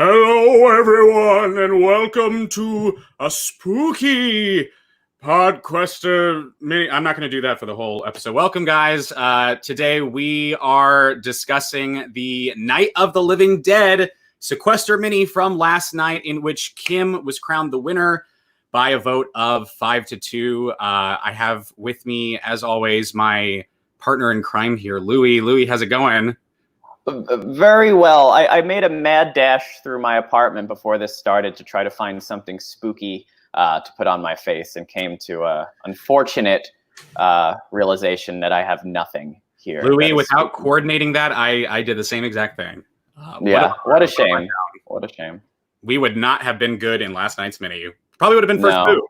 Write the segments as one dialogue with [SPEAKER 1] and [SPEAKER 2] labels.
[SPEAKER 1] Hello, everyone, and welcome to a spooky Sequester Mini. I'm not going to do that for the whole episode. Welcome, guys. Today we are discussing the Night of the Living Dead Sequester Mini from last night, in which Kim was crowned the winner by a vote of 5-2. I have with me, as always, my partner in crime here, Louie. Louie, how's it going?
[SPEAKER 2] Very well. I made a mad dash through my apartment before this started to try to find something spooky to put on my face, and came to an unfortunate realization that I have nothing here.
[SPEAKER 1] Louie, without coordinating that, I did the same exact thing.
[SPEAKER 2] What a shame. What a shame.
[SPEAKER 1] We would not have been good in last night's mini. Probably would have been first two.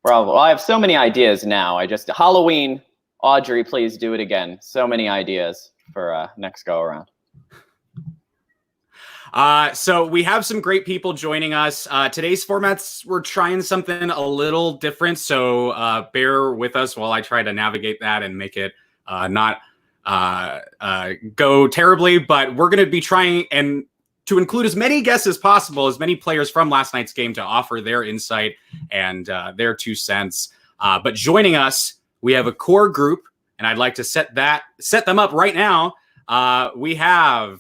[SPEAKER 2] Probably. Well, I have so many ideas now. Halloween, Audrey, please do it again. So many ideas for next go around.
[SPEAKER 1] So we have some great people joining us. Today's formats, we're trying something a little different, so bear with us while I try to navigate that and make it not go terribly, but we're going to be trying and to include as many guests as possible, as many players from last night's game to offer their insight and their 2 cents. But joining us, we have a core group, and I'd like to set them up right now. We have,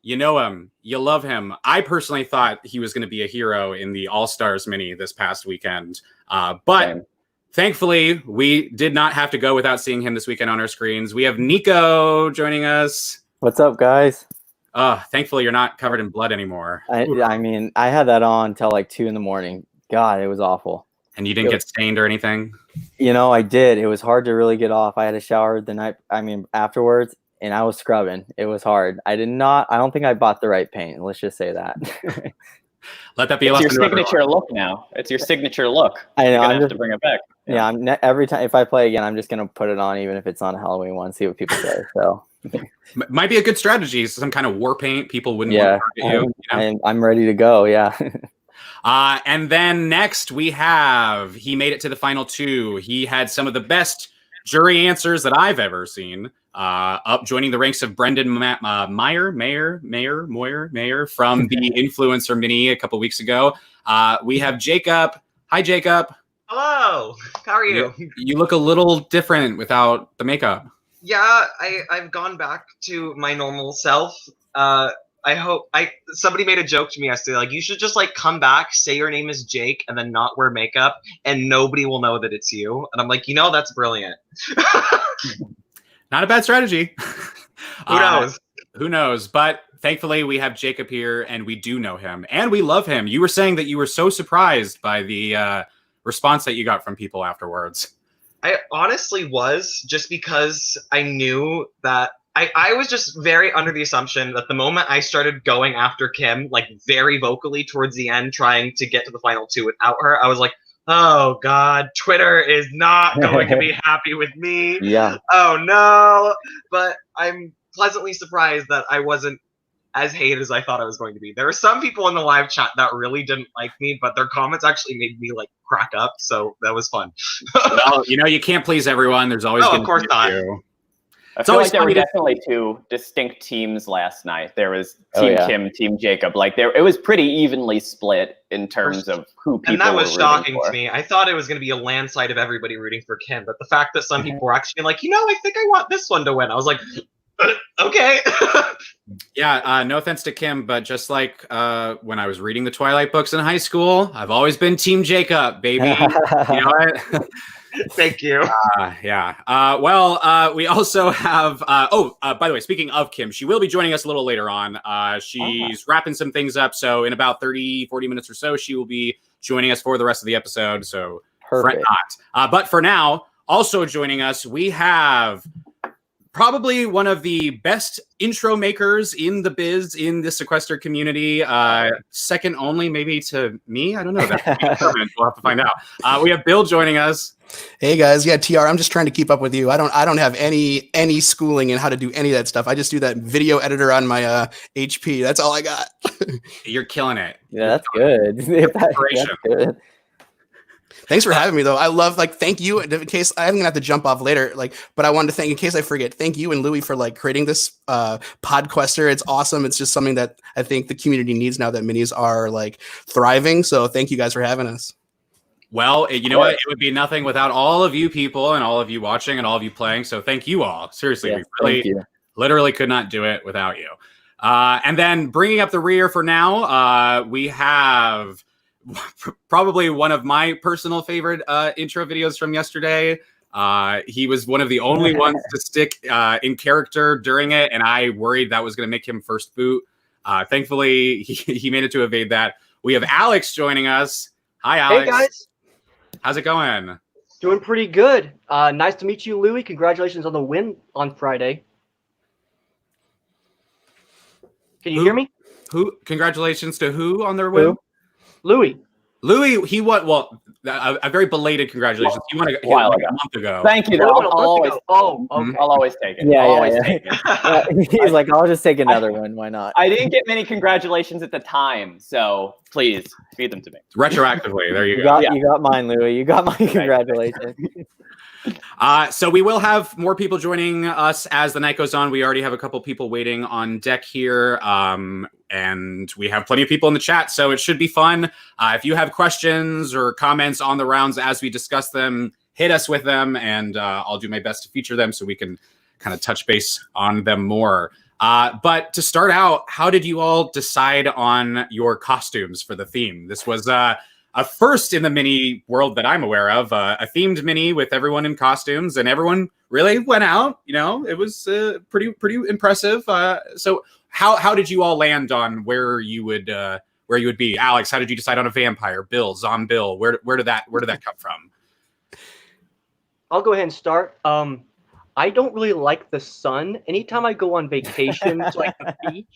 [SPEAKER 1] you know him, you love him. I personally thought he was going to be a hero in the All-Stars mini this past weekend. But thankfully, we did not have to go without seeing him this weekend on our screens. We have Neiko joining us.
[SPEAKER 3] What's up, guys?
[SPEAKER 1] Thankfully, you're not covered in blood anymore.
[SPEAKER 3] I mean, I had that on until like 2 a.m. God, it was awful.
[SPEAKER 1] And you didn't get stained or anything?
[SPEAKER 3] You know, I did. It was hard to really get off. I had a shower afterwards, and I was scrubbing. It was hard. I don't think I bought the right paint. Let's just say that.
[SPEAKER 1] Let that be a
[SPEAKER 2] lesson.
[SPEAKER 1] It's
[SPEAKER 2] your signature look now. It's your signature look.
[SPEAKER 3] I know.
[SPEAKER 2] I'm have to bring it back.
[SPEAKER 3] Yeah. Every time if I play again, I'm just gonna put it on, even if it's on a Halloween one. See what people say. So
[SPEAKER 1] might be a good strategy. Some kind of war paint. People wouldn't want to target you.
[SPEAKER 3] I'm ready to go. Yeah.
[SPEAKER 1] And then next we have, he made it to the final 2. He had some of the best jury answers that I've ever seen. Up joining the ranks of Brendan Meyer from the Influencer Mini a couple weeks ago. We have Jacob. Hi, Jacob.
[SPEAKER 4] Hello. How are you?
[SPEAKER 1] You look a little different without the makeup.
[SPEAKER 4] Yeah, I've gone back to my normal self. Somebody made a joke to me yesterday, like, you should just like come back, say your name is Jake, and then not wear makeup, and nobody will know that it's you. And I'm like, that's brilliant.
[SPEAKER 1] Not a bad strategy.
[SPEAKER 4] Who knows?
[SPEAKER 1] Who knows? But thankfully, we have Jacob here, and we do know him, and we love him. You were saying that you were so surprised by the response that you got from people afterwards.
[SPEAKER 4] I honestly was, just because I knew that I was just very under the assumption that the moment I started going after Kim, like very vocally towards the end, trying to get to the final 2 without her, I was like, oh God, Twitter is not going to be happy with me.
[SPEAKER 3] Yeah.
[SPEAKER 4] Oh no. But I'm pleasantly surprised that I wasn't as hated as I thought I was going to be. There are some people in the live chat that really didn't like me, but their comments actually made me like crack up. So that was fun.
[SPEAKER 1] Well, you can't please everyone. There's always
[SPEAKER 4] of course not.
[SPEAKER 2] I feel like there were definitely 2 distinct teams last night. There was Team Kim, Team Jacob. It was pretty evenly split in terms of who people were rooting for.
[SPEAKER 4] And that was shocking to me. I thought it was going to be a landslide of everybody rooting for Kim, but the fact that some people were actually like, I think I want this one to win. I was like, okay.
[SPEAKER 1] Yeah, no offense to Kim, but just like when I was reading the Twilight books in high school, I've always been Team Jacob, baby. You know what?
[SPEAKER 4] Thank you.
[SPEAKER 1] We also have, by the way, speaking of Kim, she will be joining us a little later on. She's wrapping some things up. So in about 30-40 minutes or so, she will be joining us for the rest of the episode. So fret not. But for now, also joining us, we have probably one of the best intro makers in the biz, in the Sequester community. Second only maybe to me. I don't know. We'll have to find out. We have Bill joining us.
[SPEAKER 5] Hey guys, yeah, TR. I'm just trying to keep up with you. I don't have any schooling in how to do any of that stuff. I just do that video editor on my HP. That's all I got.
[SPEAKER 1] You're killing it.
[SPEAKER 3] Yeah, that's good. That's good.
[SPEAKER 5] Thanks for having me, though. I love, thank you. In case I'm gonna have to jump off later, but I wanted to thank, in case I forget, thank you and Louie for creating this Podquester. It's awesome. It's just something that I think the community needs now that minis are thriving. So thank you guys for having us.
[SPEAKER 1] Well, you know what? It would be nothing without all of you people and all of you watching and all of you playing. So thank you all. Seriously, we really literally could not do it without you. And then bringing up the rear for now, we have probably one of my personal favorite intro videos from yesterday. He was one of the only ones to stick in character during it, and I worried that was going to make him first boot. Thankfully, he made it to evade that. We have Alex joining us. Hi, Alex.
[SPEAKER 6] Hey, guys.
[SPEAKER 1] How's it going?
[SPEAKER 6] Doing pretty good. Nice to meet you, Louie. Congratulations on the win on Friday. Can you hear me?
[SPEAKER 1] Who? Congratulations to who on their win?
[SPEAKER 6] Louie.
[SPEAKER 1] Louie, he won. Well, a very belated congratulations. He won a month ago.
[SPEAKER 2] Thank you. I'll always,
[SPEAKER 6] I'll
[SPEAKER 2] always take it.
[SPEAKER 3] Take it. He's like, I'll just take another one. Why not?
[SPEAKER 2] I didn't get many congratulations at the time, so please feed them to me.
[SPEAKER 1] Retroactively, there you go.
[SPEAKER 3] You got mine, Louie. You got my congratulations.
[SPEAKER 1] So we will have more people joining us as the night goes on. We already have a couple people waiting on deck here, and we have plenty of people in the chat, so it should be fun. If you have questions or comments on the rounds as we discuss them, hit us with them, and I'll do my best to feature them so we can kind of touch base on them more. But to start out, how did you all decide on your costumes for the theme? This was a first in the mini world that I'm aware of, a themed mini with everyone in costumes, and everyone really went out. You know, it was pretty impressive. So how did you all land on where you would be? Alex, how did you decide on a vampire? Bill, Zombill, where did that come from?
[SPEAKER 6] I'll go ahead and start. I don't really like the sun. Anytime I go on vacation to the beach,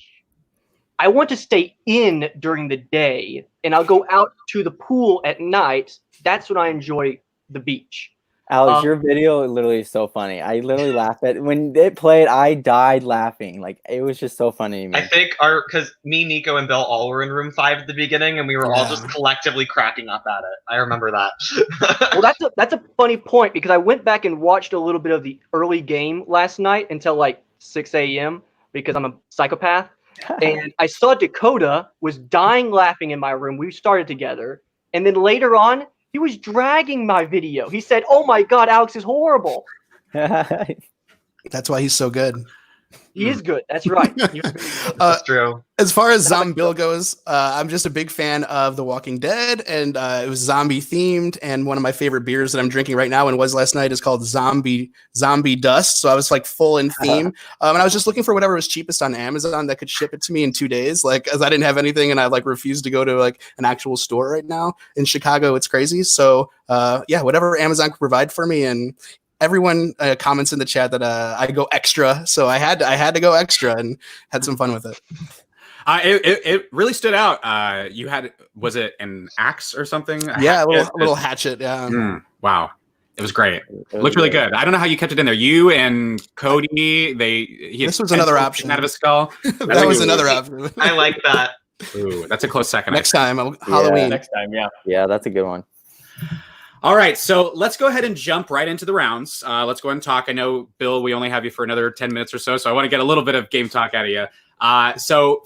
[SPEAKER 6] I want to stay in during the day, and I'll go out to the pool at night. That's when I enjoy the beach.
[SPEAKER 3] Alex, your video literally is so funny. I literally laughed at when it played. I died laughing. It was just so funny to me.
[SPEAKER 4] I think because me, Neiko, and Bill all were in room 5 at the beginning, and we were all just collectively cracking up at it. I remember that.
[SPEAKER 6] Well, that's a funny point, because I went back and watched a little bit of the early game last night until 6 a.m. because I'm a psychopath. And I saw Dakota was dying laughing in my room. We started together. And then later on, he was dragging my video. He said, "Oh my God, Alex is horrible."
[SPEAKER 5] That's why he's so good.
[SPEAKER 6] He is good. That's right.
[SPEAKER 4] That's true.
[SPEAKER 5] As far as Zombill goes, I'm just a big fan of The Walking Dead, and it was zombie themed. And one of my favorite beers that I'm drinking right now and was last night is called Zombie Dust. So I was full in theme, and I was just looking for whatever was cheapest on Amazon that could ship it to me in 2 days. As I didn't have anything, and I refused to go to an actual store right now in Chicago. It's crazy. So whatever Amazon could provide for me. And everyone comments in the chat that I go extra, so I had to go extra and had some fun with it.
[SPEAKER 1] It really stood out. You had, was it an axe or something?
[SPEAKER 5] Yeah, a little hatchet. Yeah.
[SPEAKER 1] Wow, it was great. It looked really good. I don't know how you kept it in there. You and Cody, this
[SPEAKER 5] was another option
[SPEAKER 1] out of his skull.
[SPEAKER 5] That was another option.
[SPEAKER 4] I like that.
[SPEAKER 1] Ooh, that's a close second.
[SPEAKER 5] Next time, Halloween.
[SPEAKER 2] Next time,
[SPEAKER 3] yeah, that's a good one.
[SPEAKER 1] All right, so let's go ahead and jump right into the rounds. Let's go ahead and talk. I know, Bill, we only have you for another 10 minutes or so I want to get a little bit of game talk out of you. So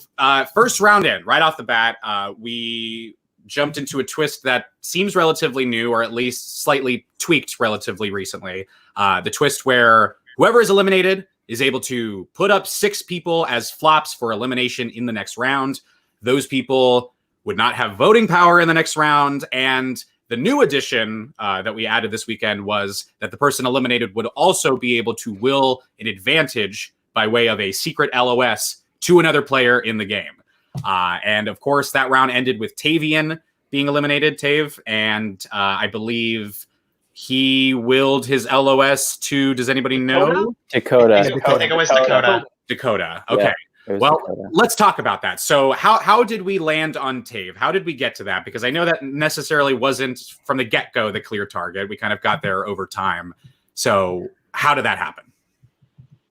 [SPEAKER 1] first round in, right off the bat, we jumped into a twist that seems relatively new, or at least slightly tweaked relatively recently. The twist where whoever is eliminated is able to put up 6 people as flops for elimination in the next round. Those people would not have voting power in the next round, and the new addition that we added this weekend was that the person eliminated would also be able to will an advantage by way of a secret LOS to another player in the game. And of course, that round ended with Tavian being eliminated, Tave, and I believe he willed his LOS to, does anybody know?
[SPEAKER 3] Dakota.
[SPEAKER 4] I think it was Dakota.
[SPEAKER 1] Dakota. Okay.
[SPEAKER 3] Yeah.
[SPEAKER 1] Well, let's talk about that. So how did we land on Tave? How did we get to that? Because I know that necessarily wasn't from the get-go the clear target. We kind of got there over time. So how did that happen?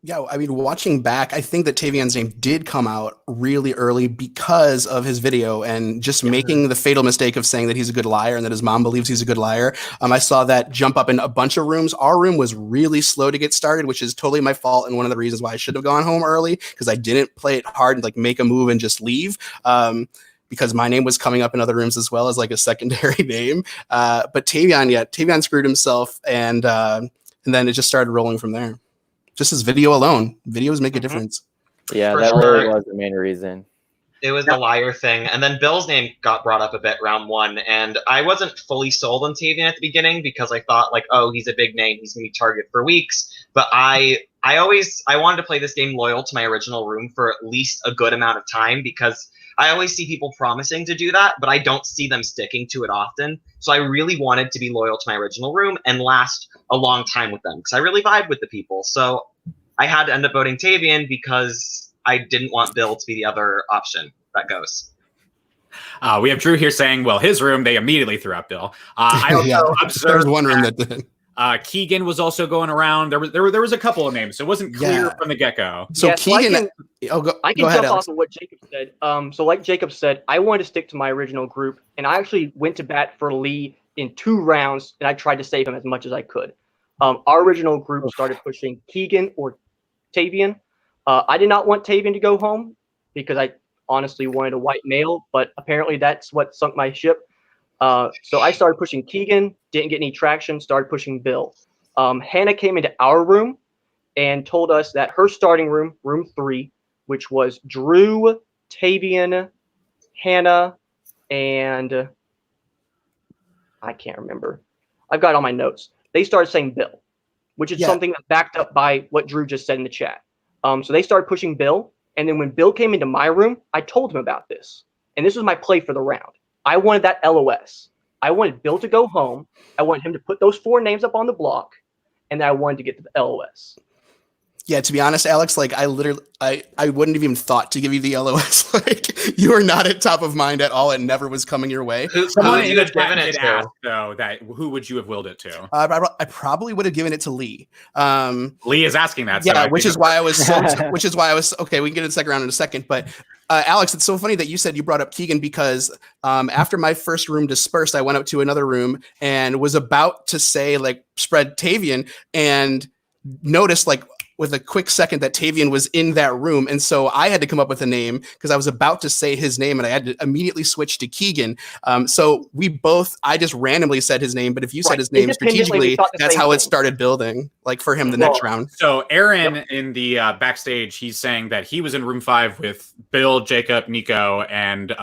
[SPEAKER 5] Yeah, I mean, watching back, I think that Tavion's name did come out really early because of his video and just making the fatal mistake of saying that he's a good liar and that his mom believes he's a good liar. I saw that jump up in a bunch of rooms. Our room was really slow to get started, which is totally my fault and one of the reasons why I should have gone home early, because I didn't play it hard and like make a move and just leave. Because my name was coming up in other rooms as well as like a secondary name. But Tavion screwed himself, and then it just started rolling from there. Just his video alone. Videos make a difference.
[SPEAKER 3] Yeah,
[SPEAKER 4] For
[SPEAKER 3] that
[SPEAKER 4] sure.
[SPEAKER 3] really was the main reason.
[SPEAKER 4] It was the liar thing. And then Bill's name got brought up a bit round 1. And I wasn't fully sold on Tavion at the beginning because I thought, like, oh, he's a big name. He's going to be target for weeks. But I wanted to play this game loyal to my original room for at least a good amount of time, because I always see people promising to do that, but I don't see them sticking to it often. So I really wanted to be loyal to my original room and last a long time with them, because I really vibe with the people. So I had to end up voting Tavion because I didn't want Bill to be the other option that goes.
[SPEAKER 1] We have Drew here saying, well, his room, they immediately threw out Bill. I also observed
[SPEAKER 5] there was one room that did.
[SPEAKER 1] Keegan was also going around. There was a couple of names, so it wasn't clear from the get-go.
[SPEAKER 5] So
[SPEAKER 6] Yeah,
[SPEAKER 5] Keegan,
[SPEAKER 6] I can
[SPEAKER 5] go ahead,
[SPEAKER 6] jump
[SPEAKER 5] Alex.
[SPEAKER 6] off of what Jacob said. So like Jacob said, I wanted to stick to my original group, and I actually went to bat for Lee in 2 rounds, and I tried to save him as much as I could. Our original group started pushing Keegan or Tavion. I did not want Tavion to go home because I honestly wanted a white male, but apparently that's what sunk my ship. So I started pushing Keegan, didn't get any traction, started pushing Bill. Hannah came into our room and told us that her starting room, room 3, which was Drew, Tavion, Hannah, and I can't remember. I've got all my notes. They started saying Bill, which is something that's backed up by what Drew just said in the chat. So they started pushing Bill, and then when Bill came into my room, I told him about this. And this was my play for the round. I wanted that LOS. I wanted Bill to go home. I wanted him to put those 4 names up on the block, and then I wanted to get to the LOS.
[SPEAKER 5] Yeah, to be honest, Alex, like I wouldn't have even thought to give you the LOS. Like you were not at top of mind at all. It never was coming your way.
[SPEAKER 1] Someone
[SPEAKER 4] would
[SPEAKER 1] in
[SPEAKER 4] you
[SPEAKER 1] the
[SPEAKER 4] have given
[SPEAKER 1] chat
[SPEAKER 4] it
[SPEAKER 1] did
[SPEAKER 4] to?
[SPEAKER 1] ask, though, that who would you have willed it to?
[SPEAKER 5] I probably would have given it to Lee.
[SPEAKER 1] Lee is asking that.
[SPEAKER 5] Yeah,
[SPEAKER 1] so
[SPEAKER 5] which is why I was okay. We can get to the second round in a second, but Alex, it's so funny that you said you brought up Keegan because after my first room dispersed, I went up to another room and was about to say like spread Tavion and noticed like with a quick second that Tavion was in that room. And so I had to come up with a name because I was about to say his name and I had to immediately switch to Keegan. So I just randomly said his name, but if you said his name strategically, that's how it started building like for him the next round.
[SPEAKER 1] So Aaron in the backstage, he's saying that he was in room 5 with Bill, Jacob, Neiko, and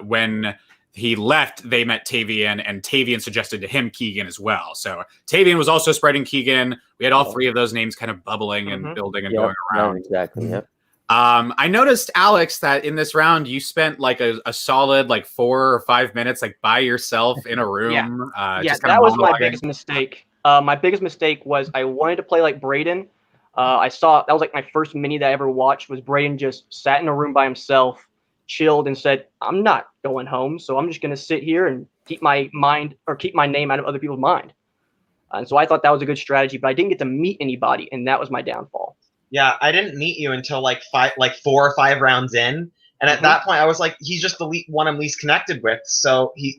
[SPEAKER 1] when he left, they met Tavion, and Tavion suggested to him Keegan as well. So Tavion was also spreading Keegan. We had all 3 of those names kind of bubbling and building and going around.
[SPEAKER 3] Exactly. Yep.
[SPEAKER 1] I noticed, Alex, that in this round you spent like a solid like 4 or 5 minutes like by yourself in a room. Just
[SPEAKER 6] that was my biggest mistake. My biggest mistake was I wanted to play like Braden. I saw that was like my first mini that I ever watched was Braden just sat in a room by himself, chilled, and said, "I'm not going home, so I'm just going to sit here and keep my name out of other people's mind." And so I thought that was a good strategy, but I didn't get to meet anybody, and that was my downfall.
[SPEAKER 4] Yeah, I didn't meet you until like 4 or 5 rounds in, and at that point I was like, he's just the one I'm least connected with. So you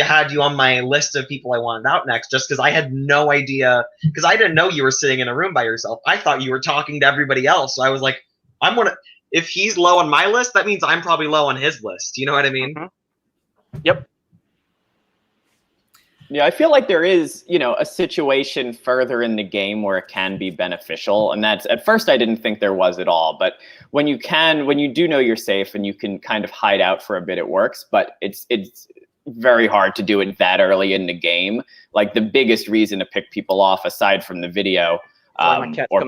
[SPEAKER 4] had you on my list of people I wanted out next, just because I had no idea, because I didn't know you were sitting in a room by yourself. I thought you were talking to everybody else. So I was like, if he's low on my list, that means I'm probably low on his list. You know what I mean?
[SPEAKER 6] Yep.
[SPEAKER 2] Yeah, I feel like there is, a situation further in the game where it can be beneficial. And that's, at first I didn't think there was at all. But when you do know you're safe and you can kind of hide out for a bit, it works. But it's very hard to do it that early in the game. Like the biggest reason to pick people off, aside from the video or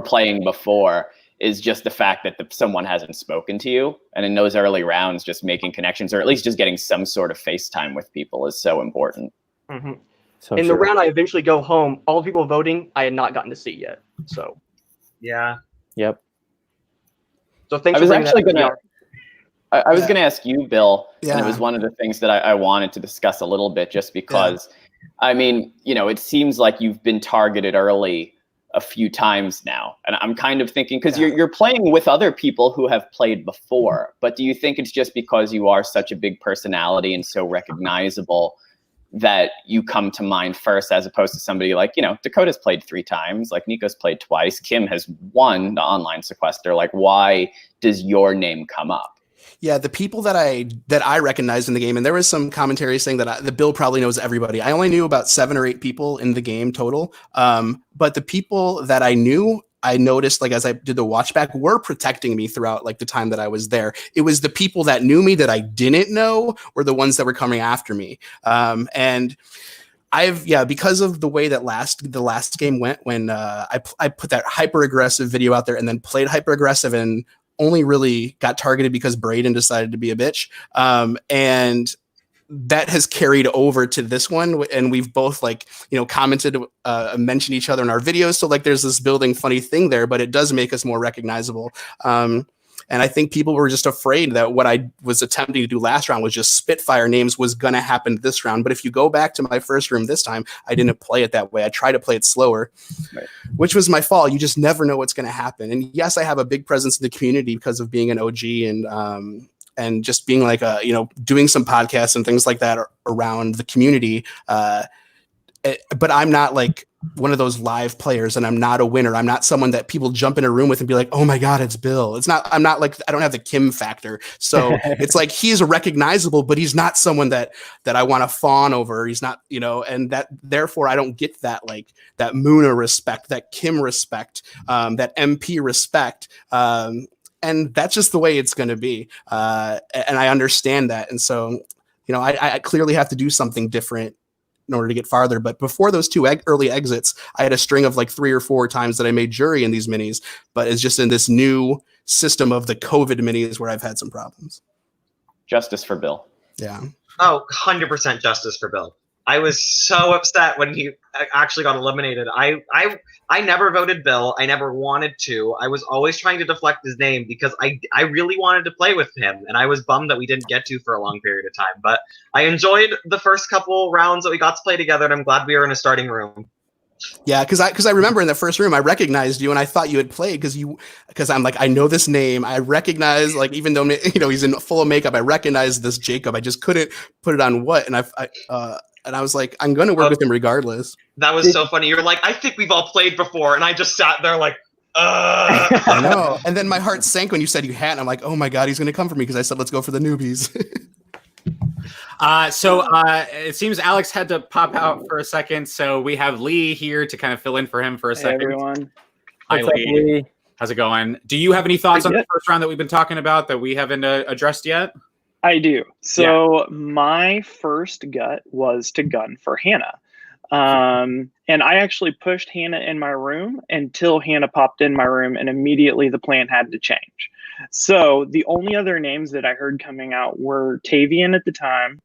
[SPEAKER 2] playing before, is just the fact that someone hasn't spoken to you. And in those early rounds, just making connections or at least just getting some sort of FaceTime with people is so important.
[SPEAKER 6] Mm-hmm. So in the round I eventually go home, all the people voting I had not gotten to see yet. So
[SPEAKER 4] yeah.
[SPEAKER 3] Yep.
[SPEAKER 6] So thanks.
[SPEAKER 2] I was actually I was going to ask you, Bill, and it was one of the things that I wanted to discuss a little bit, just because, I mean, it seems like you've been targeted early a few times now. And I'm kind of thinking, because you're playing with other people who have played before, but do you think it's just because you are such a big personality and so recognizable that you come to mind first, as opposed to somebody like, Dakota's played 3 times, like Neiko's played twice, Kim has won the online Sequester. Like, why does your name come up?
[SPEAKER 5] Yeah, the people that I recognized in the game, and there was some commentary saying that the Bill probably knows everybody. I only knew about 7 or 8 people in the game total. But the people that I knew, I noticed, like, as I did the watch back, were protecting me throughout, like, the time that I was there. It was the people that knew me that I didn't know were the ones that were coming after me. And because of the way that the last game went, when I put that hyper aggressive video out there and then played hyper aggressive and only really got targeted because Braden decided to be a bitch. And that has carried over to this one. And we've both commented, mentioned each other in our videos. So like there's this building funny thing there, but it does make us more recognizable. And I think people were just afraid that what I was attempting to do last round was just spitfire names was going to happen this round. But if you go back to my first room this time, I didn't play it that way. I tried to play it slower, which was my fault. You just never know what's going to happen. And yes, I have a big presence in the community because of being an OG and just being like, doing some podcasts and things like that around the community. But I'm not like one of those live players, and I'm not a winner. I'm not someone that people jump in a room with and be like, oh my God, it's Bill. I'm not like, I don't have the Kim factor. So it's like, he's recognizable, but he's not someone that I want to fawn over. He's not, and that therefore I don't get that, like that Muna respect, that Kim respect, that MP respect. And that's just the way it's going to be. And I understand that. And so, I clearly have to do something different in order to get farther. But before those 2 early exits, I had a string of like 3 or 4 times that I made jury in these minis, but it's just in this new system of the COVID minis where I've had some problems.
[SPEAKER 2] Justice for Bill.
[SPEAKER 5] Yeah.
[SPEAKER 4] Oh, 100% justice for Bill. I was so upset when he actually got eliminated. I never voted Bill. I never wanted to. I was always trying to deflect his name because I really wanted to play with him, and I was bummed that we didn't get to for a long period of time. But I enjoyed the first couple rounds that we got to play together, and I'm glad we were in a starting room.
[SPEAKER 5] Yeah, because I remember in the first room I recognized you and I thought you had played because I'm like, I know this name. I recognize, like, even though he's in full of makeup, I recognize this Jacob. I just couldn't put it on what, and I was like, I'm going to work with him regardless.
[SPEAKER 4] That was so funny. You're like, I think we've all played before. And I just sat there like,
[SPEAKER 5] I know. And then my heart sank when you said you hadn't. I'm like, oh my God, he's going to come for me because I said, let's go for the newbies.
[SPEAKER 1] So it seems Alex had to pop out for a second. So we have Lee here to kind of fill in for him for a second.
[SPEAKER 7] Hey, everyone.
[SPEAKER 1] Hi,
[SPEAKER 3] What's up,
[SPEAKER 1] Lee.
[SPEAKER 3] Lee?
[SPEAKER 1] How's it going? Do you have any thoughts on the first round that we've been talking about that we haven't addressed yet?
[SPEAKER 7] I do. So my first gut was to gun for Hannah. And I actually pushed Hannah in my room until Hannah popped in my room, and immediately the plan had to change. So the only other names that I heard coming out were Tavian at the time.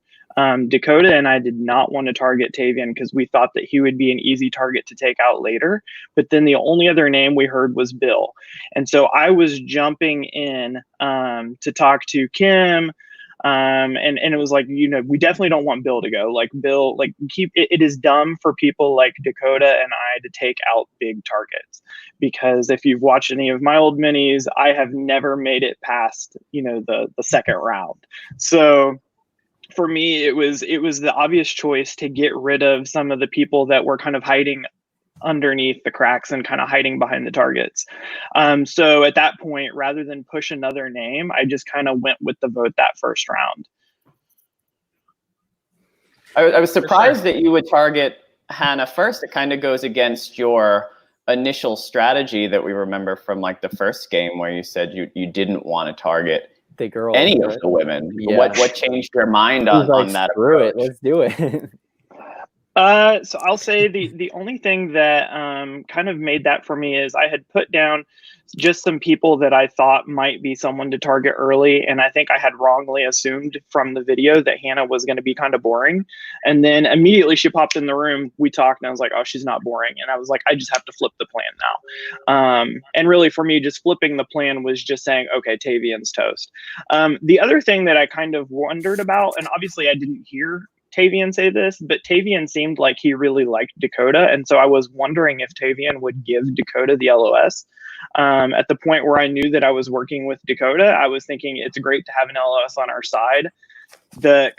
[SPEAKER 7] Dakota and I did not want to target Tavian because we thought that he would be an easy target to take out later. But then the only other name we heard was Bill. And so I was jumping in to talk to Kim. And it was like, we definitely don't want Bill to go. Like Bill, like it is dumb for people like Dakota and I to take out big targets, because if you've watched any of my old minis, I have never made it past, the second round. So for me, it was the obvious choice to get rid of some of the people that were kind of hiding underneath the cracks and kind of hiding behind the targets. So at that point, rather than push another name, I just kind of went with the vote that first round.
[SPEAKER 2] I was surprised that you would target Hannah first. It kind of goes against your initial strategy that we remember from like the first game where you said you didn't want to target
[SPEAKER 3] The girl.
[SPEAKER 2] any of the women.
[SPEAKER 3] Yeah.
[SPEAKER 2] What changed your mind on that
[SPEAKER 3] Screw
[SPEAKER 2] approach?
[SPEAKER 3] it, let's do it.
[SPEAKER 7] So I'll say the only thing that kind of made that for me is I had put down just some people that I thought might be someone to target early. And I think I had wrongly assumed from the video that Hannah was going to be kind of boring. And then immediately she popped in the room, we talked, and I was like, oh, she's not boring. And I was like, I just have to flip the plan now. And really for me, just flipping the plan was just saying, okay, Tavian's toast. The other thing that I kind of wondered about, and obviously I didn't hear Tavian say this, but Tavian seemed like he really liked Dakota, and so I was wondering if Tavian would give Dakota the LOS. At the point where I knew that I was working with Dakota, I was thinking it's great to have an LOS on our side. The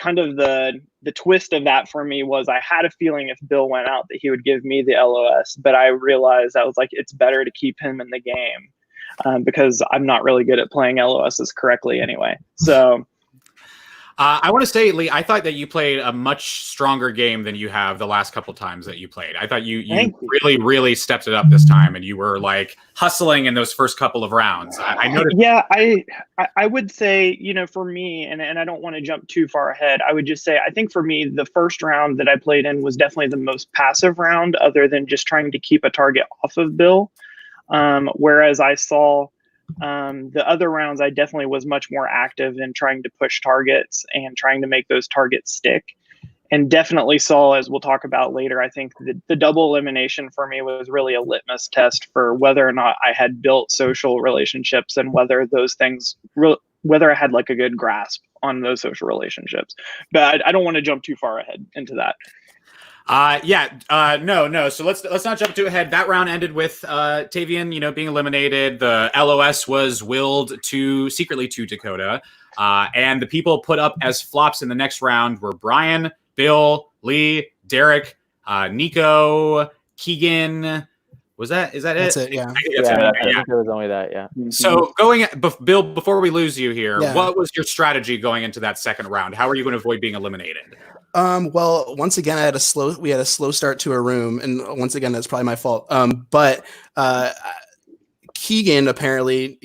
[SPEAKER 7] twist of that for me was I had a feeling if Bill went out that he would give me the LOS, but I realized I was like, it's better to keep him in the game because I'm not really good at playing LOSs correctly anyway. So
[SPEAKER 1] I want to say, Lee, I thought that you played a much stronger game than you have the last couple times that you played. I thought you really, really stepped it up this time, and you were like hustling in those first couple of rounds. I noticed.
[SPEAKER 7] Yeah, I would say, for me, and I don't want to jump too far ahead, I would just say, I think for me, the first round that I played in was definitely the most passive round, other than just trying to keep a target off of Bill. Whereas I saw the other rounds, I definitely was much more active in trying to push targets and trying to make those targets stick. And definitely saw, as we'll talk about later, I think the double elimination for me was really a litmus test for whether or not I had built social relationships and whether those things, whether I had like a good grasp on those social relationships. But I don't want to jump too far ahead into that.
[SPEAKER 1] No. So let's not jump too ahead. That round ended with Tavian, being eliminated. The LOS was willed secretly to Dakota. And the people put up as flops in the next round were Brian, Bill, Lee, Derek, Neiko, Keegan. Is that it?
[SPEAKER 5] That's it, yeah.
[SPEAKER 3] I think it was only that, yeah.
[SPEAKER 1] So Bill, before we lose you here, what was your strategy going into that second round? How are you going to avoid being eliminated?
[SPEAKER 5] Well, once again, we had a slow start to a room, and once again, that's probably my fault. But Keegan apparently,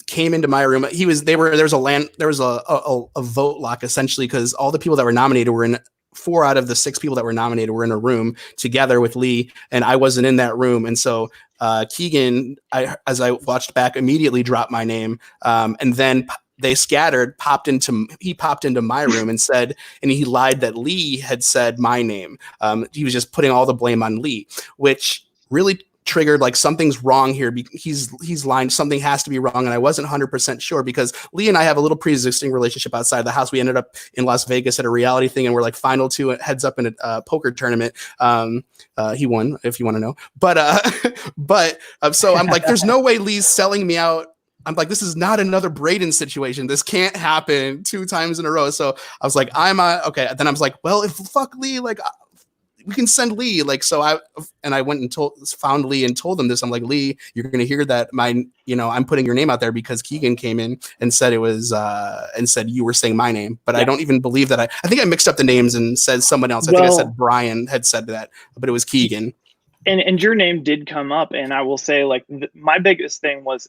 [SPEAKER 5] came into my room. There was a vote lock essentially, because all the people that were nominated were in 4 out of the 6 people that were nominated were in a room together with Lee, and I wasn't in that room. And so Keegan, as I watched back, immediately dropped my name, and then they scattered, he popped into my room and he lied that Lee had said my name. He was just putting all the blame on Lee, which really triggered like something's wrong here. He's lying. Something has to be wrong. And I wasn't 100% sure because Lee and I have a little pre-existing relationship outside of the house. We ended up in Las Vegas at a reality thing, and we're like final 2 heads up in a poker tournament. He won, if you want to know. But so I'm like, there's no way Lee's selling me out. I'm like, this is not another Braden situation. This can't happen 2 times in a row. So I was like, okay. Then I was like, well, if fuck Lee, like we can send Lee. Like, so I went and found Lee and told him this. I'm like, Lee, you're going to hear that I'm putting your name out there because Keegan came in and said said you were saying my name, but I don't even believe that. I think I mixed up the names and said someone else. I think I said Brian had said that, but it was Keegan.
[SPEAKER 7] And your name did come up. And I will say, like, my biggest thing was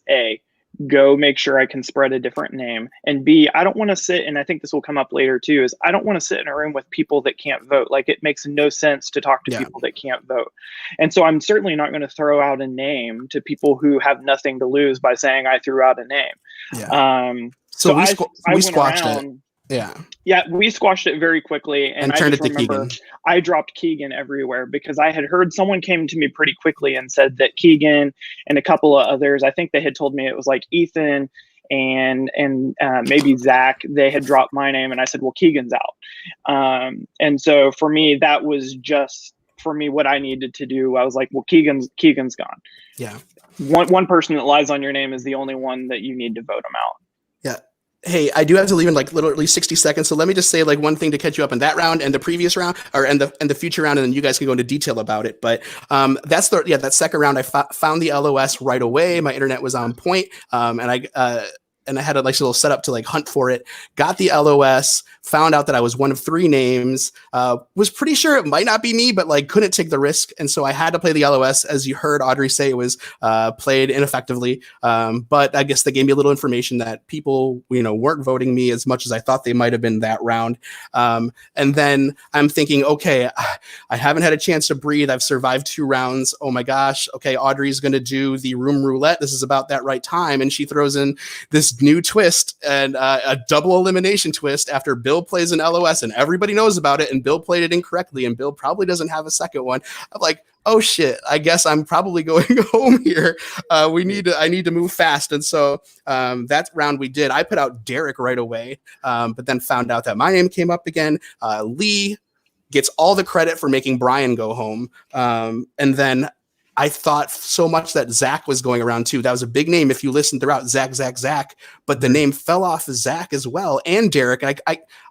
[SPEAKER 7] go make sure I can spread a different name. And B, I don't want to sit, and I think this will come up later too, is I don't want to sit in a room with people that can't vote. Like, it makes no sense to talk to people that can't vote. And so I'm certainly not going to throw out a name to people who have nothing to lose by saying I threw out a name.
[SPEAKER 5] Yeah. So we squashed it.
[SPEAKER 7] Yeah, we squashed it very quickly, and I
[SPEAKER 5] turned
[SPEAKER 7] just
[SPEAKER 5] it to
[SPEAKER 7] remember
[SPEAKER 5] Keegan.
[SPEAKER 7] I dropped Keegan everywhere because I had heard someone came to me pretty quickly and said that Keegan and a couple of others, I think they had told me it was like Ethan and maybe Zach, they had dropped my name, and I said, well, Keegan's out. And so for me, that was just what I needed to do. I was like, well, Keegan's gone.
[SPEAKER 5] Yeah.
[SPEAKER 7] One person that lies on your name is the only one that you need to vote him out.
[SPEAKER 5] Yeah. Hey, I do have to leave in like literally 60 seconds. So let me just say like one thing to catch you up in that round and the previous round and the future round. And then you guys can go into detail about it. But that's that second round. I found the LOS right away. My internet was on point. And I had a nice little setup to like hunt for it. Got the LOS, found out that I was one of 3 names, was pretty sure it might not be me, but like couldn't take the risk. And so I had to play the LOS. As you heard Audrey say, it was played ineffectively. But I guess they gave me a little information that people, weren't voting me as much as I thought they might have been that round. And then I'm thinking, okay, I haven't had a chance to breathe. I've survived 2 rounds. Oh my gosh. Okay. Audrey's going to do the room roulette. This is about that right time. And she throws in this this new twist and a double elimination twist after Bill plays an LOS and everybody knows about it, and Bill played it incorrectly, and Bill probably doesn't have a second one. I'm like, oh shit, I guess I'm probably going home here. I need to move fast. And so that round we did. I put out Derek right away, but then found out that my name came up again. Lee gets all the credit for making Brian go home. And then I thought so much that Zach was going around too. That was a big name if you listen throughout, Zach, but the name fell off of Zach as well, and Derek. And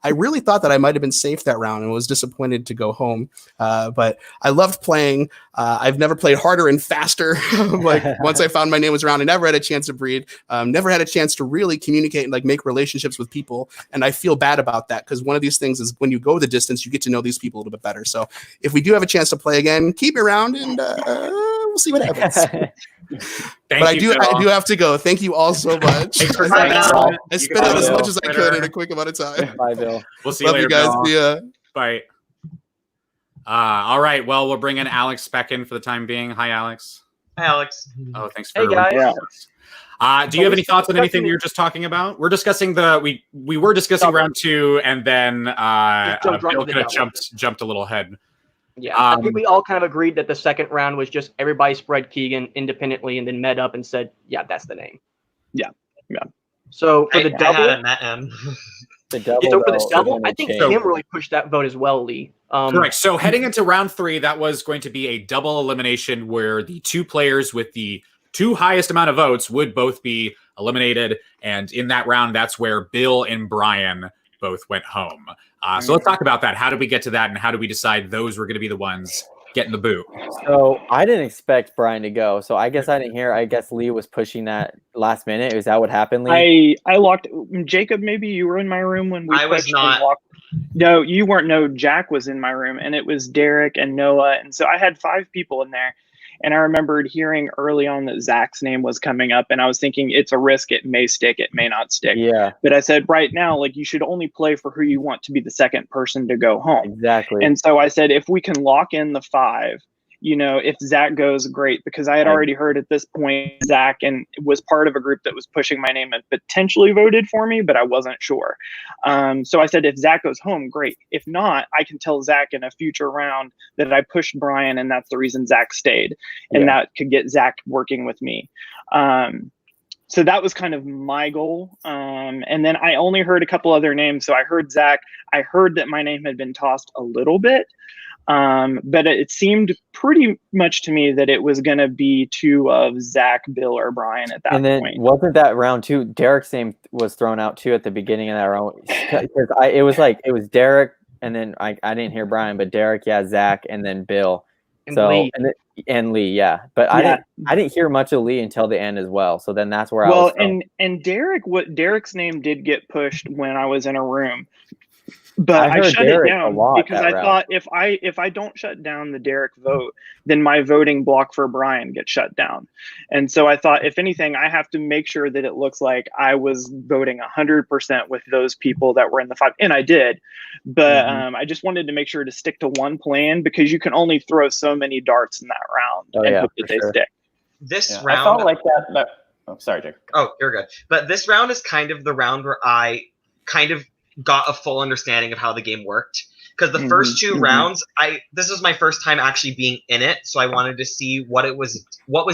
[SPEAKER 5] I really thought that I might have been safe that round and was disappointed to go home. But I loved playing. I've never played harder and faster. Like once I found my name was around, I never had a chance to breed, never had a chance to really communicate and like make relationships with people. And I feel bad about that because one of these things is when you go the distance, you get to know these people a little bit better. So if we do have a chance to play again, keep me around and we'll see what happens. But I do have to go. Thank you all so much.
[SPEAKER 1] Thanks for coming out.
[SPEAKER 5] I spit out as much as I could in a quick amount of time.
[SPEAKER 3] Bye, Bill.
[SPEAKER 1] We'll see you
[SPEAKER 5] Love
[SPEAKER 1] later,
[SPEAKER 5] you guys.
[SPEAKER 1] Bill.
[SPEAKER 5] See ya.
[SPEAKER 1] Bye. All right. Well, we'll bring in Alex back in for the time being. Hi, Alex.
[SPEAKER 4] Hi, Alex.
[SPEAKER 1] Oh, thanks for
[SPEAKER 6] Hey, guys.
[SPEAKER 1] do you have any thoughts on anything we were just talking about? We're discussing we were discussing round 2, and then Bill kind of jumped a little ahead.
[SPEAKER 6] Yeah, I think we all kind of agreed that the second round was just everybody spread Keegan independently and then met up and said, yeah, that's the name.
[SPEAKER 7] Yeah.
[SPEAKER 6] So for the
[SPEAKER 4] I
[SPEAKER 6] double,
[SPEAKER 4] haven't met him.
[SPEAKER 3] The double.
[SPEAKER 6] so for the
[SPEAKER 3] though,
[SPEAKER 6] double,
[SPEAKER 3] is
[SPEAKER 6] I think
[SPEAKER 3] gonna
[SPEAKER 6] Kim really pushed that vote as well, Lee.
[SPEAKER 1] Correct. So heading into round 3, that was going to be a double elimination where the 2 players with the 2 highest amount of votes would both be eliminated. And in that round, that's where Bill and Brian both went home. So let's talk about that. How did we get to that, and how did we decide those were going to be the ones getting the boot?
[SPEAKER 3] So I didn't expect Brian to go. So I guess I didn't hear. I guess Lee was pushing that last minute. Is that what happened, Lee?
[SPEAKER 7] I locked Jacob. Maybe you were in my room when we.
[SPEAKER 4] I was not.
[SPEAKER 7] No, you weren't. No, Jack was in my room, and it was Derek and Noah, and so I had 5 people in there. And I remembered hearing early on that Zach's name was coming up, and I was thinking it's a risk. It may stick. It may not stick.
[SPEAKER 3] Yeah.
[SPEAKER 7] But I said, right now, like, you should only play for who you want to be the second person to go home.
[SPEAKER 3] Exactly.
[SPEAKER 7] And so I said, if we can lock in the 5, you know, if Zach goes, great, because I had already heard at this point Zach and was part of a group that was pushing my name and potentially voted for me, but I wasn't sure. So I said, if Zach goes home, great. If not, I can tell Zach in a future round that I pushed Brian, and that's the reason Zach stayed, and that could get Zach working with me. So that was kind of my goal. And then I only heard a couple other names. So I heard Zach. I heard that my name had been tossed a little bit. But it seemed pretty much to me that it was going to be 2 of Zach, Bill, or Brian at that point.
[SPEAKER 3] And then wasn't that round 2? Derek's name was thrown out too at the beginning of that round. Because it was Derek, and then I didn't hear Brian, but Derek, Zach, and then Bill.
[SPEAKER 6] And
[SPEAKER 3] so
[SPEAKER 6] Lee.
[SPEAKER 3] and Lee, yeah. But I didn't hear much of Lee until the end as well. So then that's where I was.
[SPEAKER 7] And Derek's name did get pushed when I was in a room. But I shut
[SPEAKER 3] Derek
[SPEAKER 7] it down because I thought if I don't shut down the Derek vote, then my voting block for Brian gets shut down. And so I thought, if anything, I have to make sure that it looks like I was voting 100% with those people that were in the 5, and I did. But I just wanted to make sure to stick to one plan, because you can only throw so many darts in that round and hope that they stick.
[SPEAKER 4] This
[SPEAKER 2] I
[SPEAKER 4] round,
[SPEAKER 2] felt like that. Oh, sorry, Jake.
[SPEAKER 4] Oh, you're good. But this round is kind of the round where I kind of got a full understanding of how the game worked, because the first 2 rounds, this was my first time actually being in it, so I wanted to see what was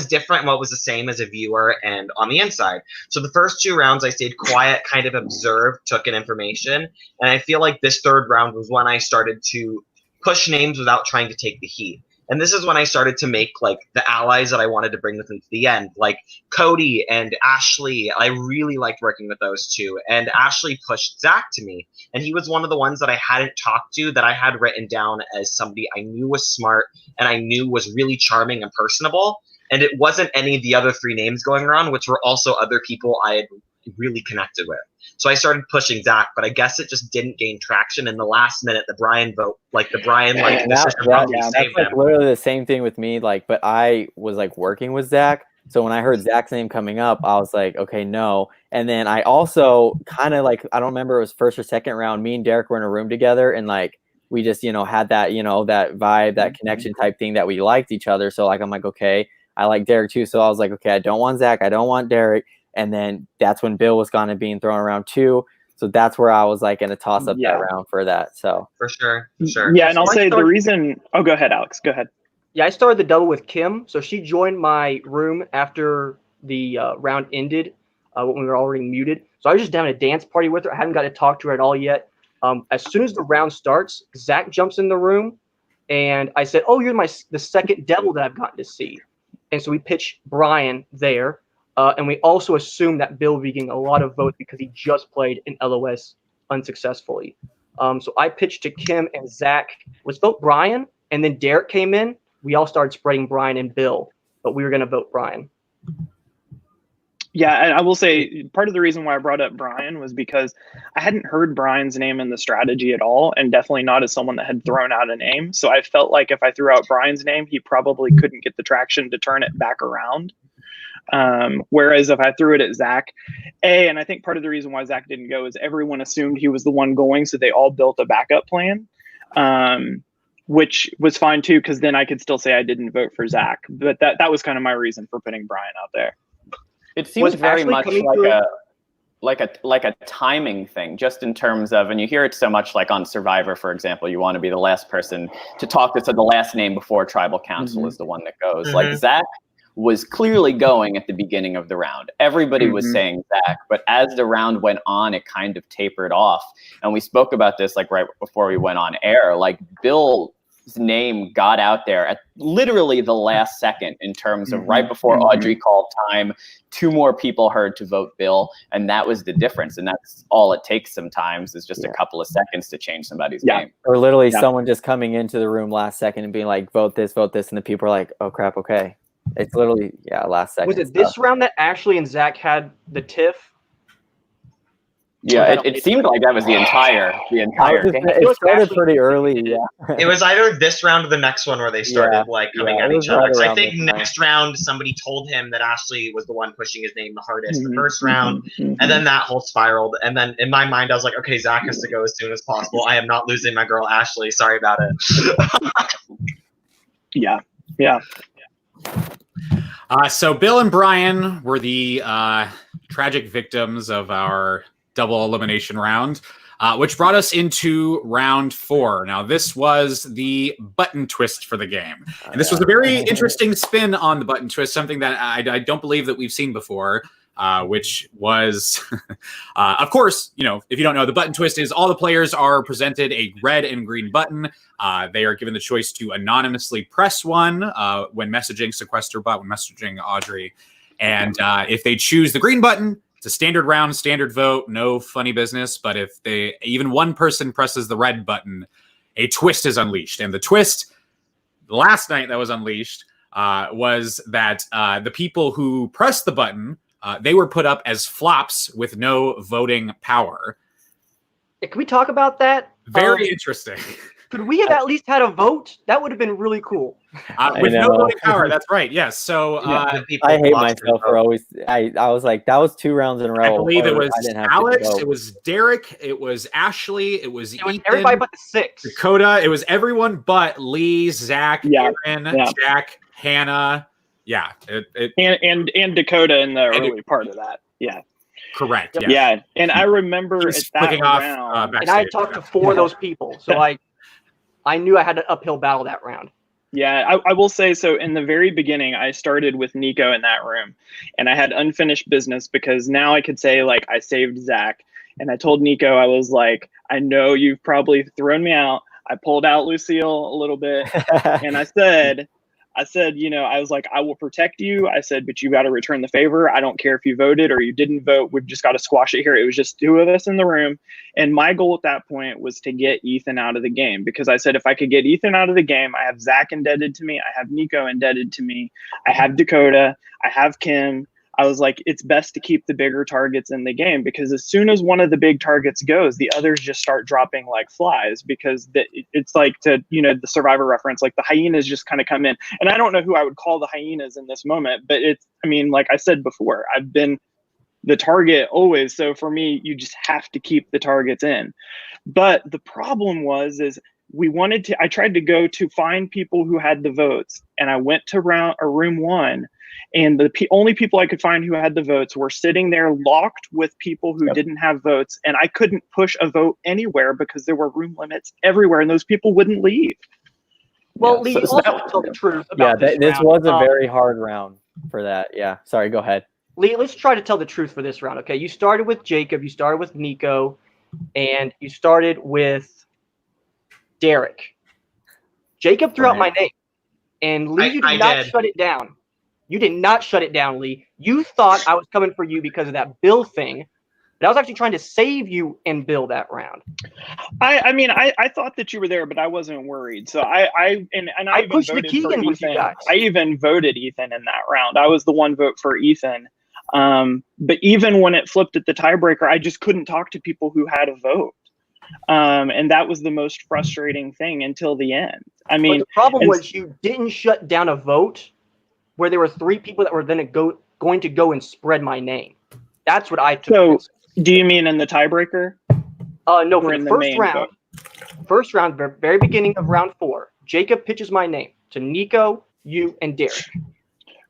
[SPEAKER 4] different and what was the same as a viewer and on the inside. So the first 2 rounds I stayed quiet, kind of observed, took in information, and I feel like this 3rd round was when I started to push names without trying to take the heat. And this is when I started to make like the allies that I wanted to bring with me to the end, like Cody and Ashley. I really liked working with those 2. And Ashley pushed Zach to me. And he was one of the ones that I hadn't talked to, that I had written down as somebody I knew was smart and I knew was really charming and personable. And it wasn't any of the other 3 names going around, which were also other people I had really connected with. So I started pushing Zach, but I guess it just didn't gain traction in the last minute. The Brian vote, that's
[SPEAKER 3] like literally the same thing with me. Like, but I was like working with Zach, so when I heard Zach's name coming up, I was like, okay, no. And then I also kind of like, I don't remember, it was 1st or 2nd round. Me and Derek were in a room together, and like we just had that that vibe, that connection type thing that we liked each other. So like I'm like, okay, I like Derek too. So I was like, okay, I don't want Zach, I don't want Derek. And then that's when Bill was kind of being thrown around too. So that's where I was like in a toss up that round for that. So
[SPEAKER 4] for sure.
[SPEAKER 7] Yeah, and I'll say the reason. Oh, go ahead, Alex. Go ahead.
[SPEAKER 6] Yeah, I started the double with Kim. So she joined my room after the round ended when we were already muted. So I was just down at a dance party with her. I hadn't got to talk to her at all yet. As soon as the round starts, Zach jumps in the room, and I said, "Oh, you're the second devil that I've gotten to see." And so we pitched Brian there. And we also assumed that Bill would be getting a lot of votes because he just played in LOS unsuccessfully. So I pitched to Kim and Zach. Let's vote Brian. And then Derek came in. We all started spreading Brian and Bill, but we were going to vote Brian.
[SPEAKER 7] Yeah, and I will say part of the reason why I brought up Brian was because I hadn't heard Brian's name in the strategy at all, and definitely not as someone that had thrown out a name. So I felt like if I threw out Brian's name, he probably couldn't get the traction to turn it back around. Whereas if I threw it at Zach, and I think part of the reason why Zach didn't go is everyone assumed he was the one going, so they all built a backup plan, which was fine too, because then I could still say I didn't vote for Zach. But that was kind of my reason for putting Brian out there.
[SPEAKER 2] It seems very much like a timing thing, just in terms of, and you hear it so much like on Survivor, for example, you want to be the last person to talk to, so the last name before Tribal Council is the one that goes. Like Zach was clearly going at the beginning of the round. Everybody was saying Zach, but as the round went on, it kind of tapered off. And we spoke about this like right before we went on air. Like Bill's name got out there at literally the last second in terms of right before Audrey called time, 2 more people heard to vote Bill, and that was the difference. And that's all it takes sometimes is just a couple of seconds to change somebody's game.
[SPEAKER 3] Or literally someone just coming into the room last second and being like, vote this, and the people are like, oh crap, okay. It's literally, last second.
[SPEAKER 6] Was it this round that Ashley and Zach had the tiff?
[SPEAKER 2] Yeah, it seemed like that was the entire game.
[SPEAKER 3] It started pretty early,
[SPEAKER 4] It was either this round or the next one where they started coming at each other. So I think next round somebody told him that Ashley was the one pushing his name the hardest the first round, and then that whole spiraled. And then in my mind, I was like, okay, Zach has to go as soon as possible. I am not losing my girl Ashley. Sorry about it.
[SPEAKER 7] Yeah.
[SPEAKER 1] So Bill and Brian were the tragic victims of our double elimination round, which brought us into round 4. Now, this was the button twist for the game. And this was a very interesting spin on the button twist, something that I don't believe that we've seen before, which was, of course, if you don't know, the button twist is all the players are presented a red and green button. They are given the choice to anonymously press one when messaging Sequester Bot, when messaging Audrey. And if they choose the green button, it's a standard round, standard vote, no funny business. But if even one person presses the red button, a twist is unleashed. And the twist last night that was unleashed was that the people who pressed the button, they were put up as flops with no voting power.
[SPEAKER 6] Can we talk about that?
[SPEAKER 1] Very interesting.
[SPEAKER 6] Could we have at least had a vote? That would have been really cool.
[SPEAKER 1] With no voting power, that's right. Yes. So
[SPEAKER 3] I hate myself for always. I was like, that was 2 rounds in a row.
[SPEAKER 1] I believe it was Alex, it was Derek, it was Ashley, it was Ethan,
[SPEAKER 6] everybody but the 6.
[SPEAKER 1] Dakota. It was everyone but Lee, Zach, Aaron, Jack, Hannah. Yeah,
[SPEAKER 7] and Dakota in the early part of that. Yeah.
[SPEAKER 1] Correct.
[SPEAKER 7] Yeah, and I remember at that round,
[SPEAKER 6] and I talked to 4 of those people, so I knew I had an uphill battle that round.
[SPEAKER 7] Yeah, I will say, so in the very beginning, I started with Neiko in that room, and I had unfinished business because now I could say, like, I saved Zach. And I told Neiko, I was like, I know you've probably thrown me out. I pulled out Lucille a little bit, and I said, I was like, I will protect you. I said, but you got to return the favor. I don't care if you voted or you didn't vote. We've just got to squash it here. It was just 2 of us in the room. And my goal at that point was to get Ethan out of the game, because I said, if I could get Ethan out of the game, I have Zach indebted to me. I have Neiko indebted to me. I have Dakota. I have Kim. I was like, it's best to keep the bigger targets in the game, because as soon as one of the big targets goes, the others just start dropping like flies, because it's like, to, the Survivor reference, like the hyenas just kind of come in. And I don't know who I would call the hyenas in this moment, but like I said before, I've been the target always. So for me, you just have to keep the targets in. But the problem is I tried to go to find people who had the votes, and I went to room 1. And the only people I could find who had the votes were sitting there locked with people who didn't have votes. And I couldn't push a vote anywhere because there were room limits everywhere and those people wouldn't leave.
[SPEAKER 6] Well, Lee, you also have to tell the truth about
[SPEAKER 3] this
[SPEAKER 6] round.
[SPEAKER 3] was a very hard round for that. Yeah. Sorry, go ahead.
[SPEAKER 6] Lee, let's try to tell the truth for this round, okay? You started with Jacob, you started with Neiko, and you started with Derek. Jacob threw out my name, and Lee, you did not shut it down. You did not shut it down, Lee. You thought I was coming for you because of that Bill thing, but I was actually trying to save you and Bill that round.
[SPEAKER 7] I thought that you were there, but I wasn't worried. So I
[SPEAKER 6] pushed the Keegan with you guys.
[SPEAKER 7] I even voted Ethan in that round. I was the one vote for Ethan. But even when it flipped at the tiebreaker, I just couldn't talk to people who had a vote. And that was the most frustrating thing until the end. I mean,
[SPEAKER 6] but the problem was you didn't shut down a vote where there were 3 people that were then going to go and spread my name. That's what I took.
[SPEAKER 7] So, do you mean in the tiebreaker?
[SPEAKER 6] No, for the first round. First round, very beginning of round 4, Jacob pitches my name to Neiko, you, and Derek.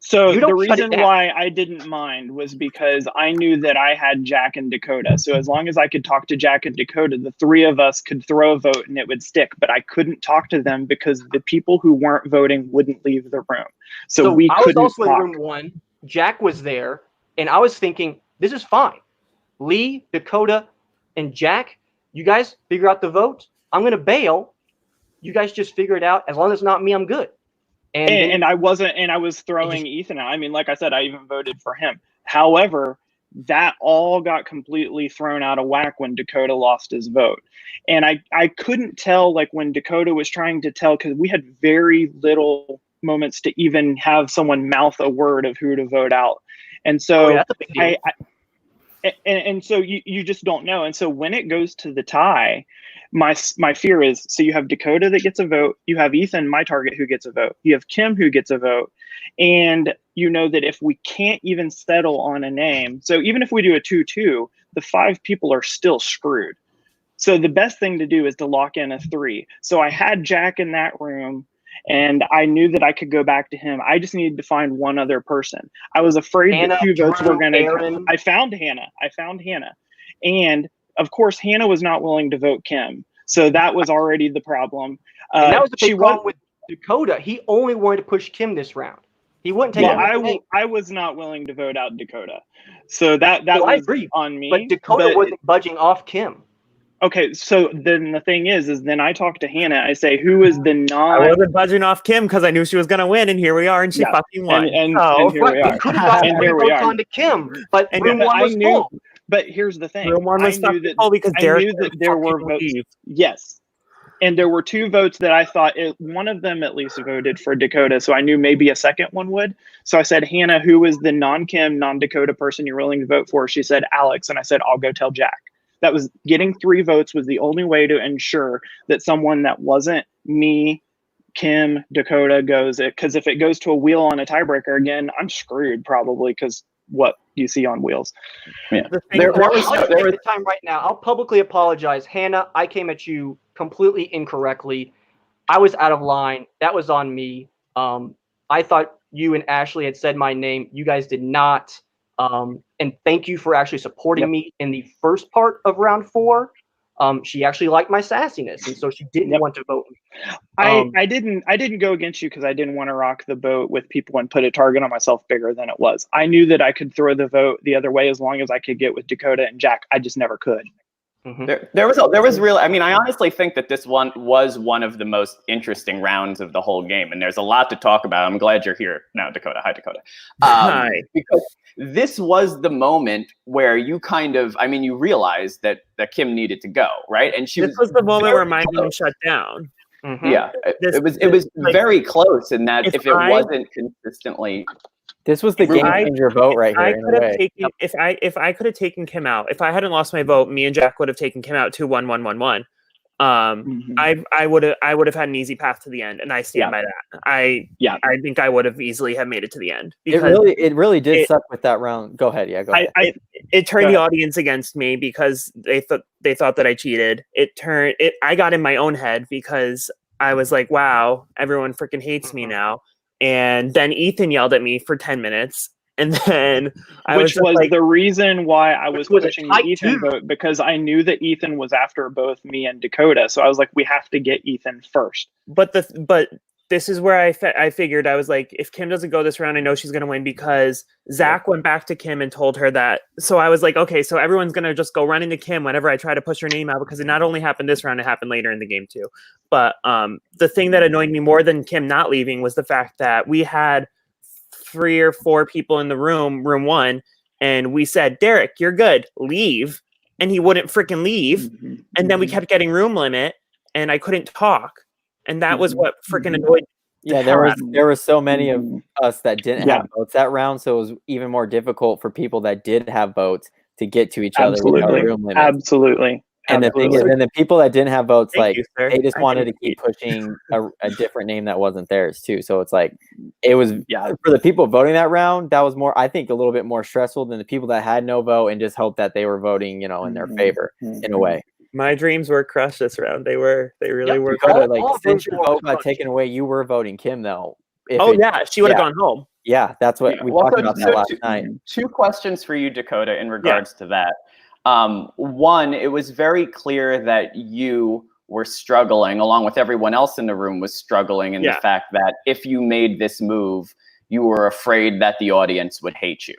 [SPEAKER 7] So the reason why I didn't mind was because I knew that I had Jack and Dakota. So as long as I could talk to Jack and Dakota, the 3 of us could throw a vote and it would stick. But I couldn't talk to them because the people who weren't voting wouldn't leave the room. So we couldn't
[SPEAKER 6] I was also
[SPEAKER 7] talk.
[SPEAKER 6] in room 1. Jack was there, and I was thinking, this is fine. Lee, Dakota, and Jack, you guys figure out the vote. I'm going to bail. You guys just figure it out. As long as it's not me, I'm good.
[SPEAKER 7] And I wasn't, and I was throwing Ethan out. I mean, like I said, I even voted for him. However, that all got completely thrown out of whack when Dakota lost his vote. And I couldn't tell, like, when Dakota was trying to tell, because we had very little moments to even have someone mouth a word of who to vote out. And so
[SPEAKER 6] that's a big deal.
[SPEAKER 7] And so you just don't know. And so when it goes to the tie, my fear is, so you have Dakota that gets a vote, you have Ethan, my target, who gets a vote, you have Kim who gets a vote, and you know that if we can't even settle on a name, so even if we do a 2-2, the 5 people are still screwed. So the best thing to do is to lock in a 3. So I had Jack in that room, and I knew that I could go back to him. I just needed to find one other person. I was afraid
[SPEAKER 6] Hannah,
[SPEAKER 7] that 2 votes were going to.
[SPEAKER 6] Aaron.
[SPEAKER 7] I found Hannah, and of course Hannah was not willing to vote Kim, so that was already the problem.
[SPEAKER 6] And that was the big problem with Dakota. He only wanted to push Kim this round. He wouldn't take.
[SPEAKER 7] I was not willing to vote out Dakota, so that was
[SPEAKER 6] I agree.
[SPEAKER 7] on me.
[SPEAKER 6] But Dakota wasn't budging off Kim.
[SPEAKER 7] Okay, so then the thing is then I talk to Hannah. I say, who is the non?
[SPEAKER 8] I wasn't budging off Kim because I knew she was going to win, and here we are, and she fucking won.
[SPEAKER 7] And here we are.
[SPEAKER 6] And here we are. On to Kim, but room 1 was full.
[SPEAKER 7] But here's the thing.
[SPEAKER 8] Room 1 was full because Derek knew that
[SPEAKER 7] there were votes. Yes. And there were 2 votes that I thought one of them at least voted for Dakota. So I knew maybe a second one would. So I said, Hannah, who is the non-Kim, non-Dakota person you're willing to vote for? She said, Alex. And I said, I'll go tell Jack. That was getting 3 votes was the only way to ensure that someone that wasn't me, Kim, Dakota goes it. Because if it goes to a wheel on a tiebreaker again, I'm screwed probably because what you see on wheels.
[SPEAKER 2] Yeah.
[SPEAKER 6] There was time right now. I'll publicly apologize. Hannah, I came at you completely incorrectly. I was out of line. That was on me. I thought you and Ashley had said my name. You guys did not. And thank you for actually supporting me in the first part of round 4. She actually liked my sassiness, and so she didn't want to vote me.
[SPEAKER 7] I didn't go against you because I didn't want to rock the boat with people and put a target on myself bigger than it was. I knew that I could throw the vote the other way as long as I could get with Dakota and Jack. I just never could.
[SPEAKER 2] Mm-hmm. There was real. I mean, I honestly think that this one was one of the most interesting rounds of the whole game, and there's a lot to talk about. I'm glad you're here now, Dakota. Hi, Dakota.
[SPEAKER 8] Hi.
[SPEAKER 2] Because this was the moment where you kind of, I mean, you realized that Kim needed to go, right? And
[SPEAKER 8] this was the moment where my game shut down.
[SPEAKER 2] Mm-hmm. Yeah, it was like, very close in that if it wasn't consistently.
[SPEAKER 3] This was the game changer vote right here.
[SPEAKER 8] If I could have taken Kim out, if I hadn't lost my vote, me and Jack would have taken Kim out 2-1-1-1-1. I would have had an easy path to the end, and I stand by that. I think I would have easily have made it to the end.
[SPEAKER 3] It really did suck with that round. Go ahead, go ahead.
[SPEAKER 8] It turned the audience against me because they thought that I cheated. I got in my own head because I was like, wow, everyone freaking hates me now. and then Ethan yelled at me for 10 minutes. And then
[SPEAKER 7] which was like, the reason why I was pushing the Ethan
[SPEAKER 6] vote,
[SPEAKER 7] vote, because I knew that Ethan was after both me and Dakota. So I was like, we have to get Ethan first.
[SPEAKER 8] But this is where I figured, I was like, if Kim doesn't go this round, I know she's going to win, because Zach went back to Kim and told her that. So I was like, okay, so everyone's going to just go running to Kim whenever I try to push her name out, because it not only happened this round, it happened later in the game too. But the thing that annoyed me more than Kim not leaving was the fact that we had 3 or 4 people in the room 1, and we said, Derek, you're good, leave. And he wouldn't freaking leave. And then we kept getting room limit, and I couldn't talk. And that was what freaking annoyed.
[SPEAKER 3] Yeah, there were so many of us that didn't have votes that round, so it was even more difficult for people that did have votes to get to each other.
[SPEAKER 7] Absolutely.
[SPEAKER 3] And the thing is, and the people that didn't have votes,
[SPEAKER 8] Thank you, sir.
[SPEAKER 3] they just wanted to keep pushing a different name that wasn't theirs too. So it's like, it was for the people voting that round, that was more, I think, a little bit more stressful than the people that had no vote and just hoped that they were voting, in their favor in a way.
[SPEAKER 8] My dreams were crushed this round. They really were.
[SPEAKER 3] Since your vote got taken away, you were voting Kim though.
[SPEAKER 8] She would have gone home.
[SPEAKER 3] Yeah, that's what we talked about that last night. 2
[SPEAKER 2] questions for you, Dakota, in regards to that. One, it was very clear that you were struggling, along with everyone else in the room was struggling, in the fact that if you made this move, you were afraid that the audience would hate you,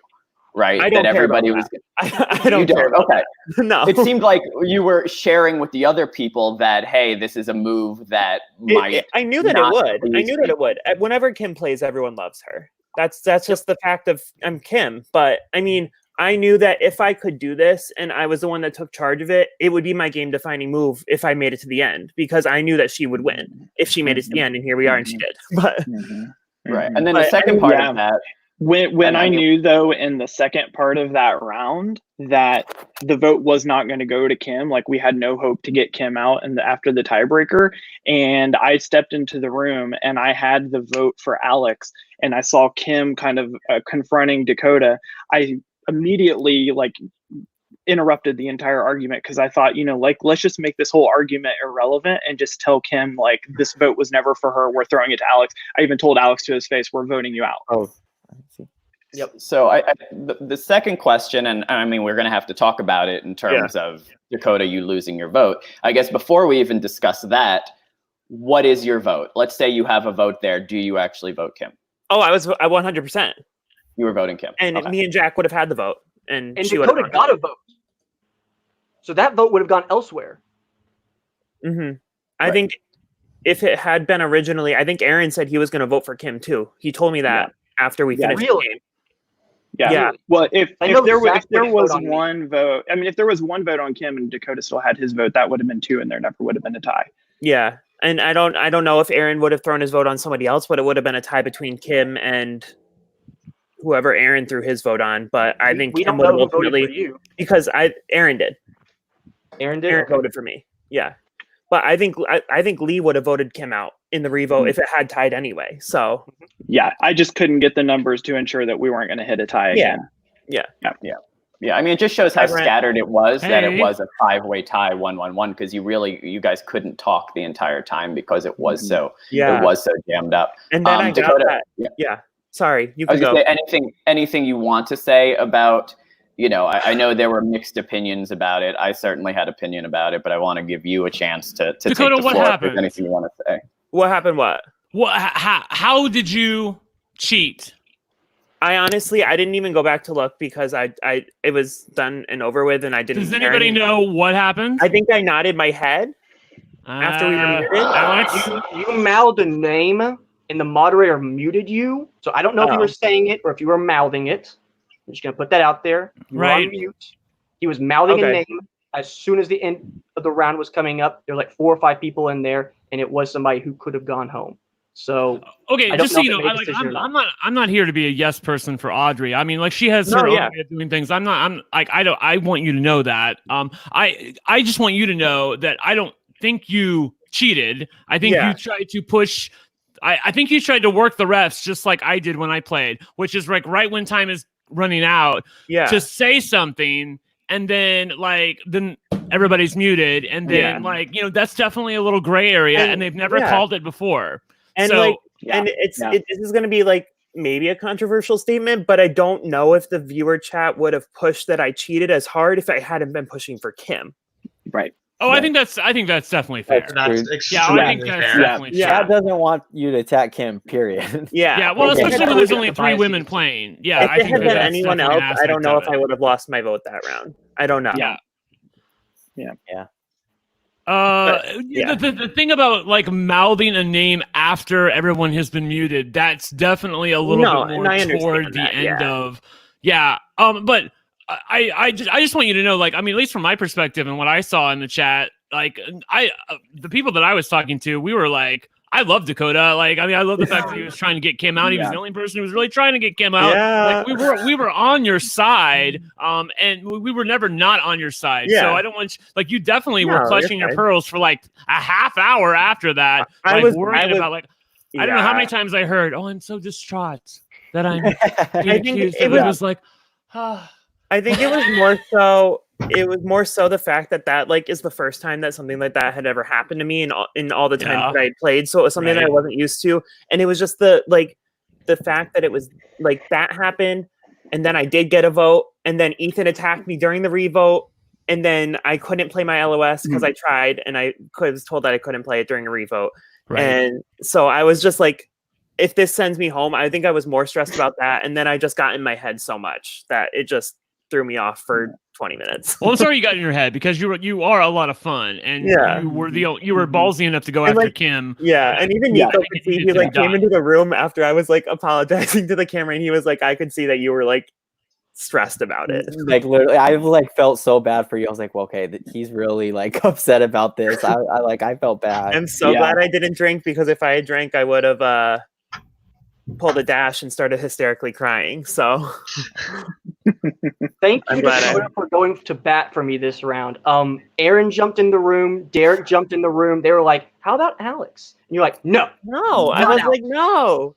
[SPEAKER 2] right?
[SPEAKER 8] I don't
[SPEAKER 2] that
[SPEAKER 8] care
[SPEAKER 2] everybody
[SPEAKER 8] about
[SPEAKER 2] was.
[SPEAKER 8] That. I don't care.
[SPEAKER 2] Okay.
[SPEAKER 8] No.
[SPEAKER 2] It seemed like you were sharing with the other people that, hey, this is a move that might.
[SPEAKER 8] I knew that it would. I knew that it would. Whenever Kim plays, everyone loves her. That's just the fact of I'm Kim. But I mean, I knew that if I could do this and I was the one that took charge of it, it would be my game defining move if I made it to the end, because I knew that she would win if she made it to the end, and here we are, and she did. But
[SPEAKER 2] right. And then the second part of that.
[SPEAKER 7] When I knew, though, in the second part of that round that the vote was not going to go to Kim, like we had no hope to get Kim out after the tiebreaker, and I stepped into the room and I had the vote for Alex, and I saw Kim kind of confronting Dakota, I immediately interrupted the entire argument, because I thought, let's just make this whole argument irrelevant and just tell Kim, this vote was never for her. We're throwing it to Alex. I even told Alex to his face, we're voting you out.
[SPEAKER 3] Oh.
[SPEAKER 2] Yep. So the second question, and I mean, we're going to have to talk about it in terms of Dakota, you losing your vote. I guess before we even discuss that, what is your vote? Let's say you have a vote there. Do you actually vote Kim?
[SPEAKER 8] Oh, I 100%.
[SPEAKER 2] You were voting Kim.
[SPEAKER 8] And me and Jack would have had the vote. And she
[SPEAKER 6] Dakota got a vote. So that vote would have gone elsewhere.
[SPEAKER 8] Mm-hmm. I think if it had been originally, I think Aaron said he was going to vote for Kim too. He told me that after we finished the game.
[SPEAKER 7] Yeah. Well, if there was one vote, I mean, if there was one vote on Kim and Dakota still had his vote, that would have been 2, and there never would have been a tie.
[SPEAKER 8] Yeah. And I don't know if Aaron would have thrown his vote on somebody else, but it would have been a tie between Kim and whoever Aaron threw his vote on. But I think Kim would have ultimately, because Aaron did. Aaron voted for me. Yeah. But I think Lee would have voted Kim out in the revote if it had tied anyway. So
[SPEAKER 7] yeah, I just couldn't get the numbers to ensure that we weren't going to hit a tie again.
[SPEAKER 2] Yeah. I mean, it just shows how scattered it was, that it was a 5-way tie, 1-1-1, because you guys couldn't talk the entire time because it was so jammed up.
[SPEAKER 8] And then I got that. Yeah. Sorry, you can go.
[SPEAKER 2] Say anything you want to say about? I know there were mixed opinions about it. I certainly had opinion about it, but I want to give you a chance to
[SPEAKER 9] Dakota,
[SPEAKER 2] take the
[SPEAKER 9] what
[SPEAKER 2] floor.
[SPEAKER 9] happened?
[SPEAKER 2] If there's anything you want to say.
[SPEAKER 8] What happened? What?
[SPEAKER 9] How did you cheat?
[SPEAKER 8] I honestly, I didn't even go back to look because it was done and over with, and I didn't.
[SPEAKER 9] Does anybody know what happened?
[SPEAKER 8] I think I nodded my head after we were muted.
[SPEAKER 6] You mouthed a name, and the moderator muted you. So I don't know if you were saying it or if you were mouthing it. I'm just gonna put that out there. You were on mute. He was mouthing a name. As soon as the end of the round was coming up, there were 4 or 5 people in there, and it was somebody who could have gone home. So
[SPEAKER 9] just so you know, I'm not here to be a yes person for Audrey. I mean, she has her own way of doing things. I want you to know that. I just want you to know that I don't think you cheated. I think you tried to push. I think you tried to work the refs just like I did when I played, which is right when time is running out. Yeah. To say something, and then then everybody's muted, and then that's definitely a little gray area, and they've never called it before.
[SPEAKER 8] And And this is going to be like maybe a controversial statement, but I don't know if the viewer chat would have pushed that I cheated as hard if I hadn't been pushing for Kim.
[SPEAKER 7] Right.
[SPEAKER 9] Oh, I think that's definitely fair.
[SPEAKER 4] That's
[SPEAKER 9] yeah, I think that's
[SPEAKER 4] fair.
[SPEAKER 9] definitely fair.
[SPEAKER 3] Chad doesn't want you to attack Kim, period.
[SPEAKER 9] Yeah, well, especially when there's only 3 women playing. Yeah,
[SPEAKER 8] if it had been anyone else, I don't know if I would have lost my vote that round. I don't know.
[SPEAKER 3] Yeah.
[SPEAKER 9] The thing about like mouthing a name after everyone has been muted, that's definitely a little bit more toward the end of. Yeah. But I just want you to know, like, I mean, at least from my perspective and what I saw in the chat, like, the people that I was talking to, we were like, I love Dakota. Like, I mean, I love the fact that he was trying to get Kim out. He was the only person who was really trying to get Kim out.
[SPEAKER 8] Yeah.
[SPEAKER 9] Like, we were on your side, and we were never not on your side.
[SPEAKER 8] Yeah.
[SPEAKER 9] So I don't want you definitely were clutching your pearls for like a half hour after that. I was worried about like, I don't know how many times I heard, "Oh, I'm so distraught that I'm being accused." It was like,
[SPEAKER 8] I think it was more so. It was more so the fact that like is the first time that something like that had ever happened to me in all the times that I had played. So it was something that I wasn't used to, and it was just the fact that it was like that happened, and then I did get a vote, and then Ethan attacked me during the revote, and then I couldn't play my LOS because I tried, and I was told that I couldn't play it during a revote, and so I was just like, if this sends me home, I think I was more stressed about that, and then I just got in my head so much that it just threw me off for 20 minutes.
[SPEAKER 9] Well, I'm sorry you got in your head because you are a lot of fun, and you were ballsy enough to go after Kim.
[SPEAKER 8] Yeah, and even Neiko could see, he like came into the room after I was like apologizing to the camera, and he was like, I could see that you were like stressed about it.
[SPEAKER 3] Like literally, I like felt so bad for you. I was like, well, okay, he's really like upset about this. I felt bad.
[SPEAKER 8] I'm so glad I didn't drink, because if I had drank, I would have pulled a dash and started hysterically crying. So
[SPEAKER 6] thank you for going to bat for me this round. Aaron jumped in the room, Derek jumped in the room. They were like, how about Alex? And you're like, no.
[SPEAKER 8] I was like, no.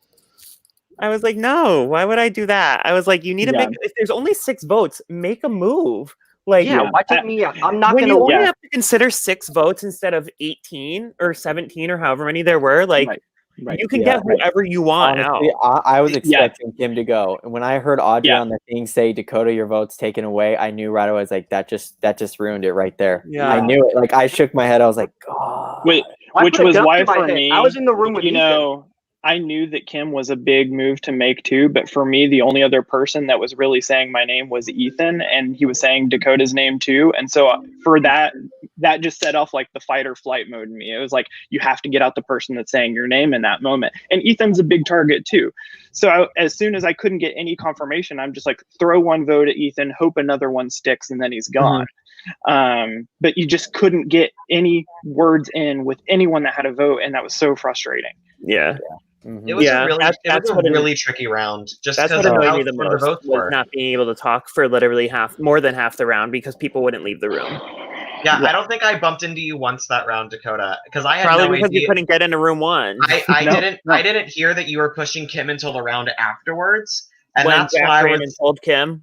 [SPEAKER 8] I was like, no, why would I do that? I was like, you need to make, if there's only 6 votes, make a move. Like,
[SPEAKER 6] why take me out? I'm not
[SPEAKER 8] when
[SPEAKER 6] gonna
[SPEAKER 8] you only have to consider 6 votes instead of 18 or 17 or however many there were, like you can get whoever you want.
[SPEAKER 3] Honestly, I was expecting Kim to go, and when I heard Audrey on the thing say, "Dakota, your vote's taken away," I knew right away. I was like, that just ruined it right there. Yeah, I knew it. Like, I shook my head. I was like, God.
[SPEAKER 7] Which was why for me,
[SPEAKER 6] I was in the room with
[SPEAKER 7] Ethan. I knew that Kim was a big move to make too, but for me, the only other person that was really saying my name was Ethan, and he was saying Dakota's name too. And so for that just set off like the fight or flight mode in me. It was like, you have to get out the person that's saying your name in that moment. And Ethan's a big target too. So as soon as I couldn't get any confirmation, I'm just like, throw one vote at Ethan, hope another one sticks, and then he's gone. But you just couldn't get any words in with anyone that had a vote, and that was so frustrating.
[SPEAKER 8] Yeah.
[SPEAKER 4] It was a really tricky round. Just
[SPEAKER 8] that's what annoyed me the most, was not being able to talk for literally more than half the round because people wouldn't leave the room.
[SPEAKER 4] Yeah, I don't think I bumped into you once that round, Dakota, because I had
[SPEAKER 8] probably
[SPEAKER 4] no
[SPEAKER 8] because
[SPEAKER 4] idea.
[SPEAKER 8] You couldn't get into room 1.
[SPEAKER 4] I didn't hear that you were pushing Kim until the round afterwards, and
[SPEAKER 8] when
[SPEAKER 4] that's
[SPEAKER 8] Jack
[SPEAKER 4] why
[SPEAKER 8] ran and told Kim.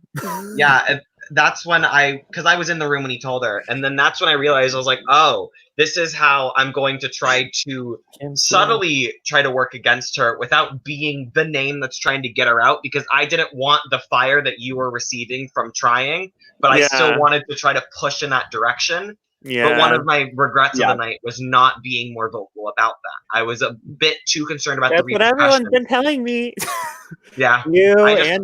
[SPEAKER 4] Yeah, that's when because I was in the room when he told her, and then that's when I realized, I was like, oh, this is how I'm going to try to subtly try to work against her without being the name that's trying to get her out, because I didn't want the fire that you were receiving from trying, but I still wanted to try to push in that direction. Yeah. But one of my regrets of the night was not being more vocal about that. I was a bit too concerned about the repercussions.
[SPEAKER 8] That's what everyone's been telling me.
[SPEAKER 4] Yeah.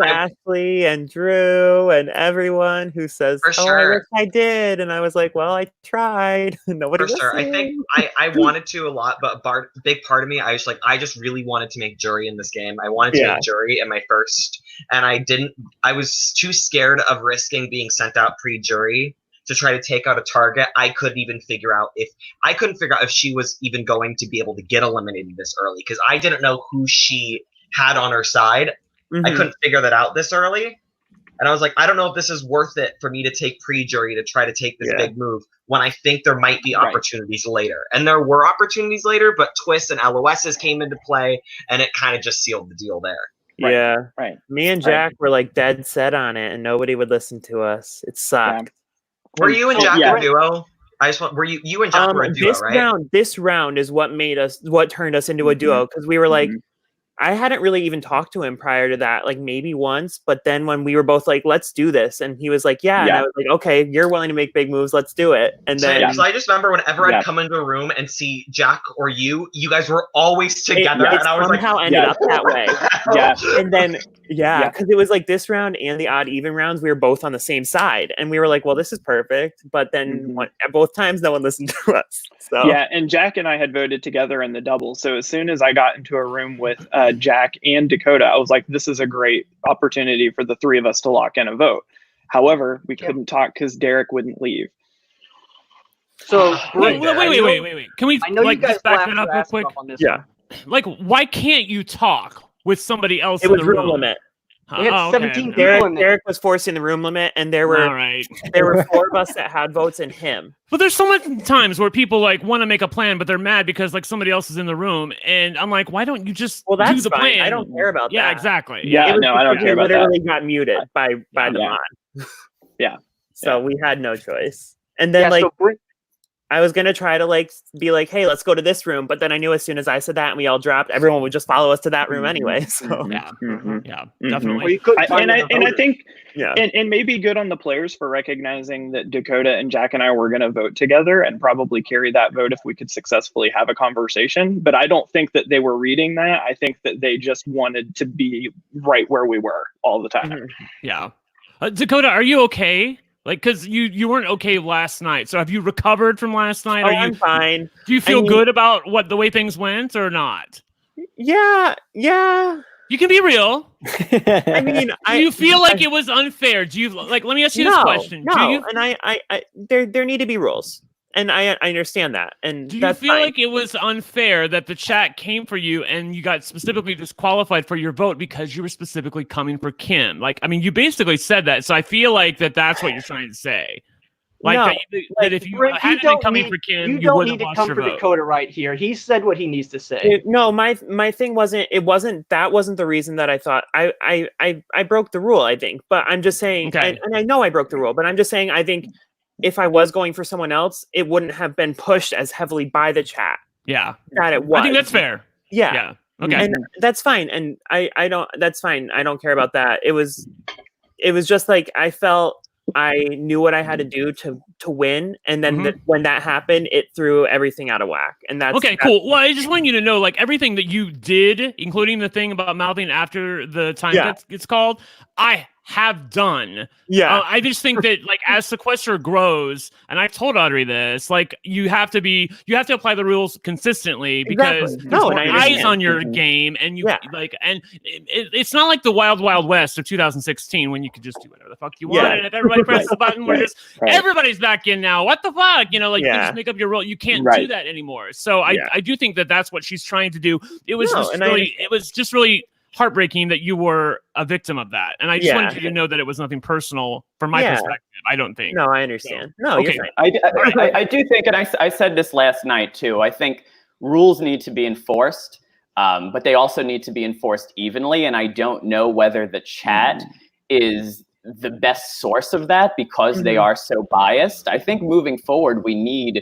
[SPEAKER 8] Ashley and Drew and everyone who says, I wish I did. And I was like, well, I tried. Nobody listened.
[SPEAKER 4] For sure. I think I wanted to a lot, but a big part of me, I just really wanted to make jury in this game. I wanted to make jury in my first, and I was too scared of risking being sent out pre-jury to try to take out a target. I couldn't figure out if she was even going to be able to get eliminated this early, because I didn't know who she had on her side. I couldn't figure that out this early. And I was like, I don't know if this is worth it for me to take pre-jury to try to take this big move when I think there might be opportunities later. And there were opportunities later, but twists and LOSs came into play, and it kind of just sealed the deal there.
[SPEAKER 8] Me and Jack were like dead set on it, and nobody would listen to us. It sucked.
[SPEAKER 4] Were you and Jack a duo? Were you and Jack were a duo, right?
[SPEAKER 8] This round is what turned us into a duo, because we were like, I hadn't really even talked to him prior to that, like maybe once. But then when we were both like, let's do this. And he was like, yeah. And I was like, okay, you're willing to make big moves. Let's do it. And then.
[SPEAKER 4] So I just remember whenever I'd come into a room and see Jack or you guys were always together.
[SPEAKER 8] It
[SPEAKER 4] and I was
[SPEAKER 8] somehow
[SPEAKER 4] like,
[SPEAKER 8] ended up that way. And then, because it was like this round and the odd even rounds, we were both on the same side. And we were like, well, this is perfect. But then both times, no one listened to us. So.
[SPEAKER 7] Yeah, and Jack and I had voted together in the double. So as soon as I got into a room with Jack and Dakota, I was like, this is a great opportunity for the three of us to lock in a vote. However, we couldn't talk because Derek wouldn't leave.
[SPEAKER 6] So
[SPEAKER 9] wait. Can we like just back that up real quick?
[SPEAKER 6] Yeah.
[SPEAKER 9] Like, why can't you talk with somebody else?
[SPEAKER 8] It was room limit.
[SPEAKER 6] We had 17 people in there.
[SPEAKER 8] Derek was forcing the room limit, and there were 4 of us that had votes in him.
[SPEAKER 9] But there's so many times where people like want to make a plan, but they're mad because like somebody else is in the room, and I'm like, why don't you just do the plan?
[SPEAKER 8] I don't care about that.
[SPEAKER 9] Yeah, exactly.
[SPEAKER 7] Yeah, no, I don't care about that.
[SPEAKER 8] It literally got muted by the mod.
[SPEAKER 7] Yeah.
[SPEAKER 8] So we had no choice. And then I was gonna try to like be like, hey, let's go to this room, but then I knew as soon as I said that and we all dropped, everyone would just follow us to that room anyway. So
[SPEAKER 9] definitely.
[SPEAKER 7] I think and maybe good on the players for recognizing that Dakota and Jack and I were gonna vote together and probably carry that vote if we could successfully have a conversation. But I don't think that they were reading that. I think that they just wanted to be right where we were all the time.
[SPEAKER 9] Yeah. Dakota, are you okay? Like, because you weren't okay last night. So have you recovered from last night?
[SPEAKER 8] I'm fine.
[SPEAKER 9] Do you feel good about the way things went or not?
[SPEAKER 8] Yeah.
[SPEAKER 9] You can be real.
[SPEAKER 8] I mean,
[SPEAKER 9] do you feel like it was unfair? Do you let me ask you this question.
[SPEAKER 8] No, and there need to be rules. And I understand that. And
[SPEAKER 9] do you feel like it was unfair that the chat came for you and you got specifically disqualified for your vote because you were specifically coming for Kim? Like, I mean, you basically said that. So I feel like that's what you're trying to say. Like, that if you hadn't been coming for Kim, you wouldn't have lost your vote.
[SPEAKER 6] You don't need to come for Dakota right here. He said what he needs to say.
[SPEAKER 8] No, my thing wasn't the reason that I thought I broke the rule, I think. But I'm just saying, and I know I broke the rule, but I'm just saying I think if I was going for someone else, it wouldn't have been pushed as heavily by the chat.
[SPEAKER 9] Yeah.
[SPEAKER 8] That it was.
[SPEAKER 9] I think that's fair.
[SPEAKER 8] Yeah.
[SPEAKER 9] Okay.
[SPEAKER 8] And that's fine. And that's fine. I don't care about that. It was just like, I felt I knew what I had to do to win. And then when that happened, it threw everything out of whack. And that's
[SPEAKER 9] cool. Well, I just want you to know, like, everything that you did, including the thing about mouthing after the time gets called, I have done.
[SPEAKER 8] Yeah.
[SPEAKER 9] I just think that, like, as Sequester grows, and I told Audrey this, like, you have to apply the rules consistently because there's more eyes on your game, and it's not like the Wild Wild West of 2016 when you could just do whatever the fuck you want, and if everybody presses the button, we're just everybody's back in now. What the fuck? You know, like, you can just make up your rule. You can't do that anymore. So I do think that that's what she's trying to do. It was just really heartbreaking that you were a victim of that, and I just wanted you to know that it was nothing personal from my perspective. I don't think.
[SPEAKER 8] No, I understand.
[SPEAKER 2] So, no, okay. I do think, and I said this last night too. I think rules need to be enforced, but they also need to be enforced evenly. And I don't know whether the chat is the best source of that because they are so biased. I think moving forward, we need,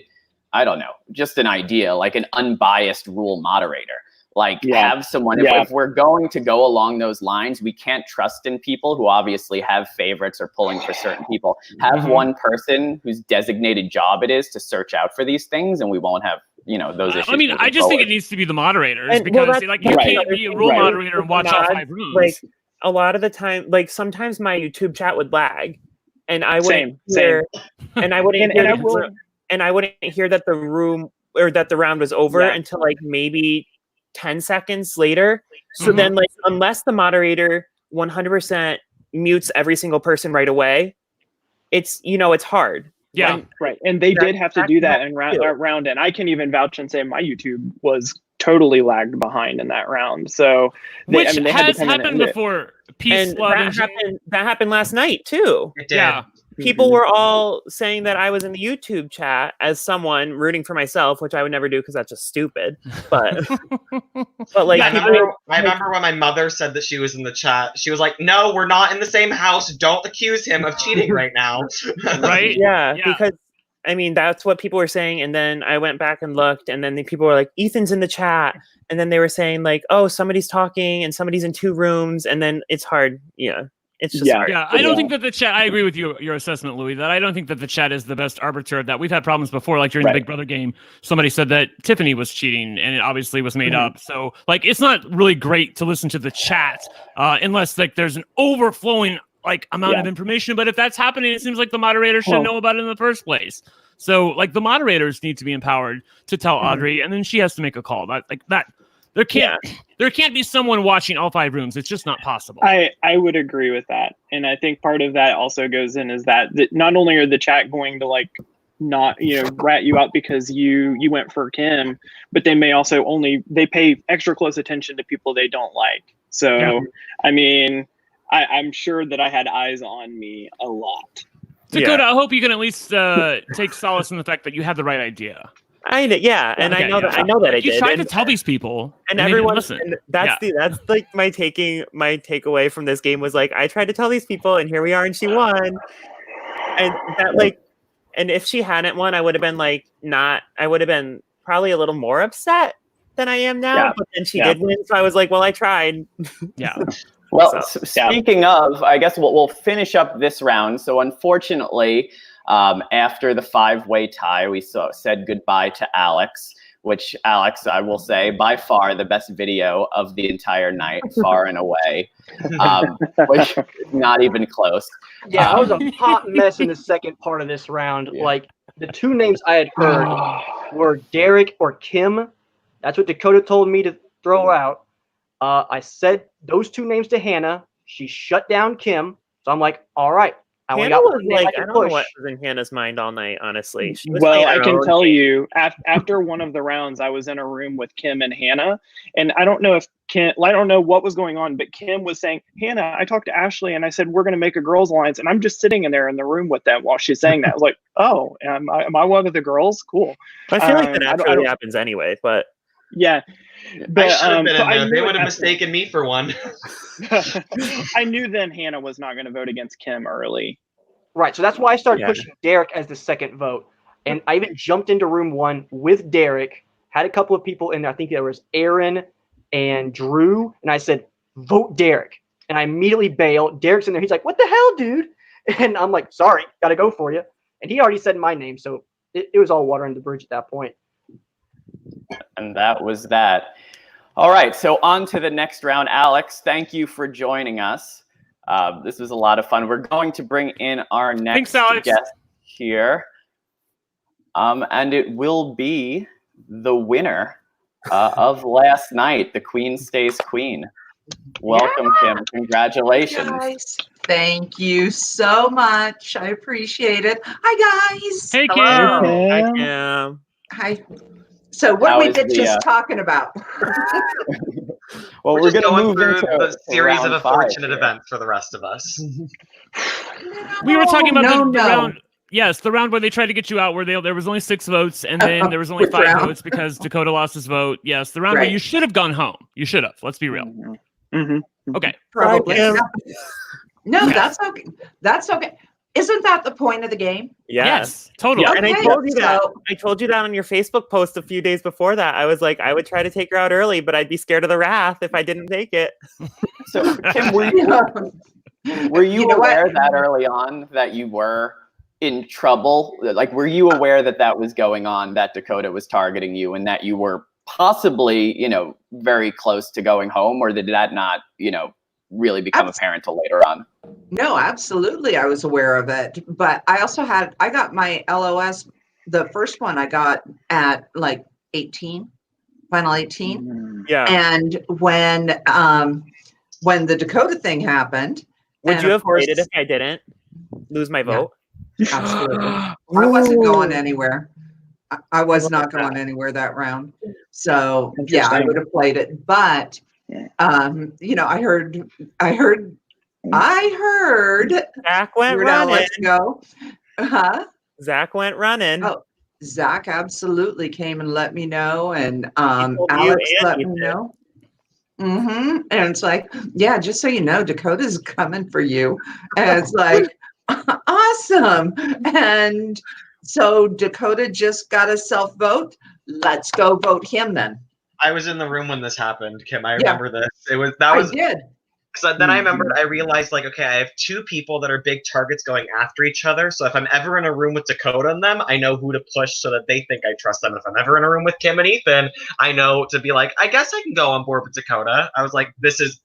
[SPEAKER 2] I don't know, just an idea, like an unbiased rule moderator. Like have someone, if we're going to go along those lines, we can't trust in people who obviously have favorites or pulling for certain people. Have one person whose designated job it is to search out for these things, and we won't have, those issues.
[SPEAKER 9] I mean, I just think it needs to be the moderators because you can't be a rule moderator and watch all 5 rooms.
[SPEAKER 8] Like, a lot of the time, like, sometimes my YouTube chat would lag, and I wouldn't hear, and I wouldn't hear that the room or that the round was over until like maybe 10 seconds later. So then, like, unless the moderator 100% mutes every single person right away, it's hard.
[SPEAKER 9] Yeah.
[SPEAKER 7] Right. And they did have to do that in round. And I can even vouch and say my YouTube was totally lagged behind in that round. So
[SPEAKER 9] they has happened before.
[SPEAKER 8] That happened last night too.
[SPEAKER 4] It did.
[SPEAKER 9] Yeah.
[SPEAKER 8] People were all saying that I was in the YouTube chat as someone rooting for myself, which I would never do because that's just stupid. But like,
[SPEAKER 4] I remember when my mother said that she was in the chat. She was like, "No, we're not in the same house. Don't accuse him of cheating right now."
[SPEAKER 9] Right?
[SPEAKER 8] Yeah, because I mean, that's what people were saying. And then I went back and looked, and then the people were like, Ethan's in the chat. And then they were saying like, oh, somebody's talking and somebody's in 2 rooms. And then it's hard. Yeah. It's just hard.
[SPEAKER 9] Yeah, I don't think that the chat, I agree with your assessment, Louie, that I don't think that the chat is the best arbiter of that. We've had problems before, like during the Big Brother game, somebody said that Tiffany was cheating and it obviously was made up. So like, it's not really great to listen to the chat unless like there's an overflowing like amount of information. But if that's happening, it seems like the moderator should know about it in the first place. So like the moderators need to be empowered to tell Audrey, and then she has to make a call. There can't be someone watching all 5 rooms. It's just not possible.
[SPEAKER 7] I would agree with that. And I think part of that also goes in is that not only are the chat going to like not, rat you out because you went for Kim, but they may also they pay extra close attention to people they don't like. So, I mean, I'm sure that I had eyes on me a lot.
[SPEAKER 9] Dakota, I hope you can at least take solace in the fact that you had the right idea.
[SPEAKER 8] I know that I did.
[SPEAKER 9] You tried to tell these people,
[SPEAKER 8] and everyone listen. That's like my takeaway from this game was like I tried to tell these people, and here we are, and she won. And that like, and if she hadn't won, I would have been like I would have been probably a little more upset than I am now. But then she did win, so I was like, well, I tried.
[SPEAKER 9] Yeah.
[SPEAKER 2] Well, speaking of, I guess we'll finish up this round. So unfortunately, after the 5-way tie, we said goodbye to Alex, which Alex, I will say, by far the best video of the entire night, far and away, which is not even close.
[SPEAKER 6] Yeah, I was a hot mess in the second part of this round. Yeah. Like, the 2 names I had heard were Derek or Kim. That's what Dakota told me to throw out. I said those 2 names to Hannah. She shut down Kim. So I'm like, all right.
[SPEAKER 8] Hannah was like, I don't know what was in Hannah's mind all night, honestly.
[SPEAKER 7] Well, I can tell you, after one of the rounds, I was in a room with Kim and Hannah, and I don't know what was going on, but Kim was saying, Hannah, I talked to Ashley, and I said, we're going to make a girls' alliance, and I'm just sitting in there in the room with them while she's saying that. I was like, oh, am I one of the girls? Cool.
[SPEAKER 8] I feel like that naturally happens anyway, but...
[SPEAKER 7] Yeah.
[SPEAKER 4] But, I should have been in there. They would have mistaken me for one.
[SPEAKER 7] I knew then Hannah was not going to vote against Kim early.
[SPEAKER 6] Right. So that's why I started pushing Derek as the second vote. And I even jumped into room 1 with Derek, had a couple of people in there. I think there was Aaron and Drew. And I said, vote Derek. And I immediately bailed. Derek's in there. He's like, what the hell, dude? And I'm like, sorry, got to go for you. And he already said my name. So it was all water under the bridge at that point.
[SPEAKER 2] And that was that. All right, so on to the next round. Alex, thank you for joining us. This was a lot of fun. We're going to bring in our next guest here. And it will be the winner of last night, the Queen Stays Queen. Welcome, Kim. Congratulations.
[SPEAKER 10] Hi, guys. Thank you so much. I appreciate it. Hi, guys.
[SPEAKER 9] Hey, Kim.
[SPEAKER 8] Hi, Kim.
[SPEAKER 10] Hi. So what did we just talking about?
[SPEAKER 2] Well, we're going to move
[SPEAKER 4] through
[SPEAKER 2] into
[SPEAKER 4] the series of unfortunate
[SPEAKER 2] here.
[SPEAKER 4] events for the rest of us.
[SPEAKER 9] We were talking about the round. Yes, the round where they tried to get you out, where there was only 6 votes, and then there was only 5 votes because Dakota lost his vote. Yes, the round where you should have gone home. You should have. Let's be real. Okay.
[SPEAKER 10] Probably. No, that's okay. That's okay. Isn't that the point of the game?
[SPEAKER 9] Yes, totally.
[SPEAKER 8] Yeah, and I told you that. I told you that on your Facebook post a few days before that. I was like, I would try to take her out early, but I'd be scared of the wrath if I didn't take it.
[SPEAKER 2] So, Kim, were you aware that early on that you were in trouble? Like, were you aware that was going on, that Dakota was targeting you, and that you were possibly, very close to going home, or did that not, really become apparent till later on?
[SPEAKER 10] No, absolutely. I was aware of it. But I also I got my LOS, the first one I got at like 18, final 18.
[SPEAKER 8] Yeah.
[SPEAKER 10] And when the Dakota thing happened.
[SPEAKER 8] Would you have waited if I didn't lose my vote?
[SPEAKER 10] Yeah, absolutely. I wasn't going anywhere. I was not going anywhere that round. So yeah, I would have played it. But I heard
[SPEAKER 8] Zach went running.
[SPEAKER 10] Let's go.
[SPEAKER 8] Zach went running.
[SPEAKER 10] Oh, Zach absolutely came and let me know, and Alex let me know. And it's like, yeah, just so you know, Dakota's coming for you. And it's like, awesome. And So Dakota just got a self-vote. Let's go vote him then.
[SPEAKER 4] I was in the room when this happened, Kim. I remember this. I
[SPEAKER 10] did.
[SPEAKER 4] So then I remembered, I realized, like, okay, I have two people that are big targets going after each other. So if I'm ever in a room with Dakota and them, I know who to push so that they think I trust them. If I'm ever in a room with Kim and Ethan, I know to be like, I guess I can go on board with Dakota. I was like, this is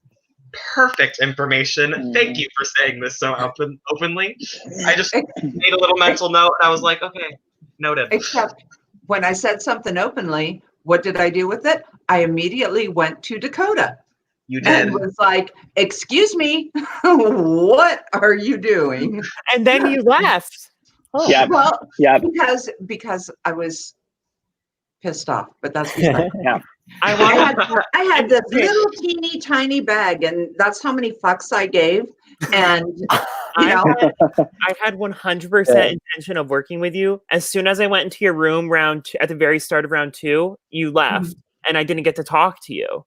[SPEAKER 4] perfect information. Thank you for saying this so openly. I just made a little mental note, and I was like, okay, noted.
[SPEAKER 10] Except when I said something openly, what did I do with it? I immediately went to Dakota.
[SPEAKER 4] You did.
[SPEAKER 10] And was like, excuse me, what are you doing?
[SPEAKER 8] And then you left.
[SPEAKER 10] Oh.
[SPEAKER 7] Yeah.
[SPEAKER 10] Well,
[SPEAKER 7] yeah.
[SPEAKER 10] Because I was pissed off, but that's beside
[SPEAKER 7] yeah.
[SPEAKER 10] I had this little teeny tiny bag, and that's how many fucks I gave. And you know,
[SPEAKER 8] I had 100% intention of working with you. As soon as I went into your room at the very start of round 2, you left. And I didn't get to talk to you.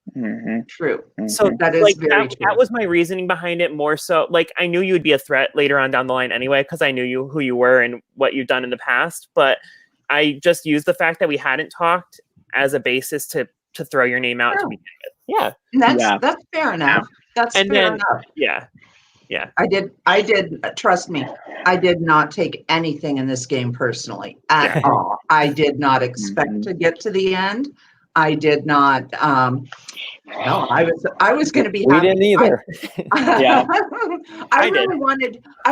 [SPEAKER 10] True.
[SPEAKER 8] So
[SPEAKER 10] that is very true.
[SPEAKER 8] That was my reasoning behind it more so. Like, I knew you would be a threat later on down the line anyway, because I knew who you were and what you've done in the past. But I just used the fact that we hadn't talked as a basis to throw your name out to begin with. Yeah.
[SPEAKER 10] And that's fair enough. That's fair enough.
[SPEAKER 8] Yeah. Yeah.
[SPEAKER 10] I did, trust me, I did not take anything in this game personally at all. I did not expect to get to the end. I did not. No, I was going to be happy.
[SPEAKER 3] We didn't either.
[SPEAKER 10] I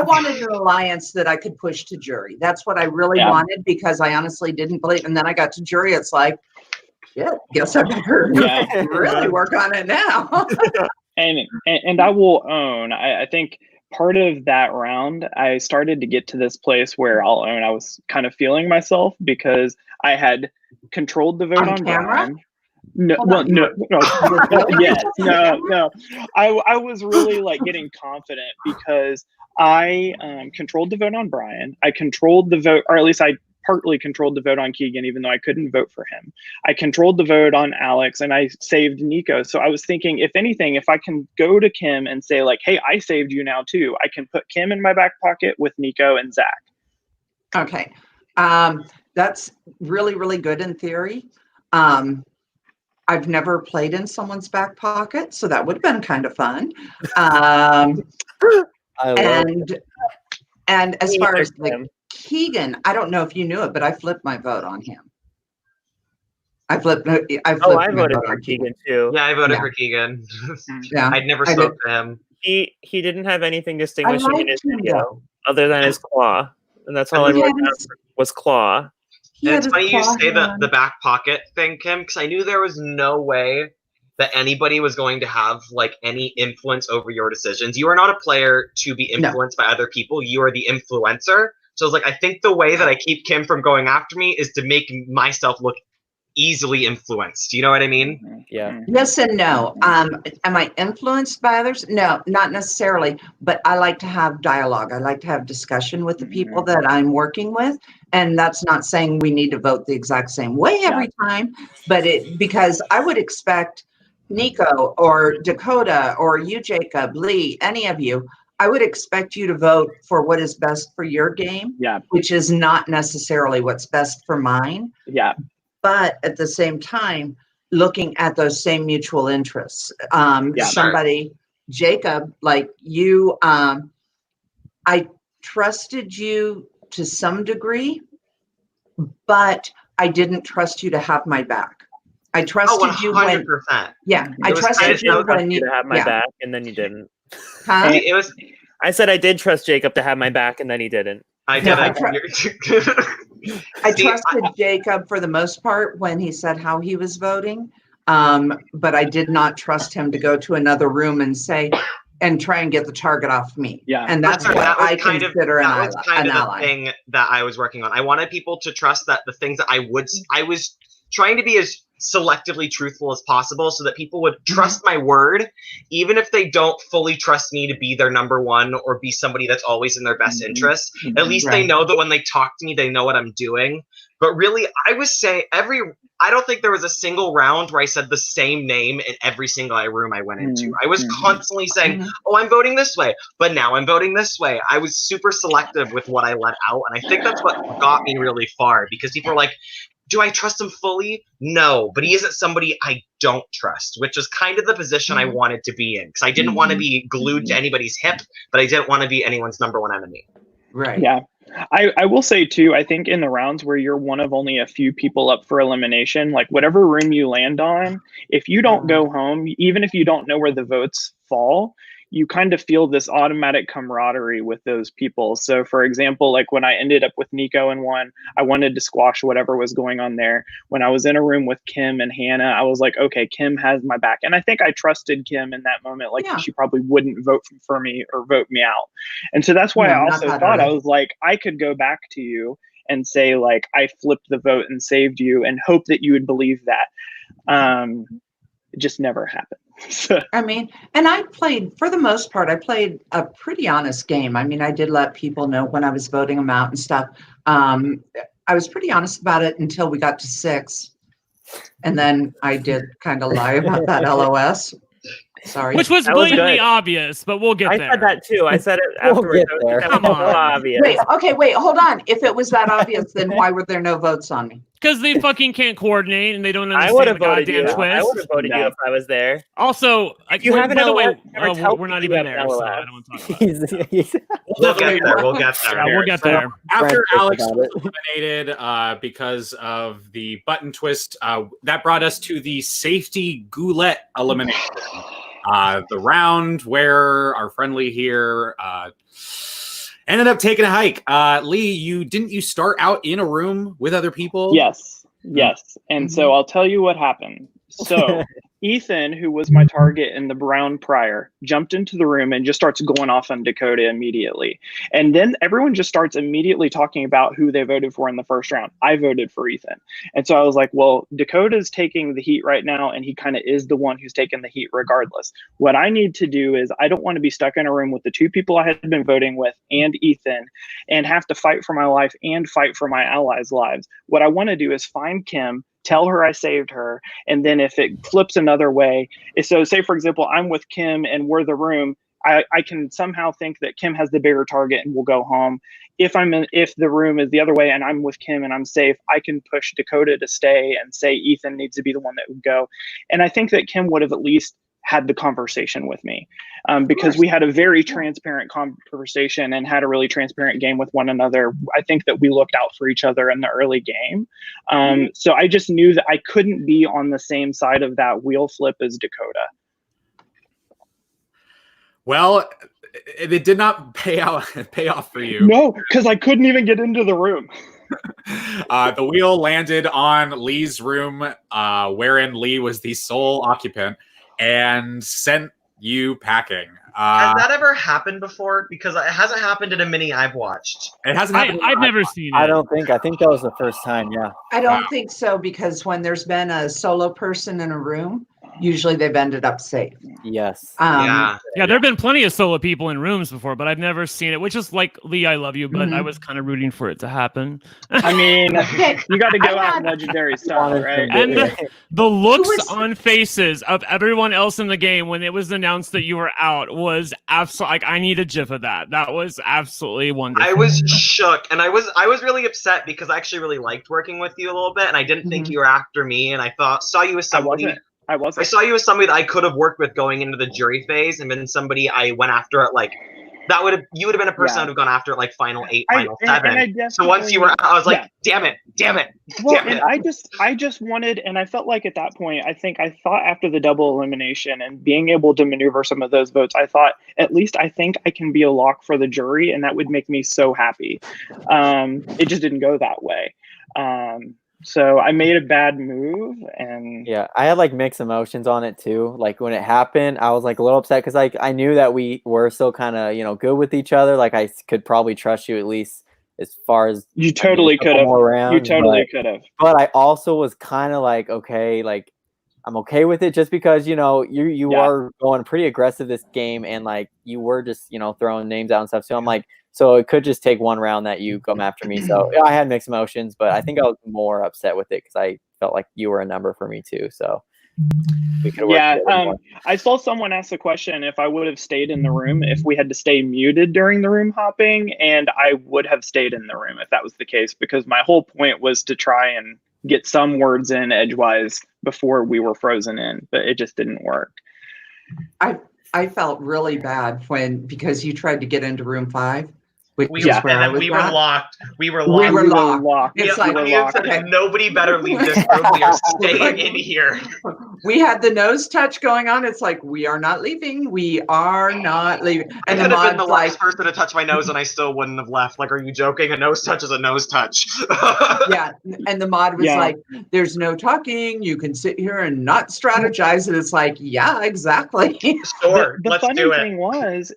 [SPEAKER 10] wanted an alliance that I could push to jury. That's what I really wanted, because I honestly didn't believe. And then I got to jury. It's like, shit, guess I better really work on it now.
[SPEAKER 7] and I will own, I think part of that round, I started to get to this place where I'll own I was kind of feeling myself, because I had controlled the vote on Brian. No. Yes, no. I was really like getting confident, because I controlled the vote on Brian. I controlled the vote, or at least I partly controlled the vote on Keegan, even though I couldn't vote for him. I controlled the vote on Alex, and I saved Neiko. So I was thinking, if anything, if I can go to Kim and say like, hey, I saved you now too, I can put Kim in my back pocket with Neiko and Zach.
[SPEAKER 10] Okay. That's really, really good in theory. I've never played in someone's back pocket, so that would have been kind of fun. And as far as like Keegan, I don't know if you knew it, but I flipped my vote on him. I voted
[SPEAKER 8] for Keegan too.
[SPEAKER 4] Yeah, I voted for Keegan. I'd never spoke to him.
[SPEAKER 8] He didn't have anything distinguishing in his video other than his claw, and that's all I wrote down was claw.
[SPEAKER 4] And it's funny you say the back pocket thing, Kim, because I knew there was no way that anybody was going to have like any influence over your decisions. You are not a player to be influenced by other people. You are the influencer. So I was like, I think the way that I keep Kim from going after me is to make myself look easily influenced. Do you know what I mean?
[SPEAKER 3] Yeah.
[SPEAKER 10] Yes and no. Am I influenced by others? No, not necessarily. But I like to have dialogue. I like to have discussion with the people that I'm working with. And that's not saying we need to vote the exact same way every time, but because I would expect Neiko or Dakota or you, Jacob, Lee, any of you, I would expect you to vote for what is best for your game, which is not necessarily what's best for mine.
[SPEAKER 7] Yeah.
[SPEAKER 10] But at the same time, looking at those same mutual interests. Jacob, like you, I trusted you to some degree, but I didn't trust you to have my back. I trusted you when, I trusted you when you
[SPEAKER 8] to have my back, and then you didn't.
[SPEAKER 10] Huh?
[SPEAKER 8] I said I did trust Jacob to have my back, and then he didn't.
[SPEAKER 4] I did.
[SPEAKER 10] I trusted Jacob for the most part when he said how he was voting, but I did not trust him to go to another room and say and try and get the target off me. Yeah, and that's what I consider an ally.
[SPEAKER 4] The thing that I was working on. I wanted people to trust that the things that I was trying to be as selectively truthful as possible so that people would trust my word, even if they don't fully trust me to be their number one or be somebody that's always in their best interest. At least they know that when they talk to me, they know what I'm doing. But really, I was saying I don't think there was a single round where I said the same name in every single room I went into. I was constantly saying, oh, I'm voting this way, but now I'm voting this way. I was super selective with what I let out. And I think that's what got me really far, because people are like, do I trust him fully? No, but he isn't somebody I don't trust, which is kind of the position I wanted to be in, because I didn't want to be glued to anybody's hip, but I didn't want to be anyone's number one enemy.
[SPEAKER 10] Right.
[SPEAKER 7] Yeah. I will say too, I think in the rounds where you're one of only a few people up for elimination, like whatever room you land on, if you don't go home, even if you don't know where the votes fall, you kind of feel this automatic camaraderie with those people. So for example, like when I ended up with Neiko and one, I wanted to squash whatever was going on there. When I was in a room with Kim and Hannah, I was like, okay, Kim has my back. And I think I trusted Kim in that moment. Like she probably wouldn't vote for me or vote me out. And so that's why I also thought, I was like, I could go back to you and say like, I flipped the vote and saved you, and hope that you would believe that. It just never happened.
[SPEAKER 10] I mean, and I played, for the most part, I played a pretty honest game. I mean, I did let people know when I was voting them out and stuff. I was pretty honest about it until we got to 6. And then I did kind of lie about that LOS. Sorry.
[SPEAKER 9] Which was blatantly obvious, but we'll get there.
[SPEAKER 8] I said that too. I said it afterwards.
[SPEAKER 9] Come on.
[SPEAKER 8] Obvious.
[SPEAKER 10] Wait, hold on. If it was that obvious, then why were there no votes on me?
[SPEAKER 9] Because they fucking can't coordinate and they don't understand
[SPEAKER 8] I would have
[SPEAKER 9] the
[SPEAKER 8] voted
[SPEAKER 9] goddamn
[SPEAKER 8] you.
[SPEAKER 9] twist.
[SPEAKER 8] I would have voted you if I was there.
[SPEAKER 9] Also, like,
[SPEAKER 8] you have an
[SPEAKER 9] by the way,
[SPEAKER 8] LOS,
[SPEAKER 9] we're not even there, so I don't want to talk about it.
[SPEAKER 4] We'll get there. We'll get there.
[SPEAKER 9] Yeah, we'll get there.
[SPEAKER 1] After Alex was eliminated because of the button twist, that brought us to the safety goulette elimination. The round where our friendly here ended up taking a hike. Lee, you start out in a room with other people?
[SPEAKER 7] Yes. And so I'll tell you what happened. So Ethan, who was my target in the round prior, jumped into the room and just starts going off on Dakota immediately. And then everyone just starts immediately talking about who they voted for in the first round. I voted for Ethan. And so I was like, well, Dakota's taking the heat right now, and he kind of is the one who's taking the heat regardless. What I need to do is, I don't want to be stuck in a room with the 2 people I had been voting with and Ethan and have to fight for my life and fight for my allies' lives. What I want to do is find Kim, tell her I saved her, and then if it flips another way, so say for example, I'm with Kim and we're the room, I can somehow think that Kim has the bigger target and we'll go home. If the room is the other way and I'm with Kim and I'm safe, I can push Dakota to stay and say Ethan needs to be the one that would go. And I think that Kim would have at least had the conversation with me, because we had a very transparent conversation and had a really transparent game with one another. I think that we looked out for each other in the early game. So I just knew that I couldn't be on the same side of that wheel flip as Dakota.
[SPEAKER 1] Well, it did not pay off for you.
[SPEAKER 7] No, because I couldn't even get into the room.
[SPEAKER 1] The wheel landed on Lee's room, wherein Lee was the sole occupant, and sent you packing.
[SPEAKER 4] Has that ever happened before? Because it hasn't happened in a mini I've watched.
[SPEAKER 1] It hasn't happened.
[SPEAKER 9] I've never seen it.
[SPEAKER 3] I don't think. I think that was the first time. Yeah.
[SPEAKER 10] I don't think so, because when there's been a solo person in a room, usually they've ended up safe.
[SPEAKER 3] Yes.
[SPEAKER 9] Yeah, there have been plenty of solo people in rooms before, but I've never seen it, which is like, Lee, I love you, but I was kind of rooting for it to happen.
[SPEAKER 7] I mean, you got to go out in legendary style, right?
[SPEAKER 9] And the looks on faces of everyone else in the game when it was announced that you were out was absolutely, like, I need a gif of that. That was absolutely wonderful.
[SPEAKER 4] I was shook, and I was really upset because I actually really liked working with you a little bit, and I didn't think you were after me, and I saw you as somebody. I saw you as somebody that I could have worked with going into the jury phase, and been somebody I went after at like you would have been a person that would have gone after at like final 8, final 7. So once you were out, I was like, damn it.
[SPEAKER 7] Well, and I just wanted, and I felt like at that point, I thought after the double elimination and being able to maneuver some of those votes, I thought, at least I think I can be a lock for the jury, and that would make me so happy. It just didn't go that way. So I made a bad move, and
[SPEAKER 3] yeah, I had like mixed emotions on it too. Like when it happened, I was like a little upset because like I knew that we were still kind of good with each other. Like I could probably trust you at least as far as
[SPEAKER 7] you totally could have. You totally could have.
[SPEAKER 3] But I also was kind of like, okay, like I'm okay with it just because you are going pretty aggressive this game, and like you were just throwing names out and stuff. So I'm like, So it could just take one round that you come after me. So yeah, I had mixed emotions, but I think I was more upset with it because I felt like you were a number for me too. So we could
[SPEAKER 7] I saw someone ask the question if I would have stayed in the room if we had to stay muted during the room hopping, and I would have stayed in the room if that was the case, because my whole point was to try and get some words in edgewise before we were frozen in, but it just didn't work.
[SPEAKER 10] I felt really bad because you tried to get into room 5.
[SPEAKER 4] And then we were locked. We were locked.
[SPEAKER 10] It's like,
[SPEAKER 4] okay, nobody better leave this room. We are staying in here.
[SPEAKER 10] We had the nose touch going on. It's like, we are not leaving. We are not leaving.
[SPEAKER 4] And I could have been the last person to touch my nose and I still wouldn't have left. Like, are you joking? A nose touch is a nose touch.
[SPEAKER 10] Yeah. And the mod was like, there's no talking. You can sit here and not strategize. And it's like, yeah, exactly.
[SPEAKER 4] Sure.
[SPEAKER 7] The funny thing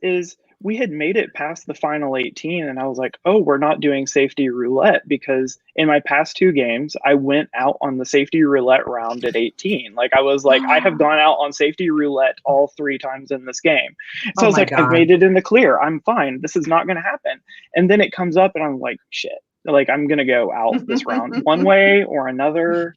[SPEAKER 7] is we had made it past the final 18 and I was like, oh, we're not doing safety roulette, because in my past 2 games, I went out on the safety roulette round at 18. Like, I was like, I have gone out on safety roulette all 3 times in this game. So I was like, I've made it in the clear. I'm fine. This is not going to happen. And then it comes up and I'm like, shit, like I'm going to go out this round one way or another.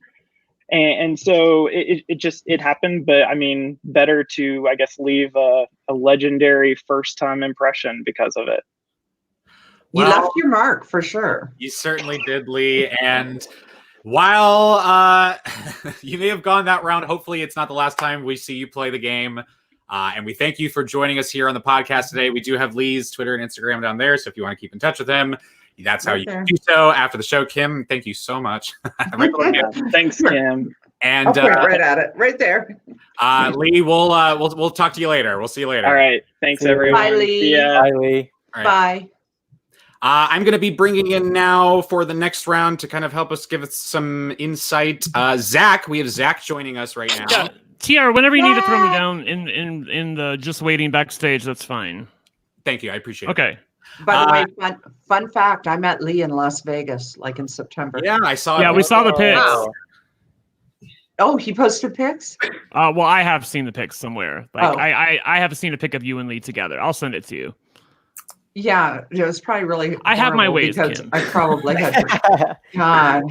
[SPEAKER 7] And so it happened, but I mean, better to, I guess, leave a legendary first-time impression because of it.
[SPEAKER 10] You left your mark for sure.
[SPEAKER 1] You certainly did, Lee. And while you may have gone that round, hopefully it's not the last time we see you play the game. And we thank you for joining us here on the podcast today. We do have Lee's Twitter and Instagram down there, so if you want to keep in touch with him, that's how you can do so after the show. Kim, thank you so much.
[SPEAKER 7] Thanks, Kim.
[SPEAKER 10] And right at it, right there.
[SPEAKER 1] Lee, we'll talk to you later. We'll see you later.
[SPEAKER 7] All right. Thanks, everyone.
[SPEAKER 10] Bye, Lee.
[SPEAKER 3] Bye, Lee.
[SPEAKER 1] Right.
[SPEAKER 10] Bye.
[SPEAKER 1] I'm going to be bringing in now for the next round to kind of help us give us some insight. Zach, we have Zach joining us right now.
[SPEAKER 9] Yeah. TR, whenever you need to throw me down in the just waiting backstage, that's fine.
[SPEAKER 1] Thank you. I appreciate it.
[SPEAKER 9] Okay.
[SPEAKER 10] By the way, fun fact, I met Lee in Las Vegas, like in September.
[SPEAKER 1] Yeah, I saw.
[SPEAKER 9] Yeah, we saw the pics.
[SPEAKER 10] Wow. Oh, he posted pics?
[SPEAKER 9] Well, I have seen the pics somewhere. Like I have seen a pic of you and Lee together. I'll send it to you.
[SPEAKER 10] Yeah, it was probably really.
[SPEAKER 9] I have my ways,
[SPEAKER 10] because
[SPEAKER 9] Kim.
[SPEAKER 10] I probably had. God.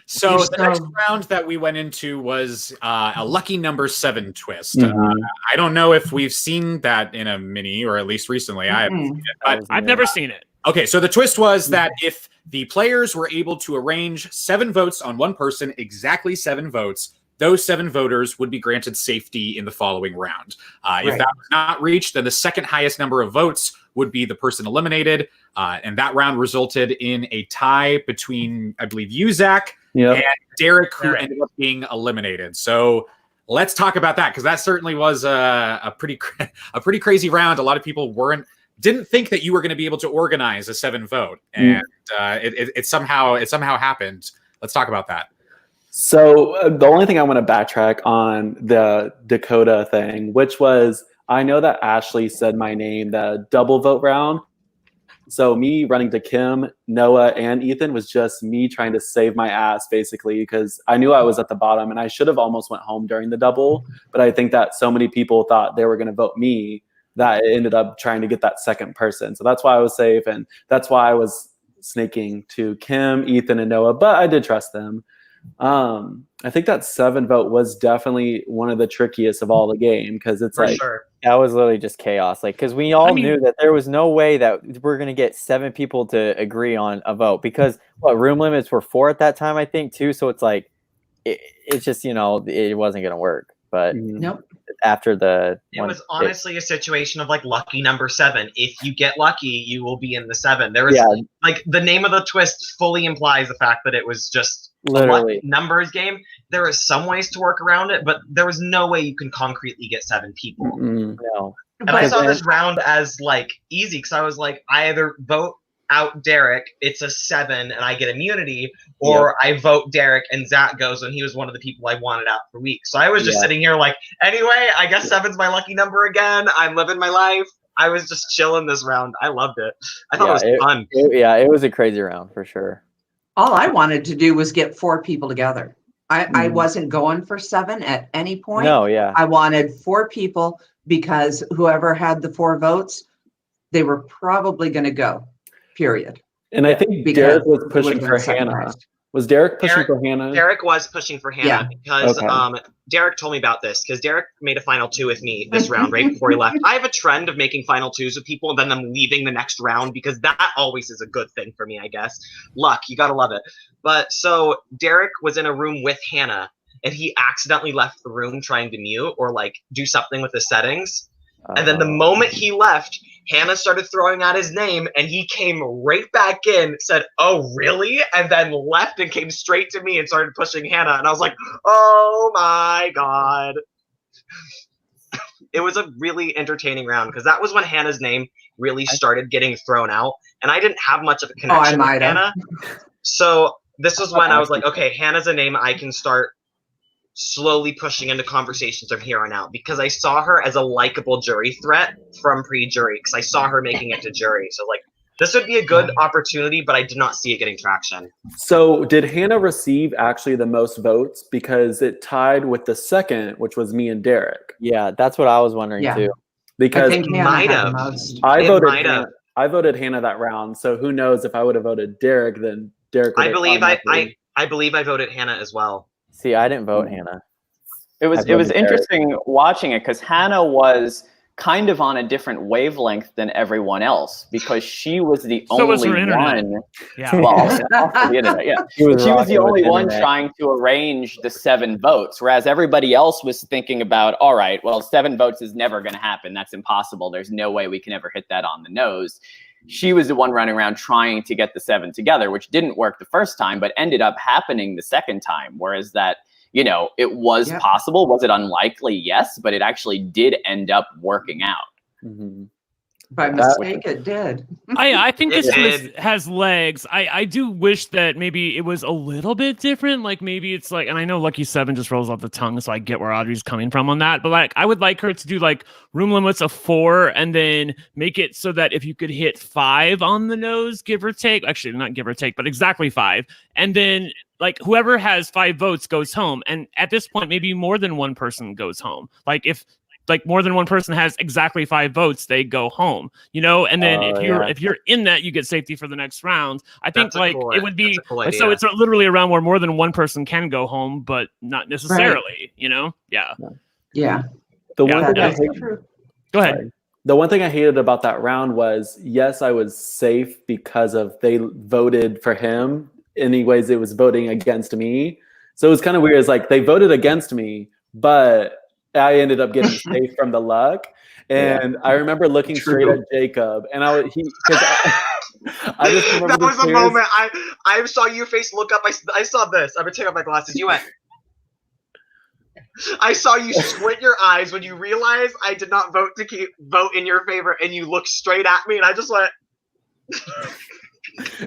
[SPEAKER 1] So the next round that we went into was a lucky number 7 twist. I don't know if we've seen that in a mini, or at least recently. I haven't seen it, but
[SPEAKER 9] I've never seen it.
[SPEAKER 1] Okay, so the twist was that if the players were able to arrange 7 votes on one person, exactly 7 votes, those 7 voters would be granted safety in the following round. If that was not reached, then the second highest number of votes would be the person eliminated. And that round resulted in a tie between, I believe, you, Zach, and Derek, who ended up being eliminated. So let's talk about that, because that certainly was a pretty crazy round. A lot of people didn't think that you were going to be able to organize a 7 vote, and it somehow happened. Let's talk about that.
[SPEAKER 11] So the only thing I want to backtrack on the Dakota thing, which was, I know that Ashley said my name, the double vote round. So me running to Kim, Noah, and Ethan was just me trying to save my ass, basically, because I knew I was at the bottom and I should have almost went home during the double. But I think that so many people thought they were going to vote me that it ended up trying to get that second person. So that's why I was safe. And that's why I was snaking to Kim, Ethan, and Noah, but I did trust them. I think that 7 vote was definitely one of the trickiest of all the game, because it's
[SPEAKER 3] that was literally just chaos. Like, because we all knew that there was no way that we're going to get 7 people to agree on a vote, because room limits were 4 at that time, I think, too. So it's like, it's just, it wasn't going to work. But after
[SPEAKER 4] it was honestly a situation of like lucky number 7. If you get lucky, you will be in the 7. There was like the name of the twist fully implies the fact that it was just
[SPEAKER 3] literally
[SPEAKER 4] a numbers game. There are some ways to work around it, but there was no way you can concretely get 7 people.
[SPEAKER 3] No.
[SPEAKER 4] And I saw this round as like easy, because I was like, I either vote out Derek, it's a 7 and I get immunity, or I vote Derek and Zach goes, and he was one of the people I wanted out for weeks. So I was just sitting here like, anyway, I guess 7's my lucky number again. I'm living my life. I was just chilling this round. I loved it. I thought it was fun.
[SPEAKER 3] It was a crazy round for sure.
[SPEAKER 10] All I wanted to do was get 4 people together. I wasn't going for 7 at any point.
[SPEAKER 3] No, yeah.
[SPEAKER 10] I wanted 4 people, because whoever had the 4 votes, they were probably going to go, period.
[SPEAKER 11] And I think Derek was pushing for Hannah. Was Derek pushing for Hannah?
[SPEAKER 4] Derek was pushing for Hannah because Derek told me about this because Derek made a final 2 with me this round right before he left. I have a trend of making final 2s with people and then them leaving the next round because that always is a good thing for me, I guess. Luck, you gotta love it. But so Derek was in a room with Hannah and he accidentally left the room trying to mute or like do something with the settings. And then the moment he left, Hannah started throwing out his name and he came right back in, said, "Oh, really?" And then left and came straight to me and started pushing Hannah. And I was like, oh my God. It was a really entertaining round because that was when Hannah's name really started getting thrown out. And I didn't have much of a connection with Hannah. So this was when I was like, okay, Hannah's a name I can start slowly pushing into conversations from here on out because I saw her as a likable jury threat from pre-jury because I saw her making it to jury. So like this would be a good opportunity, but I did not see it getting traction.
[SPEAKER 11] So did Hannah receive actually the most votes because it tied with the second, which was me and Derek?
[SPEAKER 3] Yeah, that's what I was wondering too.
[SPEAKER 11] Because
[SPEAKER 10] I think
[SPEAKER 11] I voted Hannah that round. So who knows if I would have voted Derek, then Derek would
[SPEAKER 4] I believe I voted Hannah as well.
[SPEAKER 3] See, I didn't vote Hannah.
[SPEAKER 2] It was interesting watching it because Hannah was kind of on a different wavelength than everyone else because she was the only one.
[SPEAKER 9] Yeah.
[SPEAKER 2] Well, also the internet, yeah. She was the only one trying to arrange the 7 votes, whereas everybody else was thinking about, all right, well, 7 votes is never going to happen. That's impossible. There's no way we can ever hit that on the nose. She was the one running around trying to get the 7 together, which didn't work the first time, but ended up happening the second time. Whereas that, you know, it was possible. Was it unlikely? Yes, but it actually did end up working out.
[SPEAKER 11] Mm-hmm.
[SPEAKER 10] By mistake, it did.
[SPEAKER 9] I think this list has legs. I do wish that maybe it was a little bit different. Like maybe it's like, and I know Lucky 7 just rolls off the tongue, so I get where Audrey's coming from on that. But like, I would like her to do like room limits of 4, and then make it so that if you could hit 5 on the nose, give or take. Actually, not give or take, but exactly 5, and then like whoever has 5 votes goes home. And at this point, maybe more than one person goes home. Like if like more than one person has exactly 5 votes, they go home, you know? And then if you're in that, you get safety for the next round. I think it would be like, so it's literally a round where more than one person can go home, but not necessarily, you know? Yeah.
[SPEAKER 11] The one thing
[SPEAKER 9] go ahead.
[SPEAKER 11] The one thing I hated about that round was, yes, I was safe because of they voted for him. Anyways, it was voting against me. So it was kind of weird. It's like they voted against me, but I ended up getting safe from the luck. And I remember looking straight at Jacob, and I just remember
[SPEAKER 4] that was the moment I saw your face look up. I saw this. I'm gonna take off my glasses. You went. I saw you squint your eyes when you realized I did not vote in your favor, and you looked straight at me, and I just went.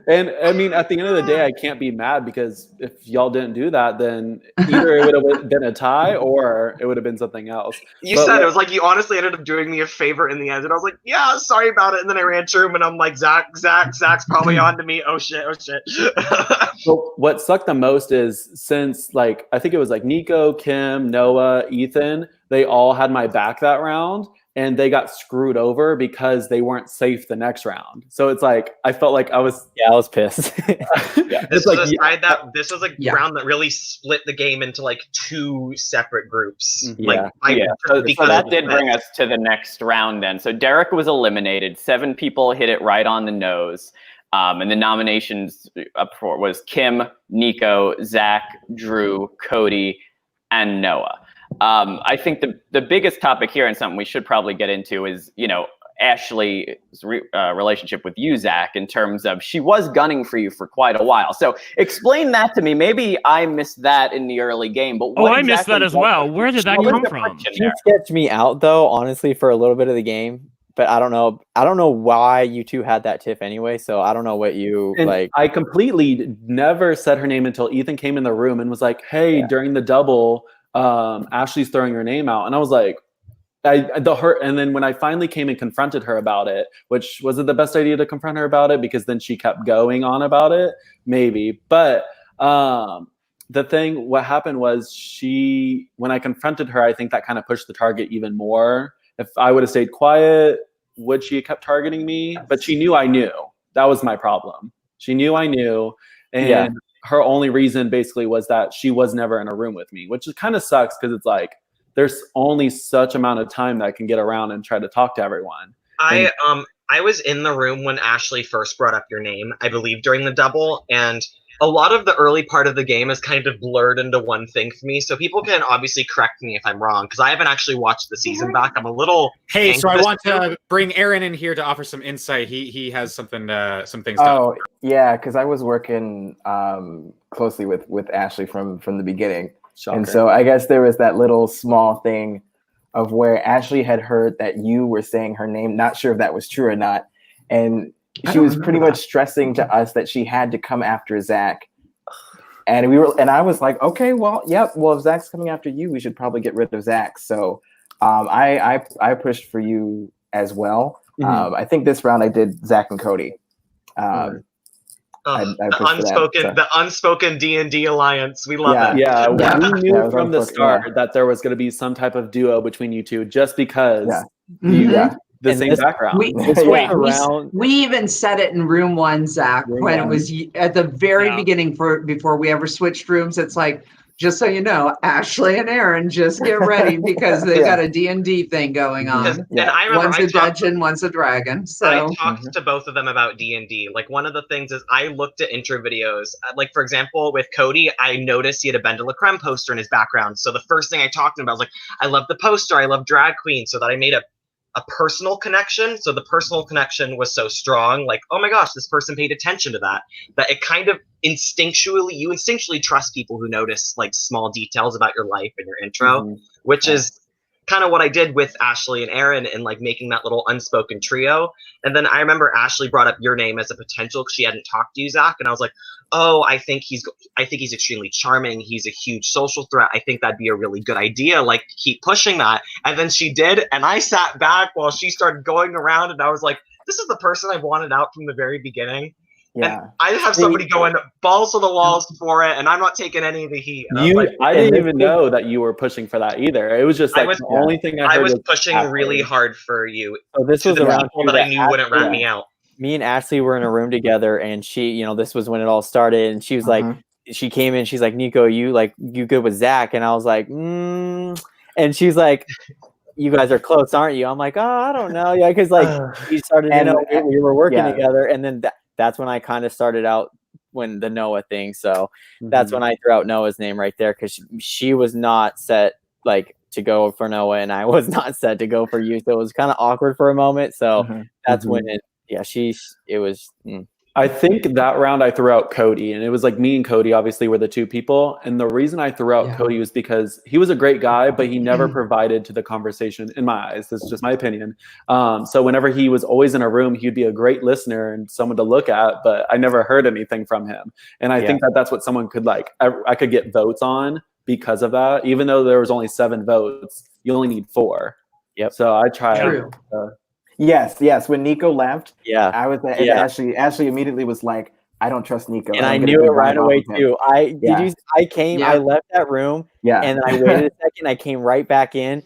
[SPEAKER 11] And I mean, at the end of the day, I can't be mad because if y'all didn't do that, then either it would have been a tie or it would have been something else.
[SPEAKER 4] You said it was like you honestly ended up doing me a favor in the end, and I was like, "Yeah, sorry about it." And then I ran through him, and I'm like, "Zach's probably on to me." Oh shit!
[SPEAKER 11] So what sucked the most is since like I think it was like Neiko, Kim, Noah, Ethan, they all had my back that round. And they got screwed over because they weren't safe the next round. So it's like I felt like I was
[SPEAKER 3] pissed.
[SPEAKER 4] This was a round that really split the game into like 2 separate groups.
[SPEAKER 2] So that did bring us to the next round then. So Derek was eliminated. 7 people hit it right on the nose. And the nominations up for was Kim, Neiko, Zach, Drew, Cody, and Noah. I think the biggest topic here and something we should probably get into is, you know, Ashley's relationship with you, Zach, in terms of she was gunning for you for quite a while. So explain that to me. Maybe I missed that in the early game, but
[SPEAKER 9] I missed that as well. Where did that come from?
[SPEAKER 3] She sketched me out though, honestly, for a little bit of the game. But I don't know why you two had that tiff anyway. So I don't know what you like.
[SPEAKER 11] I completely never said her name until Ethan came in the room and was like, "Hey, during the double, Ashley's throwing her name out," and I was like, and then when I finally came and confronted her about it, which was it the best idea to confront her about it because then she kept going on about it, maybe. But what happened was when I confronted her, I think that kind of pushed the target even more. If I would have stayed quiet, would she have kept targeting me? But she knew I knew. That was my problem. She knew I knew. And her only reason basically was that she was never in a room with me, which kind of sucks because it's like there's only such amount of time that I can get around and try to talk to everyone.
[SPEAKER 4] I was in the room when Ashley first brought up your name, I believe, during the double, and a lot of the early part of the game is kind of blurred into one thing for me. So people can obviously correct me if I'm wrong, because I haven't actually watched the season back. I'm a little
[SPEAKER 1] so I want to bring Aaron in here to offer some insight. He has some things to offer.
[SPEAKER 12] Yeah, because I was working closely with Ashley from the beginning.
[SPEAKER 11] Shocker.
[SPEAKER 12] And so I guess there was that little small thing of where Ashley had heard that you were saying her name, not sure if that was true or not. And she was pretty much stressing to us that she had to come after Zach. And I was like, okay, well, yep. Well, if Zach's coming after you, we should probably get rid of Zach. So I pushed for you as well.
[SPEAKER 11] Mm-hmm.
[SPEAKER 12] I think this round I did Zach and Cody.
[SPEAKER 4] The unspoken D&D alliance. We love it.
[SPEAKER 11] Yeah, we knew from the start that there was going to be some type of duo between you two, just because the same background.
[SPEAKER 10] We even said it in room 1, Zach, when it was at the very beginning before we ever switched rooms. It's like, just so you know, Ashley and Aaron, just get ready because they've got a D&D thing going on.
[SPEAKER 4] And I remember
[SPEAKER 10] one's a dungeon, one's a dragon. So
[SPEAKER 4] I talked to both of them about D&D. Like, one of the things is I looked at intro videos. Like, for example, with Cody, I noticed he had a Ben de la Creme poster in his background. So the first thing I talked to him about was like, I love the poster. I love drag queen. So that I made a personal connection. So the personal connection was so strong, like, oh my gosh, this person paid attention to that it kind of you instinctually trust people who notice like small details about your life and your intro, which is kind of what I did with Ashley and Aaron and like making that little unspoken trio. And then I remember Ashley brought up your name as a potential because she hadn't talked to you, Zach, and I was like, oh, I think he's extremely charming. He's a huge social threat. I think that'd be a really good idea. Like, keep pushing that. And then she did, and I sat back while she started going around, and I was like, this is the person I wanted out from the very beginning. Yeah. And I have somebody going balls to the walls for it, and I'm not taking any of the heat.
[SPEAKER 11] I didn't even know that you were pushing for that either. It was just like the only thing I heard.
[SPEAKER 4] I was pushing really hard for you.
[SPEAKER 3] So this was around
[SPEAKER 4] people that I knew wouldn't rat me out.
[SPEAKER 3] Me and Ashley were in a room together, and she, this was when it all started, and she was like, she came in, she's like, Neiko, you good with Zach? And I was like, and she's like, you guys are close, aren't you? I'm like, oh, I don't know. Yeah, because like we started, we were working together, and then that's when I kind of started out when the Noah thing. So that's when I threw out Noah's name right there, because she was not set like to go for Noah, and I was not set to go for you. So it was kind of awkward for a moment. So that's when it was.
[SPEAKER 11] I think that round I threw out Cody, and it was like me and Cody obviously were the two people. And the reason I threw out Cody was because he was a great guy, but he never provided to the conversation in my eyes. This is just my opinion. So whenever he was always in a room, he'd be a great listener and someone to look at, but I never heard anything from him. And I think that that's what someone could I could get votes on because of that. Even though there was only 7 votes, you only need 4. Yep. So I tried.
[SPEAKER 12] Yes. When Neiko left, I was Ashley immediately was like, I don't trust Neiko.
[SPEAKER 3] And I knew it right away too. I left that room, and I waited a second. I came right back in,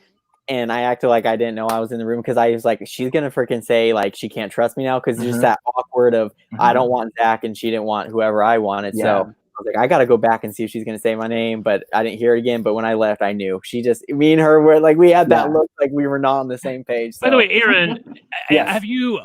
[SPEAKER 3] and I acted like I didn't know I was in the room, because I was like, she's gonna freaking say like she can't trust me now, because it's just that awkward of I don't want Zach, and she didn't want whoever I wanted. So I was like, I gotta go back and see if she's gonna say my name, but I didn't hear it again. But when I left, I knew. Me and her were like, we had that look like we were not on the same page. So.
[SPEAKER 9] By the way, Aaron, have you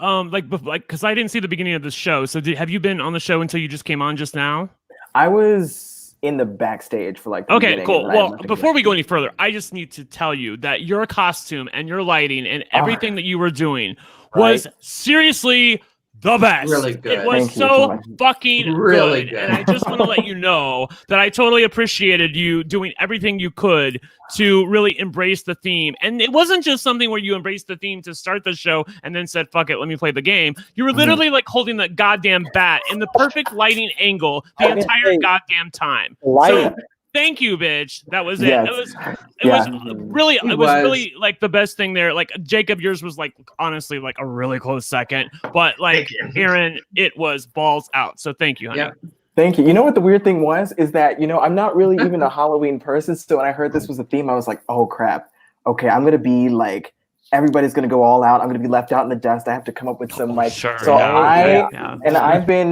[SPEAKER 9] because I didn't see the beginning of the show, so have you been on the show until you just came on just now?
[SPEAKER 12] I was in the backstage for
[SPEAKER 9] okay, cool. Well, before we go any further, I just need to tell you that your costume and your lighting and everything that you were doing was seriously the best.
[SPEAKER 10] Really good.
[SPEAKER 9] It was so fucking really good. And I just want to let you know that I totally appreciated you doing everything you could to really embrace the theme. And it wasn't just something where you embraced the theme to start the show and then said, fuck it, let me play the game. You were literally like holding that goddamn bat in the perfect lighting angle the entire goddamn time. So thank you, bitch. That was it. It was really like the best thing there. Like Jacob, yours was like honestly like a really close second, but like Aaron, it was balls out. So thank you, honey.
[SPEAKER 12] Yeah. Thank you. You know what the weird thing was is that I'm not really even a Halloween person. So when I heard this was a theme, I was like, oh crap. Okay, I'm gonna be like everybody's going to go all out. I'm going to be left out in the dust. I have to come up with some
[SPEAKER 9] Sure,
[SPEAKER 12] so
[SPEAKER 9] yeah.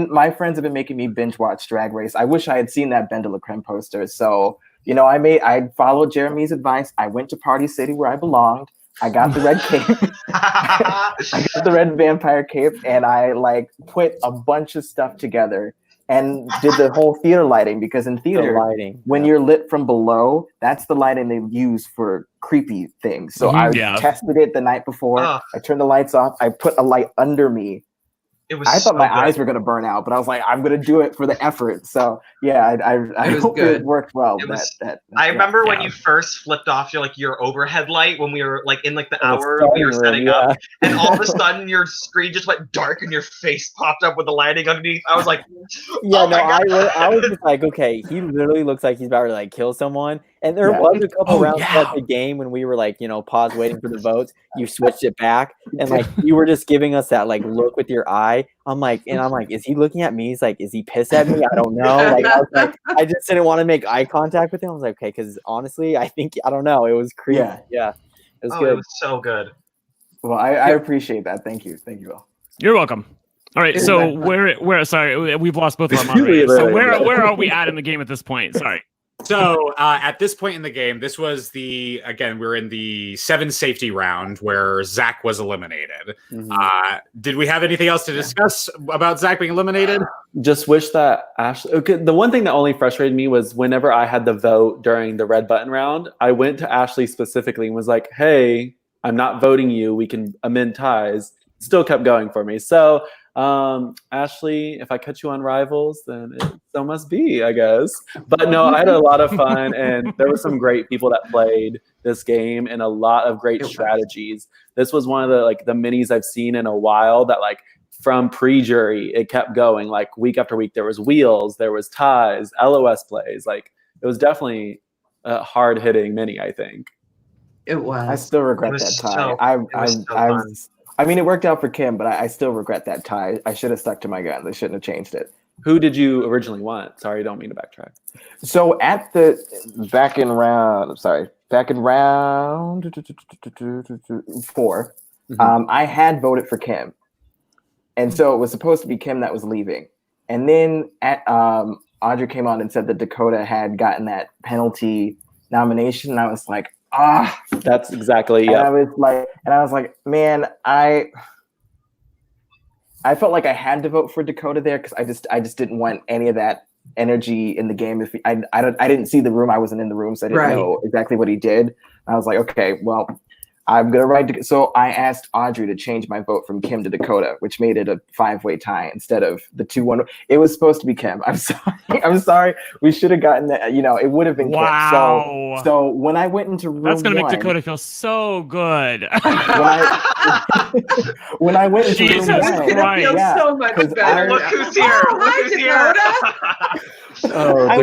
[SPEAKER 12] my friends have been making me binge watch Drag Race. I wish I had seen that Ben de la Creme poster. So, I followed Jeremy's advice. I went to Party City where I belonged. I got the red cape. I got the red vampire cape, and I put a bunch of stuff together and did the whole theater lighting, because in theater, when you're lit from below, that's the lighting they use for creepy things. So I tested it the night before. I turned the lights off. I put a light under me. I thought my eyes were going to burn out, but I was like, I'm going to do it for the effort. So yeah, I hope it worked well.
[SPEAKER 4] I remember when you first flipped off your overhead light when we were in the hour we were setting up, and all of a sudden your screen just went dark and your face popped up with the lighting underneath. I was like,
[SPEAKER 3] I was just like, okay, he literally looks like he's about to kill someone. And there was a couple rounds throughout the game when we were pause waiting for the votes. You switched it back, and you were just giving us that look with your eye. I'm like, is he looking at me? He's like, is he pissed at me? I don't know. I just didn't want to make eye contact with him. I was like, okay, because honestly, I don't know. It was creepy. Yeah. It was good.
[SPEAKER 4] It was so good.
[SPEAKER 12] Well, I appreciate that. Thank you all.
[SPEAKER 9] You're welcome. All right, so where? Sorry, we've lost both of our moderators. So where are we at in the game at this point? Sorry.
[SPEAKER 1] So at this point in the game, this was we're in the 7 safety round where Zach was eliminated.
[SPEAKER 11] Mm-hmm.
[SPEAKER 1] Did we have anything else to discuss about Zach being eliminated?
[SPEAKER 11] Just wish that Ashley. Okay, the one thing that only frustrated me was whenever I had the vote during the red button round, I went to Ashley specifically and was like, "Hey, I'm not voting you. We can amend ties." Still kept going for me. So, Ashley, if I catch you on Rivals, then it so must be, I guess. But no, I had a lot of fun, and there were some great people that played this game and a lot of great strategies. This was one of the minis I've seen in a while that from pre-jury, it kept going week after week. There was wheels, there was ties, LOS plays. It was definitely a hard-hitting mini, I think.
[SPEAKER 10] It was.
[SPEAKER 12] I still regret that tie. I mean, it worked out for Kim, but I still regret that tie. I should have stuck to my guns. I shouldn't have changed it.
[SPEAKER 11] Who did you originally want? Sorry, I don't mean to backtrack.
[SPEAKER 12] So back in round 4, I had voted for Kim. And so it was supposed to be Kim that was leaving. And then Audrey came on and said that Dakota had gotten that penalty nomination. And I was like,
[SPEAKER 11] that's exactly.
[SPEAKER 12] And I was like, man, I felt like I had to vote for Dakota there because I just didn't want any of that energy in the game. If I didn't see the room, I wasn't in the room, so I didn't know exactly what he did. I was like, okay, well, I'm gonna write. So I asked Audrey to change my vote from Kim to Dakota, which made it a 5-way tie instead of the 2-1. It was supposed to be Kim. I'm sorry. We should have gotten that. It would have been Kim. So when I went into room,
[SPEAKER 9] that's gonna make Dakota feel so good.
[SPEAKER 12] when I went into room one,
[SPEAKER 10] so much better.
[SPEAKER 4] Look who's here!
[SPEAKER 11] Dakota.
[SPEAKER 3] I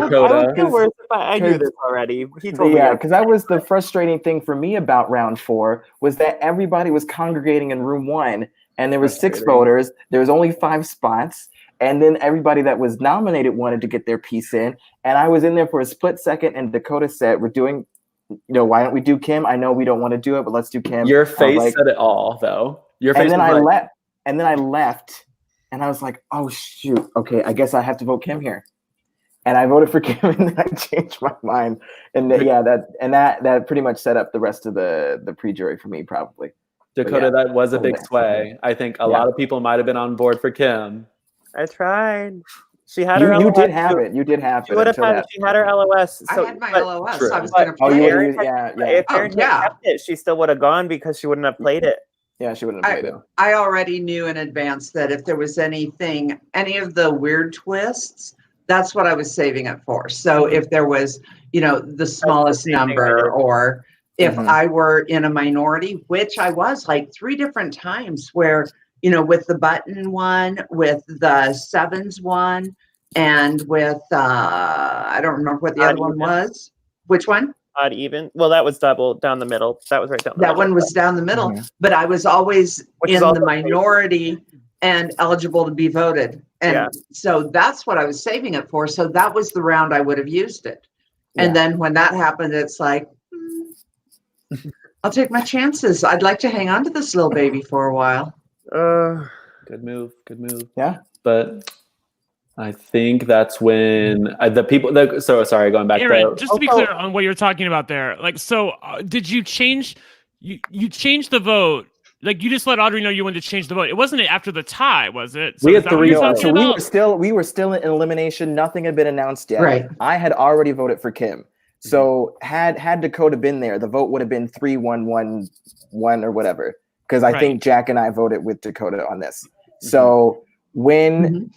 [SPEAKER 3] would feel worse if I knew this already. He told me.
[SPEAKER 12] Yeah, because that was the frustrating thing for me about round 4 was that everybody was congregating in room 1, and there was 6 voters. There was only 5 spots, and then everybody that was nominated wanted to get their piece in, and I was in there for a split second. And Dakota said, "We're doing, why don't we do Kim? I know we don't want to do it, but let's do Kim."
[SPEAKER 11] Your face said it all, though. Your face.
[SPEAKER 12] And then I left, and I was like, "Oh shoot, okay, I guess I have to vote Kim here." And I voted for Kim, and then I changed my mind. And that pretty much set up the rest of the pre-jury for me, probably.
[SPEAKER 11] Dakota, that was a big sway. I think a lot of people might have been on board for Kim.
[SPEAKER 3] I tried. She had her.
[SPEAKER 12] You did have it. You did have it.
[SPEAKER 3] She had her LOS.
[SPEAKER 10] I had my LOS. So I was going to
[SPEAKER 3] play
[SPEAKER 10] it.
[SPEAKER 3] If Aaron kept it, she still would have gone because she wouldn't have played it.
[SPEAKER 12] Yeah, she wouldn't have played it.
[SPEAKER 10] I already knew in advance that if there was any of the weird twists, that's what I was saving it for. So if there was, the smallest number, or if I were in a minority, which I was 3 different times where, with the button one, with the 7s one, and with, I don't remember what the other one was. Which one?
[SPEAKER 3] Odd even. Well, that was double down the middle. That was right down the middle.
[SPEAKER 10] That one was down the middle, but I was always in the minority and eligible to be voted. And so that's what I was saving it for. So that was the round I would have used it. And then when that happened, it's like, I'll take my chances. I'd like to hang on to this little baby for a while.
[SPEAKER 11] Good move. Good move.
[SPEAKER 12] Yeah.
[SPEAKER 11] But I think that's when the people. So sorry, going back.
[SPEAKER 9] Aaron, just to be clear on what you're talking about there, like, so did you change? You changed the vote. Like, you just let Audrey know you wanted to change the vote. It wasn't after the tie, was it? So
[SPEAKER 11] we had 3 votes.
[SPEAKER 12] So we were still in elimination. Nothing had been announced yet.
[SPEAKER 10] Right.
[SPEAKER 12] I had already voted for Kim. So had Dakota been there, the vote would have been 3-1-1-1 or whatever. Because I think Jack and I voted with Dakota on this. So when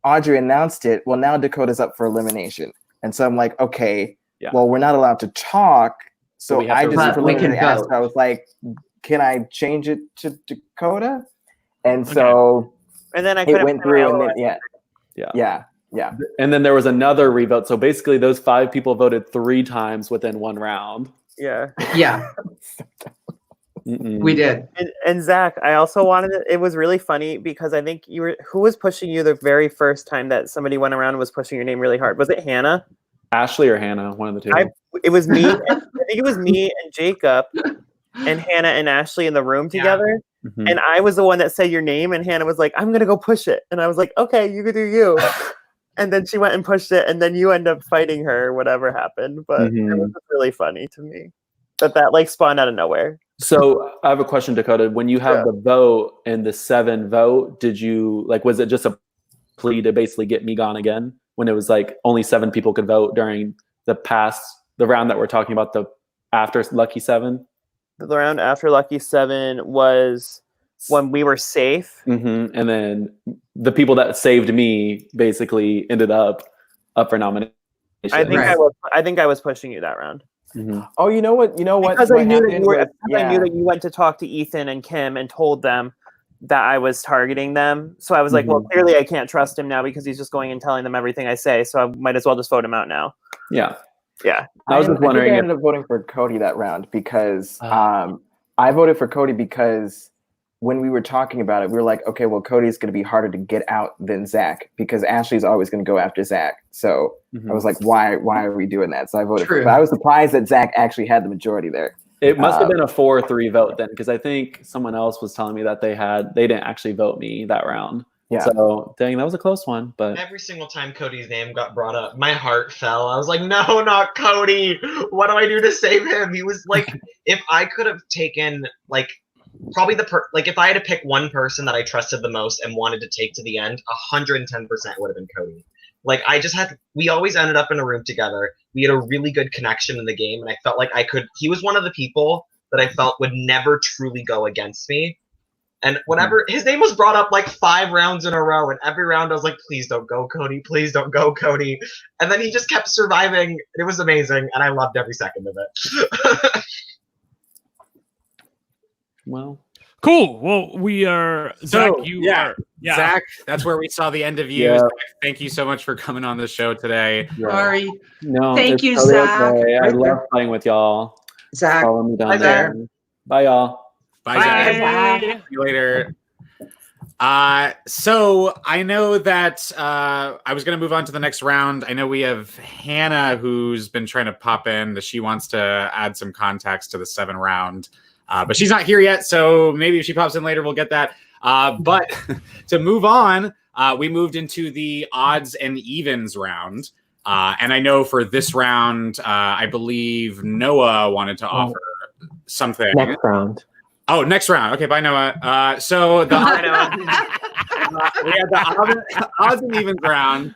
[SPEAKER 12] Audrey announced it, well, now Dakota's up for elimination. And so I'm like, okay, well, we're not allowed to talk. So I just preliminarily asked, I was like, can I change it to Dakota? And so
[SPEAKER 8] and then
[SPEAKER 12] it went through, and then yeah.
[SPEAKER 11] And then there was another revote. So basically, those 5 people voted 3 times within one round.
[SPEAKER 8] Yeah.
[SPEAKER 10] We did.
[SPEAKER 8] And Zach, I also wanted it was really funny because I think who was pushing you the very first time that somebody went around and was pushing your name really hard? Was it Hannah?
[SPEAKER 11] Ashley or Hannah, one of the two.
[SPEAKER 8] It was me. I think it was me and Jacob and Hannah and Ashley in the room together. And I was the one that said your name, and Hannah was like, I'm going to go push it. And I was like, okay, you can do you. And then she went and pushed it, and then you end up fighting her, whatever happened. But it was just really funny to me that like spawned out of nowhere.
[SPEAKER 11] So I have a question, Dakota. When you have the vote and the 7 vote, did you, like, was it just a plea to basically get me gone again? When it was like only 7 people could vote during the round that we're talking about, the after Lucky 7?
[SPEAKER 8] The round after Lucky 7 was when we were safe.
[SPEAKER 11] And then the people that saved me basically ended up for nomination.
[SPEAKER 8] I think I was pushing you that round.
[SPEAKER 12] Oh, you know what?
[SPEAKER 8] Because I knew that you went to talk to Ethan and Kim and told them that I was targeting them. So I was like, well, clearly I can't trust him now because he's just going and telling them everything I say. So I might as well just vote him out now.
[SPEAKER 11] Yeah.
[SPEAKER 12] I was just wondering. I ended up voting for Cody that round because I voted for Cody because when we were talking about it, we were like, okay, well, Cody's going to be harder to get out than Zach because Ashley's always going to go after Zach. So I was like, why are we doing that? So I voted for him. But I was surprised that Zach actually had the majority there.
[SPEAKER 11] It must have been a 4-3 vote then, because I think someone else was telling me that they didn't actually vote me that round.
[SPEAKER 12] Yeah.
[SPEAKER 11] So dang, that was a close one. But
[SPEAKER 4] every single time Cody's name got brought up, my heart fell. I was like, no, not Cody. What do I do to save him? He was like, if I could have taken like probably if I had to pick one person that I trusted the most and wanted to take to the end, 110% would have been Cody. Like we always ended up in a room together. We had a really good connection in the game, and I felt like he was one of the people that I felt would never truly go against me. And whenever his name was brought up like 5 rounds in a row, and every round I was like, please don't go, Cody. Please don't go, Cody. And then he just kept surviving. It was amazing, and I loved every second of it.
[SPEAKER 11] Well,
[SPEAKER 9] cool. Well, we are Zach.
[SPEAKER 1] Zach, that's where we saw the end of you.
[SPEAKER 11] Yeah.
[SPEAKER 1] Zach, thank you so much for coming on the show today.
[SPEAKER 10] Sorry.
[SPEAKER 11] No,
[SPEAKER 10] Thank you,
[SPEAKER 11] totally
[SPEAKER 10] Zach.
[SPEAKER 11] okay. I love playing with y'all.
[SPEAKER 10] Zach.
[SPEAKER 11] Follow me down
[SPEAKER 10] Bye,
[SPEAKER 11] there.
[SPEAKER 10] Zach.
[SPEAKER 11] Bye, y'all.
[SPEAKER 1] Bye, Zach. See you later. So I know that I was going to move on to the next round. I know we have Hannah who's been trying to pop in, that she wants to add some context to the 7 round. But she's not here yet, so maybe if she pops in later, we'll get that. But to move on, we moved into the odds and evens round. And I know for this round, I believe Noah wanted to offer something.
[SPEAKER 3] Next round.
[SPEAKER 1] Oh, next round. Okay, bye, Noah. So the we had the odds and evens round.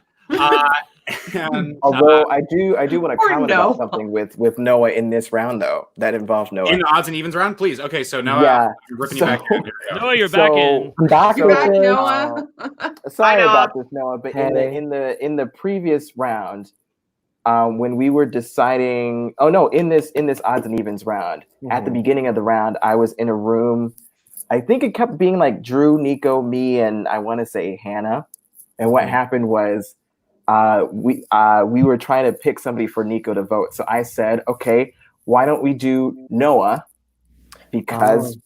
[SPEAKER 12] Although I do want to comment about something with Noah in this round though that involves Noah
[SPEAKER 1] in the odds and evens round, please. Okay, so Noah, I'm ripping you back in.
[SPEAKER 9] Noah, you're back in.
[SPEAKER 12] I'm back,
[SPEAKER 10] Noah.
[SPEAKER 12] Sorry about this, Noah, but in the previous round, when we were deciding, in this odds and evens round, at the beginning of the round, I was in a room. I think it kept being like Drew, Neiko, me, and I want to say Hannah. And what happened was, we were trying to pick somebody for Neiko to vote. So I said, okay, why don't we do Noah? Because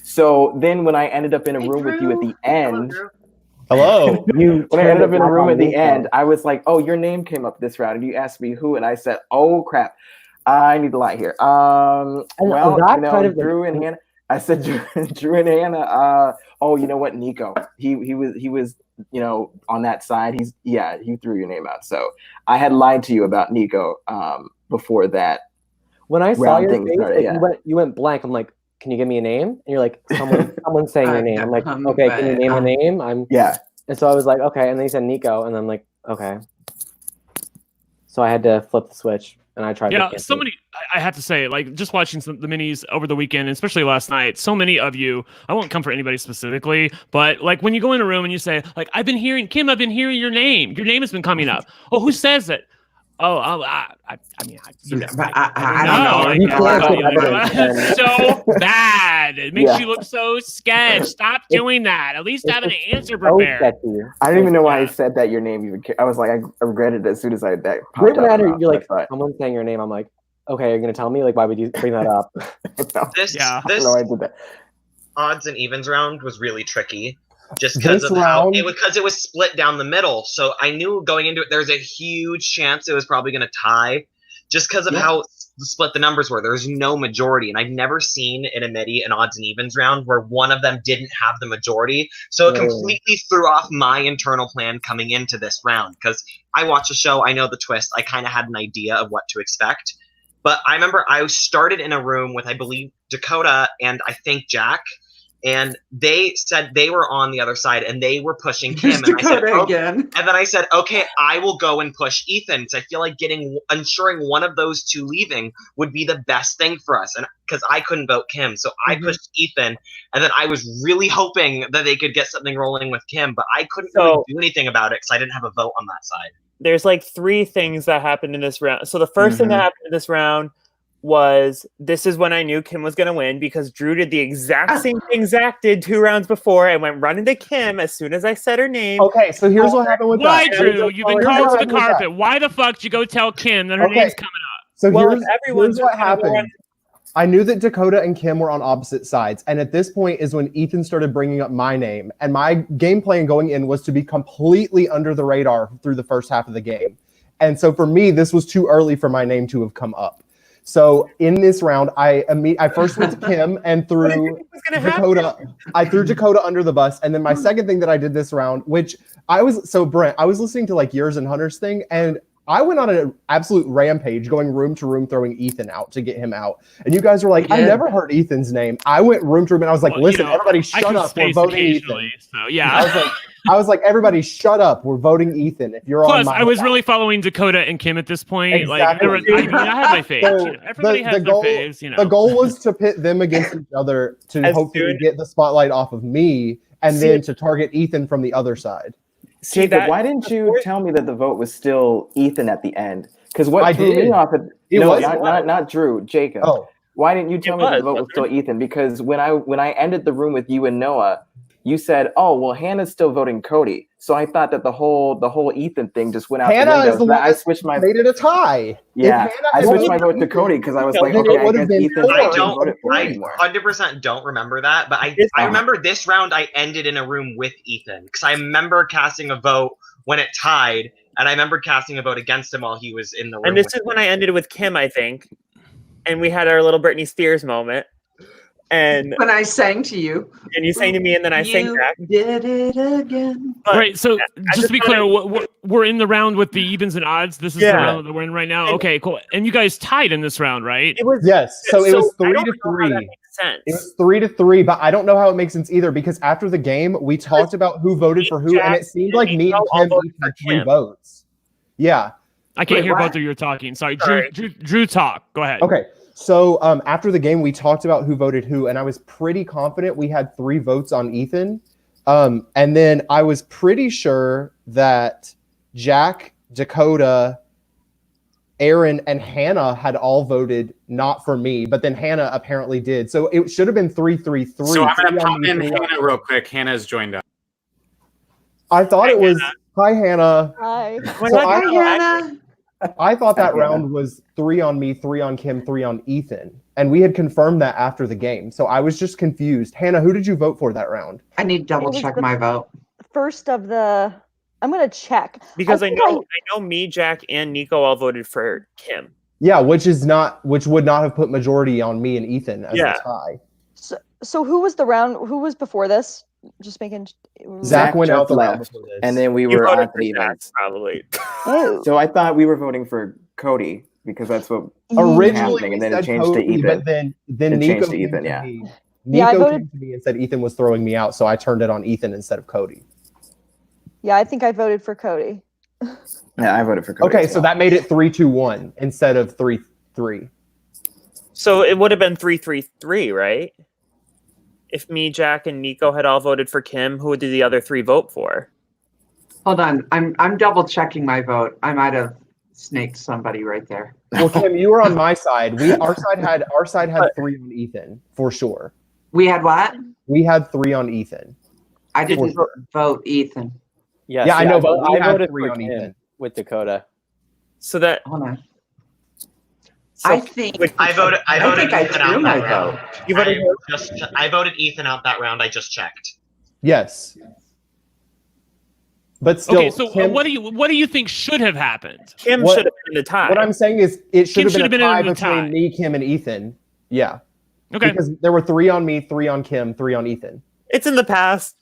[SPEAKER 12] so then when I ended up in a room with you at the end,
[SPEAKER 5] hello.
[SPEAKER 12] When I ended up in a room at the end, I was like, oh, your name came up this round. And you asked me who, and I said, oh, crap. I need to lie here. Well, Drew and Hannah. I said Drew and Hannah. Oh, you know what, Neiko? He was on that side. He threw your name out. So I had lied to you about Neiko before that.
[SPEAKER 13] When I saw your face, you went blank. I'm like, can you give me a name? And you're like, someone's saying your name. I'm like, okay, can you name a name? And so I was like, okay. And then he said Neiko, and I'm like, okay. So I had to flip the switch, and I tried.
[SPEAKER 9] Yeah, so many. I have to say, like, just watching the minis over the weekend, and especially last night, so many of you. I won't come for anybody specifically, but like when you go in a room and you say, like, I've been hearing your name. Your name has been coming up. Oh, who says it? Oh, I don't know. So bad. It makes you look so sketched. Stop doing that. At least have an answer prepared.
[SPEAKER 12] I don't even know why I said that your name even. I was like, I regretted it as soon as I that.
[SPEAKER 13] Right when you're like, someone's saying your name. I'm like, okay, you're gonna tell me? Like, why would you bring that up?
[SPEAKER 4] This
[SPEAKER 12] I did that.
[SPEAKER 4] Odds and evens round was really tricky. Just because of how it was split down the middle. So I knew going into it, there's a huge chance it was probably going to tie just because of how split the numbers were. There's no majority. And I've never seen in a midi an odds and evens round where one of them didn't have the majority. So it completely threw off my internal plan coming into this round because I watch the show. I know the twist. I kind of had an idea of what to expect. But I remember I started in a room with, I believe, Dakota and I think Jack. And they said they were on the other side and they were pushing Kim. And then I said, okay, I will go and push Ethan. Because I feel like ensuring one of those two leaving would be the best thing for us. And because I couldn't vote Kim. So I pushed Ethan. And then I was really hoping that they could get something rolling with Kim. But I couldn't really do anything about it because I didn't have a vote on that side.
[SPEAKER 8] There's like 3 things that happened in this round. So the first thing that happened in this round was this is when I knew Kim was going to win because Drew did the exact same thing Zach did 2 rounds before and went running to Kim as soon as I said her name.
[SPEAKER 14] Okay, so here's what happened with
[SPEAKER 9] that. Why, Drew? You've been called to the carpet. Why the fuck did you go tell Kim that her name's coming up?
[SPEAKER 14] So here's what happened. I knew that Dakota and Kim were on opposite sides. And at this point is when Ethan started bringing up my name. And my game plan going in was to be completely under the radar through the first half of the game. And so for me, this was too early for my name to have come up. So in this round, I first went to Kim and threw Dakota. I threw Dakota under the bus, and then my second thing that I did this round, which Brent, I was listening to like Years and Hunters thing, and I went on an absolute rampage, going room to room, throwing Ethan out to get him out. And you guys were like, I never heard Ethan's name. I went room to room, and I was like, listen, everybody, shut up. We're voting Ethan.
[SPEAKER 9] So yeah.
[SPEAKER 14] I was like, everybody, shut up. We're voting Ethan. If you're
[SPEAKER 9] Plus,
[SPEAKER 14] on my
[SPEAKER 9] I was really following Dakota and Kim at this point.
[SPEAKER 14] Exactly.
[SPEAKER 9] Like, I had my faves. Everybody has their faves.
[SPEAKER 14] The goal was to pit them against each other to hopefully get the spotlight off of me, and then to target Ethan from the other side.
[SPEAKER 12] Jacob, why didn't you tell me that the vote was still Ethan at the end? Because what threw me off? Not Drew, Jacob.
[SPEAKER 14] Oh.
[SPEAKER 12] Why didn't you tell me that the vote was still Ethan? Because when I ended the room with you and Noah, you said, "Oh, well, Hannah's still voting Cody." So I thought that the whole Ethan thing just went out the window.
[SPEAKER 14] Is the one
[SPEAKER 12] I switched my
[SPEAKER 14] made it a tie.
[SPEAKER 12] Yeah, I switched my vote to Cody because I was like, okay, I guess Ethan.
[SPEAKER 4] I 100% don't remember that, but I remember this round I ended in a room with Ethan because I remember casting a vote when it tied, and I remember casting a vote against him while he was in the room.
[SPEAKER 8] And this is when I ended with Kim, I think, and we had our little Britney Spears moment. And
[SPEAKER 10] when I sang to you,
[SPEAKER 8] and you sang to me, and then I sang back.
[SPEAKER 10] Did it again.
[SPEAKER 9] Right. So just to be clear, we're in the round with the evens and odds. This is the round that we're in right now. Okay, cool. And you guys tied in this round, right?
[SPEAKER 14] It was So it was 3-3. It was 3-3, but I don't know how it makes sense either because after the game we talked about who voted for who, and it seemed like me and Kim had 3 votes. Yeah.
[SPEAKER 9] I can't hear both of you talking. Sorry, Drew, talk. Go ahead.
[SPEAKER 14] Okay. So after the game, we talked about who voted who, and I was pretty confident we had 3 votes on Ethan. And then I was pretty sure that Jack, Dakota, Aaron, and Hannah had all voted not for me, but then Hannah apparently did. So it should have been 3-3-3.
[SPEAKER 1] So I'm going to pop in Hannah real quick. Hannah's joined up.
[SPEAKER 14] I thought it was... Hi, Hannah.
[SPEAKER 15] Hi.
[SPEAKER 10] Hi, Hannah.
[SPEAKER 14] I thought that round was 3 on me, 3 on Kim, 3 on Ethan. And we had confirmed that after the game. So I was just confused. Hannah, who did you vote for that round?
[SPEAKER 10] I need to double check my vote.
[SPEAKER 15] First of I'm going to check.
[SPEAKER 8] Because I know me, Jack, and Neiko all voted for Kim.
[SPEAKER 14] Yeah, which would not have put majority on me and Ethan as a tie.
[SPEAKER 15] So who was the round? Who was before this? Just making.
[SPEAKER 14] Zach went out the round before this,
[SPEAKER 12] and then we were on evens.
[SPEAKER 8] Probably.
[SPEAKER 12] So I thought we were voting for Cody because that's what
[SPEAKER 14] originally,
[SPEAKER 12] and then it changed to Ethan.
[SPEAKER 14] But then Neiko
[SPEAKER 12] to Ethan.
[SPEAKER 14] Neiko came to me and said Ethan was throwing me out, so I turned it on Ethan instead of Cody.
[SPEAKER 15] Yeah, I think I voted for Cody.
[SPEAKER 12] Yeah, I voted for Cody.
[SPEAKER 14] Okay, so that made it 3-2-1 instead of 3-3.
[SPEAKER 8] So it would have been 3-3-3, right? If me, Jack, and Neiko had all voted for Kim, who did the other three vote for?
[SPEAKER 10] Hold on, I'm double checking my vote. I might have snaked somebody right there.
[SPEAKER 14] Well, Kim, you were on my side. Our side had 3 on Ethan for sure.
[SPEAKER 10] We had what?
[SPEAKER 14] We had 3 on Ethan.
[SPEAKER 10] I didn't vote Ethan.
[SPEAKER 3] Yes,
[SPEAKER 14] yeah, I know, but
[SPEAKER 3] I voted
[SPEAKER 14] 3
[SPEAKER 3] for
[SPEAKER 14] on
[SPEAKER 3] Kim
[SPEAKER 14] Ethan
[SPEAKER 3] with Dakota.
[SPEAKER 8] So that
[SPEAKER 10] hold on.
[SPEAKER 8] So
[SPEAKER 10] I think
[SPEAKER 4] I voted Ethan out
[SPEAKER 10] my
[SPEAKER 4] that round.
[SPEAKER 10] vote.
[SPEAKER 8] You voted
[SPEAKER 4] I voted Ethan out that round. I just checked.
[SPEAKER 14] Yes. But still,
[SPEAKER 9] okay. So
[SPEAKER 14] Kim,
[SPEAKER 9] what do you think should have happened?
[SPEAKER 8] Kim should have been the tie.
[SPEAKER 14] What I'm saying is, it should have been a tie
[SPEAKER 9] in the
[SPEAKER 14] between
[SPEAKER 9] tie.
[SPEAKER 14] me, Kim, and Ethan. Yeah.
[SPEAKER 9] Okay.
[SPEAKER 14] Because there were 3 on me, 3 on Kim, 3 on Ethan.
[SPEAKER 8] It's in the past.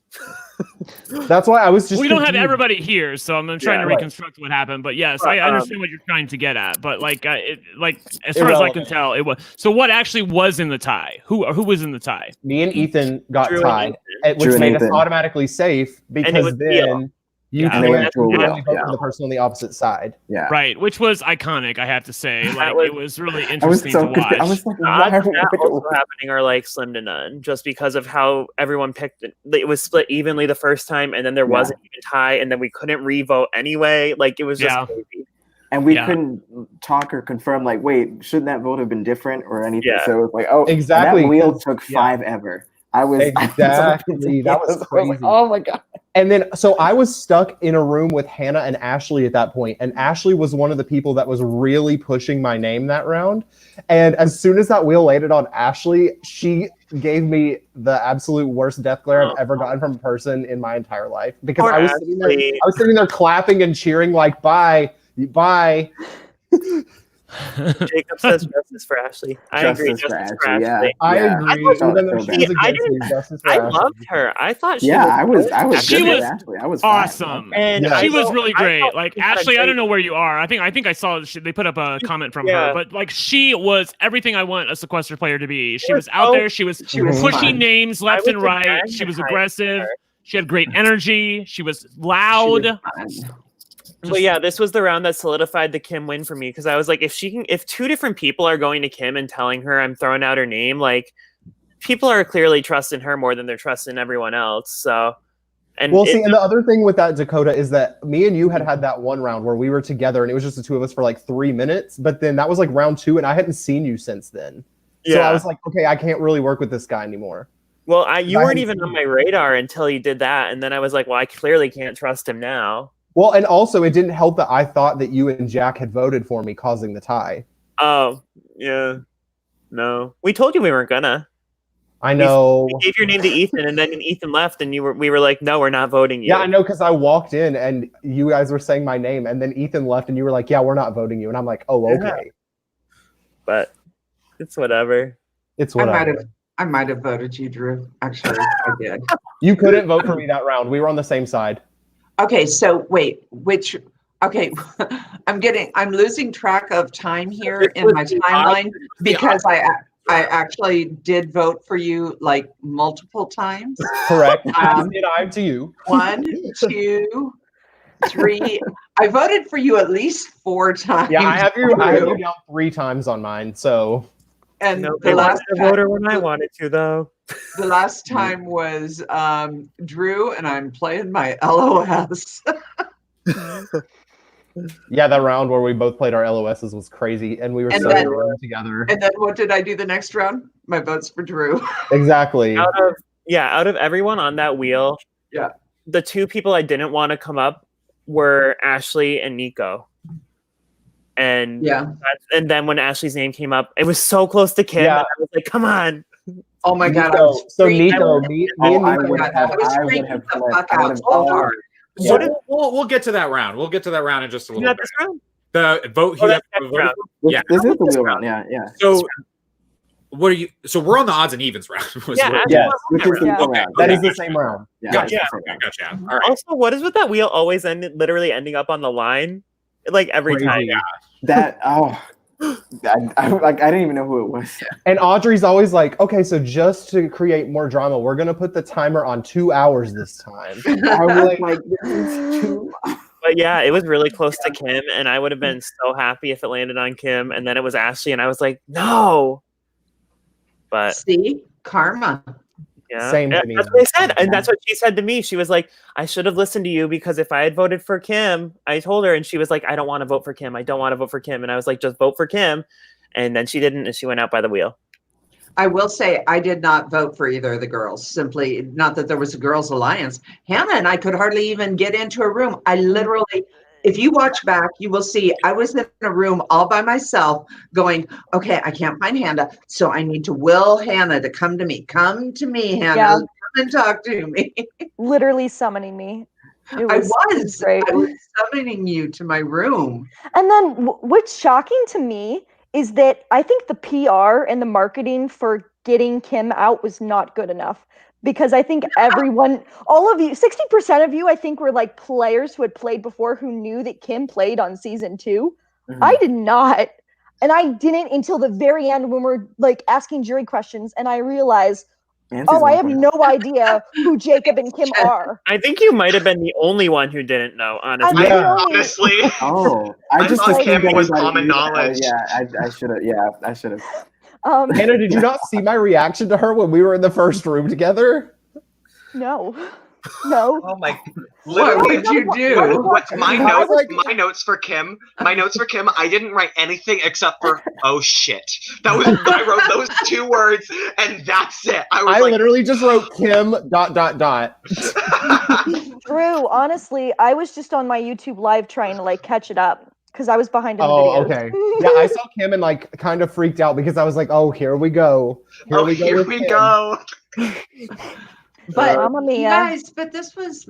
[SPEAKER 14] That's why I was just.
[SPEAKER 9] We don't have
[SPEAKER 14] confused.
[SPEAKER 9] everybody here, so I'm trying to reconstruct what happened. But yes, I understand what you're trying to get at. But like as far as I can tell, it was. So what actually was in the tie? Who was in the tie?
[SPEAKER 14] Me and Ethan got
[SPEAKER 8] Drew
[SPEAKER 14] tied,
[SPEAKER 8] and
[SPEAKER 14] which made us automatically safe because then you can only vote for the person on the opposite side.
[SPEAKER 12] Yeah.
[SPEAKER 9] Right, which was iconic, I have to say. Like it was really interesting to watch.
[SPEAKER 12] I was like,
[SPEAKER 8] odds of that also happening are like slim to none, just because of how everyone picked it. It was split evenly the first time, and then there wasn't even tie, and then we couldn't re-vote anyway. Like it was just crazy.
[SPEAKER 12] And we couldn't talk or confirm, like, wait, shouldn't that vote have been different or anything?
[SPEAKER 8] Yeah.
[SPEAKER 12] So it was like, oh,
[SPEAKER 14] exactly.
[SPEAKER 12] That wheel took 5 ever. I was
[SPEAKER 14] exactly that was crazy.
[SPEAKER 12] Like, oh my god.
[SPEAKER 14] And then so I was stuck in a room with Hannah and Ashley at that point, and Ashley was one of the people that was really pushing my name that round. And as soon as that wheel landed on Ashley, she gave me the absolute worst death glare I've ever gotten from a person in my entire life, because I was sitting there clapping and cheering like bye.
[SPEAKER 8] Jacob says justice for Ashley. I agree. Justice for Ashley.
[SPEAKER 12] Yeah.
[SPEAKER 14] I agree.
[SPEAKER 8] I loved her. I thought she
[SPEAKER 9] was awesome.
[SPEAKER 8] And
[SPEAKER 9] she was really great. Like Ashley, I don't know where you are. I think I saw they put up a comment from her, but like she was everything I want a Sequester player to be. She was out there. She was pushing names left and right. She was aggressive. She had great energy. She was loud.
[SPEAKER 8] But yeah, this was the round that solidified the Kim win for me, because I was like, if 2 different people are going to Kim and telling her I'm throwing out her name, like people are clearly trusting her more than they're trusting everyone else. So, and
[SPEAKER 14] the other thing with that, Dakota, is that me and you had that one round where we were together and it was just the 2 of us for like 3 minutes, but then that was like round 2 and I hadn't seen you since then. So I was like, okay, I can't really work with this guy anymore.
[SPEAKER 8] Well, you weren't even on my radar until you did that, and then I was like, well, I clearly can't trust him now.
[SPEAKER 14] Well, and also it didn't help that I thought that you and Jack had voted for me, causing the tie.
[SPEAKER 8] Oh, yeah. No. We told you we weren't gonna.
[SPEAKER 14] I know.
[SPEAKER 8] We gave your name to Ethan, and then Ethan left, and we were like, no, we're not voting you.
[SPEAKER 14] Yeah, I know, because I walked in, and you guys were saying my name, and then Ethan left, and you were like, yeah, we're not voting you. And I'm like, oh, okay.
[SPEAKER 8] Yeah. But it's whatever.
[SPEAKER 14] It's whatever.
[SPEAKER 10] I might have voted you, Drew. Actually, I did.
[SPEAKER 14] You couldn't vote for me that round. We were on the same side.
[SPEAKER 10] Okay, so wait, I'm losing track of time here in my timeline because I actually did vote for you like multiple times.
[SPEAKER 14] Correct. As did I to you.
[SPEAKER 10] 1, 2, 3. I voted for you at least 4 times.
[SPEAKER 14] Yeah, I have you down 3 times on mine. So.
[SPEAKER 10] And
[SPEAKER 8] the last voter when I wanted to, though.
[SPEAKER 10] The last time was Drew, and I'm playing my LOS.
[SPEAKER 14] Yeah, that round where we both played our LOSs was crazy, and we were so together.
[SPEAKER 10] And then what did I do the next round? My vote's for Drew.
[SPEAKER 14] Exactly.
[SPEAKER 8] Out of everyone on that wheel, the 2 people I didn't want to come up were Ashley and Neiko. And and then when Ashley's name came up, it was so close to Kim. I was like, come on.
[SPEAKER 10] Oh my god.
[SPEAKER 14] So Neiko, me and Neiko
[SPEAKER 1] We'll get to that round. We'll get to that round in just a little bit. The vote.
[SPEAKER 8] Oh, that's
[SPEAKER 1] Yeah,
[SPEAKER 12] This is the wheel round. Yeah.
[SPEAKER 1] So, what are you? So we're on the odds and evens round.
[SPEAKER 12] Yes, which is the wheel round.
[SPEAKER 14] That is the same round.
[SPEAKER 1] Gotcha. All right.
[SPEAKER 8] Also, what is with that wheel always literally ending up on the line, like every time?
[SPEAKER 1] Yeah.
[SPEAKER 12] That I didn't even know who it was.
[SPEAKER 14] And Audrey's always like, okay, so just to create more drama, we're gonna put the timer on 2 hours this time.
[SPEAKER 12] I was like, this is too.
[SPEAKER 8] But yeah, it was really close to Kim, and I would have been so happy if it landed on Kim, and then it was Ashley, and I was like, no. But
[SPEAKER 10] see, karma.
[SPEAKER 8] Yeah,
[SPEAKER 14] Same to me.
[SPEAKER 8] that's what I said, and that's what she said to me. She was like, I should have listened to you because if I had voted for Kim, I told her, and she was like, I don't want to vote for Kim. I don't want to vote for Kim, and I was like, just vote for Kim, and then she didn't, and she went out by the wheel.
[SPEAKER 10] I will say I did not vote for either of the girls. Simply, not that there was a girls' alliance. Hannah and I could hardly even get into a room. I literally, if you watch back, you will see I was in a room all by myself going, okay, I can't find Hannah, so I need to will Hannah to come to me. Come to me, Hannah.
[SPEAKER 15] Yeah.
[SPEAKER 10] Come and talk to me.
[SPEAKER 15] Literally summoning me.
[SPEAKER 10] I was summoning you to my room.
[SPEAKER 15] And then what's shocking to me is that I think the PR and the marketing for getting Kim out was not good enough, because I think everyone, all of you, 60% of you, I think were like players who had played before who knew that Kim played on season 2.
[SPEAKER 12] Mm-hmm.
[SPEAKER 15] I did not. And I didn't until the very end when we're like asking jury questions, and I realized, I have no idea who Jacob and Kim are.
[SPEAKER 8] I think you might have been the only one who didn't know, honestly.
[SPEAKER 4] Honestly.
[SPEAKER 12] I just
[SPEAKER 4] thought Kim was
[SPEAKER 12] everybody
[SPEAKER 4] common
[SPEAKER 12] knew.
[SPEAKER 4] knowledge.
[SPEAKER 12] I should have. Yeah, I should have.
[SPEAKER 14] Hannah, did you not see my reaction to her when we were in the first room together?
[SPEAKER 15] No. No.
[SPEAKER 4] Oh my!
[SPEAKER 10] What did you do?
[SPEAKER 4] What's my notes? My notes for Kim. My notes for Kim. I didn't write anything except for "oh shit." That was I wrote those 2 words, and that's it.
[SPEAKER 14] I literally just wrote Kim ...
[SPEAKER 15] Drew, honestly, I was just on my YouTube live trying to like catch it up because I was behind in the videos.
[SPEAKER 14] Okay. Yeah, I saw Kim and like kind of freaked out because I was like, oh, here we go. Here we go.
[SPEAKER 10] But
[SPEAKER 15] Mamma mia.
[SPEAKER 10] guys, but this was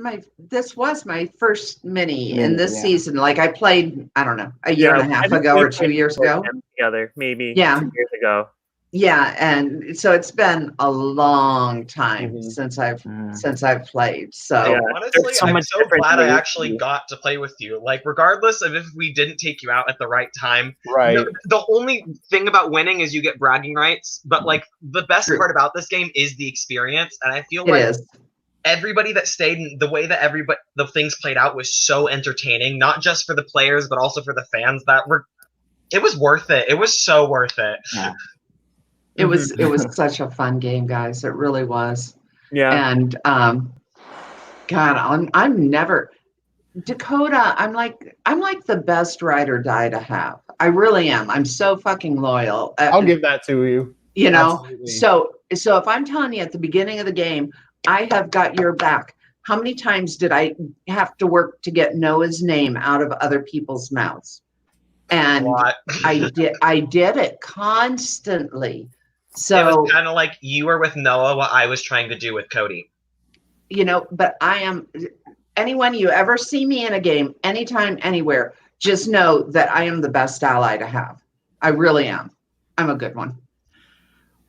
[SPEAKER 10] my first mini in this season. Like I played, I don't know, a year and a half ago or 2 years ago.
[SPEAKER 8] Together, maybe 2 years ago.
[SPEAKER 10] Yeah, and so it's been a long time since I've played. So
[SPEAKER 4] honestly, I'm so glad I actually got to play with you. Like, regardless of if we didn't take you out at the right time,
[SPEAKER 14] right?
[SPEAKER 4] The only thing about winning is you get bragging rights. But like, the best part about this game is the experience, and I feel like everybody that stayed and the way that the things played out was so entertaining, not just for the players but also for the fans. It was worth it. It was so worth it.
[SPEAKER 12] Yeah.
[SPEAKER 10] It was such a fun game, guys. It really was.
[SPEAKER 8] Yeah.
[SPEAKER 10] And God, I'm never Dakota. I'm like the best ride or die to have. I really am. I'm so fucking loyal.
[SPEAKER 14] I'll give that to you.
[SPEAKER 10] You know.
[SPEAKER 14] Absolutely.
[SPEAKER 10] So if I'm telling you at the beginning of the game, I have got your back. How many times did I have to work to get Noah's name out of other people's mouths? And I did it constantly. So
[SPEAKER 4] it was kind of like you were with Noah, what I was trying to do with Cody.
[SPEAKER 10] You know, but I am. Anyone you ever see me in a game, anytime, anywhere, just know that I am the best ally to have. I really am. I'm a good one.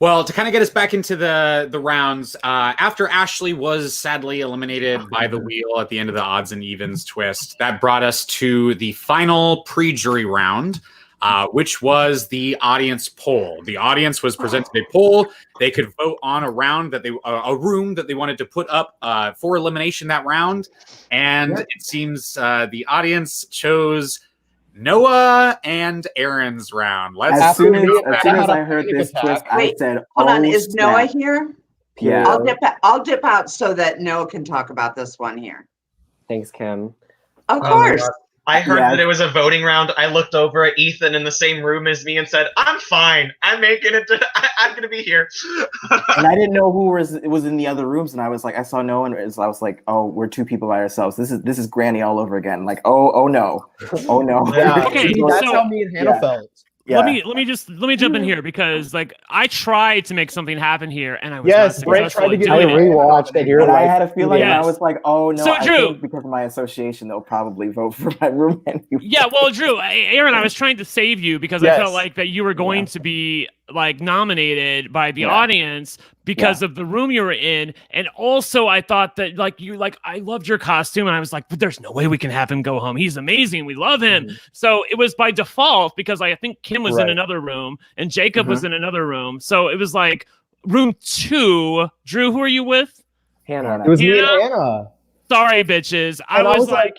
[SPEAKER 1] Well, to kind of get us back into the rounds, after Ashley was sadly eliminated by the wheel at the end of the odds and evens twist, that brought us to the final pre-jury round, which was the audience poll. The audience was presented a poll. They could vote on a round that a room that they wanted to put up for elimination that round, and it seems the audience chose Noah and Aaron's round.
[SPEAKER 12] As soon as I heard this twist, I said,
[SPEAKER 10] "Hold on, is Noah here?"
[SPEAKER 12] Yeah.
[SPEAKER 10] I'll dip out so that Noah can talk about this one here.
[SPEAKER 13] Thanks, Kim.
[SPEAKER 10] Of course.
[SPEAKER 4] I heard that it was a voting round. I looked over at Ethan in the same room as me and said, "I'm fine. I'm making it. I'm going to be here."
[SPEAKER 12] And I didn't know who was in the other rooms, and I was like, I saw no one. I was like, oh, we're 2 people by ourselves. This is Granny all over again. Like, oh no, oh no.
[SPEAKER 14] Yeah, okay, that's how me and Hannah felt.
[SPEAKER 9] let me jump in here because like I tried to make something happen here and I was
[SPEAKER 14] Yes,
[SPEAKER 9] not
[SPEAKER 14] Brent
[SPEAKER 9] successful
[SPEAKER 14] tried to
[SPEAKER 9] at
[SPEAKER 14] get
[SPEAKER 9] doing
[SPEAKER 14] it.
[SPEAKER 9] it.
[SPEAKER 12] rewatched it. And I had a feeling, and I
[SPEAKER 9] Yes.
[SPEAKER 12] was like, "Oh no!"
[SPEAKER 9] So,
[SPEAKER 12] I
[SPEAKER 9] Drew,
[SPEAKER 12] think because of my association, they'll probably vote for my room anyway.
[SPEAKER 9] Yeah, well, Drew, Aaron, I was trying to save you because I felt like that you were going to be like nominated by the audience because of the room you were in, and also I thought that I loved your costume, and I was like, but there's no way we can have him go home. He's amazing. We love him. So it was by default because I think Kim was in another room and Jacob was in another room. So it was like room 2. Drew, who are you with?
[SPEAKER 13] Hannah.
[SPEAKER 14] It was me and Hannah.
[SPEAKER 9] Sorry, bitches. I was like,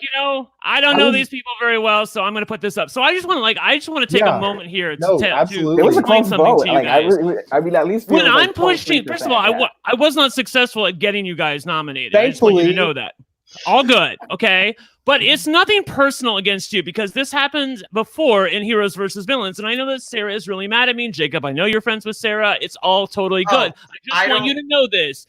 [SPEAKER 9] I don't know these people very well, so I'm going to put this up. So I just want to take a moment here to
[SPEAKER 14] absolutely.
[SPEAKER 12] It was a
[SPEAKER 9] explain
[SPEAKER 12] close
[SPEAKER 9] something
[SPEAKER 12] vote.
[SPEAKER 9] to you
[SPEAKER 12] like,
[SPEAKER 9] guys.
[SPEAKER 12] I mean, at least
[SPEAKER 9] When I'm pushing, first of all, I was not successful at getting you guys nominated. I just want you to know that. All good, okay? But it's nothing personal against you because this happened before in Heroes versus Villains, and I know that Sarah is really mad at me. Jacob, I know you're friends with Sarah. It's all totally good. I just want you to know this.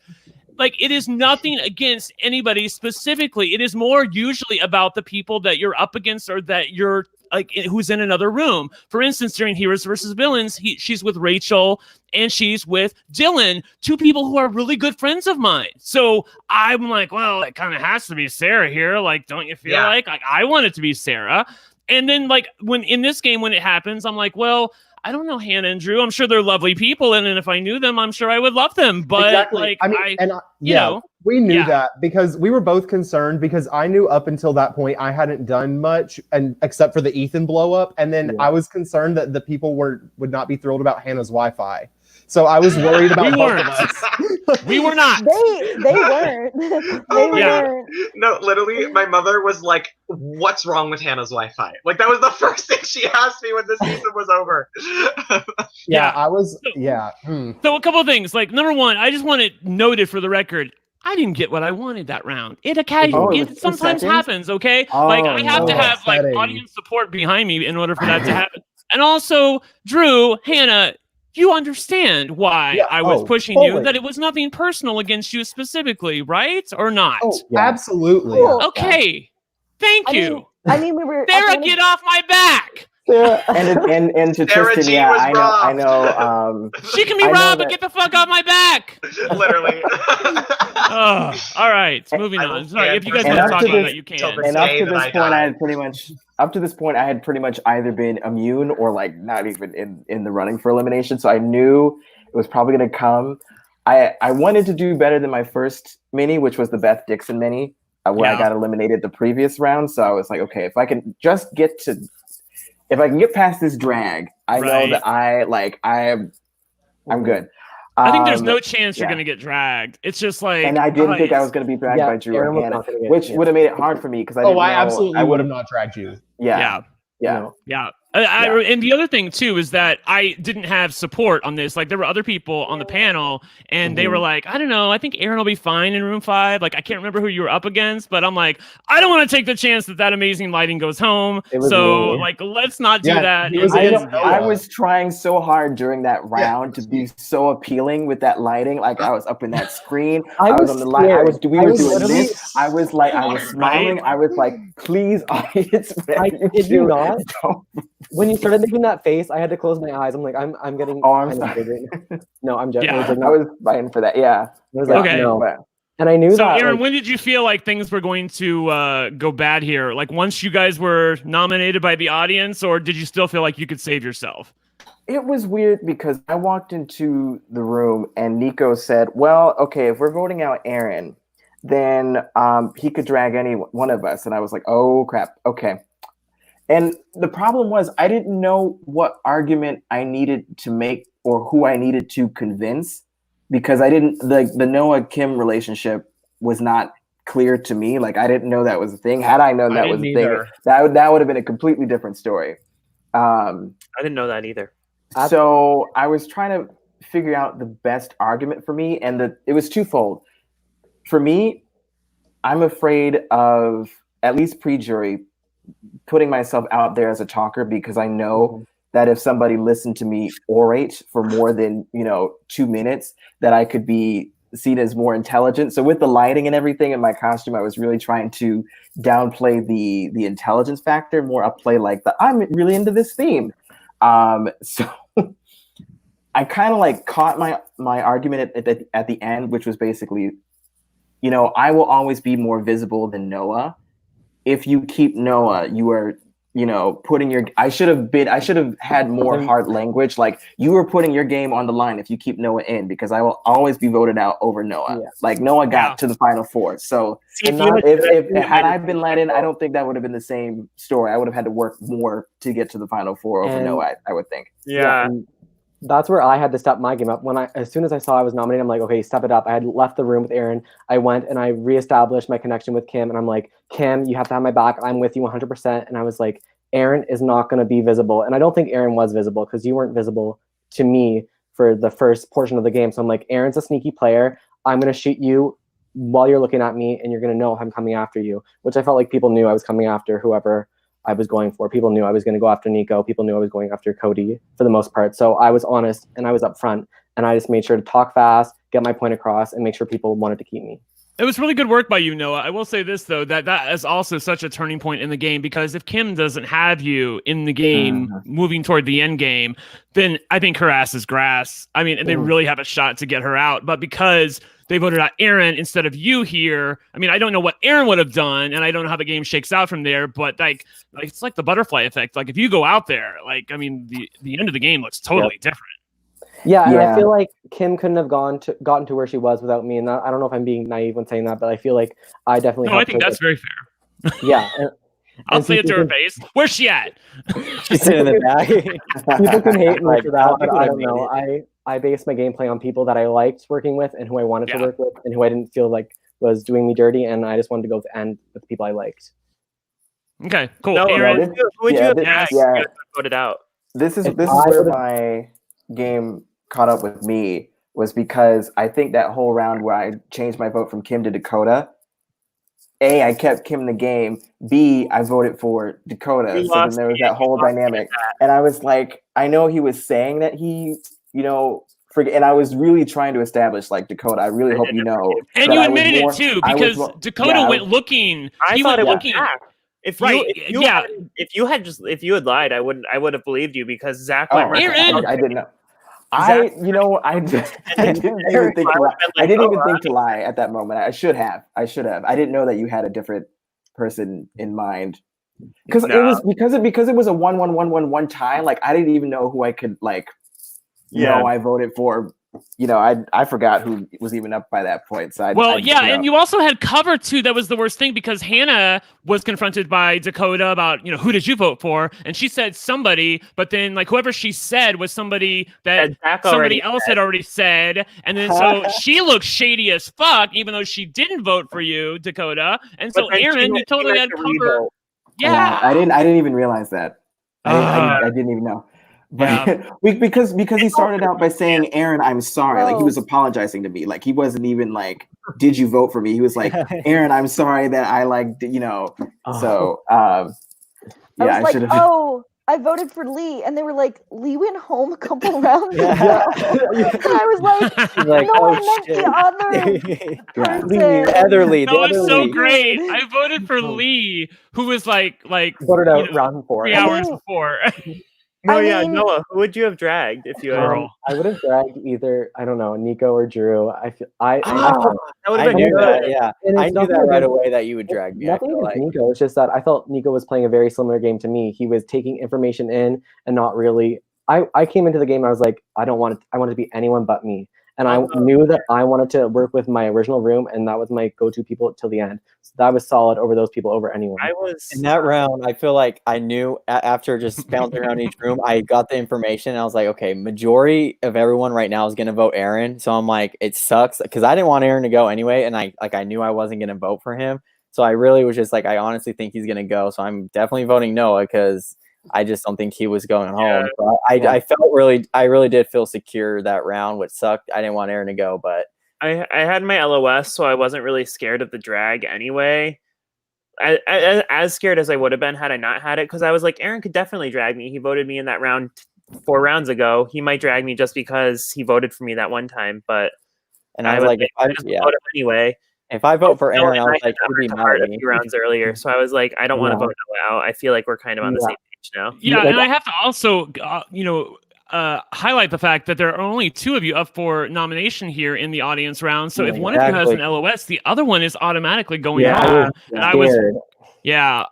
[SPEAKER 9] Like, it is nothing against anybody specifically. It is more usually about the people that you're up against or that you're like who's in another room. For instance, during Heroes versus Villains, she's with Rachel and she's with Dylan, 2 people who are really good friends of mine. So I'm like, well, it kind of has to be Sarah here. Like, don't you feel like I want it to be Sarah? And then like when in this game, when it happens, I'm like, well, I don't know Hannah and Drew. I'm sure they're lovely people, and if I knew them, I'm sure I would love them. But like,
[SPEAKER 14] we knew that because we were both concerned because I knew up until that point I hadn't done much, and except for the Ethan blow up, and then I was concerned that the people would not be thrilled about Hannah's Wi-Fi. So I was worried about both of us.
[SPEAKER 9] We were not.
[SPEAKER 15] They weren't. They weren't.
[SPEAKER 4] No, literally, my mother was like, "What's wrong with Hannah's Wi-Fi?" Like that was the first thing she asked me when the season was over.
[SPEAKER 14] I was.
[SPEAKER 9] So a couple of things. Like number one, I just want it noted for the record. I didn't get what I wanted that round. It sometimes happens. Okay, like I have to have like audience support behind me in order for that to happen. And also, Drew, Hannah, you understand why I was pushing you, that it was nothing personal against you specifically, right? Or not?
[SPEAKER 14] Oh, absolutely.
[SPEAKER 9] Okay. Thank you.
[SPEAKER 15] I mean, we were
[SPEAKER 9] Sarah, get off my back.
[SPEAKER 12] And to
[SPEAKER 4] Sarah
[SPEAKER 12] Tristan,
[SPEAKER 4] G was
[SPEAKER 12] I know.
[SPEAKER 9] She can be robbed, but get the fuck off my back.
[SPEAKER 4] Literally.
[SPEAKER 9] All right, moving on. Sorry, if you guys want to talk about that, you can.
[SPEAKER 12] And up to this point, I had pretty much either been immune or like not even in the running for elimination. So I knew it was probably going to come. I wanted to do better than my first mini, which was the Beth Dixon mini, where I got eliminated the previous round. So I was like, okay, if I can get past this drag, I know that I'm good.
[SPEAKER 9] I think there's no chance you're going to get dragged. It's just like,
[SPEAKER 12] and I didn't think I was going to be dragged by Drew or Hannah, which would have made it hard for me because I
[SPEAKER 14] absolutely would have not dragged you.
[SPEAKER 12] Yeah.
[SPEAKER 9] And the other thing too is that I didn't have support on this. Like there were other people on the panel, and they were like, I don't know, I think Aaron will be fine in room 5. Like I can't remember who you were up against, but I'm like, I don't want to take the chance that amazing lighting goes home. So like, let's not do that.
[SPEAKER 12] I was trying so hard during that round to be so appealing with that lighting. Like I was up in that screen. I was on the light. We were doing this. I was smiling. I was like, please, audience.
[SPEAKER 13] Did you not? When you started making that face, I had to close my eyes. I'm like, I'm getting.
[SPEAKER 12] Oh, I'm sorry.
[SPEAKER 13] No, I'm joking.
[SPEAKER 12] I was fighting for that. Yeah.
[SPEAKER 13] I was like,
[SPEAKER 9] okay.
[SPEAKER 13] No. And I knew
[SPEAKER 9] so,
[SPEAKER 13] that.
[SPEAKER 9] Aaron, when did you feel like things were going to go bad here? Like once you guys were nominated by the audience, or did you still feel like you could save yourself?
[SPEAKER 12] It was weird because I walked into the room and Neiko said, well, okay, if we're voting out Aaron, then he could drag any one of us. And I was like, oh, crap. Okay. And the problem was I didn't know what argument I needed to make or who I needed to convince because I didn't the Noah-Kim relationship was not clear to me. Like I didn't know that was a thing. Had I known that was a thing, that would have been a completely different story.
[SPEAKER 8] I didn't know that either.
[SPEAKER 12] So I was trying to figure out the best argument for me, and it was twofold. For me, I'm afraid of, at least pre-jury, putting myself out there as a talker because I know that if somebody listened to me orate for more than 2 minutes, that I could be seen as more intelligent. So with the lighting and everything in my costume, I was really trying to downplay the intelligence factor, more upplay like I'm really into this theme. So I kind of like caught my argument at the end, which was basically, you know, I will always be more visible than Noah. If you keep Noah, you are, you know, putting your. I should have had more hard language. Like, you were putting your game on the line if you keep Noah in, because I will always be voted out over Noah. Yeah. Like, Noah got to the Final Four. So if had I been let in, I don't think that would have been the same story. I would have had to work more to get to the Final Four over Noah, I would think.
[SPEAKER 8] Yeah.
[SPEAKER 13] That's where I had to step my game up. As soon as I saw I was nominated, I'm like, okay, step it up. I had left the room with Aaron. I went and I reestablished my connection with Kim, and I'm like, Kim, you have to have my back. I'm with you 100%. And I was like, Aaron is not going to be visible. And I don't think Aaron was visible, because you weren't visible to me for the first portion of the game. So I'm like, Aaron's a sneaky player. I'm going to shoot you while you're looking at me, and you're going to know if I'm coming after you, which I felt like people knew I was coming after whoever I was going for. People knew I was going to go after Neiko. People knew I was going after Cody for the most part. So I was honest and I was upfront, and I just made sure to talk fast, get my point across, and make sure people wanted to keep me.
[SPEAKER 9] It was really good work by you, Noah. I will say this, though, that is also such a turning point in the game, because if Kim doesn't have you in the game moving toward the end game, then I think her ass is grass. I mean, and they really have a shot to get her out. But because they voted out Aaron instead of you here, I mean, I don't know what Aaron would have done, and I don't know how the game shakes out from there, but like it's like the butterfly effect. Like, if you go out there, like, I mean, the end of the game looks totally different.
[SPEAKER 13] Yeah, and I feel like Kim couldn't have gotten to where she was without me. And I don't know if I'm being naive when saying that, but I feel like I definitely.
[SPEAKER 9] No, I think that's very fair.
[SPEAKER 13] Yeah,
[SPEAKER 9] I'll say it to her face. Where's she at?
[SPEAKER 13] She's sitting in the back. People can hate me for that, but I don't know. I based my gameplay on people that I liked working with and who I wanted to work with and who I didn't feel like was doing me dirty, and I just wanted to go to end with the people I liked.
[SPEAKER 9] Okay, cool.
[SPEAKER 8] No,
[SPEAKER 9] Aaron,
[SPEAKER 8] who would you have asked voted out?
[SPEAKER 12] This is where my game caught up with me, was because I think that whole round where I changed my vote from Kim to Dakota, A, I kept Kim in the game, B, I voted for Dakota. So then there was that whole dynamic. And I was like, I know he was saying that he, you know, and I was really trying to establish, like, Dakota, I really hope you know.
[SPEAKER 9] And you admitted it too, because Dakota went looking.
[SPEAKER 8] I thought it was Zach. If you had lied, I would have believed you, because Zach went right.
[SPEAKER 12] I didn't know. I didn't even think to lie at that moment. I should have. I didn't know that you had a different person in mind, because it was because it was a 1-1-1-1-1 tie. Like, I didn't even know who I could know I voted for. You know, I forgot who was even up by that point. So
[SPEAKER 9] and you also had cover too. That was the worst thing, because Hannah was confronted by Dakota about, you know, who did you vote for, and she said somebody, but then like whoever she said was somebody that somebody else had already said, and then so she looked shady as fuck, even though she didn't vote for you, Dakota, and so Aaron, you totally had cover. Yeah,
[SPEAKER 12] I didn't even realize that. I didn't even know. But because he started out by saying, Aaron, I'm sorry. Like, he was apologizing to me. Like, he wasn't even like, did you vote for me? He was like, Aaron, I'm sorry that I you know. So
[SPEAKER 15] I was like, I voted for Lee, and they were like, Lee went home a couple rounds ago. And I was like, I meant the other
[SPEAKER 13] Lee.
[SPEAKER 9] That was so great. I voted for Lee, who was like
[SPEAKER 13] voted out round 4
[SPEAKER 9] 3 hours before.
[SPEAKER 8] Noah, who would you have dragged if you had?
[SPEAKER 13] I would have dragged either, I don't know, Neiko or Drew. I
[SPEAKER 3] knew that right away that you would drag me.
[SPEAKER 13] Nothing against Neiko. It's just that I felt Neiko was playing a very similar game to me. He was taking information in and not really. I came into the game and I was like, I wanted to be anyone but me. And I knew that I wanted to work with my original room, and that was my go-to people till the end. So that was solid over those people over anyone.
[SPEAKER 3] I was in that round. I feel like I knew after just bouncing around each room, I got the information. And I was like, okay, majority of everyone right now is going to vote Aaron. So I'm like, it sucks, because I didn't want Aaron to go anyway, and I knew I wasn't going to vote for him. So I really was just like, I honestly think he's going to go. So I'm definitely voting Noah, because I just don't think he was going home. So I really did feel secure that round, which sucked. I didn't want Aaron to go, but
[SPEAKER 8] I had my LOS, so I wasn't really scared of the drag anyway. As scared as I would have been had I not had it, because I was like, Aaron could definitely drag me. He voted me in that round 4 rounds ago. He might drag me just because he voted for me that one time, but
[SPEAKER 3] I was like,
[SPEAKER 8] vote him anyway.
[SPEAKER 3] If I vote for Aaron, I was like, he'd be mad at me.
[SPEAKER 8] A few rounds earlier, so I was like, I don't want to vote Noah out. I feel like we're kind of on the same page
[SPEAKER 9] Yeah, and I have to also, highlight the fact that there are only 2 of you up for nomination here in the audience round. So if one of you has an LOS, the other one is automatically going on. And I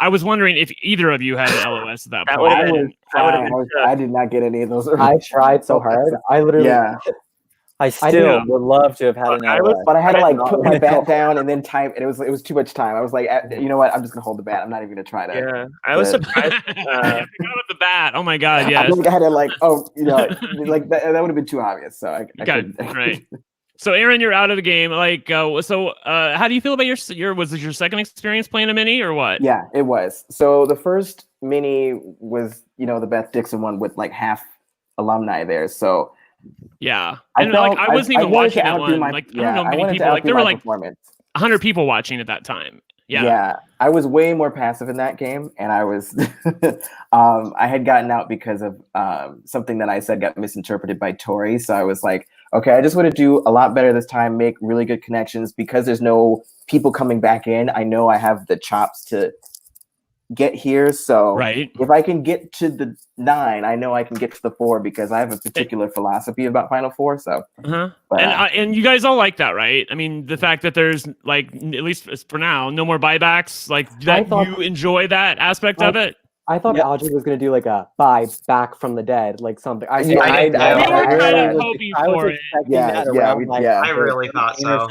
[SPEAKER 9] was wondering if either of you had an LOS at that point.
[SPEAKER 12] I did not get any of those.
[SPEAKER 13] I tried so hard. I literally. Yeah.
[SPEAKER 3] I still would love to have had an LOS.
[SPEAKER 12] But I had to like put my bat down and then type, and it was too much time. I was like, you know what? I'm just gonna hold the bat. I'm not even gonna try to.
[SPEAKER 8] Yeah, I was surprised.
[SPEAKER 9] I forgot with the bat. Oh my god, yes.
[SPEAKER 12] I had to like, like that would have been too obvious. So I couldn't.
[SPEAKER 9] Right. So Aaron, you're out of the game. Like, how do you feel about your? Was this your second experience playing a mini or what?
[SPEAKER 12] Yeah, it was. So the first mini was, the Beth Dixon one with like half alumni there. So.
[SPEAKER 9] Yeah, and I wasn't even watching that one. I don't know many people. Like there were like 100 people watching at that time.
[SPEAKER 12] Yeah, I was way more passive in that game, and I was, I had gotten out because of something that I said got misinterpreted by Tori. So I was like, okay, I just want to do a lot better this time, make really good connections because there's no people coming back in. I know I have the chops to get here, so if I can get to the 9, I know I can get to the 4 because I have a particular philosophy about Final Four. So,
[SPEAKER 9] and you guys all like that, right? I mean, the fact that there's like, at least for now, no more buybacks, like that you enjoy that aspect of it.
[SPEAKER 13] I thought Audrey was going to do like a buy back from the dead, like something. I really
[SPEAKER 4] thought so.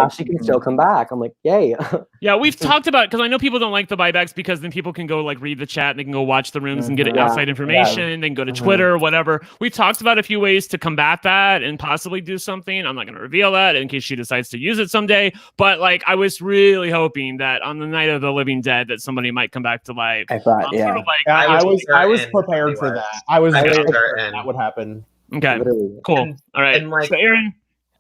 [SPEAKER 13] She can still come back. I'm like, yay.
[SPEAKER 9] Yeah, we've talked about it because I know people don't like the buybacks because then people can go like read the chat and they can go watch the rooms and get outside information. They can go to Twitter or whatever. We've talked about a few ways to combat that and possibly do something. I'm not going to reveal that in case she decides to use it someday. But like, I was really hoping that on the night of the living dead that somebody might come back to life.
[SPEAKER 12] I thought,
[SPEAKER 14] Sort of like, I was prepared for that. I was prepared that would happen.
[SPEAKER 9] Okay, cool. All right.
[SPEAKER 4] And like,
[SPEAKER 9] so Aaron,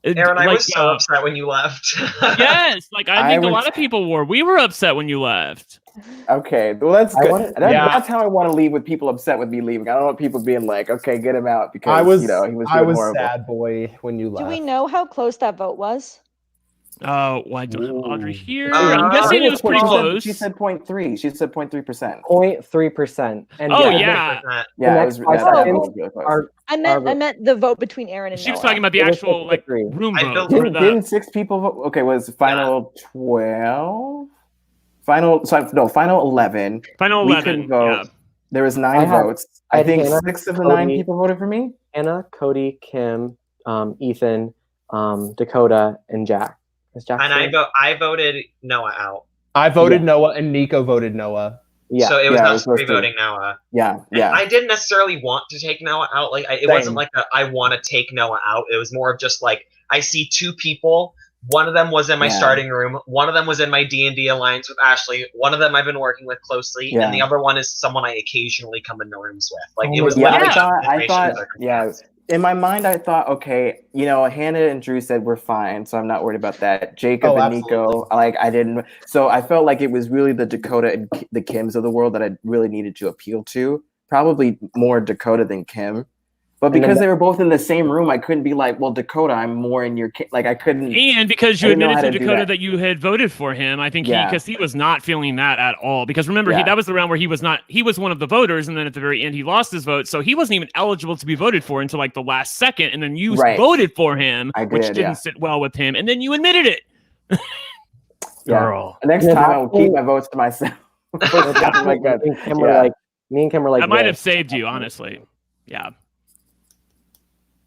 [SPEAKER 4] I was so upset when you left.
[SPEAKER 9] Yes, like I think a lot of people were. We were upset when you left.
[SPEAKER 12] Okay, well that's good. That's how I want to leave with people upset with me leaving. I don't want people being like, "Okay, get him out," because he was doing horrible.
[SPEAKER 14] Sad boy when you left.
[SPEAKER 15] Do we know how close that vote was?
[SPEAKER 9] Oh, well, I don't have Audrey here. I'm guessing it was pretty close.
[SPEAKER 12] She said 0.3. She said 0.3%.
[SPEAKER 13] 0.3%. And
[SPEAKER 15] I meant the vote between Aaron and
[SPEAKER 9] She was talking about the actual like room vote.
[SPEAKER 12] Didn't 6 people vote? Okay, was final 12? Final 11.
[SPEAKER 9] Final 11.
[SPEAKER 12] We couldn't vote. Yeah. There was 9 votes. I think 6 of the 9 people voted for me.
[SPEAKER 13] Anna, Cody, Kim, Ethan, Dakota, and Jack.
[SPEAKER 4] And I voted Noah out.
[SPEAKER 14] I voted Noah, and Nico voted Noah.
[SPEAKER 4] Yeah. So it was us voting Noah.
[SPEAKER 12] Yeah.
[SPEAKER 4] And I didn't necessarily want to take Noah out. Like it wasn't like I want to take Noah out. It was more of just like I see 2 people. One of them was in my starting room. One of them was in my D&D alliance with Ashley. One of them I've been working with closely, and the other one is someone I occasionally come into rooms with. Like it was.
[SPEAKER 12] I thought. In my mind, I thought, okay, Hannah and Drew said we're fine, so I'm not worried about that. Jacob and Nico, I didn't. So I felt like it was really the Dakota and the Kims of the world that I really needed to appeal to. Probably more Dakota than Kim. But because they were both in the same room, I couldn't be like, well, Dakota, I'm more in your I couldn't.
[SPEAKER 9] And because you admitted to Dakota that you had voted for him, I think because he was not feeling that at all. Because remember, that was the round where he was one of the voters, and then at the very end he lost his vote, so he wasn't even eligible to be voted for until like the last second, and then you voted for him, which didn't sit well with him, and then you admitted it.
[SPEAKER 12] Girl. Next time I will keep my votes to myself. Oh my God.
[SPEAKER 13] Me and Kim were like,
[SPEAKER 9] that might have saved you, honestly. Yeah.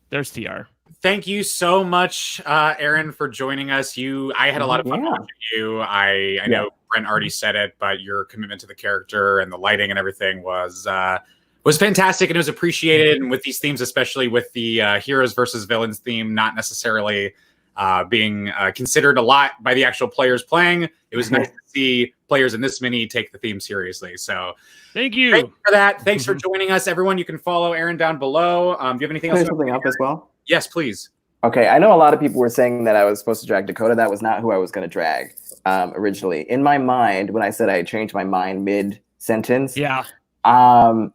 [SPEAKER 9] There's TR.
[SPEAKER 1] Thank you so much, Aaron, for joining us. I had a lot of fun watching you. I know Brent already said it, but your commitment to the character and the lighting and everything was fantastic, and it was appreciated. And with these themes, especially with the heroes versus villains theme, not necessarily being considered a lot by the actual players playing, it was nice to see players in this mini take the theme seriously. So
[SPEAKER 9] thank you
[SPEAKER 1] for that. Thanks for joining us, everyone. You can follow Aaron down below. Do you have anything else?
[SPEAKER 12] Something up as well?
[SPEAKER 1] Yes, please.
[SPEAKER 12] Okay, I know a lot of people were saying that I was supposed to drag Dakota. That was not who I was going to drag originally. In my mind, when I said I changed my mind mid-sentence, part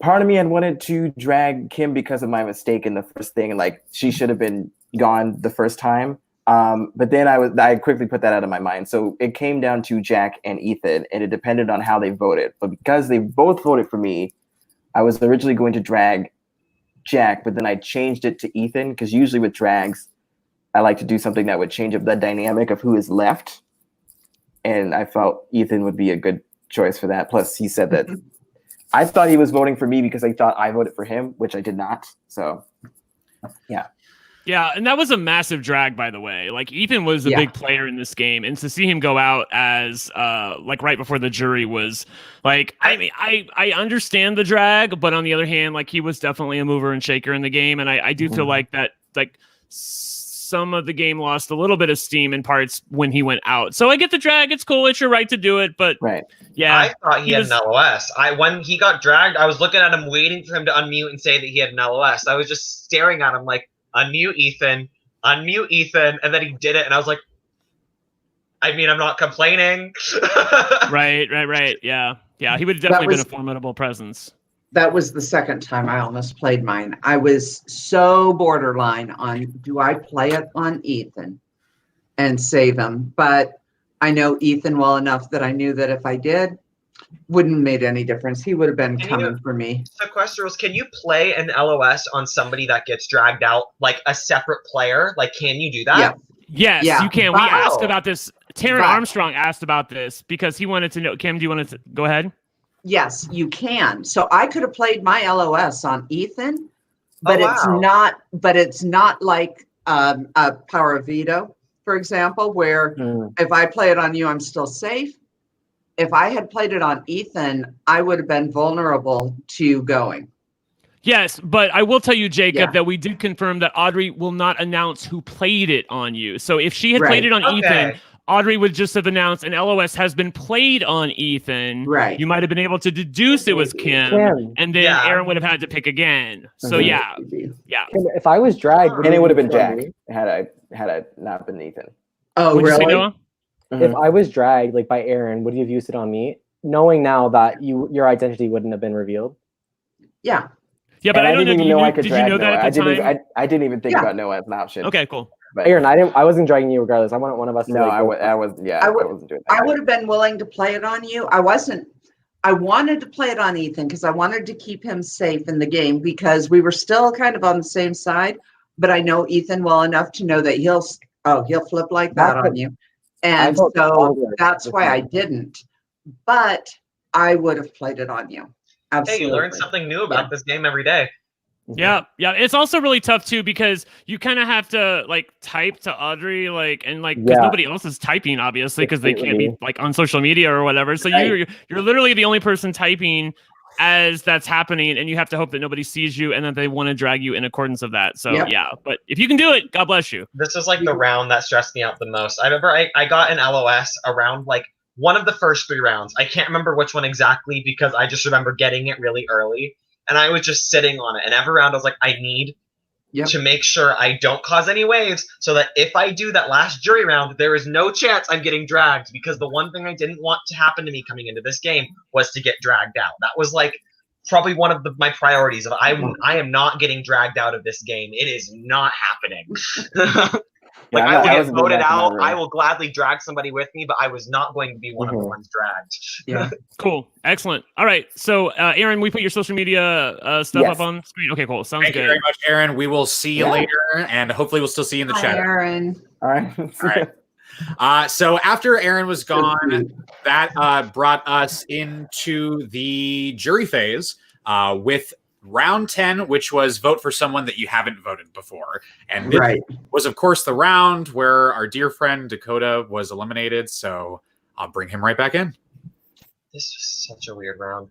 [SPEAKER 12] of me had wanted to drag Kim because of my mistake in the first thing. Like, she should have been gone the first time. But then I quickly put that out of my mind. So it came down to Jack and Ethan, and it depended on how they voted. But because they both voted for me, I was originally going to drag Jack, but then I changed it to Ethan because usually with drags, I like to do something that would change up the dynamic of who is left. And I felt Ethan would be a good choice for that. Plus, he said that I thought he was voting for me because I thought I voted for him, which I did not. So, yeah.
[SPEAKER 9] Yeah, and that was a massive drag, by the way. Like, Ethan was a big player in this game, and to see him go out as like right before the jury was like, I mean, I understand the drag, but on the other hand, like, he was definitely a mover and shaker in the game, and I do feel like that, like, some of the game lost a little bit of steam in parts when he went out. So I get the drag; it's cool, it's your right to do it, but yeah,
[SPEAKER 4] I thought he had an LOS. When he got dragged, I was looking at him, waiting for him to unmute and say that he had an LOS. I was just staring at him like, unmute Ethan, and then he did it, and I was like, I mean, I'm not complaining.
[SPEAKER 9] right. Yeah, he would have definitely been a formidable presence.
[SPEAKER 10] That was the second time I almost played mine. I was so borderline on, do I play it on Ethan and save him? But I know Ethan well enough that I knew that if I did, wouldn't have made any difference. He would have been coming for me.
[SPEAKER 4] Sequesters, can you play an LOS on somebody that gets dragged out, like a separate player? Like, can you do that?
[SPEAKER 9] Yes, you can. We asked about this. Taryn Armstrong asked about this because he wanted to know. Kim, do you want to go ahead?
[SPEAKER 10] Yes, you can. So I could have played my LOS on Ethan, but it's not like a Power of Veto, for example, where if I play it on you, I'm still safe. If I had played it on Ethan, I would have been vulnerable to going.
[SPEAKER 9] Yes, but I will tell you, Jacob, that we did confirm that Audrey will not announce who played it on you. So if she had played it on Ethan, Audrey would just have announced an LOS has been played on Ethan.
[SPEAKER 10] Right.
[SPEAKER 9] You might have been able to deduce it was Kim, and then Aaron would have had to pick again. So yeah.
[SPEAKER 13] If I was dragged,
[SPEAKER 12] and it would have been Jack had I not been Ethan.
[SPEAKER 10] Oh,
[SPEAKER 9] What'd you say, Noah?
[SPEAKER 13] If I was dragged like by Aaron, would you have used it on me, knowing now that your identity wouldn't have been revealed?
[SPEAKER 10] Yeah.
[SPEAKER 9] Yeah, but I don't know. Did you know that at the time?
[SPEAKER 12] I didn't even think about Noah as an option.
[SPEAKER 9] Okay, cool.
[SPEAKER 12] But
[SPEAKER 13] Aaron, I wasn't dragging you regardless. I wanted one of us to.
[SPEAKER 12] No, I wasn't doing that.
[SPEAKER 10] I would have been willing to play it on you. I wanted to play it on Ethan because I wanted to keep him safe in the game because we were still kind of on the same side. But I know Ethan well enough to know that he'll flip like that on you. And so that's why I didn't. But I would have played it on you. Absolutely.
[SPEAKER 4] Hey, you learn something new about this game every day.
[SPEAKER 9] Yeah. It's also really tough too because you kind of have to like type to Audrey, because nobody else is typing, obviously, because they can't be like on social media or whatever. So you're literally the only person typing as that's happening, and you have to hope that nobody sees you and that they want to drag you in accordance of that. So but if you can do it, God bless you.
[SPEAKER 4] This is like the round that stressed me out the most. I remember I got an LOS around like one of the first 3 rounds. I can't remember which one exactly because I just remember getting it really early. And I was just sitting on it. And every round I was like, I need to make sure I don't cause any waves so that if I do that last jury round, there is no chance I'm getting dragged, because the one thing I didn't want to happen to me coming into this game was to get dragged out. That was like probably one of my priorities of I am not getting dragged out of this game. It is not happening. I will get voted out. I will gladly drag somebody with me, but I was not going to be one of the ones dragged.
[SPEAKER 10] Yeah.
[SPEAKER 9] Cool. Excellent. All right. So, Aaron, we put your social media stuff up on screen. Okay, cool. Sounds good.
[SPEAKER 1] Thank you very much, Aaron. We will see you later, and hopefully we'll still see you in the chat.
[SPEAKER 10] Aaron.
[SPEAKER 12] All right.
[SPEAKER 1] All right. So after Aaron was gone, that brought us into the jury phase with round 10, which was vote for someone that you haven't voted before. And this was, of course, the round where our dear friend Dakota was eliminated. So I'll bring him right back in.
[SPEAKER 4] This was such a weird round.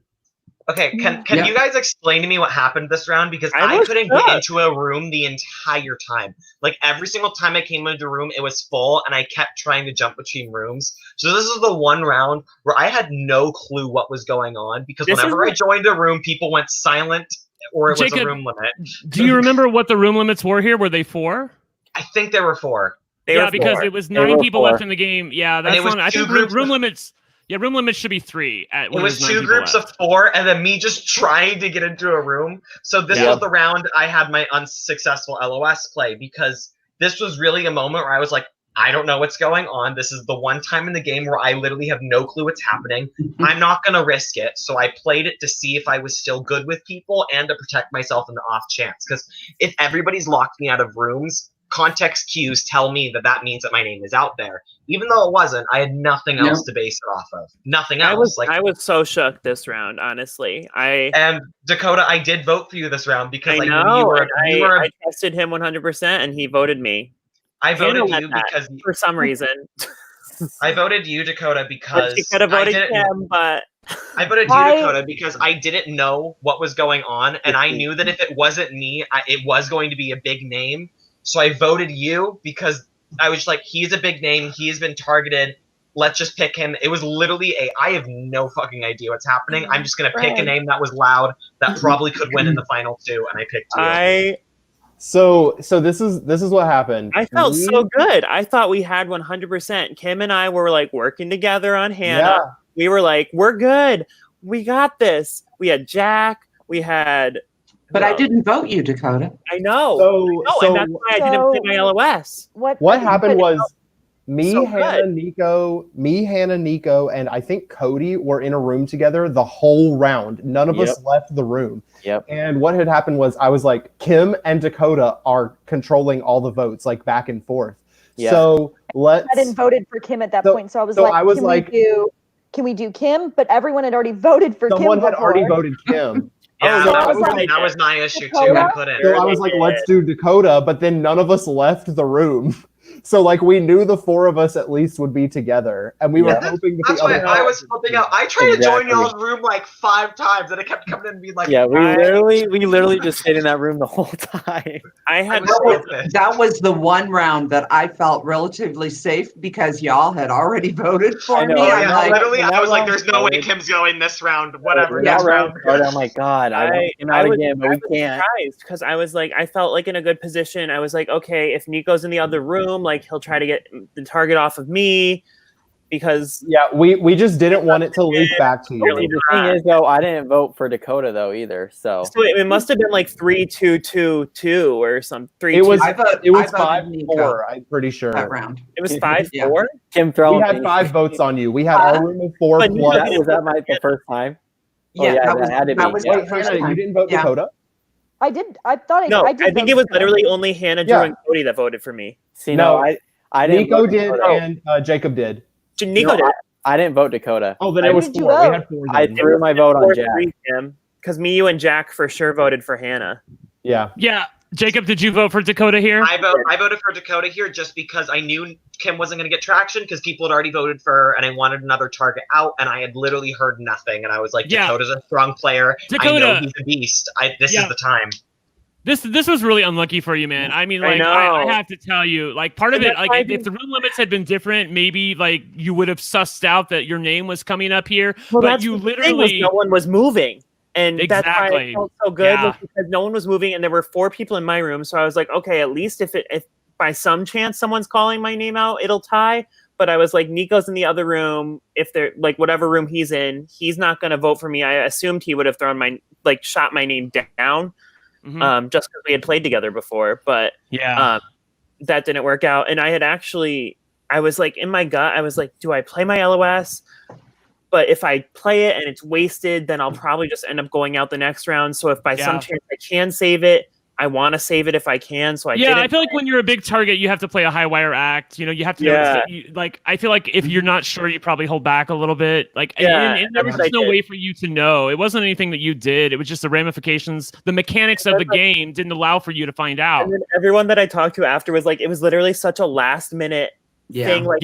[SPEAKER 4] Okay, can you guys explain to me what happened this round? Because I couldn't get into a room the entire time. Like, every single time I came into a room, it was full, and I kept trying to jump between rooms. So this is the one round where I had no clue what was going on, because whenever I joined a room, people went silent, or it was a room limit.
[SPEAKER 9] Do you remember what the room limits were here? Were they 4?
[SPEAKER 4] I think there were 4.
[SPEAKER 9] Because it was 9 people left in the game. Yeah, that's not. I think room limits. Yeah, room limits should be 3.
[SPEAKER 4] It was 2 groups of 4, and then me just trying to get into a room. So this was the round I had my unsuccessful LOS play, because this was really a moment where I was like, I don't know what's going on. This is the one time in the game where I literally have no clue what's happening. I'm not going to risk it. So I played it to see if I was still good with people and to protect myself in the off chance. Because if everybody's locked me out of rooms, context cues tell me that that means that my name is out there. Even though it wasn't, I had nothing else to base it off of. Nothing else.
[SPEAKER 8] I was so shook this round, honestly.
[SPEAKER 4] And Dakota, I did vote for you this round because
[SPEAKER 8] I know. I tested him 100% and he voted me.
[SPEAKER 4] I voted you because
[SPEAKER 8] for some reason.
[SPEAKER 4] I voted you, Dakota, because
[SPEAKER 8] she could have voted him, but
[SPEAKER 4] I voted you, Dakota, because I didn't know what was going on, and I knew that if it wasn't me, it was going to be a big name. So I voted you because I was like, he's a big name. He has been targeted. Let's just pick him. It was literally I have no fucking idea what's happening. I'm just gonna pick a name that was loud that probably could win in the final two, and I picked you.
[SPEAKER 14] So this is what happened.
[SPEAKER 8] I felt so good. I thought we had 100%. Kim and I were like working together on Hannah.
[SPEAKER 14] Yeah.
[SPEAKER 8] We were like, we're good. We got this. We had Jack. We had.
[SPEAKER 10] But I didn't vote you, Dakota.
[SPEAKER 8] I know. And that's why I didn't play my LOS.
[SPEAKER 14] What happened was Hannah, Neiko, and I think Cody were in a room together the whole round. None of us left the room.
[SPEAKER 3] Yep.
[SPEAKER 14] And what had happened was I was like, Kim and Dakota are controlling all the votes, like back and forth.
[SPEAKER 3] Yeah.
[SPEAKER 14] So
[SPEAKER 15] I hadn't voted for Kim at that point, so I was like, can we do Kim? But everyone had already voted for Kim.
[SPEAKER 14] Someone had already voted Kim.
[SPEAKER 4] Yeah, that was my issue too. I couldn't.
[SPEAKER 14] So I was like, let's do Dakota, but then none of us left the room. So like we knew the four of us at least would be together, and we were hoping that
[SPEAKER 4] that's
[SPEAKER 14] the
[SPEAKER 4] why
[SPEAKER 14] other.
[SPEAKER 4] I was flipping out. I tried to join y'all's room like 5 times, and it kept coming in and being like,
[SPEAKER 3] yeah, we literally just stayed in that room the whole time.
[SPEAKER 10] That was the one round that I felt relatively safe because y'all had already voted for me.
[SPEAKER 4] I was like, there's no way Kim's going this round. Whatever. Next round.
[SPEAKER 3] I'm like, God, I came out again, but we can't.
[SPEAKER 8] Because I was like, I felt like in a good position. I was like, okay, if Nico's in the other room, like he'll try to get the target off of me because
[SPEAKER 14] we just didn't want it to leak back to you.
[SPEAKER 3] The thing is though, I didn't vote for Dakota though either. So
[SPEAKER 8] it must have been like 3-2-2-2 or some 3.
[SPEAKER 14] It was 5-4. I'm pretty sure
[SPEAKER 10] that round.
[SPEAKER 8] It was 5-4.
[SPEAKER 3] Kim,
[SPEAKER 14] we had 5 votes on you. We had our room of 4 plus.
[SPEAKER 3] Was that the first time?
[SPEAKER 10] Yeah,
[SPEAKER 3] that
[SPEAKER 10] was the first time.
[SPEAKER 14] You didn't vote Dakota?
[SPEAKER 15] I did. I thought
[SPEAKER 8] No,
[SPEAKER 15] I did.
[SPEAKER 8] I think it was literally only Hannah, Drew, and Cody that voted for me.
[SPEAKER 3] See, no, I didn't.
[SPEAKER 14] Nico did, and Jacob did.
[SPEAKER 8] Nico did.
[SPEAKER 3] I didn't vote Dakota.
[SPEAKER 14] Oh, then it was 4. We had 4.
[SPEAKER 3] I threw my vote on Jack.
[SPEAKER 8] Because me, you, and Jack for sure voted for Hannah.
[SPEAKER 14] Yeah.
[SPEAKER 9] Yeah. Jacob, did you vote for Dakota here?
[SPEAKER 4] I voted for Dakota here just because I knew Kim wasn't going to get traction because people had already voted for her, and I wanted another target out, and I had literally heard nothing, and I was like, Dakota's a strong player. I know he's a beast. This is the time.
[SPEAKER 9] This was really unlucky for you, man. I mean, like I have to tell you, like part of it, like if the room limits had been different, maybe like you would have sussed out that your name was coming up here.
[SPEAKER 8] Well,
[SPEAKER 9] but you literally
[SPEAKER 8] no one was moving. And
[SPEAKER 9] exactly.
[SPEAKER 8] That's why I felt so good was because no one was moving and there were 4 people in my room. So I was like, okay, at least if by some chance someone's calling my name out, it'll tie. But I was like, Nico's in the other room. If they're like whatever room he's in, he's not going to vote for me. I assumed he would have shot my name down, just because we had played together before. But that didn't work out. And I was like in my gut, I was like, do I play my LOS? But if I play it and it's wasted, then I'll probably just end up going out the next round. So if by some chance I can save it, I want to save it if I can. So I
[SPEAKER 9] feel like when you're a big target, you have to play a high wire act. You know, you have to know I feel like if you're not sure, you probably hold back a little bit. Like, and there was just no way for you to know. It wasn't anything that you did. It was just the ramifications, the mechanics of the game didn't allow for you to find out.
[SPEAKER 8] And then everyone that I talked to after was like, it was literally such a last minute thing. Like,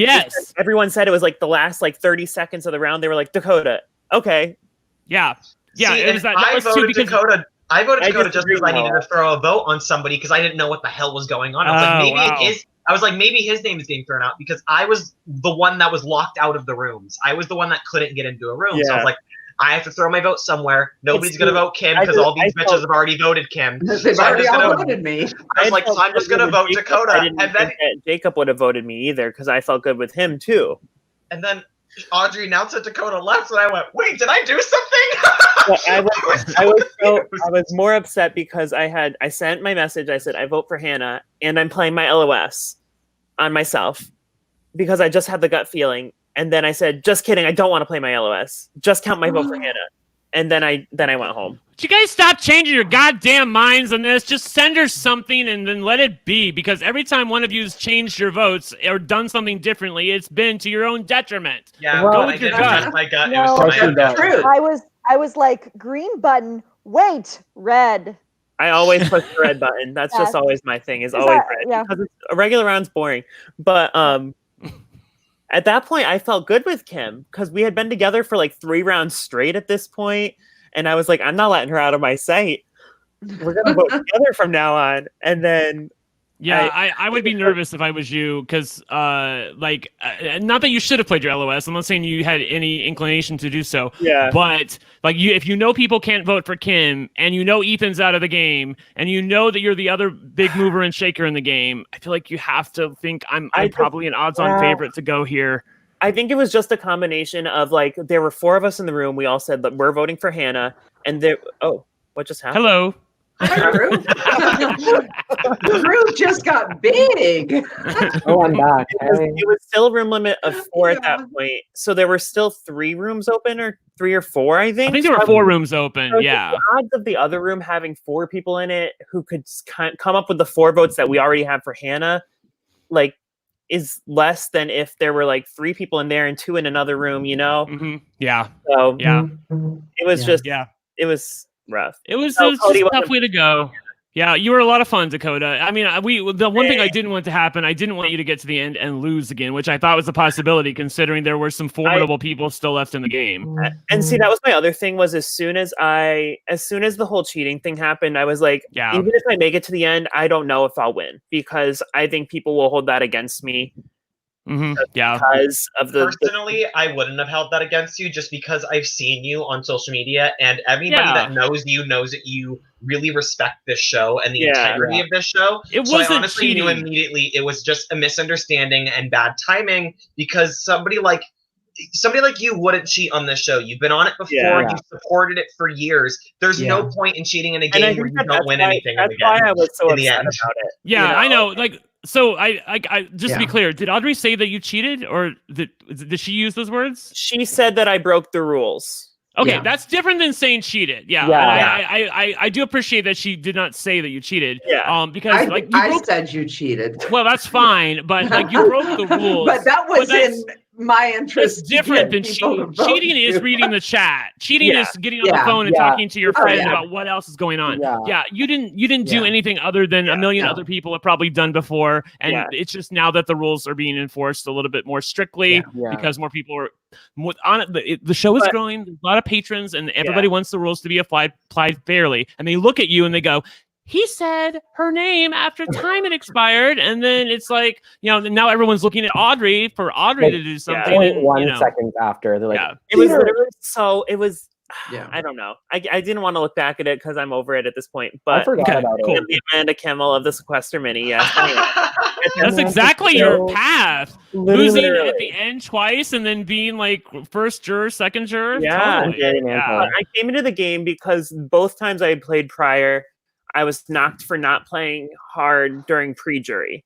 [SPEAKER 8] everyone said it was like the last 30 seconds of the round. They were like, Dakota, okay.
[SPEAKER 9] Yeah.
[SPEAKER 4] See, it was I voted Dakota. I voted Dakota just because I needed to throw a vote on somebody because I didn't know what the hell was going on. I was like, maybe his name is being thrown out because I was the one that was locked out of the rooms. I was the one that couldn't get into a room. So I was like, I have to throw my vote somewhere. Nobody's going to vote Kim because all these bitches have already voted Kim.
[SPEAKER 10] They've already voted me.
[SPEAKER 4] I was like, so I'm just going to vote Dakota.
[SPEAKER 8] And then Jacob would have voted me either because I felt good with him too.
[SPEAKER 4] And then Audrey announced that Dakota left, and I went, "Wait, did I do something?"
[SPEAKER 8] I was more upset because I sent my message. I said I vote for Hannah, and I'm playing my LOS on myself because I just had the gut feeling. And then I said, "Just kidding, I don't want to play my LOS. Just count my vote for Hannah." And then I went home.
[SPEAKER 9] Would you guys stop changing your goddamn minds on this? Just send her something and then let it be. Because every time one of you's changed your votes or done something differently, it's been to your own detriment.
[SPEAKER 4] Yeah,
[SPEAKER 9] go
[SPEAKER 4] well,
[SPEAKER 9] with
[SPEAKER 4] I
[SPEAKER 9] your
[SPEAKER 4] didn't
[SPEAKER 9] gut.
[SPEAKER 4] trust my gut.
[SPEAKER 15] No,
[SPEAKER 4] it was so my
[SPEAKER 15] true. I was like, green button. Wait, red.
[SPEAKER 8] I always push the red button. That's just always my thing. Is always red.
[SPEAKER 15] Yeah.
[SPEAKER 8] Because a regular round's boring. But at that point, I felt good with Kim because we had been together for like 3 rounds straight at this point. And I was like, I'm not letting her out of my sight. We're going to vote together from now on. And then...
[SPEAKER 9] Yeah, I would be nervous if I was you because, not that you should have played your LOS. I'm not saying you had any inclination to do so.
[SPEAKER 8] Yeah.
[SPEAKER 9] But, if you know people can't vote for Kim and you know Ethan's out of the game and you know that you're the other big mover and shaker in the game, I feel like you have to think I'm probably an odds-on favorite to go here.
[SPEAKER 8] I think it was just a combination of, there were 4 of us in the room. We all said that we're voting for Hannah. And what just happened?
[SPEAKER 9] Hello.
[SPEAKER 10] Drew just got big.
[SPEAKER 3] Oh, I'm back.
[SPEAKER 8] It was still a room limit of 4 at that point. So there were still 3 rooms open, or 3 or 4, I think.
[SPEAKER 9] I think there were 4 rooms open, yeah.
[SPEAKER 8] The odds of the other room having 4 people in it who could come up with the 4 votes that we already have for Hannah, is less than if there were 3 people in there and 2 in another room, you know?
[SPEAKER 9] Mm-hmm. Yeah.
[SPEAKER 8] So
[SPEAKER 9] yeah.
[SPEAKER 8] It was it was rough.
[SPEAKER 9] It was a tough way to go. Yeah, you were a lot of fun, Dakota. I mean, the one thing I didn't want to happen, I didn't want you to get to the end and lose again, which I thought was a possibility considering there were some formidable people still left in the game.
[SPEAKER 8] And see, that was my other thing was as soon as the whole cheating thing happened, I was like, even if I make it to the end, I don't know if I'll win because I think people will hold that against me.
[SPEAKER 9] Mm-hmm. Yeah.
[SPEAKER 8] Because of
[SPEAKER 4] personally, I wouldn't have held that against you just because I've seen you on social media, and everybody that knows you knows that you really respect this show and the integrity of this show. So I honestly knew immediately it was just a misunderstanding and bad timing because somebody like you wouldn't cheat on this show. You've been on it before. You've supported it for years. There's no point in cheating in a game where you don't win anything.
[SPEAKER 8] That's why I was so upset about it.
[SPEAKER 9] Yeah, you know? I know. So I just to be clear, did Audrey say that you cheated, or did she use those words?
[SPEAKER 8] She said that I broke the rules.
[SPEAKER 9] Okay, that's different than saying cheated. Yeah. I do appreciate that she did not say that you cheated.
[SPEAKER 8] Yeah.
[SPEAKER 9] Because
[SPEAKER 10] I said you cheated.
[SPEAKER 9] Well, that's fine, but you broke the rules.
[SPEAKER 10] But that was in my interest.
[SPEAKER 9] It's different than cheating. Cheating is reading the chat. Cheating is getting on the phone and talking to your friends about what else is going on. Yeah, you didn't do anything other than a million other people have probably done before, and it's just now that the rules are being enforced a little bit more strictly because more people are on it. The show is growing. There's a lot of patrons, and everybody wants the rules to be applied fairly. And they look at you and they go, he said her name after time had expired, and then it's like, now everyone's looking at Audrey for Audrey to do something. And,
[SPEAKER 3] 1 second after, they're like,
[SPEAKER 8] it was literally I don't know. I didn't want to look back at it because I'm over it at this point. But
[SPEAKER 3] I forgot about it.
[SPEAKER 8] The Amanda Kimmel of the Sequester Mini. Yes,
[SPEAKER 9] that's exactly your path. Losing at the end twice and then being like first juror, second juror.
[SPEAKER 8] Yeah,
[SPEAKER 9] totally.
[SPEAKER 8] I came into the game because both times I had played prior, I was knocked for not playing hard during pre-jury.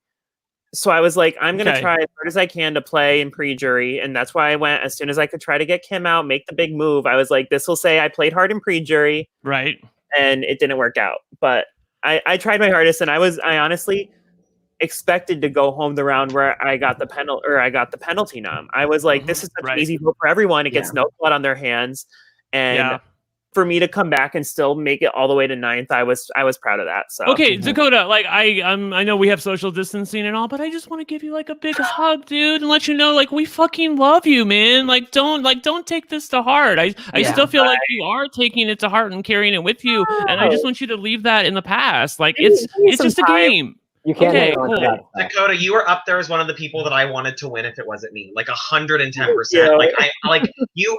[SPEAKER 8] So I was like, I'm going to try as hard as I can to play in pre-jury. And that's why I went as soon as I could try to get Kim out, make the big move. I was like, this will say I played hard in pre-jury.
[SPEAKER 9] Right.
[SPEAKER 8] And it didn't work out. But I tried my hardest, and I honestly expected to go home the round where I got the penalty nom. I was like, this is such an easy vote for everyone. It gets no blood on their hands. And for me to come back and still make it all the way to 9th, I was proud of that. So
[SPEAKER 9] okay, Dakota, I know we have social distancing and all, but I just want to give you a big hug, dude, and let you know we fucking love you, man. Don't take this to heart. I still feel like you are taking it to heart and carrying it with you, and I just want you to leave that in the past. It's just a game.
[SPEAKER 3] You can't.
[SPEAKER 9] Okay, cool.
[SPEAKER 4] Dakota, you were up there as one of the people that I wanted to win if it wasn't me, 110%. You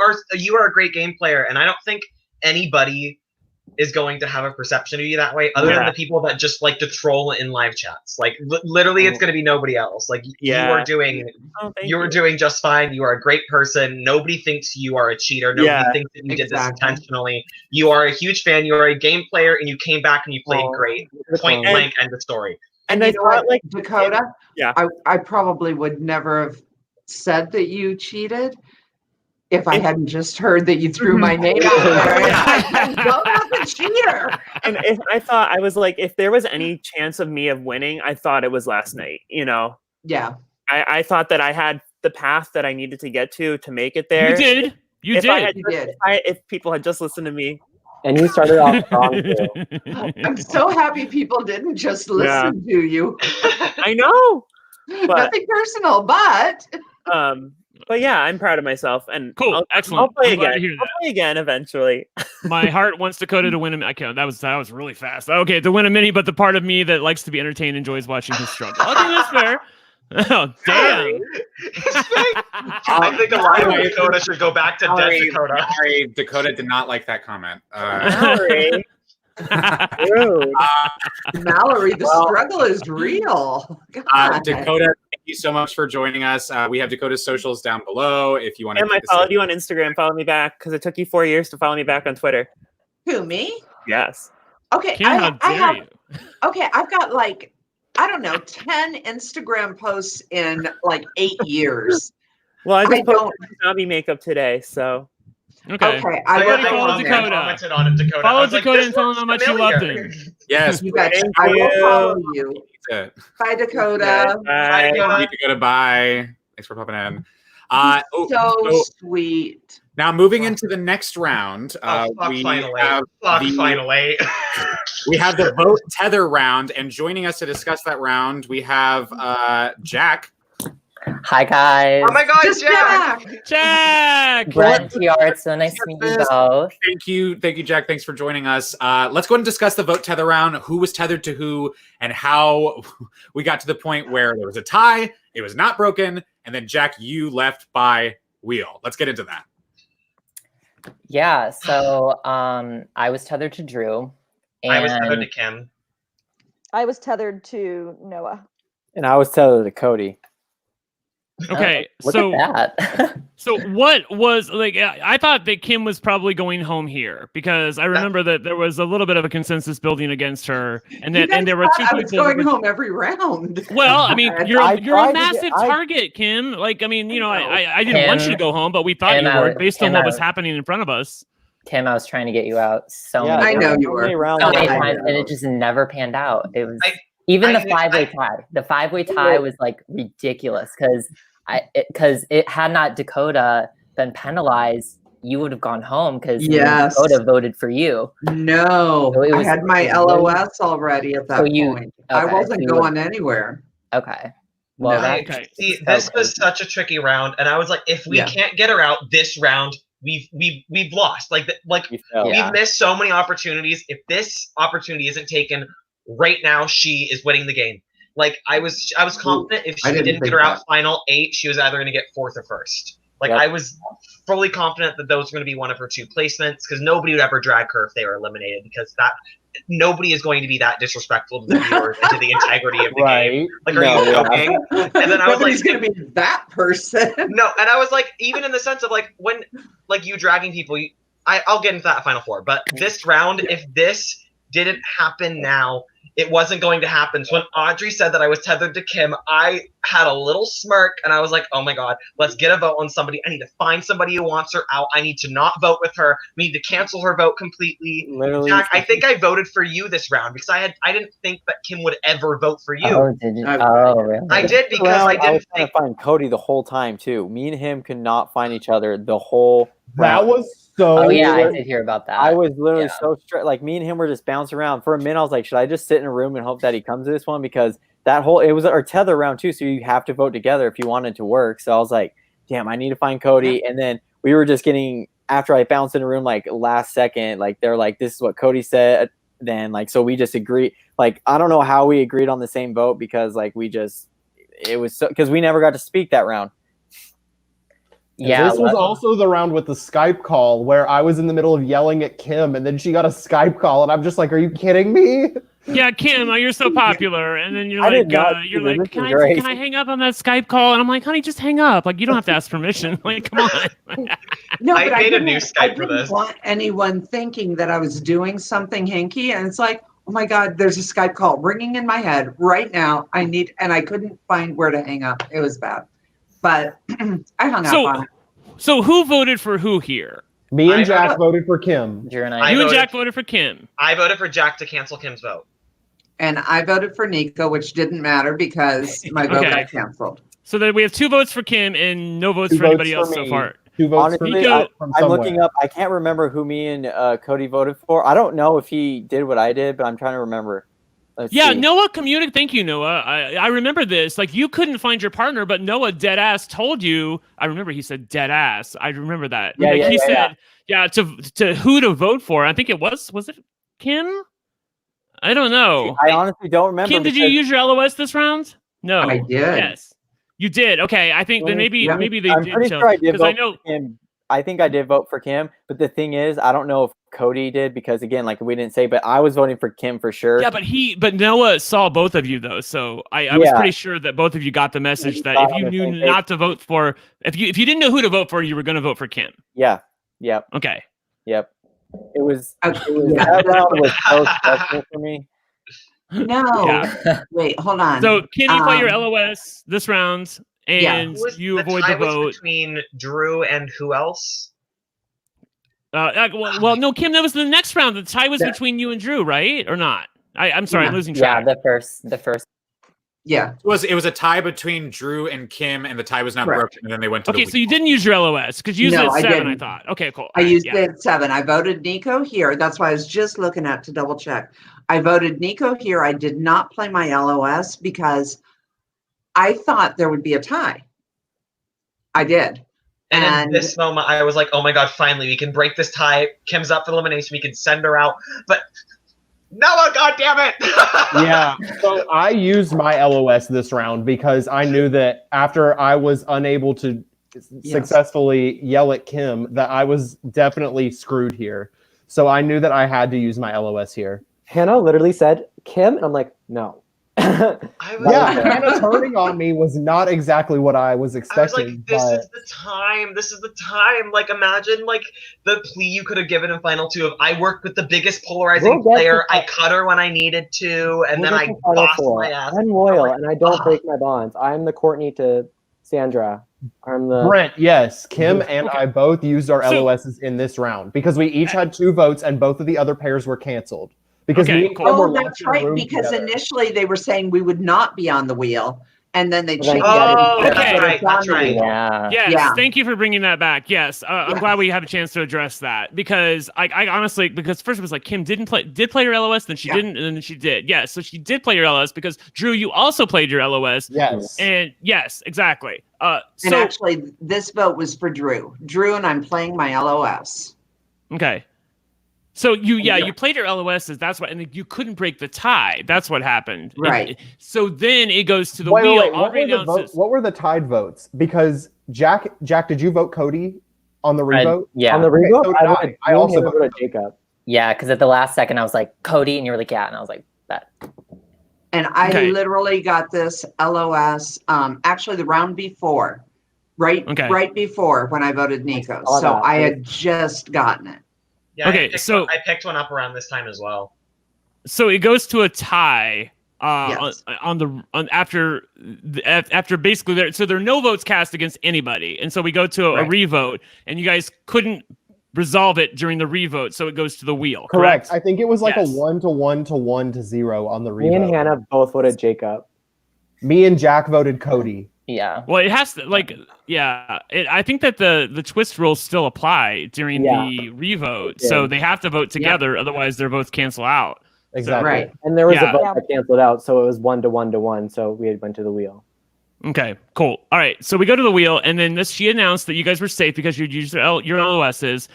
[SPEAKER 4] are a great game player, and I don't think anybody is going to have a perception of you that way, other than the people that just like to troll in live chats. Like literally, it's going to be nobody else. Like you are doing, doing just fine. You are a great person. Nobody thinks you are a cheater. Nobody thinks that you did this intentionally. You are a huge fan. You are a game player, and you came back and you played great. Point blank, end of story.
[SPEAKER 10] And you know what, like Dakota? I probably would never have said that you cheated if I hadn't just heard that you threw my name out there. And go out the cheater.
[SPEAKER 8] And if I thought, I was like, if there was any chance of me of winning, I thought it was last night, you know?
[SPEAKER 10] Yeah.
[SPEAKER 8] I thought that I had the path that I needed to get to make it there.
[SPEAKER 9] You did. You did.
[SPEAKER 8] If people had just listened to me.
[SPEAKER 13] And you started off strong too.
[SPEAKER 10] I'm so happy people didn't just listen to you.
[SPEAKER 8] I know. But,
[SPEAKER 10] nothing personal, but
[SPEAKER 8] yeah, I'm proud of myself, and
[SPEAKER 9] cool, excellent.
[SPEAKER 8] I'll play again. I'll play again eventually.
[SPEAKER 9] My heart wants Dakota to win a. I can't. That was really fast. Okay, to win a mini, but the part of me that likes to be entertained enjoys watching him struggle. Okay, that's fair. Oh damn!
[SPEAKER 4] I think a lot of Dakota should go back to dead Dakota.
[SPEAKER 1] Sorry, Dakota did not like that comment.
[SPEAKER 8] Mallory.
[SPEAKER 10] Mallory, the struggle is real.
[SPEAKER 1] Dakota, thank you so much for joining us. We have Dakota's socials down below if you want to.
[SPEAKER 8] And I followed you on Instagram. Follow me back because it took you 4 years to follow me back on Twitter.
[SPEAKER 10] Who, me?
[SPEAKER 8] Yes.
[SPEAKER 10] Okay,
[SPEAKER 9] Kim, how dare you?
[SPEAKER 10] Okay, I've got like, I don't know, 10 Instagram posts in like 8 years.
[SPEAKER 8] Well, I just posted zombie makeup today, so.
[SPEAKER 9] Okay.
[SPEAKER 10] I
[SPEAKER 9] follow Dakota.
[SPEAKER 4] Commented on it, Dakota.
[SPEAKER 9] Follow Dakota and tell him how much you loved him.
[SPEAKER 1] Yes.
[SPEAKER 10] You guys, I will follow you. Bye, Dakota.
[SPEAKER 8] Bye.
[SPEAKER 1] Dakota. Bye. Thanks for popping in.
[SPEAKER 10] So sweet.
[SPEAKER 1] Now moving into the next round, we have the vote tether round, and joining us to discuss that round, we have Jack.
[SPEAKER 16] Hi guys.
[SPEAKER 4] Oh my God,
[SPEAKER 9] Jack!
[SPEAKER 16] Brett TR, it's so nice to meet you both.
[SPEAKER 1] Thank you, Jack. Thanks for joining us. Let's go ahead and discuss the vote tether round, who was tethered to who, and how we got to the point where there was a tie, it was not broken, and then Jack, you left by wheel. Let's get into that.
[SPEAKER 16] Yeah, so I was tethered to Drew. And
[SPEAKER 4] I was tethered to Kim.
[SPEAKER 15] I was tethered to Noah.
[SPEAKER 3] And I was tethered to Cody.
[SPEAKER 9] Okay,
[SPEAKER 16] look at that.
[SPEAKER 9] So what was like? I thought that Kim was probably going home here because I remember that there was a little bit of a consensus building against her, and there were two
[SPEAKER 10] I was going home every round.
[SPEAKER 9] Well, I mean, you're a massive target, Kim. Like, I mean, you know, I didn't want you to go home, but we thought you were based on what was happening in front of us.
[SPEAKER 16] Kim, I was trying to get you out so many
[SPEAKER 10] I know you were.
[SPEAKER 16] So many times, and it just never panned out. It was. Even the five-way tie. The five-way tie was like ridiculous because it had not Dakota been penalized, you would have gone home because Dakota voted for you.
[SPEAKER 10] No, so I had my LOS already at that point. I wasn't going anywhere.
[SPEAKER 16] Okay. Well,
[SPEAKER 4] see, this was such a tricky round, and I was like, if we can't get her out this round, we've lost. We've missed so many opportunities. If this opportunity isn't taken right now, she is winning the game. Like I was confident if she didn't get her out final 8, she was either going to get 4th or 1st. Like I was fully confident that those were going to be one of her 2 placements because nobody would ever drag her if they were eliminated because nobody is going to be that disrespectful to the viewers and to the integrity of the game. Like, are you joking? And then I was
[SPEAKER 10] nobody's going to be that person.
[SPEAKER 4] No, and I was like, even in the sense of like when like you dragging people, I'll get into that final 4. But this round, if this didn't happen now, it wasn't going to happen. So when Audrey said that I was tethered to Kim, I had a little smirk and I was like, oh my God, let's get a vote on somebody. I need to find somebody who wants her out. I need to not vote with her. We need to cancel her vote completely.
[SPEAKER 3] Literally.
[SPEAKER 4] Jack, I think I voted for you this round because I didn't think that Kim would ever vote for you.
[SPEAKER 16] Oh, did you? Oh, really?
[SPEAKER 4] I did because I didn't
[SPEAKER 3] was trying to find Cody the whole time too. Me and him could not find each other the whole round.
[SPEAKER 14] That was so.
[SPEAKER 16] Oh yeah, I did hear about that.
[SPEAKER 3] I was literally so stressed. Like me and him were just bouncing around for a minute. I was like, should I just sit in a room and hope that he comes to this one? Because it was our tether round too, so you have to vote together if you want it to work. So I was like, damn, I need to find Cody. And then we were just getting after I bounced in a room like last second, like they're like, this is what Cody said. Then like so we just agreed. Like I don't know how we agreed on the same vote because like it was so because we never got to speak that round. Yeah,
[SPEAKER 14] this was also the round with the Skype call where I was in the middle of yelling at Kim, and then she got a Skype call, and I'm just like, "Are you kidding me?"
[SPEAKER 9] Yeah, Kim, you're so popular, and then you're
[SPEAKER 3] I
[SPEAKER 9] like,
[SPEAKER 3] did not see this. This
[SPEAKER 9] can
[SPEAKER 3] is great.
[SPEAKER 9] I hang up on that Skype call? And I'm like, honey, just hang up. Like, you don't have to ask permission. Like, come on.
[SPEAKER 10] No,
[SPEAKER 4] I
[SPEAKER 10] but
[SPEAKER 4] made a
[SPEAKER 10] didn't-
[SPEAKER 4] new
[SPEAKER 10] I
[SPEAKER 4] Skype for
[SPEAKER 10] didn't
[SPEAKER 4] this.
[SPEAKER 10] want anyone thinking that I was doing something hinky, and it's like, oh my God, there's a Skype call ringing in my head right now. And I couldn't find where to hang up. It was bad, but I hung up on it.
[SPEAKER 9] So who voted for who here?
[SPEAKER 14] Me and Jack voted for Kim.
[SPEAKER 9] You and Jack voted for Kim.
[SPEAKER 4] I voted for Jack to cancel Kim's vote.
[SPEAKER 10] And I voted for Neiko, which didn't matter because my vote got canceled.
[SPEAKER 9] So then we have 2 votes for Kim and no votes for anybody else so far.
[SPEAKER 14] 2 votes for
[SPEAKER 3] Honestly,
[SPEAKER 14] me.
[SPEAKER 3] I'm looking up. I can't remember who me and Cody voted for. I don't know if he did what I did, but I'm trying to remember. Let's see.
[SPEAKER 9] Noah communicated. Thank you, Noah. I remember this. Like, you couldn't find your partner, but Noah dead ass told you. I remember he said dead ass. I remember that. He said to who to vote for. I think it was it Kim? I don't know.
[SPEAKER 3] I honestly don't remember.
[SPEAKER 9] Kim, did you use your LOS this round? No.
[SPEAKER 10] I did.
[SPEAKER 9] Yes. You did. Okay. I think then maybe they
[SPEAKER 3] I'm
[SPEAKER 9] did.
[SPEAKER 3] pretty sure I did vote
[SPEAKER 9] I know.
[SPEAKER 3] for Kim. I think I did vote for Kim, but the thing is, I don't know if Cody did because again, like we didn't say, but I was voting for Kim for sure.
[SPEAKER 9] Yeah, but Noah saw both of you though, so I was pretty sure that both of you got the message that if you knew not to vote for, if you didn't know who to vote for, you were going to vote for Kim.
[SPEAKER 3] Yeah. Yep.
[SPEAKER 9] Okay.
[SPEAKER 3] Yep. It was that round was so special for me.
[SPEAKER 10] No.
[SPEAKER 9] Yeah.
[SPEAKER 10] Wait, hold on.
[SPEAKER 9] So Kim, you play your LOS this round, and
[SPEAKER 4] Who was
[SPEAKER 9] you avoid
[SPEAKER 4] tie
[SPEAKER 9] the vote.
[SPEAKER 4] was between Drew and who else?
[SPEAKER 9] Well, no, Kim, that was the next round. The tie was between you and Drew, right? Or not? I'm sorry, I'm losing track.
[SPEAKER 16] Yeah, the first.
[SPEAKER 10] Yeah.
[SPEAKER 1] It was a tie between Drew and Kim, and the tie was not broken, and then they went to
[SPEAKER 9] Okay, so you didn't use your LOS because you used it at 7, I thought. Okay, cool.
[SPEAKER 10] I used it at 7. I voted Neiko here. That's why I was just looking at to double check. I voted Neiko here. I did not play my LOS because I thought there would be a tie. I did.
[SPEAKER 4] And in this moment, I was like, oh my God, finally, we can break this tie. Kim's up for elimination. We can send her out. But Noah, God damn it.
[SPEAKER 14] Yeah. So I used my LOS this round because I knew that after I was unable to successfully yell at Kim, that I was definitely screwed here. So I knew that I had to use my LOS here.
[SPEAKER 13] Hannah literally said Kim, and I'm like, no.
[SPEAKER 14] Hannah turning on me was not exactly what I was expecting.
[SPEAKER 4] I was like, this is the time. This is the time. Like, imagine like the plea you could have given in Final 2 of I worked with the biggest polarizing player. I cut her when I needed to, and then I bossed my ass.
[SPEAKER 13] I'm loyal, and I don't break my bonds. I'm the Courtney to Sandra. I'm the
[SPEAKER 14] Brent. Yes, Kim and I both used our LOSs in this round because we each had 2 votes, and both of the other pairs were canceled. Because
[SPEAKER 10] that's right. Because initially they were saying we would not be on the wheel, and then they changed
[SPEAKER 4] it. That's right.
[SPEAKER 9] Yeah. Yes. Thank you for bringing that back. Yes, I'm glad we have a chance to address that because I honestly, because first it was like Kim did play her LOS, then she didn't, and then she did. Yes, so she did play your LOS because Drew, you also played your LOS.
[SPEAKER 14] Yes.
[SPEAKER 9] And yes, exactly.
[SPEAKER 10] And actually, this vote was for Drew. Drew, and I'm playing my LOS.
[SPEAKER 9] Okay. So you played your LOSs. That's what, and you couldn't break the tie. That's what happened.
[SPEAKER 10] Right.
[SPEAKER 9] So then it goes to the wheel.
[SPEAKER 14] What were the tied votes? Because Jack, did you vote Cody on the revote?
[SPEAKER 16] Yeah.
[SPEAKER 13] On the revote,
[SPEAKER 14] so I also voted
[SPEAKER 13] Jacob.
[SPEAKER 16] Yeah, because at the last second I was like Cody, and you were like, yeah, and I was like that.
[SPEAKER 10] And I literally got this LOS. Actually, the round before, right before when I voted Neiko. So I had just gotten it.
[SPEAKER 4] Yeah,
[SPEAKER 9] okay,
[SPEAKER 4] I picked one up around this time as well.
[SPEAKER 9] So it goes to a tie after basically there are no votes cast against anybody, and so we go to a revote, and you guys couldn't resolve it during the revote, so it goes to the wheel. Correct.
[SPEAKER 14] I think it was like a 1-to-1 to 1-to-0 on the revote.
[SPEAKER 13] Me and Hannah both voted Jacob.
[SPEAKER 14] Me and Jack voted Cody.
[SPEAKER 16] Yeah.
[SPEAKER 9] Well, it has to I think that the twist rules still apply during the revote, so they have to vote together, otherwise their votes cancel out.
[SPEAKER 14] Exactly.
[SPEAKER 10] Right.
[SPEAKER 13] And there was a vote that canceled out, so it was 1-to-1-to-1. So we went to the wheel.
[SPEAKER 9] Okay, cool. All right, so we go to the wheel, and then she announced that you guys were safe because you'd used your LOSs.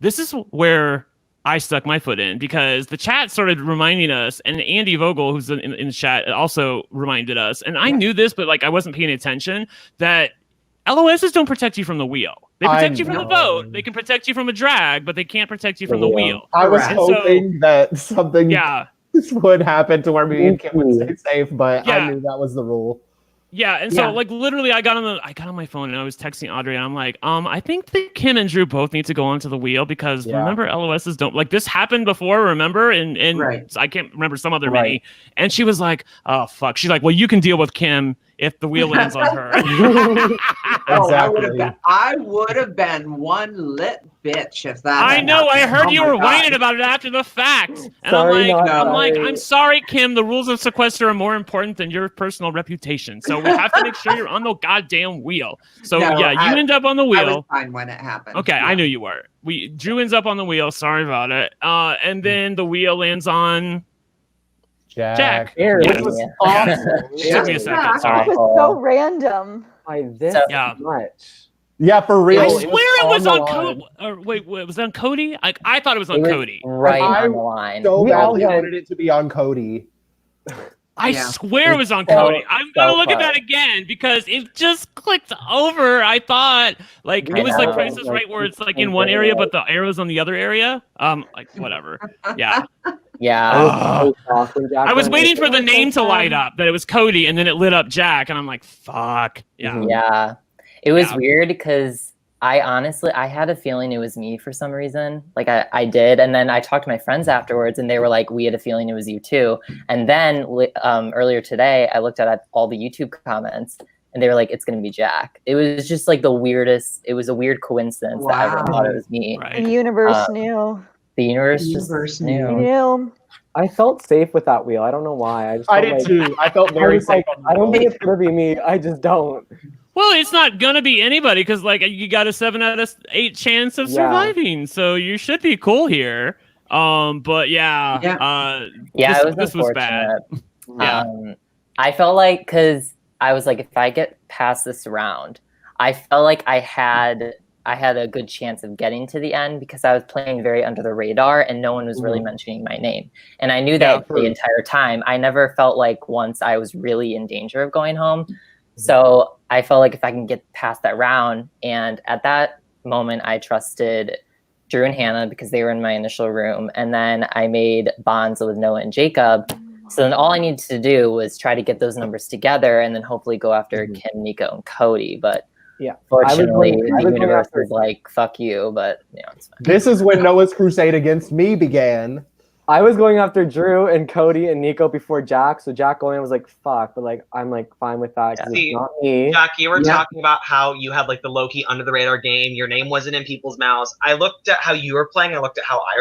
[SPEAKER 9] This is where I stuck my foot in because the chat started reminding us, and Andy Vogel, who's in the chat, also reminded us. And I knew this, but I wasn't paying attention that LOSs don't protect you from the wheel. They protect you from the vote. They can protect you from a drag, but they can't protect you from the wheel.
[SPEAKER 14] I was hoping that something would happen to where me and Kim would stay safe, but I knew that was the rule.
[SPEAKER 9] Yeah, and so like literally, I got on my phone and I was texting Audrey, and I'm like, I think that Kim and Drew both need to go onto the wheel because remember, LOSs don't like this happened before. Remember, and I can't remember some other mini, and she was like, oh fuck, she's like, well, you can deal with Kim if the wheel lands on her.
[SPEAKER 10] Exactly. I would have been one lit bitch if that.
[SPEAKER 9] I know. I heard you were whining about it after the fact, and I'm sorry, Kim. The rules of Sequester are more important than your personal reputation. So we have to make sure you're on the goddamn wheel. So you end up on the wheel.
[SPEAKER 10] I was fine when it happened.
[SPEAKER 9] Okay, I knew you were. Drew ends up on the wheel. Sorry about it. And then the wheel lands on Jack.
[SPEAKER 15] Which was awesome.
[SPEAKER 9] It took me a second. Sorry.
[SPEAKER 15] It was so random.
[SPEAKER 14] Much. Yeah, for real.
[SPEAKER 9] I swear it was on Cody. Wait, was it on Cody? I thought it was on Cody.
[SPEAKER 16] Right on the line.
[SPEAKER 14] So badly wanted it to be on Cody.
[SPEAKER 9] I swear it was on Cody. I'm gonna look at that again because it just clicked over. I thought it was like Price is Right where it's like in one area but the arrow's on the other area. Like whatever. Yeah.
[SPEAKER 16] Yeah.
[SPEAKER 9] I was waiting for the name to light up that it was Cody, and then it lit up Jack, and I'm like, fuck. Yeah.
[SPEAKER 16] Yeah. It was weird because I had a feeling it was me for some reason. Like I did. And then I talked to my friends afterwards and they were like, we had a feeling it was you too. And then earlier today, I looked at all the YouTube comments and they were like, it's going to be Jack. It was just like the weirdest. It was a weird coincidence that everyone thought it was me.
[SPEAKER 15] The universe knew.
[SPEAKER 16] The universe
[SPEAKER 15] knew.
[SPEAKER 13] I felt safe with that wheel. I don't know why.
[SPEAKER 14] I did too. I felt very safe.
[SPEAKER 13] I don't think it's going to be me. I just don't.
[SPEAKER 9] Well, it's not gonna be anybody because you got a 7 out of 8 chance of surviving, so you should be cool here. But this was bad.
[SPEAKER 16] I felt like because I was like, if I get past this round, I felt like I had a good chance of getting to the end because I was playing very under the radar and no one was really mentioning my name, and I knew that the entire time. I never felt like once I was really in danger of going home. So I felt like if I can get past that round, and at that moment I trusted Drew and Hannah because they were in my initial room, and then I made bonds with Noah and Jacob. So then all I needed to do was try to get those numbers together and then hopefully go after Kim, Neiko, and Cody. But fortunately, the universe was like, fuck you, but it's fine.
[SPEAKER 14] This is when Noah's crusade against me began.
[SPEAKER 13] I was going after Drew and Cody and Neiko before Jack, so Jack going in was like, fuck, but I'm fine with that because it's not me.
[SPEAKER 4] Jack, you were talking about how you had the low-key under the radar game, your name wasn't in people's mouths. I looked at how you were playing, I looked at how I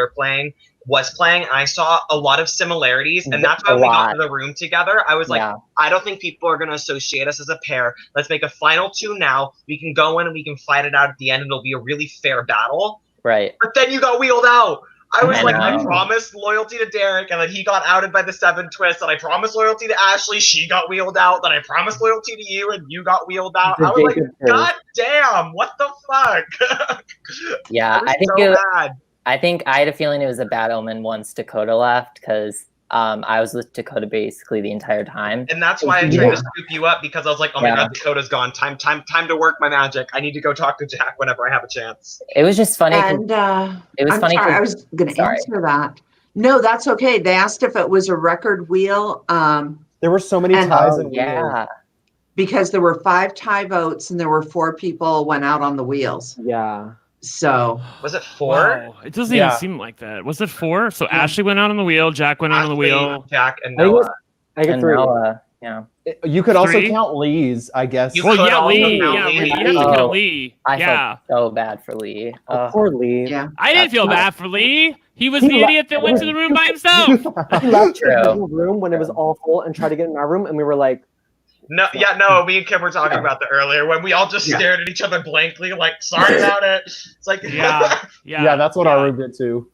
[SPEAKER 4] was playing, and I saw a lot of similarities, and that's why we got to the room together. I was like, I don't think people are going to associate us as a pair. Let's make a final 2 now. We can go in and we can fight it out at the end, and it'll be a really fair battle.
[SPEAKER 16] Right.
[SPEAKER 4] But then you got wheeled out. I was I promised loyalty to Derek, and then he got outed by the 7 twists, and I promised loyalty to Ashley, she got wheeled out, then I promised loyalty to you, and you got wheeled out. I was like, God damn, what the fuck?
[SPEAKER 16] Yeah, I think I had a feeling it was a bad omen once Dakota left, because I was with Dakota basically the entire time.
[SPEAKER 4] And that's why I tried to scoop you up, because I was like, oh my God, Dakota's gone. Time to work my magic. I need to go talk to Jack whenever I have a chance.
[SPEAKER 16] It was just funny.
[SPEAKER 10] And
[SPEAKER 16] it was funny.
[SPEAKER 10] Sorry, I was going to answer that. No, that's okay. They asked if it was a record wheel.
[SPEAKER 14] There were so many ties and wheels.
[SPEAKER 10] Because there were 5 tie votes and there were 4 people went out on the wheels.
[SPEAKER 13] Yeah.
[SPEAKER 10] So
[SPEAKER 4] was it 4?
[SPEAKER 9] Wow. It doesn't even seem like that. Was it 4? So Ashley went out on the wheel, Jack went out on the wheel,
[SPEAKER 4] Jack and Noah.
[SPEAKER 13] I get 3.
[SPEAKER 16] Noah, yeah.
[SPEAKER 14] You could also count Lee's, I guess.
[SPEAKER 9] Lee. Yeah, you have to count Lee.
[SPEAKER 16] I felt so bad for Lee.
[SPEAKER 13] Poor Lee.
[SPEAKER 10] Yeah.
[SPEAKER 9] I didn't feel bad for Lee. He was the idiot that went to the room by himself.
[SPEAKER 13] He left the room when it was all full and tried to get in our room, and we were like,
[SPEAKER 4] No, me and Kim were talking about that earlier when we all just stared at each other blankly, like, sorry about it. It's like,
[SPEAKER 14] yeah, that's what our room did too.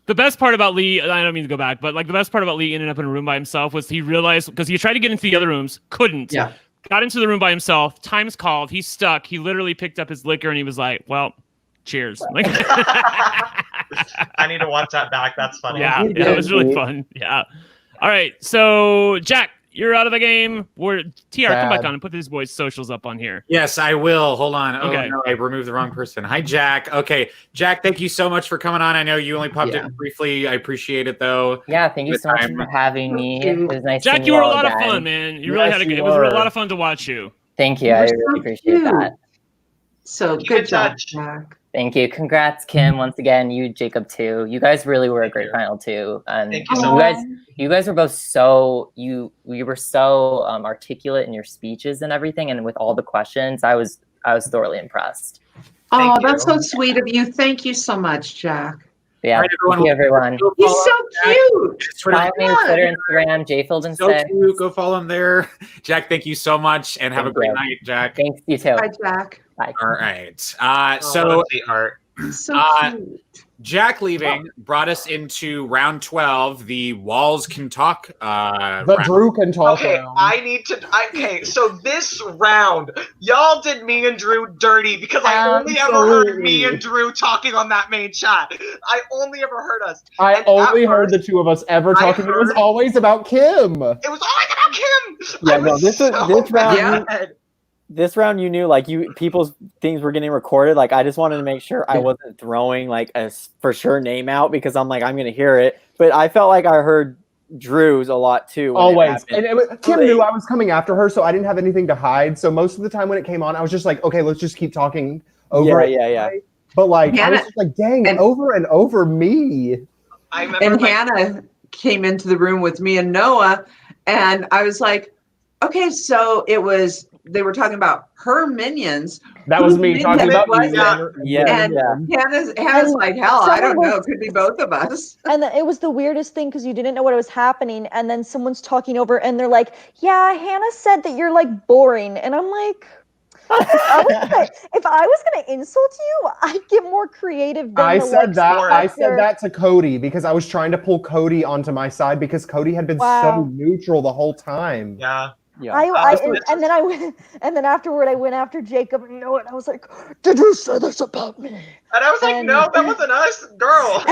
[SPEAKER 9] The best part about Lee, I don't mean to go back, but the best part about Lee ending up in a room by himself was he realized, because he tried to get into the other rooms, couldn't.
[SPEAKER 10] Yeah.
[SPEAKER 9] Got into the room by himself. Time's called. He's stuck. He literally picked up his liquor and he was like, well, cheers.
[SPEAKER 4] I need to watch that back. That's funny.
[SPEAKER 9] Yeah, it was really fun. Yeah. All right. So, Jack, you're out of the game. TR, come back
[SPEAKER 14] Sad.
[SPEAKER 9] on and put these boys' socials up on here.
[SPEAKER 1] Yes, I will. Hold on.
[SPEAKER 9] Okay.
[SPEAKER 1] Oh, no, I removed the wrong person. Hi, Jack. Okay. Jack, thank you so much for coming on. I know you only popped in briefly. I appreciate it, though.
[SPEAKER 16] Yeah, thank you so much for having me. It was nice
[SPEAKER 9] Jack,
[SPEAKER 16] seeing
[SPEAKER 9] you were a
[SPEAKER 16] all
[SPEAKER 9] lot of
[SPEAKER 16] again.
[SPEAKER 9] fun, man. You really had it was a lot of fun to watch you.
[SPEAKER 16] Thank you. I really appreciate that.
[SPEAKER 10] So good job, Jack.
[SPEAKER 16] Thank you. Congrats, Kim. Once again, you, Jacob, too. You guys really were a great final too. And
[SPEAKER 4] Thank you so much.
[SPEAKER 16] you guys were both so you were so articulate in your speeches and everything, and with all the questions, I was thoroughly impressed.
[SPEAKER 10] Oh, that's so sweet of you. Thank you so much, Jack.
[SPEAKER 16] Yeah,
[SPEAKER 1] right,
[SPEAKER 16] thank you, everyone.
[SPEAKER 10] He's so cute.
[SPEAKER 16] Follow me on Twitter, Instagram, jfield6.
[SPEAKER 1] So cute. Go follow him there. Jack, thank you so much, and have a great night, Jack.
[SPEAKER 16] Thanks, you too.
[SPEAKER 10] Bye, Jack.
[SPEAKER 16] Bye.
[SPEAKER 1] All right.
[SPEAKER 4] So art.
[SPEAKER 10] So cute.
[SPEAKER 1] Jack leaving brought us into round 12. The walls can talk.
[SPEAKER 14] But
[SPEAKER 1] round.
[SPEAKER 14] Drew can talk.
[SPEAKER 4] Okay,
[SPEAKER 14] round.
[SPEAKER 4] I need to. Okay, so this round, y'all did me and Drew dirty because I only ever heard me and Drew talking on that main chat. I only ever heard us.
[SPEAKER 14] I
[SPEAKER 4] And
[SPEAKER 14] only
[SPEAKER 4] at
[SPEAKER 14] heard the
[SPEAKER 4] first,
[SPEAKER 14] two of us ever talking. It was
[SPEAKER 4] heard-
[SPEAKER 14] always about Kim.
[SPEAKER 4] It was always about Kim.
[SPEAKER 3] Yeah,
[SPEAKER 4] I
[SPEAKER 3] no,
[SPEAKER 4] was
[SPEAKER 3] this
[SPEAKER 4] so
[SPEAKER 3] round.
[SPEAKER 4] mad.
[SPEAKER 3] This round, you knew like people's things were getting recorded. Like I just wanted to make sure I wasn't throwing like a for sure name out because I'm like I'm gonna hear it. But I felt like I heard Drew's a lot too. when it
[SPEAKER 14] Always.
[SPEAKER 3] happened.
[SPEAKER 14] Kim knew I was coming after her, so I didn't have anything to hide. So most of the time when it came on, I was just like, okay, let's just keep talking over it.
[SPEAKER 3] Yeah.
[SPEAKER 14] But like, I was
[SPEAKER 10] Hannah-
[SPEAKER 14] just like, dang, over and over me.
[SPEAKER 4] I remember
[SPEAKER 10] And
[SPEAKER 4] my-
[SPEAKER 10] Hannah came into the room with me and Noah, and I was like, okay, so they were talking about her minions.
[SPEAKER 14] That was
[SPEAKER 10] Whose
[SPEAKER 14] me talking
[SPEAKER 10] minion
[SPEAKER 14] about
[SPEAKER 10] was
[SPEAKER 14] you.
[SPEAKER 10] it? And Hannah's like, hell, I don't
[SPEAKER 15] someone
[SPEAKER 10] know.
[SPEAKER 15] was-
[SPEAKER 10] It could be both of us.
[SPEAKER 15] And then it was the weirdest thing because you didn't know what was happening, and then someone's talking over, and they're like, "Yeah, Hannah said that you're like boring," and I'm like, if I was gonna insult you, I'd get more creative. Than
[SPEAKER 14] I
[SPEAKER 15] the,
[SPEAKER 14] said
[SPEAKER 15] like,
[SPEAKER 14] that. I
[SPEAKER 15] Sequester.
[SPEAKER 14] said that to Cody because I was trying to pull Cody onto my side because Cody had been so
[SPEAKER 15] Wow.
[SPEAKER 14] neutral the whole time.
[SPEAKER 4] Yeah.
[SPEAKER 15] And then I went, and then afterward I went after Jacob and Noah, and I was like, "Did you say this about me?"
[SPEAKER 4] And I was like, no, that wasn't us, girl.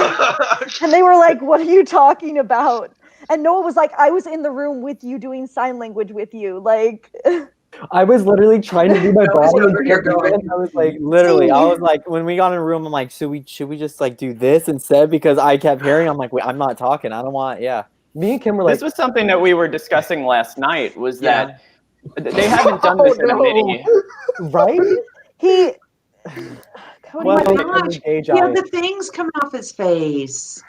[SPEAKER 15] And they were like, "What are you talking about?" And Noah was like, "I was in the room with you doing sign language with you." Like,
[SPEAKER 3] I was literally trying to do my
[SPEAKER 10] That was
[SPEAKER 3] body.
[SPEAKER 10] over here going.
[SPEAKER 3] I was like, literally, I was like, when we got in a room, I'm like, should we just like do this instead? Because I kept hearing, I'm like, wait, I'm not talking. I don't want, Me and Kim were like,
[SPEAKER 2] This was something that we were discussing last night. Was that they haven't done this in a mini,
[SPEAKER 3] right?
[SPEAKER 15] he.
[SPEAKER 10] Cody,
[SPEAKER 3] Well,
[SPEAKER 10] my gosh,
[SPEAKER 3] Age
[SPEAKER 10] he had
[SPEAKER 3] eye.
[SPEAKER 10] the things coming off his face.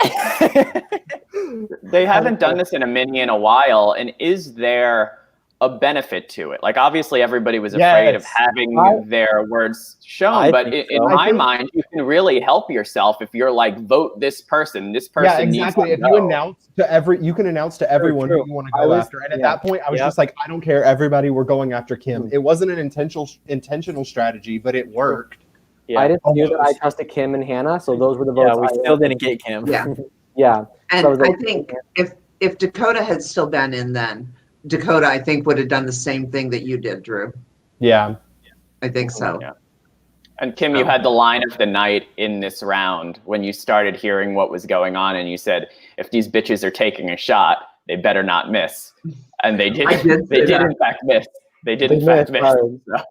[SPEAKER 2] they haven't done this in a mini in a while. And is there a benefit to it? Like obviously everybody was afraid of
[SPEAKER 14] Yes.
[SPEAKER 2] having their words shown,
[SPEAKER 3] I
[SPEAKER 2] but
[SPEAKER 3] think
[SPEAKER 2] in
[SPEAKER 3] so.
[SPEAKER 2] my mind, you can really help yourself if you're like, vote this person. This person
[SPEAKER 14] Yeah, exactly.
[SPEAKER 2] needs
[SPEAKER 14] If
[SPEAKER 2] to
[SPEAKER 14] you
[SPEAKER 2] go.
[SPEAKER 14] announce to you can announce to everyone who you want to
[SPEAKER 3] I
[SPEAKER 14] go
[SPEAKER 3] was-
[SPEAKER 14] after. And at
[SPEAKER 3] yeah.
[SPEAKER 14] that point, I was
[SPEAKER 3] Yep.
[SPEAKER 14] just like, I don't care. Everybody, we're going after Kim. It wasn't an intentional strategy, but it worked.
[SPEAKER 3] I just knew that I
[SPEAKER 14] Almost.
[SPEAKER 3] trusted Kim and Hannah, so those were the votes.
[SPEAKER 14] Yeah, we
[SPEAKER 3] I
[SPEAKER 14] still
[SPEAKER 3] didn't get Kim.
[SPEAKER 10] Yeah.
[SPEAKER 3] Yeah.
[SPEAKER 10] And
[SPEAKER 3] So I was
[SPEAKER 10] I
[SPEAKER 3] like,
[SPEAKER 10] think if Dakota had still been in then, Dakota, I think, would have done the same thing that you did, Drew.
[SPEAKER 14] Yeah.
[SPEAKER 10] I think so.
[SPEAKER 2] Yeah. And Kim, you had the line of the night in this round when you started hearing what was going on, and you said, "If these bitches are taking a shot, they better not miss." And they did.
[SPEAKER 10] I did
[SPEAKER 2] They
[SPEAKER 10] say
[SPEAKER 2] did
[SPEAKER 10] that.
[SPEAKER 2] in fact miss. They did
[SPEAKER 3] They
[SPEAKER 2] in fact
[SPEAKER 3] missed,
[SPEAKER 2] miss.
[SPEAKER 3] sorry.
[SPEAKER 2] So,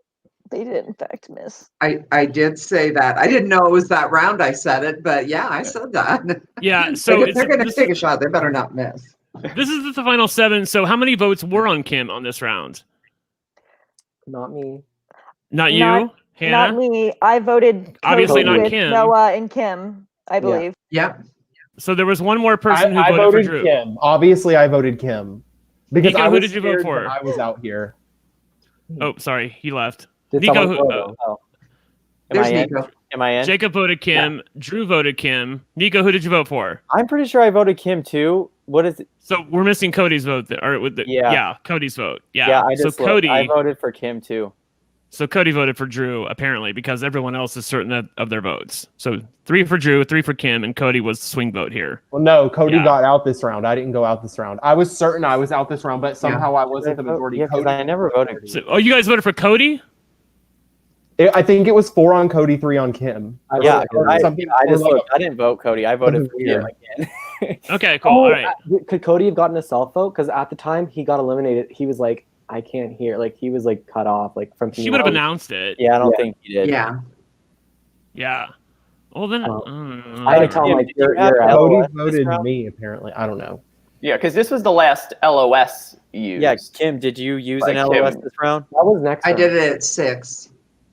[SPEAKER 15] They did in fact miss.
[SPEAKER 10] I did say that. I didn't know it was that round I said it, but yeah, I said that.
[SPEAKER 9] Yeah, so
[SPEAKER 10] if they're going to take a shot, they better not miss.
[SPEAKER 9] This is the final 7. So how many votes were on Kim on this round?
[SPEAKER 3] Not me.
[SPEAKER 9] Not you,
[SPEAKER 15] Not
[SPEAKER 9] Hannah?
[SPEAKER 15] me. I voted
[SPEAKER 9] Obviously
[SPEAKER 15] Cody
[SPEAKER 9] not
[SPEAKER 15] with
[SPEAKER 9] Kim.
[SPEAKER 15] Noah and Kim, I believe.
[SPEAKER 10] Yeah.
[SPEAKER 9] So there was one more person who
[SPEAKER 14] I
[SPEAKER 9] voted for
[SPEAKER 14] voted
[SPEAKER 9] Drew.
[SPEAKER 14] Kim. Obviously, I voted Kim because
[SPEAKER 9] Nico,
[SPEAKER 14] I
[SPEAKER 9] who
[SPEAKER 14] was
[SPEAKER 9] did you vote
[SPEAKER 14] scared
[SPEAKER 9] for?
[SPEAKER 14] when I was out here.
[SPEAKER 9] Oh, sorry, he left.
[SPEAKER 3] Did
[SPEAKER 9] Nico,
[SPEAKER 3] someone
[SPEAKER 9] who,
[SPEAKER 3] vote? Am
[SPEAKER 10] There's
[SPEAKER 3] I in?
[SPEAKER 10] Nico.
[SPEAKER 3] Am I in?
[SPEAKER 9] Jacob voted Kim. Drew voted Kim. Nico, who did you vote for?
[SPEAKER 3] I'm pretty sure I voted Kim too. What is it?
[SPEAKER 9] So we're missing Cody's vote. Yeah, Cody's vote. Yeah.
[SPEAKER 3] I
[SPEAKER 9] so
[SPEAKER 3] just looked.
[SPEAKER 9] Cody.
[SPEAKER 3] I voted for Kim too.
[SPEAKER 9] So Cody voted for Drew apparently because everyone else is certain of their votes. So 3 for Drew, 3 for Kim, and Cody was the swing vote here.
[SPEAKER 14] Well, no, Cody
[SPEAKER 9] Yeah.
[SPEAKER 14] got out this round. I didn't go out this round. I was certain I was out this round, but somehow I wasn't the majority.
[SPEAKER 3] Yeah, because
[SPEAKER 14] Cody
[SPEAKER 3] I never voted.
[SPEAKER 9] So, you guys voted for Cody?
[SPEAKER 14] I think it was 4 on Cody, 3 on Kim.
[SPEAKER 3] Yeah,
[SPEAKER 14] Or
[SPEAKER 3] I
[SPEAKER 14] something.
[SPEAKER 3] just
[SPEAKER 14] or like
[SPEAKER 3] looked. I didn't vote Cody. I voted for Kim
[SPEAKER 14] weird.
[SPEAKER 3] again.
[SPEAKER 9] Okay, cool. All right.
[SPEAKER 13] Could Cody have gotten a self vote? Because at the time he got eliminated, he was like, I can't hear. Like he was like cut off. Like from.
[SPEAKER 9] She would have announced it.
[SPEAKER 3] Yeah, I don't think he did.
[SPEAKER 10] Yeah.
[SPEAKER 9] Yeah. Well then,
[SPEAKER 13] I had to tell him like you're
[SPEAKER 14] Cody voted me. Apparently, I don't know.
[SPEAKER 2] Yeah, because this was the last LOS used.
[SPEAKER 3] Yeah, Kim, did you use an
[SPEAKER 2] Kim.
[SPEAKER 3] LOS this round?
[SPEAKER 13] That was next.
[SPEAKER 10] I did it at 6.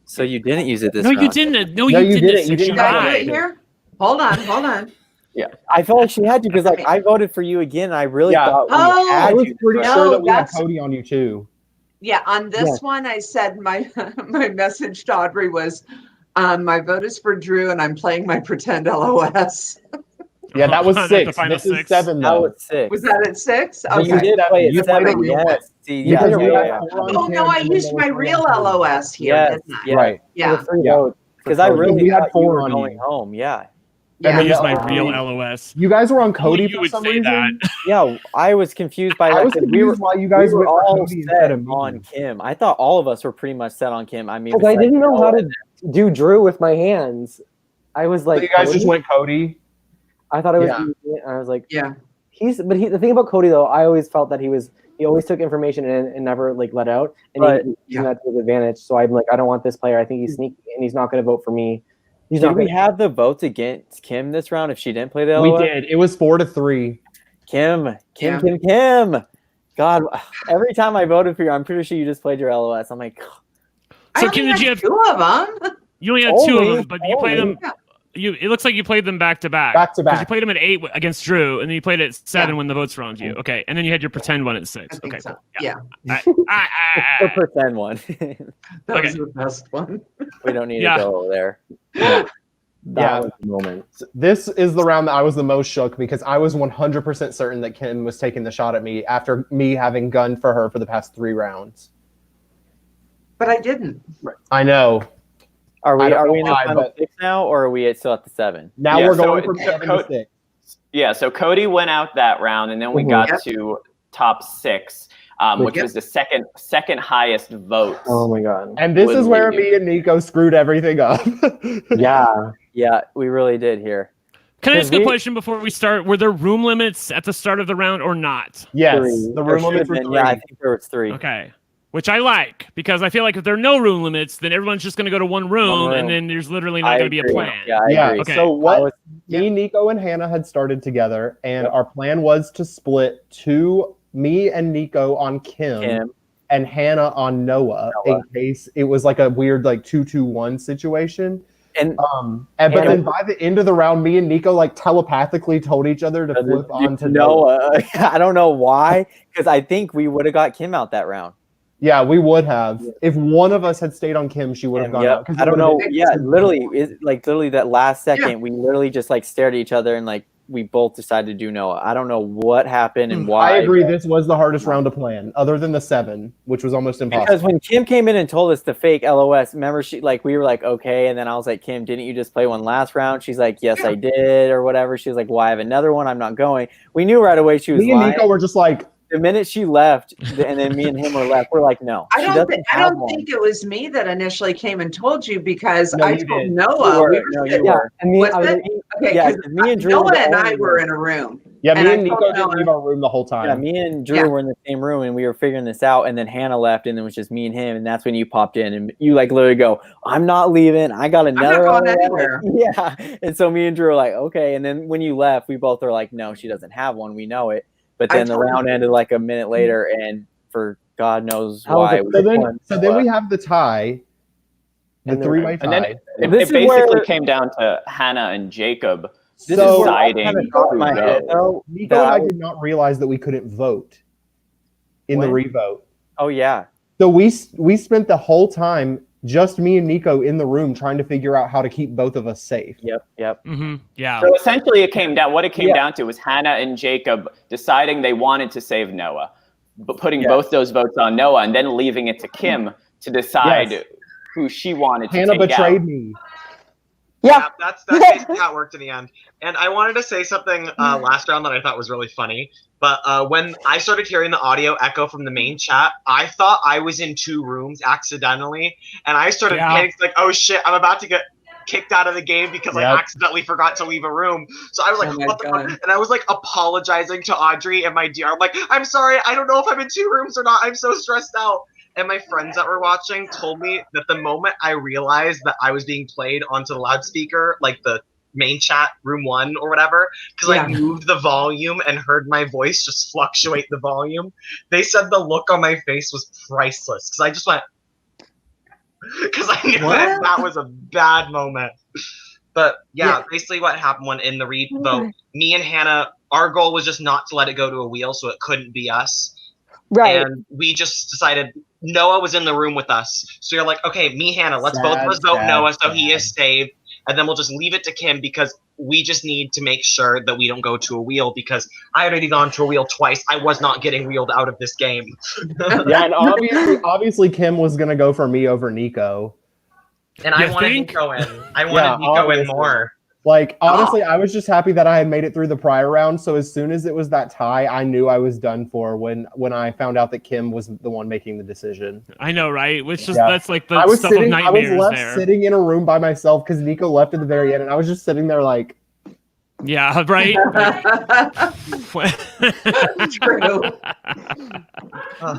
[SPEAKER 3] So you didn't use it this
[SPEAKER 9] no,
[SPEAKER 3] round?
[SPEAKER 9] you didn't. No, you didn't.
[SPEAKER 14] You didn't.
[SPEAKER 10] Did I do it here? Hold on.
[SPEAKER 2] Yeah,
[SPEAKER 3] I felt like she had to because like I voted for you again. And I really thought we
[SPEAKER 14] I
[SPEAKER 3] had
[SPEAKER 14] was
[SPEAKER 3] you.
[SPEAKER 14] pretty
[SPEAKER 10] No,
[SPEAKER 14] sure that we had
[SPEAKER 10] that's-
[SPEAKER 14] Cody on you too.
[SPEAKER 10] Yeah, on this one, I said my message to Audrey was, my vote is for Drew, and I'm playing my pretend LOS.
[SPEAKER 14] Yeah, that was
[SPEAKER 9] That's
[SPEAKER 14] 6.
[SPEAKER 9] the final
[SPEAKER 14] This is
[SPEAKER 9] 6.
[SPEAKER 14] 7
[SPEAKER 3] That
[SPEAKER 14] though.
[SPEAKER 3] was 6.
[SPEAKER 10] Was that at 6?
[SPEAKER 3] But you did play it 7. Yes. See, yeah,
[SPEAKER 14] Because we had
[SPEAKER 3] yeah.
[SPEAKER 14] 4 on
[SPEAKER 10] Oh
[SPEAKER 14] Kim,
[SPEAKER 10] no, I
[SPEAKER 14] and then
[SPEAKER 10] used
[SPEAKER 14] there
[SPEAKER 10] my
[SPEAKER 14] was 3
[SPEAKER 10] real
[SPEAKER 14] on Cody.
[SPEAKER 10] LOS here,
[SPEAKER 3] Yes,
[SPEAKER 10] didn't I?
[SPEAKER 3] yeah.
[SPEAKER 14] Right.
[SPEAKER 10] Yeah.
[SPEAKER 3] Because I really
[SPEAKER 14] we had
[SPEAKER 3] thought you
[SPEAKER 14] 4
[SPEAKER 3] were
[SPEAKER 14] on
[SPEAKER 3] going
[SPEAKER 14] you.
[SPEAKER 3] home. Yeah.
[SPEAKER 10] Yeah.
[SPEAKER 9] I used my real LOS.
[SPEAKER 14] You guys were on Cody
[SPEAKER 9] Only you
[SPEAKER 14] for
[SPEAKER 9] would
[SPEAKER 14] some
[SPEAKER 9] say
[SPEAKER 14] reason.
[SPEAKER 9] that.
[SPEAKER 3] Yeah, I was confused by
[SPEAKER 14] I
[SPEAKER 3] that.
[SPEAKER 14] was
[SPEAKER 3] 'cause
[SPEAKER 14] confused why you guys
[SPEAKER 3] we were
[SPEAKER 14] went for
[SPEAKER 3] all
[SPEAKER 14] Cody
[SPEAKER 3] set
[SPEAKER 14] instead of me.
[SPEAKER 3] on Kim. I thought all of us were pretty much set on Kim. I mean,
[SPEAKER 13] Because I
[SPEAKER 3] besides
[SPEAKER 13] didn't know how
[SPEAKER 3] Noah.
[SPEAKER 13] to do Drew with my hands. I was like,
[SPEAKER 14] So you guys
[SPEAKER 13] Cody?
[SPEAKER 14] just went Cody.
[SPEAKER 13] I thought it was.
[SPEAKER 14] Yeah.
[SPEAKER 13] Easy, and I was like,
[SPEAKER 10] Yeah.
[SPEAKER 13] The thing about Cody though, I always felt that he always took information and never like let out, and
[SPEAKER 3] But-
[SPEAKER 13] he used that to his advantage. So I'm like, I don't want this player. I think he's sneaky, and he's not going to vote for me. He's
[SPEAKER 3] Did
[SPEAKER 13] not
[SPEAKER 3] we
[SPEAKER 13] gonna,
[SPEAKER 3] have the votes against Kim this round if she didn't play the
[SPEAKER 14] We
[SPEAKER 3] LOS?
[SPEAKER 14] did. It was 4-3.
[SPEAKER 3] Kim.
[SPEAKER 10] Yeah.
[SPEAKER 3] God, every time I voted for you, I'm pretty sure you just played your LOS. I'm like,
[SPEAKER 10] I
[SPEAKER 9] So
[SPEAKER 10] only
[SPEAKER 9] Kim, did
[SPEAKER 10] had
[SPEAKER 9] you have?
[SPEAKER 10] 2 of them.
[SPEAKER 9] You only had 2 of
[SPEAKER 3] Only-
[SPEAKER 9] them, but you played them.
[SPEAKER 10] Yeah.
[SPEAKER 9] It looks like you played them back to back.
[SPEAKER 14] Back to
[SPEAKER 9] 'Cause
[SPEAKER 14] back.
[SPEAKER 9] You played them at 8 against Drew, and then you played it at 7
[SPEAKER 10] Yeah.
[SPEAKER 9] when the votes were on you. Okay, and then you had your pretend one at 6.
[SPEAKER 10] I think
[SPEAKER 9] Okay,
[SPEAKER 10] so.
[SPEAKER 9] cool.
[SPEAKER 10] Yeah.
[SPEAKER 3] the pretend one.
[SPEAKER 10] That
[SPEAKER 9] Okay.
[SPEAKER 10] was the best one.
[SPEAKER 3] We don't need
[SPEAKER 9] Yeah.
[SPEAKER 3] to go over there.
[SPEAKER 13] that was the moment.
[SPEAKER 14] This is the round that I was the most shook because I was 100% certain that Kim was taking the shot at me after me having gunned for her for the past 3 rounds.
[SPEAKER 10] But I didn't.
[SPEAKER 14] I know.
[SPEAKER 3] Are
[SPEAKER 14] I
[SPEAKER 3] we
[SPEAKER 14] don't know
[SPEAKER 3] in the
[SPEAKER 14] why,
[SPEAKER 3] final
[SPEAKER 14] but-
[SPEAKER 3] 6 now, or are we still at the 7?
[SPEAKER 14] Now
[SPEAKER 2] Yeah,
[SPEAKER 14] we're
[SPEAKER 2] so
[SPEAKER 14] going from
[SPEAKER 2] it-
[SPEAKER 14] 7 to 6.
[SPEAKER 2] Yeah, so Cody went out that round, and then we
[SPEAKER 14] Mhm.
[SPEAKER 2] got
[SPEAKER 10] Yep.
[SPEAKER 2] to top 6, which
[SPEAKER 10] Yep.
[SPEAKER 2] was the second highest votes.
[SPEAKER 13] Oh my god.
[SPEAKER 14] And this
[SPEAKER 2] Would
[SPEAKER 14] is where
[SPEAKER 2] we-
[SPEAKER 14] me and Neiko screwed everything up.
[SPEAKER 13] Yeah.
[SPEAKER 3] Yeah, we really did here.
[SPEAKER 9] Can I ask a
[SPEAKER 3] we-
[SPEAKER 9] question before we start? Were there room limits at the start of the round or not?
[SPEAKER 14] Yes,
[SPEAKER 13] 3.
[SPEAKER 14] the
[SPEAKER 3] There
[SPEAKER 14] room
[SPEAKER 3] should
[SPEAKER 14] limits
[SPEAKER 3] have
[SPEAKER 14] were
[SPEAKER 3] been-
[SPEAKER 14] 3.
[SPEAKER 3] Yeah, I think there was 3.
[SPEAKER 9] Okay. Which I like because I feel like if there are no room limits, then everyone's just going to go to one room,
[SPEAKER 3] room.
[SPEAKER 9] and then there's literally not
[SPEAKER 3] I
[SPEAKER 9] going to be a
[SPEAKER 3] agree.
[SPEAKER 9] plan.
[SPEAKER 3] Yeah, I
[SPEAKER 14] Yeah,
[SPEAKER 3] agree.
[SPEAKER 9] Okay.
[SPEAKER 14] so
[SPEAKER 3] I
[SPEAKER 14] what
[SPEAKER 3] was-
[SPEAKER 14] me, Neiko, and Hannah had started together, and our plan was to split me and Neiko on Kim, and Hannah on Noah, in case it was like a weird like 2-2-1 situation.
[SPEAKER 3] And
[SPEAKER 14] but then by the end of the round, me and Neiko like telepathically told each other to flip on to Noah.
[SPEAKER 3] I don't know why, because I think we would have got Kim out that round.
[SPEAKER 14] Yeah, we would have. If one of us had stayed on Kim, she would have gone out. 'cause
[SPEAKER 3] I
[SPEAKER 14] it
[SPEAKER 3] don't
[SPEAKER 14] would've
[SPEAKER 3] know.
[SPEAKER 14] been-
[SPEAKER 3] Yeah, literally that last second, we literally just like stared at each other and like we both decided to do Noah. I don't know what happened and why.
[SPEAKER 14] I agree. This was the hardest round to plan, other than the 7, which was almost impossible.
[SPEAKER 3] Because when Kim came in and told us to fake LOS, remember we were like, okay, and then I was like, Kim, didn't you just play one last round? She's like, yes, I did, or whatever. She was like, well, I have another one. I'm not going. We knew right away she was
[SPEAKER 14] Me and
[SPEAKER 3] lying.
[SPEAKER 14] Neiko were just like,
[SPEAKER 3] the minute she left, and then me and him were left, we're like, no.
[SPEAKER 10] I
[SPEAKER 3] she
[SPEAKER 10] don't,
[SPEAKER 3] doesn't
[SPEAKER 10] I
[SPEAKER 3] have
[SPEAKER 10] don't
[SPEAKER 3] one.
[SPEAKER 10] think it was me that initially came and told you because
[SPEAKER 3] No,
[SPEAKER 10] I
[SPEAKER 3] you
[SPEAKER 10] told
[SPEAKER 3] did.
[SPEAKER 10] Noah.
[SPEAKER 3] You were.
[SPEAKER 10] We were
[SPEAKER 3] No, you
[SPEAKER 10] sitting-
[SPEAKER 3] were.
[SPEAKER 13] And me,
[SPEAKER 10] Was
[SPEAKER 13] I was
[SPEAKER 10] it?
[SPEAKER 13] like,
[SPEAKER 10] Okay,
[SPEAKER 3] Yeah,
[SPEAKER 10] 'cause
[SPEAKER 3] 'cause me and Drew were
[SPEAKER 10] Noah
[SPEAKER 3] the
[SPEAKER 10] and I
[SPEAKER 3] only
[SPEAKER 10] were
[SPEAKER 3] ones.
[SPEAKER 10] in a room.
[SPEAKER 14] yeah, me
[SPEAKER 10] And I
[SPEAKER 14] and
[SPEAKER 10] told
[SPEAKER 14] Neiko didn't
[SPEAKER 10] Noah-
[SPEAKER 14] leave our room the whole time.
[SPEAKER 3] Yeah, me and Drew
[SPEAKER 10] Yeah.
[SPEAKER 3] were in the same room and we were figuring this out, and then Hannah left, and it was just me and him, and that's when you popped in and you like literally go, "I'm not leaving. I got another."
[SPEAKER 10] going
[SPEAKER 3] LOS."
[SPEAKER 10] anywhere.
[SPEAKER 3] Yeah, and so me and Drew were like, "Okay," and then when you left, we both were like, "No, she doesn't have one. We know it." But
[SPEAKER 10] I
[SPEAKER 3] then the
[SPEAKER 10] told
[SPEAKER 3] round
[SPEAKER 10] you.
[SPEAKER 3] ended like a minute later, and for God knows
[SPEAKER 13] How was
[SPEAKER 3] why.
[SPEAKER 13] it-
[SPEAKER 3] we
[SPEAKER 14] So then,
[SPEAKER 3] won.
[SPEAKER 14] so then we have the tie, the
[SPEAKER 13] And then-
[SPEAKER 14] 3-way tie.
[SPEAKER 2] And then it
[SPEAKER 3] This is
[SPEAKER 2] basically
[SPEAKER 3] where-
[SPEAKER 2] came down to Hannah and Jacob
[SPEAKER 3] This
[SPEAKER 14] So-
[SPEAKER 3] is where I
[SPEAKER 2] deciding
[SPEAKER 3] kinda thought in
[SPEAKER 2] who
[SPEAKER 3] my head,
[SPEAKER 2] goes.
[SPEAKER 3] though,
[SPEAKER 14] Neiko
[SPEAKER 3] that
[SPEAKER 14] and I
[SPEAKER 3] was-
[SPEAKER 14] did not realize that we couldn't vote in the
[SPEAKER 3] When?
[SPEAKER 14] revote.
[SPEAKER 3] Oh yeah,
[SPEAKER 14] So we spent the whole time, just me and Neiko in the room, trying to figure out how to keep both of us safe.
[SPEAKER 3] yep.
[SPEAKER 9] Mm-hmm. Yeah.
[SPEAKER 2] So essentially, it came down. What it came
[SPEAKER 3] Yeah.
[SPEAKER 2] down to was Hannah and Jacob deciding they wanted to save Noah, but putting
[SPEAKER 3] Yes.
[SPEAKER 2] both those votes on Noah, and then leaving it to Kim to decide
[SPEAKER 14] Yes.
[SPEAKER 2] who she wanted to
[SPEAKER 14] Hannah
[SPEAKER 2] take
[SPEAKER 14] betrayed
[SPEAKER 2] out.
[SPEAKER 14] me.
[SPEAKER 4] Yeah, that's basically how it worked in the end. And I wanted to say something last round that I thought was really funny. But when I started hearing the audio echo from the main chat, I thought I was in 2 rooms accidentally, and I started panicking like, "Oh shit, I'm about to get kicked out of the game because I accidentally forgot to leave a room. So I was like, what the fuck? And I was like apologizing to Audrey and my DR. I'm like, I'm sorry, I don't know if I'm in 2 rooms or not. I'm so stressed out. And my friends that were watching told me that the moment I realized that I was being played onto the loudspeaker, like the main chat, room 1 or whatever, because I moved the volume and heard my voice just fluctuate the volume, they said the look on my face was priceless. Because I just went, because I knew that was a bad moment. But basically what happened when in the vote, me and Hannah, our goal was just not to let it go to a wheel, so it couldn't be us.
[SPEAKER 15] Right.
[SPEAKER 4] And we just decided Noah was in the room with us. So you're like, okay, me, Hannah, let's both of us vote Noah so he is saved. And then we'll just leave it to Kim because we just need to make sure that we don't go to a wheel because I had already gone to a wheel twice. I was not getting wheeled out of this game.
[SPEAKER 14] Yeah, and obviously Kim was going to go for me over Neiko.
[SPEAKER 4] And I wanted Neiko in. I wanted Neiko in more.
[SPEAKER 14] Like, honestly, I was just happy that I had made it through the prior round. So as soon as it was that tie, I knew I was done for when I found out that Kim was the one making the decision.
[SPEAKER 9] I know, right? Which just that's like the stuff of nightmares.
[SPEAKER 14] I was left sitting in a room by myself because Neiko left at the very end, and I was just sitting there like,
[SPEAKER 9] yeah, right.
[SPEAKER 10] True.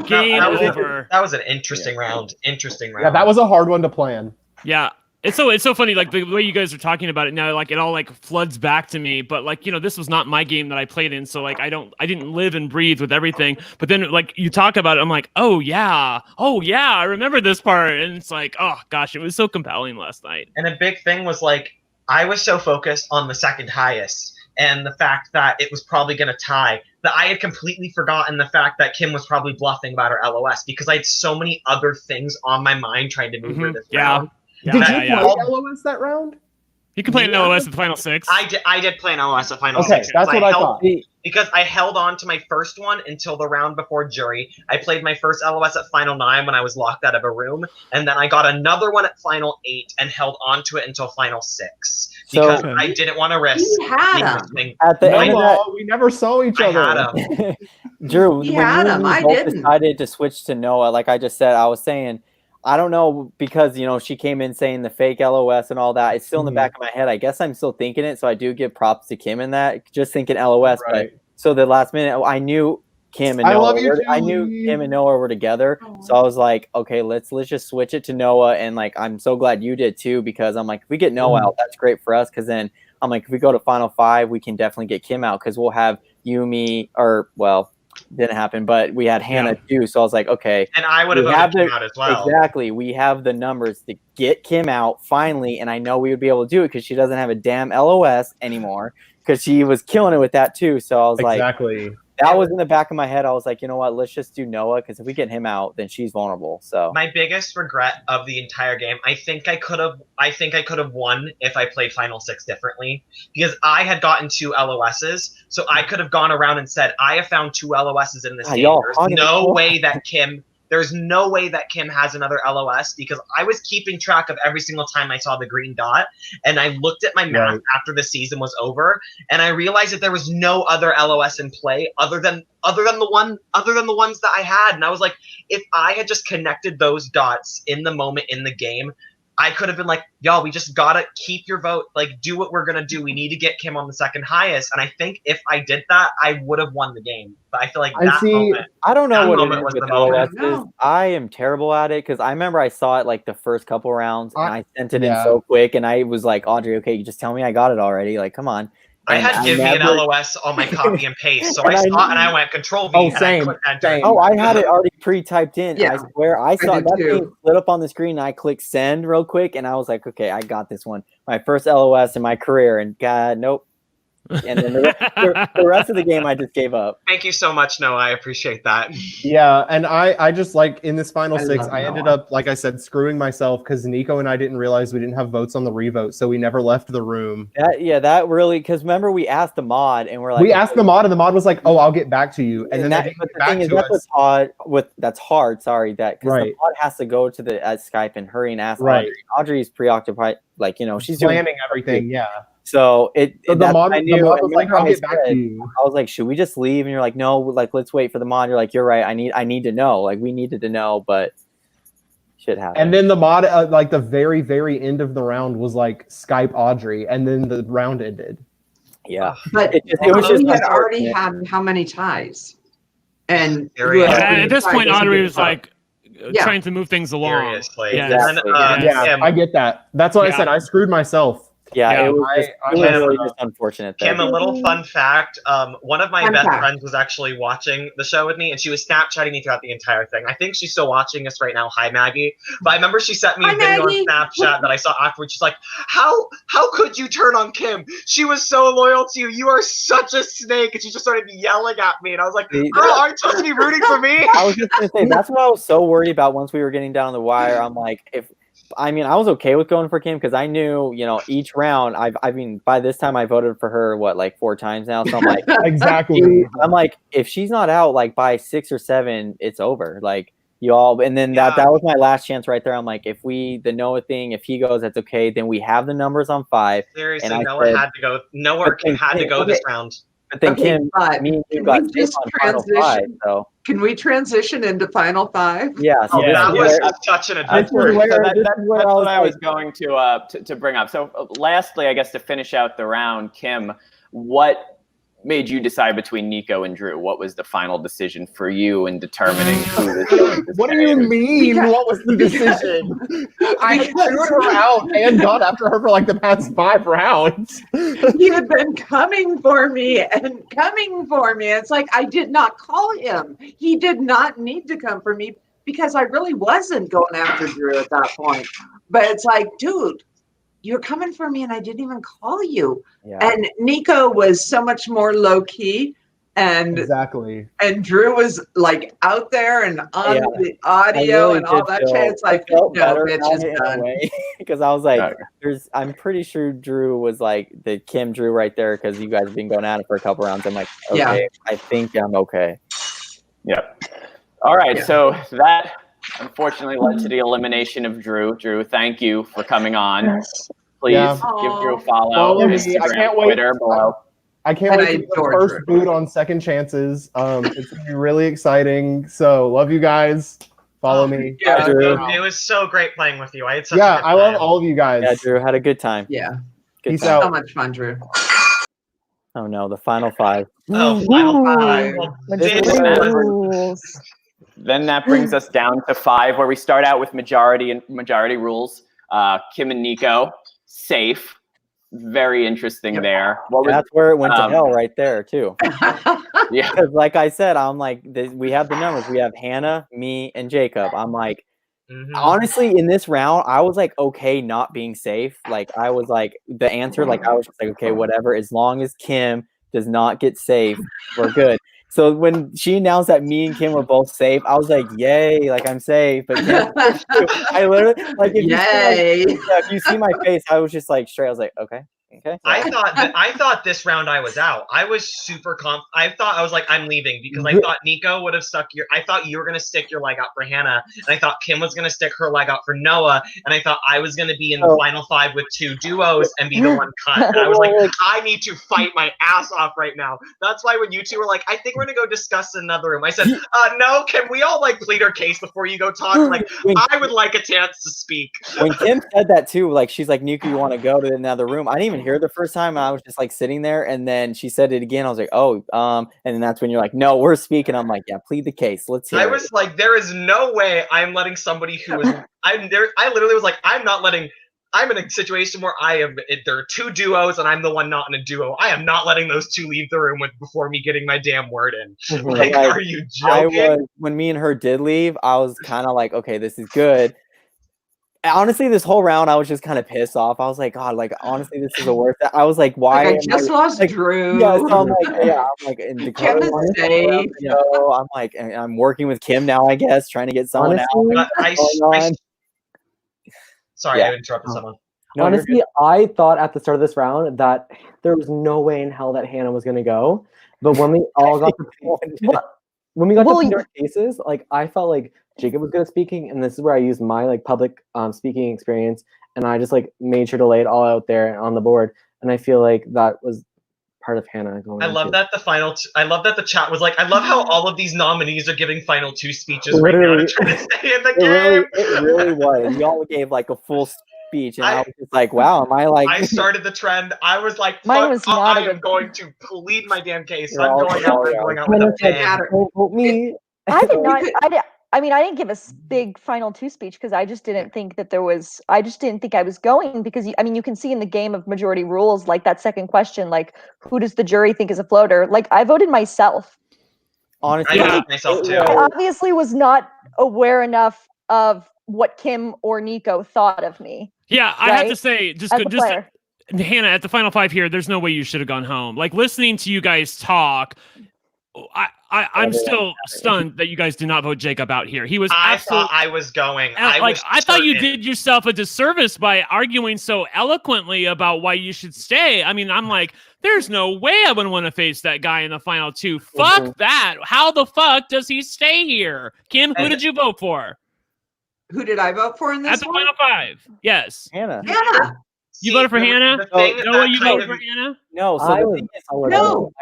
[SPEAKER 9] Game over.
[SPEAKER 4] That was an interesting round. Interesting round.
[SPEAKER 14] Yeah, that was a hard one to plan.
[SPEAKER 9] Yeah. It's so funny, like the way you guys are talking about it now, like it all like floods back to me. But like, you know, this was not my game that I played in, so like I didn't live and breathe with everything. But then like you talk about it, I'm like, oh yeah, I remember this part, and it's like, oh gosh, it was so compelling last night.
[SPEAKER 4] And a big thing was like I was so focused on the second highest and the fact that it was probably going to tie that I had completely forgotten the fact that Kim was probably bluffing about her LOS because I had so many other things on my mind trying to move her this round.
[SPEAKER 14] Did you play LOS that round?
[SPEAKER 9] You can play an LOS at the final 6.
[SPEAKER 4] I did play an LOS at final 6.
[SPEAKER 14] Okay, that's what I thought.
[SPEAKER 4] Because I held on to my first one until the round before jury. I played my first LOS at final 9 when I was locked out of a room, and then I got another one at final 8 and held on to it until final 6 because I didn't want to risk.
[SPEAKER 14] At the end of that, we never saw each other.
[SPEAKER 4] I had him.
[SPEAKER 3] Drew, when you both decided to switch to Noah, like I just said, I was saying, I don't know, because, you know, she came in saying the fake LOS and all that. It's still in the back of my head. I guess I'm still thinking it, so I do give props to Kim in that. Just thinking LOS. Right. But so the last minute, I knew Kim and Noah. I knew Kim and Noah were together, so I was like, okay, let's just switch it to Noah. And like, I'm so glad you did too, because I'm like, if we get Noah out, that's great for us. Because then I'm like, if we go to final 5, we can definitely get Kim out because we'll have Yumi, or well, didn't happen, but we had Hannah too, so I was like, okay.
[SPEAKER 4] And I would have voted Kim out as well.
[SPEAKER 3] Exactly. We have the numbers to get Kim out finally, and I know we would be able to do it because she doesn't have a damn LOS anymore because she was killing it with that too. So I was like, that was in the back of my head. I was like, you know what? Let's just do Noah because if we get him out, then she's vulnerable. So
[SPEAKER 4] my biggest regret of the entire game, I think I could have won if I played Final 6 differently because I had gotten 2 LOSs, so I could have gone around and said, I have found 2 LOSs in this game. There's no way that Kim has another LOS because I was keeping track of every single time I saw the green dot, and I looked at my math after the season was over, and I realized that there was no other LOS in play other than the ones that I had, and I was like, if I had just connected those dots in the moment in the game, I could have been like, y'all, we just gotta keep your vote, like do what we're gonna do. We need to get Kim on the second highest, and I think if I did that, I would have won the game. But I feel like
[SPEAKER 3] I don't know what it is with LOS. I am terrible at it because I remember I saw it like the first couple rounds, and I sent it in so quick, and I was like, Audrey, okay, you just tell me I got it already. Like, come on.
[SPEAKER 4] I had give me an LOS on my copy and paste, so I saw it and I went Control V.
[SPEAKER 3] Same. I had it already pre-typed in. Yeah. I swear I saw that thing lit up on the screen. And I clicked send real quick, and I was like, okay, I got this one. My first LOS in my career, and God, nope. And then the rest of the game, I just gave up.
[SPEAKER 4] Thank you so much, Noah. I appreciate that.
[SPEAKER 14] Yeah, and I just like in this final 6, I ended up, like I said, screwing myself because Neiko and I didn't realize we didn't have votes on the revote, so we never left the room.
[SPEAKER 3] That really, because remember we asked the mod, and we're like,
[SPEAKER 14] we asked the mod, and the mod was like, "Oh, I'll get back to you," and then
[SPEAKER 3] the thing is, that's hard. Sorry, that because the mod has to go to the Skype and hurry and ask Audrey. Audrey's preoccupied, like she's
[SPEAKER 14] planning everything. Yeah.
[SPEAKER 3] So the mod
[SPEAKER 14] was like, I'll get back to you.
[SPEAKER 3] I was like, should we just leave? And you're like, no, like let's wait for the mod. You're like, you're right. I need to know. Like we needed to know, but shit happened.
[SPEAKER 14] And then the mod, like the very, very end of the round was like Skype Audrey, and then the round ended.
[SPEAKER 3] Yeah,
[SPEAKER 10] but
[SPEAKER 3] it was just
[SPEAKER 10] we had already had how many ties? And
[SPEAKER 9] at this point, Audrey was like trying to move things along.
[SPEAKER 4] Seriously.
[SPEAKER 9] Yeah,
[SPEAKER 3] Exactly.
[SPEAKER 14] I get that. That's what I said. I screwed myself.
[SPEAKER 3] Yeah, it was really just unfortunate.
[SPEAKER 4] Kim, a little fun fact. One of my best friends was actually watching the show with me, and she was Snapchatting me throughout the entire thing. I think she's still watching us right now. Hi, Maggie. But I remember she sent me a video on Snapchat that I saw afterwards. She's like, how could you turn on Kim? She was so loyal to you. You are such a snake. And she just started yelling at me. And I was like, girl, aren't you supposed to be rooting for me?
[SPEAKER 3] I was just going to say, that's what I was so worried about once we were getting down the wire. I'm like, I was okay with going for Kim because I knew, each round. I mean, by this time I voted for her like 4 times now. So I'm like,
[SPEAKER 14] exactly.
[SPEAKER 3] I'm like, if she's not out like by 6 or 7, it's over. Like y'all, and then that was my last chance right there. I'm like, if the Noah thing, if he goes, that's okay. Then we have the numbers on 5.
[SPEAKER 4] Seriously, Noah had to go. Noah had to go this round.
[SPEAKER 3] But then Kim, me and you got just on final 5. So
[SPEAKER 10] can we transition into final 5?
[SPEAKER 3] Yeah. So
[SPEAKER 4] that was such an adventure.
[SPEAKER 2] That's what I was going to bring up. So lastly, I guess to finish out the round, Kim, what made you decide between Neiko and Drew? What was the final decision for you in determining who this
[SPEAKER 14] What do you mean? What was the decision? I threw her out and gone after her for like the past 5 rounds.
[SPEAKER 10] He had been coming for me. It's like I did not call him. He did not need to come for me because I really wasn't going after Drew at that point. But it's like, dude, you're coming for me and I didn't even call you. Yeah. And Neiko was so much more low key and and Drew was like out there and on the audio really and all that shit. It's like, no, bitch is done.
[SPEAKER 3] Because I was like, I'm pretty sure Drew was like the Kim Drew right there because you guys have been going at it for a couple rounds. I'm like, okay, I think I'm okay.
[SPEAKER 2] Yep. All right, so that unfortunately led to the elimination of Drew. Drew, thank you for coming on. Please give Drew a follow. Instagram,
[SPEAKER 14] I can't wait.
[SPEAKER 2] Twitter below.
[SPEAKER 14] I can't wait to get the first boot on Second Chances. It's gonna be really exciting. So love you guys. Follow me.
[SPEAKER 4] Yeah, Drew. It was so great playing with you. I had such a good time.
[SPEAKER 14] I love all of you guys.
[SPEAKER 3] Yeah, Drew, had a good time.
[SPEAKER 10] Yeah.
[SPEAKER 14] Peace out.
[SPEAKER 10] So much fun, Drew.
[SPEAKER 3] Oh no, the final 5.
[SPEAKER 4] Oh, final 5.
[SPEAKER 2] Then that brings us down to 5, where we start out with majority rules. Kim and Neiko, safe. Very interesting there.
[SPEAKER 3] That's where it went to hell right there too. Yeah, like I said, I'm like, we have the numbers. We have Hannah, me, and Jacob. I'm like, honestly, in this round, I was like, okay, not being safe. Like I was like, the answer, like I was just like, okay, whatever. As long as Kim does not get safe, we're good. So when she announced that me and Kim were both safe, I was like, yay, like I'm safe. But Kim, I literally, like, if you see my face, I was just like straight. I was like, okay.
[SPEAKER 4] I thought this round I was out. I was super I was like, I'm leaving because I thought Neiko would have I thought you were going to stick your leg out for Hannah. And I thought Kim was going to stick her leg out for Noah. And I thought I was going to be in the final 5 with 2 duos and be the one cut. And I was like, I need to fight my ass off right now. That's why when you two were like, I think we're going to go discuss another room. I said, no, can we all like plead our case before you go talk? Like, I would like a chance to speak.
[SPEAKER 3] When Kim said that too, like, she's like, Neiko, you want to go to another room? I didn't even hear the first time. I was just like sitting there, and then she said it again. I was like, and then that's when you're like, no, we're speaking. I'm like, yeah, plead the case. Let's hear it.
[SPEAKER 4] I was like, there is no way I'm letting somebody who is I literally was like, I'm in a situation where there are 2 duos and I'm the one not in a duo. I am not letting those 2 leave the room before me getting my damn word in. Like, are you joking?
[SPEAKER 3] When me and her did leave, I was kind of like, okay, this is good. Honestly, this whole round, I was just kind of pissed off. I was like, God, like, honestly, this is the worst. I was like, why?
[SPEAKER 10] Like, I just lost Drew.
[SPEAKER 3] Yeah, so I'm like, in Dakota, I'm like, I'm working with Kim now, I guess, trying to get someone out.
[SPEAKER 4] Sorry, I interrupted someone.
[SPEAKER 13] No, honestly, I thought at the start of this round that there was no way in hell that Hannah was going to go. But when we all got to different cases, like, I felt like Jacob was good at speaking, and this is where I used my like public speaking experience, and I just like made sure to lay it all out there on the board. And I feel like that was part of Hannah going.
[SPEAKER 4] I love that I love that the chat was like, I love how all of these nominees are giving final 2 speeches right now to try to stay in the game.
[SPEAKER 3] It really was. Y'all gave like a full speech, and I was just like, wow, am I like?
[SPEAKER 4] I started the trend. I was like,
[SPEAKER 15] Mine was not
[SPEAKER 4] I am going to plead my damn case. I'm going out with a bang.
[SPEAKER 13] Me.
[SPEAKER 15] I did not. I mean, I didn't give a big final 2 speech because I just didn't think that there was. I just didn't think I was going because I mean, you can see in the game of majority rules, like that second question, like who does the jury think is a floater? Like I voted myself.
[SPEAKER 3] Honestly,
[SPEAKER 4] I voted myself too.
[SPEAKER 15] I obviously was not aware enough of what Kim or Neiko thought of me.
[SPEAKER 9] Yeah, I have to say, just
[SPEAKER 15] player.
[SPEAKER 9] Hannah, at the final 5 here, there's no way you should have gone home. Like listening to you guys talk, I'm still stunned that you guys did not vote Jacob out here. He was.
[SPEAKER 4] I thought I was going.
[SPEAKER 9] I thought you did yourself a disservice by arguing so eloquently about why you should stay. I mean, I'm like, there's no way I would want to face that guy in the final 2. Fuck that. How the fuck does he stay here? Kim, who did you vote for?
[SPEAKER 10] Who did I vote for in this?
[SPEAKER 9] At the final 5. Yes.
[SPEAKER 3] Hannah.
[SPEAKER 9] You voted for Hannah? Noah, you voted for Hannah?
[SPEAKER 3] No,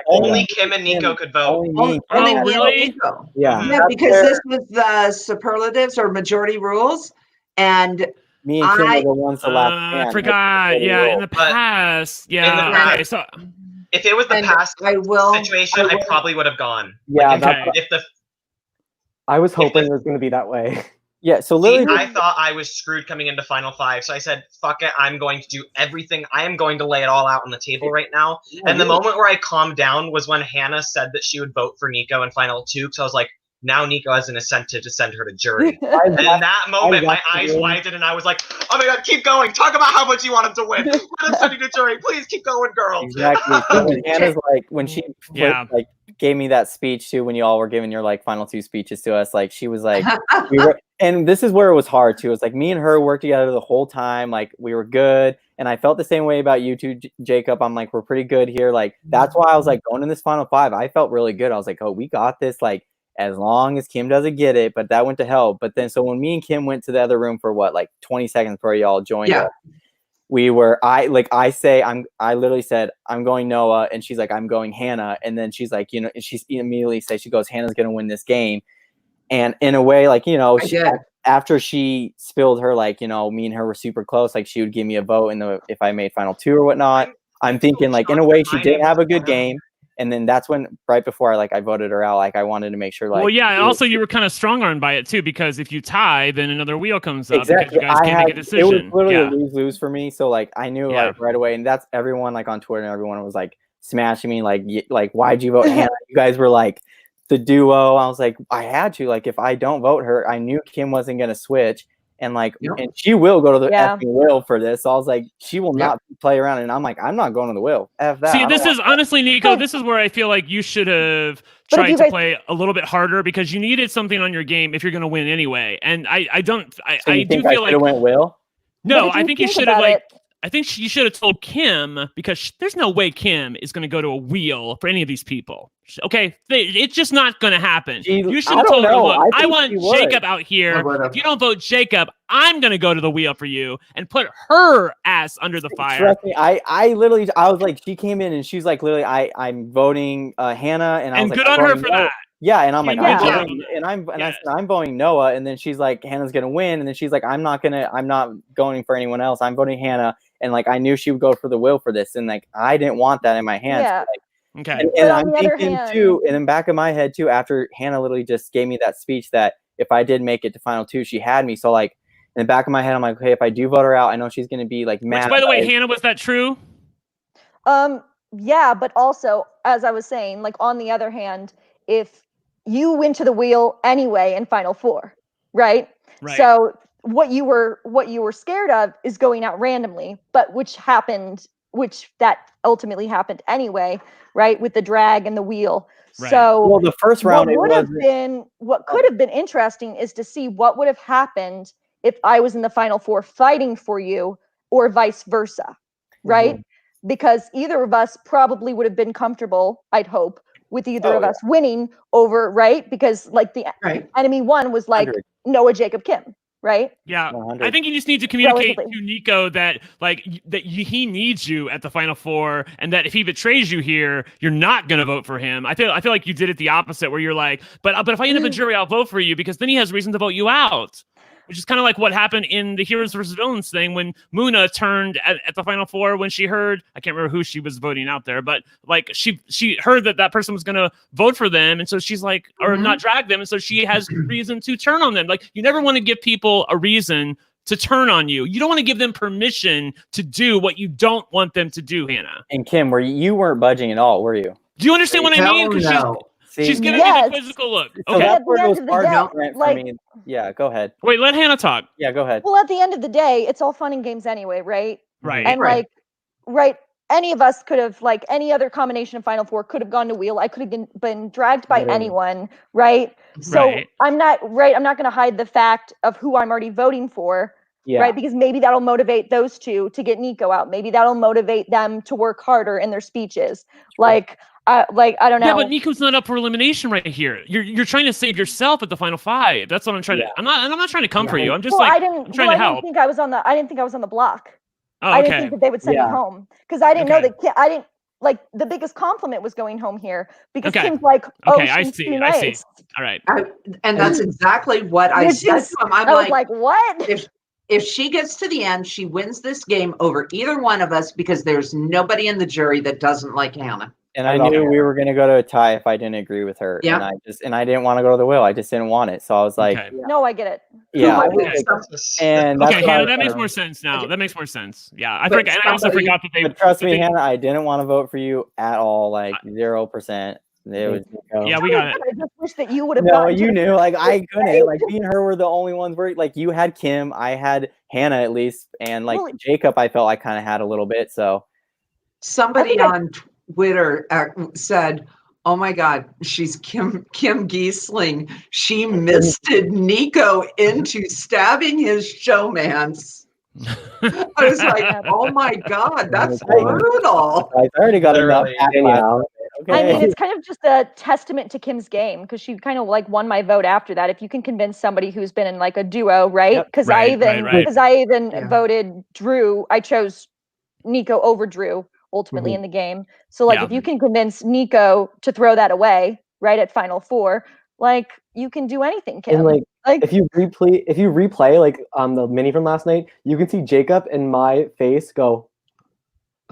[SPEAKER 4] only Kim and Neiko could vote.
[SPEAKER 10] Only
[SPEAKER 9] really?
[SPEAKER 10] Neiko.
[SPEAKER 3] Yeah,
[SPEAKER 10] because this was the superlatives or majority rules, and
[SPEAKER 3] me and Kim were the ones to last.
[SPEAKER 9] I forgot. Yeah, in the past. Yeah. Okay, so
[SPEAKER 4] if it was the past situation, I probably would have gone.
[SPEAKER 3] Yeah.
[SPEAKER 4] If the
[SPEAKER 13] I was hoping it was going to be that way.
[SPEAKER 3] Yeah, so literally,
[SPEAKER 4] I thought I was screwed coming into Final 5, so I said, fuck it, I'm going to do everything. I am going to lay it all out on the table right now. And the moment where I calmed down was when Hannah said that she would vote for Neiko in Final 2, because I was like, now Neiko has an incentive to send her to jury. And in that moment, my eyes widened, and I was like, oh my god, keep going. Talk about how much you want him to win. Let him send you to jury. Please keep going, girl.
[SPEAKER 3] Exactly. So when Hannah's like, when she like gave me that speech too, when you all were giving your like final 2 speeches to us, like she was like, and this is where it was hard too. It's like me and her worked together the whole time. Like we were good. And I felt the same way about you two, Jacob. I'm like, we're pretty good here. Like, that's why I was like going in this final 5. I felt really good. I was like, oh, we got this. Like, as long as Kim doesn't get it, but that went to hell. But then, so when me and Kim went to the other room for what, like 20 seconds before y'all joined us, we were, I literally said, I'm going Noah. And she's like, I'm going Hannah. And then she's like, you know, and she immediately says, she goes, Hannah's going to win this game. And in a way, like, you know, after she spilled her, like, you know, me and her were super close. Like she would give me a vote if I made final 2 or whatnot. I'm thinking like, in a way, she did have a good game. And then that's when, right before I voted her out, like I wanted to make sure, like.
[SPEAKER 9] Well, yeah, and also you were kind of strong-armed by it too, because if you tie, then another wheel comes up.
[SPEAKER 3] Exactly.
[SPEAKER 9] Because you guys can't make a decision.
[SPEAKER 3] It was literally a lose-lose for me. So like I knew like right away, and that's everyone like on Twitter, and everyone was like smashing me, like why'd you vote Hannah? You guys were like the duo. I was like, I had to. Like if I don't vote her, I knew Kim wasn't gonna switch. And like, and she will go to the effing will for this. So I was like, she will not play around. And I'm like, I'm not going to the will. F that.
[SPEAKER 9] See, this is honestly, Neiko, this is where I feel like you should have tried to play a little bit harder, because you needed something on your game if you're going to win anyway. And I do feel like
[SPEAKER 3] went will.
[SPEAKER 9] No, I think you should have I think you should have told Kim, because there's no way Kim is going to go to a wheel for any of these people. Okay, it's just not going to happen. You should have told her, look, I want Jacob out here. If you don't vote Jacob, I'm going to go to the wheel for you and put her ass under the fire.
[SPEAKER 3] Trust me, I literally, I was like, she came in and she's like, literally, I'm voting Hannah. And I was
[SPEAKER 9] good
[SPEAKER 3] like,
[SPEAKER 9] on her for that.
[SPEAKER 3] Yeah, and I'm like, I said, I'm voting Noah, and then she's like, Hannah's gonna win, and then she's like, I'm not going for anyone else. I'm voting Hannah, and like I knew she would go for the will for this, and like I didn't want that in my hands.
[SPEAKER 15] Yeah.
[SPEAKER 3] Like, okay. And I'm thinking too, and in the back of my head too, after Hannah literally just gave me that speech that if I did make it to final 2, she had me. So like in the back of my head, I'm like, okay, if I do vote her out, I know she's gonna be like mad.
[SPEAKER 9] Which, by the way, Hannah, was that true?
[SPEAKER 15] Yeah, but also, as I was saying, like on the other hand, if you went to the wheel anyway in Final 4, right? So what you were scared of is going out randomly, but which that ultimately happened anyway, right? With the drag and the wheel.
[SPEAKER 3] Right.
[SPEAKER 15] So
[SPEAKER 3] well, the first round
[SPEAKER 15] what could have been interesting is to see what would have happened if I was in the Final 4 fighting for you, or vice versa, right? Mm-hmm. Because either of us probably would have been comfortable, I'd hope, with either of us winning over, right? Because like the enemy one was like Noah, Jacob, Kim, right?
[SPEAKER 9] Yeah,
[SPEAKER 3] 100.
[SPEAKER 9] I think you just need to communicate
[SPEAKER 15] Relatively.
[SPEAKER 9] to Neiko that he needs you at the Final Four, and that if he betrays you here, you're not going to vote for him. I feel like you did it the opposite, where you're like, but if I end up a jury, I'll vote for you, because then he has reason to vote you out. Which is kind of like what happened in the Heroes versus Villains thing when Muna turned at the Final Four when she heard, I can't remember who she was voting out there, but like she heard that person was going to vote for them, and so she's like, or not drag them, and so she has reason to turn on them. Like, you never want to give people a reason to turn on you. You don't want to give them permission to do what you don't want them to do, Hannah.
[SPEAKER 3] And Kim, you weren't budging at all, were you?
[SPEAKER 9] Do you understand what I mean? She's giving me the quizzical look.
[SPEAKER 3] So
[SPEAKER 9] Okay.
[SPEAKER 3] that's where those hard
[SPEAKER 15] day,
[SPEAKER 3] for
[SPEAKER 15] like-
[SPEAKER 3] me. Yeah, go ahead.
[SPEAKER 9] Wait, let Hannah talk.
[SPEAKER 3] Yeah, go ahead.
[SPEAKER 15] Well, at the end of the day, it's all fun and games anyway, right?
[SPEAKER 9] Right.
[SPEAKER 15] And right, any of us could have, like, any other combination of Final Four could have gone to wheel. I could have been dragged by anyone, right? So I'm not going to hide the fact of who I'm already voting for.
[SPEAKER 3] Yeah.
[SPEAKER 15] Right, because maybe that'll motivate those two to get Neiko out. Maybe that'll motivate them to work harder in their speeches. Like I don't know.
[SPEAKER 9] Yeah, but Neiko's not up for elimination right here. You're trying to save yourself at the Final Five. That's what I'm trying to. I'm not trying to come for you. I'm just I'm trying to help.
[SPEAKER 15] I didn't think I was on the block.
[SPEAKER 9] Oh,
[SPEAKER 15] I
[SPEAKER 9] okay.
[SPEAKER 15] didn't think that they would send me home because I didn't know that. I didn't like the biggest compliment was going home here because Kim's like, oh,
[SPEAKER 9] I
[SPEAKER 15] she's
[SPEAKER 9] see.
[SPEAKER 15] too nice.
[SPEAKER 9] I see. All right.
[SPEAKER 10] And that's exactly what I said to him. I'm
[SPEAKER 15] I was like, what?
[SPEAKER 10] If she gets to the end, she wins this game over either one of us because there's nobody in the jury that doesn't like Hannah.
[SPEAKER 3] And I knew we were going to go to a tie if I didn't agree with her.
[SPEAKER 10] Yeah.
[SPEAKER 3] And I didn't want to go to the wheel. I just didn't want it. So I was like,
[SPEAKER 15] no, I get it.
[SPEAKER 3] yeah.
[SPEAKER 9] And
[SPEAKER 3] that's
[SPEAKER 9] Hannah, that makes more sense now. That makes more sense. Yeah, I also forgot that they.
[SPEAKER 3] But trust me, Hannah, I didn't want to vote for you at all. Like 0%. It was,
[SPEAKER 9] yeah, we got it.
[SPEAKER 15] I just wish that you would have.
[SPEAKER 3] No, you knew. Like I couldn't. Like me and her were the only ones where like you had Kim, I had Hannah at least, and like Jacob, I felt I kind of had a little bit. So
[SPEAKER 10] somebody on Twitter said, "Oh my God, she's Kim Giesling. She misted Neiko into stabbing his showmance." I was like, "Oh my God, that's brutal."
[SPEAKER 3] I already got enough.
[SPEAKER 15] Okay. I mean, it's kind of just a testament to Kim's game because she kind of like won my vote after that. If you can convince somebody who's been in like a duo, right? Because I even voted Drew. I chose Neiko over Drew ultimately in the game. So like, if you can convince Neiko to throw that away right at Final Four, like you can do anything, Kim.
[SPEAKER 13] And like if you replay like the mini from last night, you can see Jacob and my face go.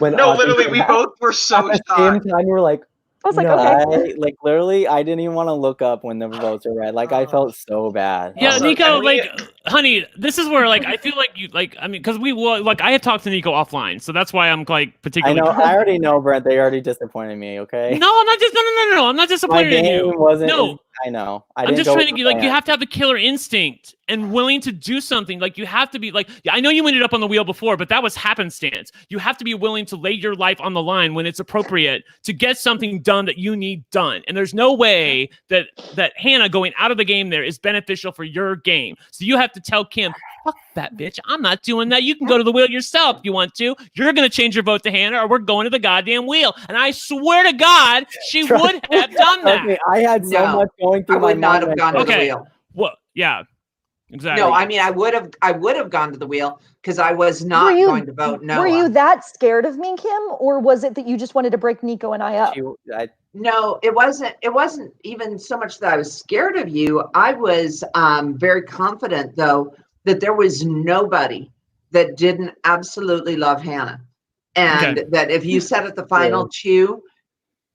[SPEAKER 4] Literally, we both were so
[SPEAKER 13] at the same time. You were like,
[SPEAKER 15] I was like, okay.
[SPEAKER 3] Like literally, I didn't even want to look up when the votes were read. Like I felt so bad.
[SPEAKER 9] Yeah, Neiko, like, honey, this is where like I feel like you like. I mean, because I have talked to Neiko offline, so that's why I'm like particularly.
[SPEAKER 3] I know. I already know, Brent. They already disappointed me. Okay.
[SPEAKER 9] No, I'm not just. No. I'm not disappointed in you. No.
[SPEAKER 3] I know.
[SPEAKER 9] I'm just trying to like you have to have the killer instinct and willing to do something. Like you have to be like, I know you ended up on the wheel before, but that was happenstance. You have to be willing to lay your life on the line when it's appropriate to get something done that you need done. And there's no way that Hannah going out of the game there is beneficial for your game. So you have to tell Kim, fuck that bitch. I'm not doing that. You can go to the wheel yourself if you want to. You're going to change your vote to Hannah or we're going to the goddamn wheel. And I swear to God, she would have done that.
[SPEAKER 3] Me, I had so much going through my mind.
[SPEAKER 10] I would not have gone to the wheel.
[SPEAKER 9] Well, yeah, exactly.
[SPEAKER 10] No, I mean, I would have gone to the wheel because I was not going to vote no.
[SPEAKER 15] Were you that scared of me, Kim? Or was it that you just wanted to break Neiko and I up?
[SPEAKER 10] No, it wasn't even so much that I was scared of you. I was very confident though that there was nobody that didn't absolutely love Hannah. And that if you said at the final two,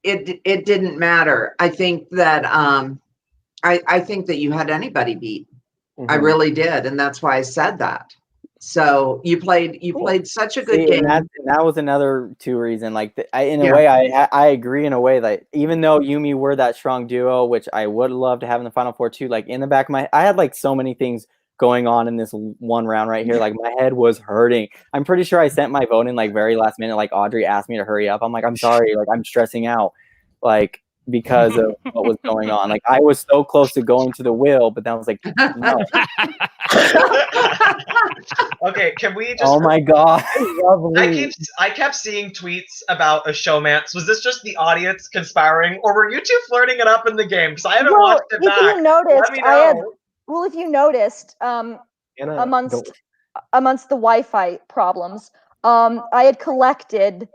[SPEAKER 10] it didn't matter. I think that I think that you had anybody beat. I really did, and that's why I said that. So you played such a good game.
[SPEAKER 3] And that was another two reason. Like in a way, I agree in a way that even though Yumi were that strong duo, which I would love to have in the Final Four too. Like in the back of my, I had like so many things going on in this one round right here. Like my head was hurting. I'm pretty sure I sent my vote in like very last minute. Like Audrey asked me to hurry up. I'm like, I'm sorry. Like I'm stressing out. Like because of what was going on. Like I was so close to going to the wheel, but then I was like, no.
[SPEAKER 4] Okay, can we just?
[SPEAKER 3] Oh my God!
[SPEAKER 4] I kept seeing tweets about a showmance. Was this just the audience conspiring, or were you two flirting it up in the game? Because I haven't watched it back.
[SPEAKER 15] If you noticed,
[SPEAKER 4] Let me know.
[SPEAKER 15] if you noticed, amongst the Wi-Fi problems. I had collected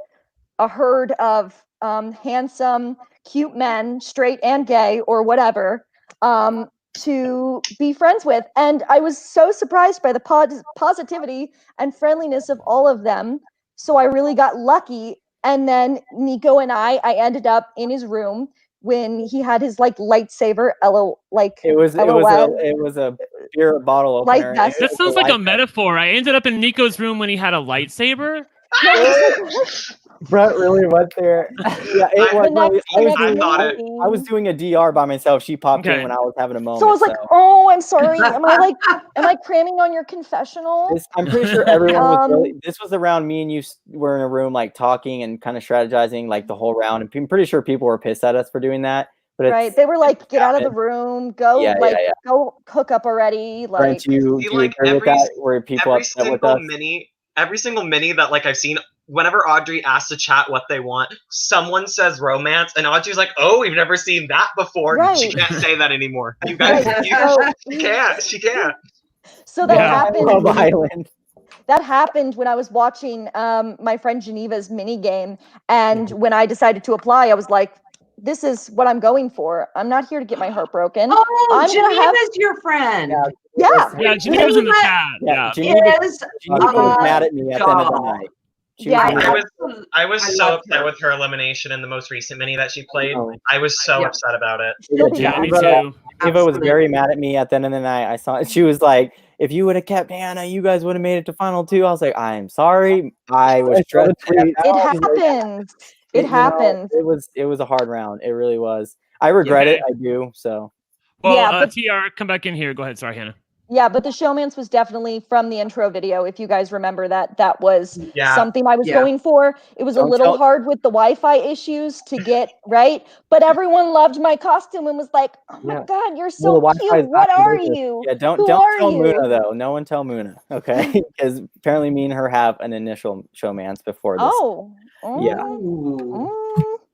[SPEAKER 15] a herd of handsome, cute men, straight and gay or whatever, to be friends with. And I was so surprised by the positivity and friendliness of all of them. So I really got lucky. And then Neiko and I ended up in his room when he had his like lightsaber,
[SPEAKER 3] it was a beer bottle opener.
[SPEAKER 9] That sounds like a metaphor. I ended up in Nico's room when he had a lightsaber.
[SPEAKER 3] Brett really went there. Yeah, it was. I was doing a DR by myself. She popped in when I was having a moment.
[SPEAKER 15] So I was like, "Oh, I'm sorry. Am I cramming on your confessional?"
[SPEAKER 3] I'm pretty sure everyone was really. This was around me and you were in a room like talking and kind of strategizing like the whole round. And I'm pretty sure people were pissed at us for doing that. But
[SPEAKER 15] right, they were like, "Get out of the room, go go cook up already." Like,
[SPEAKER 3] Brent, you agree with that? Were people upset with us?
[SPEAKER 4] Every single mini that like I've seen, whenever Audrey asks the chat what they want, someone says romance, and Audrey's like, "Oh, we've never seen that before."
[SPEAKER 15] Right.
[SPEAKER 4] She can't say that anymore. You guys, she can't.
[SPEAKER 15] So that happened. Love Island. That happened when I was watching my friend Geneva's mini game, and when I decided to apply, I was like, "This is what I'm going for. I'm not here to get my heart broken."
[SPEAKER 10] Oh, Geneva's your friend.
[SPEAKER 15] Yeah,
[SPEAKER 9] Geneva's in the chat. Yeah,
[SPEAKER 3] Geneva was mad at me at the end of the night.
[SPEAKER 4] I was so upset with her elimination in the most recent mini that she played. I was so upset about it.
[SPEAKER 3] Geneva was very mad at me at the end of the night. I saw it. She was like, "If you would have kept Hannah, you guys would have made it to final 2." I was like, "I'm sorry. I was stressed."
[SPEAKER 15] It happens. It happens.
[SPEAKER 3] It was a hard round. It really was. I regret it. I do. So.
[SPEAKER 9] Well, TR, come back in here. Go ahead. Sorry, Hannah.
[SPEAKER 15] Yeah, but the showmance was definitely from the intro video. If you guys remember that was something I was going for. It was a little hard with the Wi-Fi issues to get right, but everyone loved my costume and was like, "Oh my God, you're so cute. What are you?"
[SPEAKER 3] Yeah, don't tell Muna though. No one tell Muna, okay? Because apparently me and her have an initial showmance before this.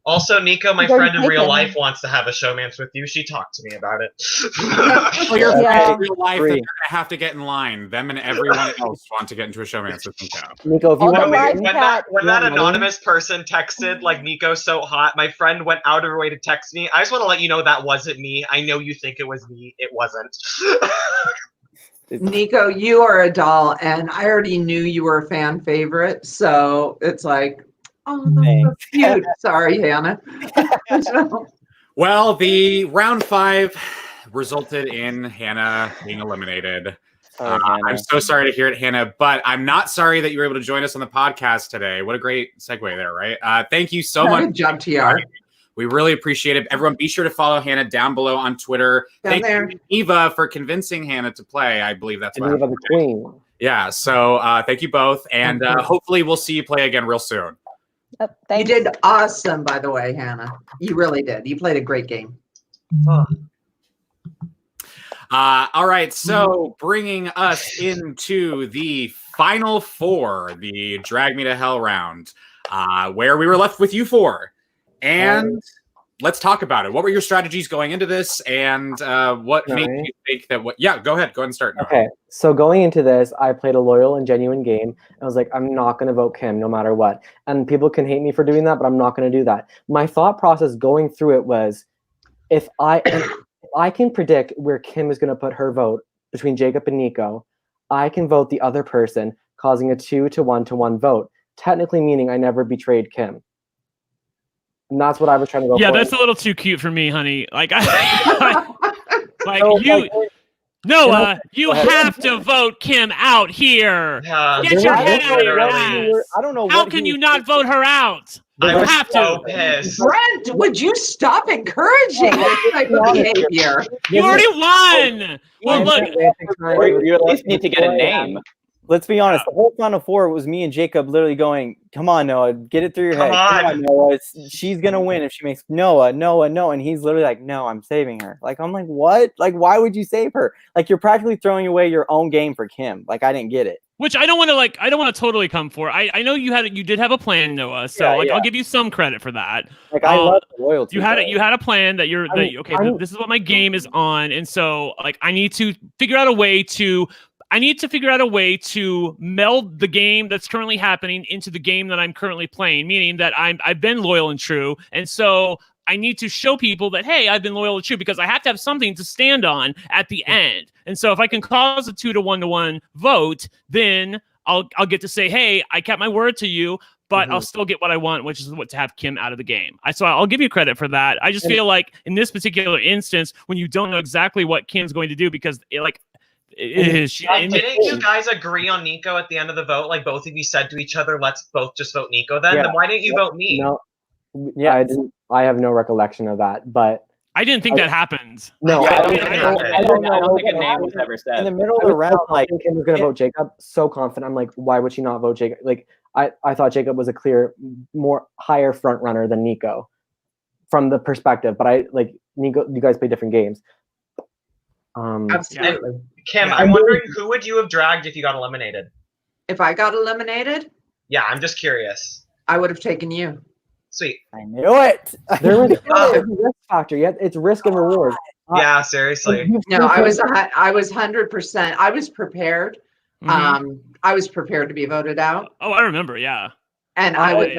[SPEAKER 4] Also, Neiko, my friend in real life, wants to have a showmance with you. She talked to me about it.
[SPEAKER 1] Well, your friend in real life, they're going to have to get in line. Them and everyone else want to get into a showmance with Neiko.
[SPEAKER 3] Neiko, if you want
[SPEAKER 4] when that anonymous person texted, like, "Neiko's so hot," my friend went out of her way to text me. I just want to let you know that wasn't me. I know you think it was me. It wasn't.
[SPEAKER 10] Neiko, you are a doll, and I already knew you were a fan favorite, so it's like, oh, that's so cute. Sorry, Hannah.
[SPEAKER 1] Well, the round 5 resulted in Hannah being eliminated. I'm so sorry to hear it, Hannah, but I'm not sorry that you were able to join us on the podcast today. What a great segue there, right? Thank you so much.
[SPEAKER 10] Good job, TR.
[SPEAKER 1] We really appreciate it. Everyone, be sure to follow Hannah down below on Twitter. Thank you, Eva, for convincing Hannah to play. I believe that's what
[SPEAKER 13] Eva the Queen.
[SPEAKER 1] Yeah, so thank you both, and hopefully we'll see you play again real soon.
[SPEAKER 10] You did awesome, by the way, Hannah. You really did. You played a great game.
[SPEAKER 1] All right, so bringing us into the final 4, the Drag Me to Hell round, where we were left with you 4. And let's talk about it. What were your strategies going into this, and what made you think that Yeah, go ahead and start.
[SPEAKER 13] Okay, so going into this, I played a loyal and genuine game. I was like, I'm not going to vote Kim no matter what. And people can hate me for doing that, but I'm not going to do that. My thought process going through it was, if I can predict where Kim is going to put her vote between Jacob and Neiko, I can vote the other person, causing a 2-to-1-to-1 vote, technically meaning I never betrayed Kim. And that's what I was trying to go for.
[SPEAKER 9] Yeah, that's a little too cute for me, honey. Like, Noah, you have to vote Kim out here. Get your head out of your ass.
[SPEAKER 13] I don't know.
[SPEAKER 9] How can you not vote her out? You have to.
[SPEAKER 10] Brent, would you stop encouraging this type of behavior?
[SPEAKER 9] You already won. Well, look.
[SPEAKER 2] You at least need to get a name.
[SPEAKER 3] Let's be honest. The whole Final 4 was me and Jacob literally going, "Come on, Noah, get it through your head. Come on, Noah. She's gonna win if she makes Noah, no." And he's literally like, "No, I'm saving her." Like, I'm like, what? Like, why would you save her? Like, you're practically throwing away your own game for Kim. Like, I didn't get it.
[SPEAKER 9] Which I don't want to totally come for. I know you did have a plan, Noah. So I'll give you some credit for that.
[SPEAKER 3] Like, I love the loyalty.
[SPEAKER 9] You had a plan that this is what my game is on, and so like I need to figure out a way to I need to figure out a way to meld the game that's currently happening into the game that I'm currently playing, meaning that I've been loyal and true. And so I need to show people that, hey, I've been loyal and true, because I have to have something to stand on at the end. And so if I can cause a 2-to-1 vote, then I'll get to say, hey, I kept my word to you, but I'll still get what I want, which is to have Kim out of the game. So I'll give you credit for that. I just feel like in this particular instance, when you don't know exactly what Kim's going to do, because didn't
[SPEAKER 4] you guys agree on Neiko at the end of the vote? Like both of you said to each other, let's both just vote Neiko then?
[SPEAKER 13] Yeah.
[SPEAKER 4] Then why didn't you vote me?
[SPEAKER 13] No. Yeah, I have no recollection of that, but
[SPEAKER 9] I didn't think that happened.
[SPEAKER 13] No,
[SPEAKER 2] Yeah,
[SPEAKER 13] I don't
[SPEAKER 2] think a name was ever said.
[SPEAKER 13] In the middle of the round, like Kim was going to vote Jacob. So confident. I'm like, why would she not vote Jacob? Like, I thought Jacob was a clear, more higher front runner than Neiko, from the perspective. But I like Neiko. You guys play different games.
[SPEAKER 10] Absolutely.
[SPEAKER 4] Kim, I'm wondering who would you have dragged if you got eliminated?
[SPEAKER 10] If I got eliminated,
[SPEAKER 4] yeah, I'm just curious.
[SPEAKER 10] I would have taken you.
[SPEAKER 4] Sweet.
[SPEAKER 3] I knew it. There was a risk factor. Yeah, it's risk and reward.
[SPEAKER 4] Yeah, seriously.
[SPEAKER 10] No, I was 100%. I was prepared. I was prepared to be voted out.
[SPEAKER 9] Oh, I remember. Yeah.
[SPEAKER 10] And I was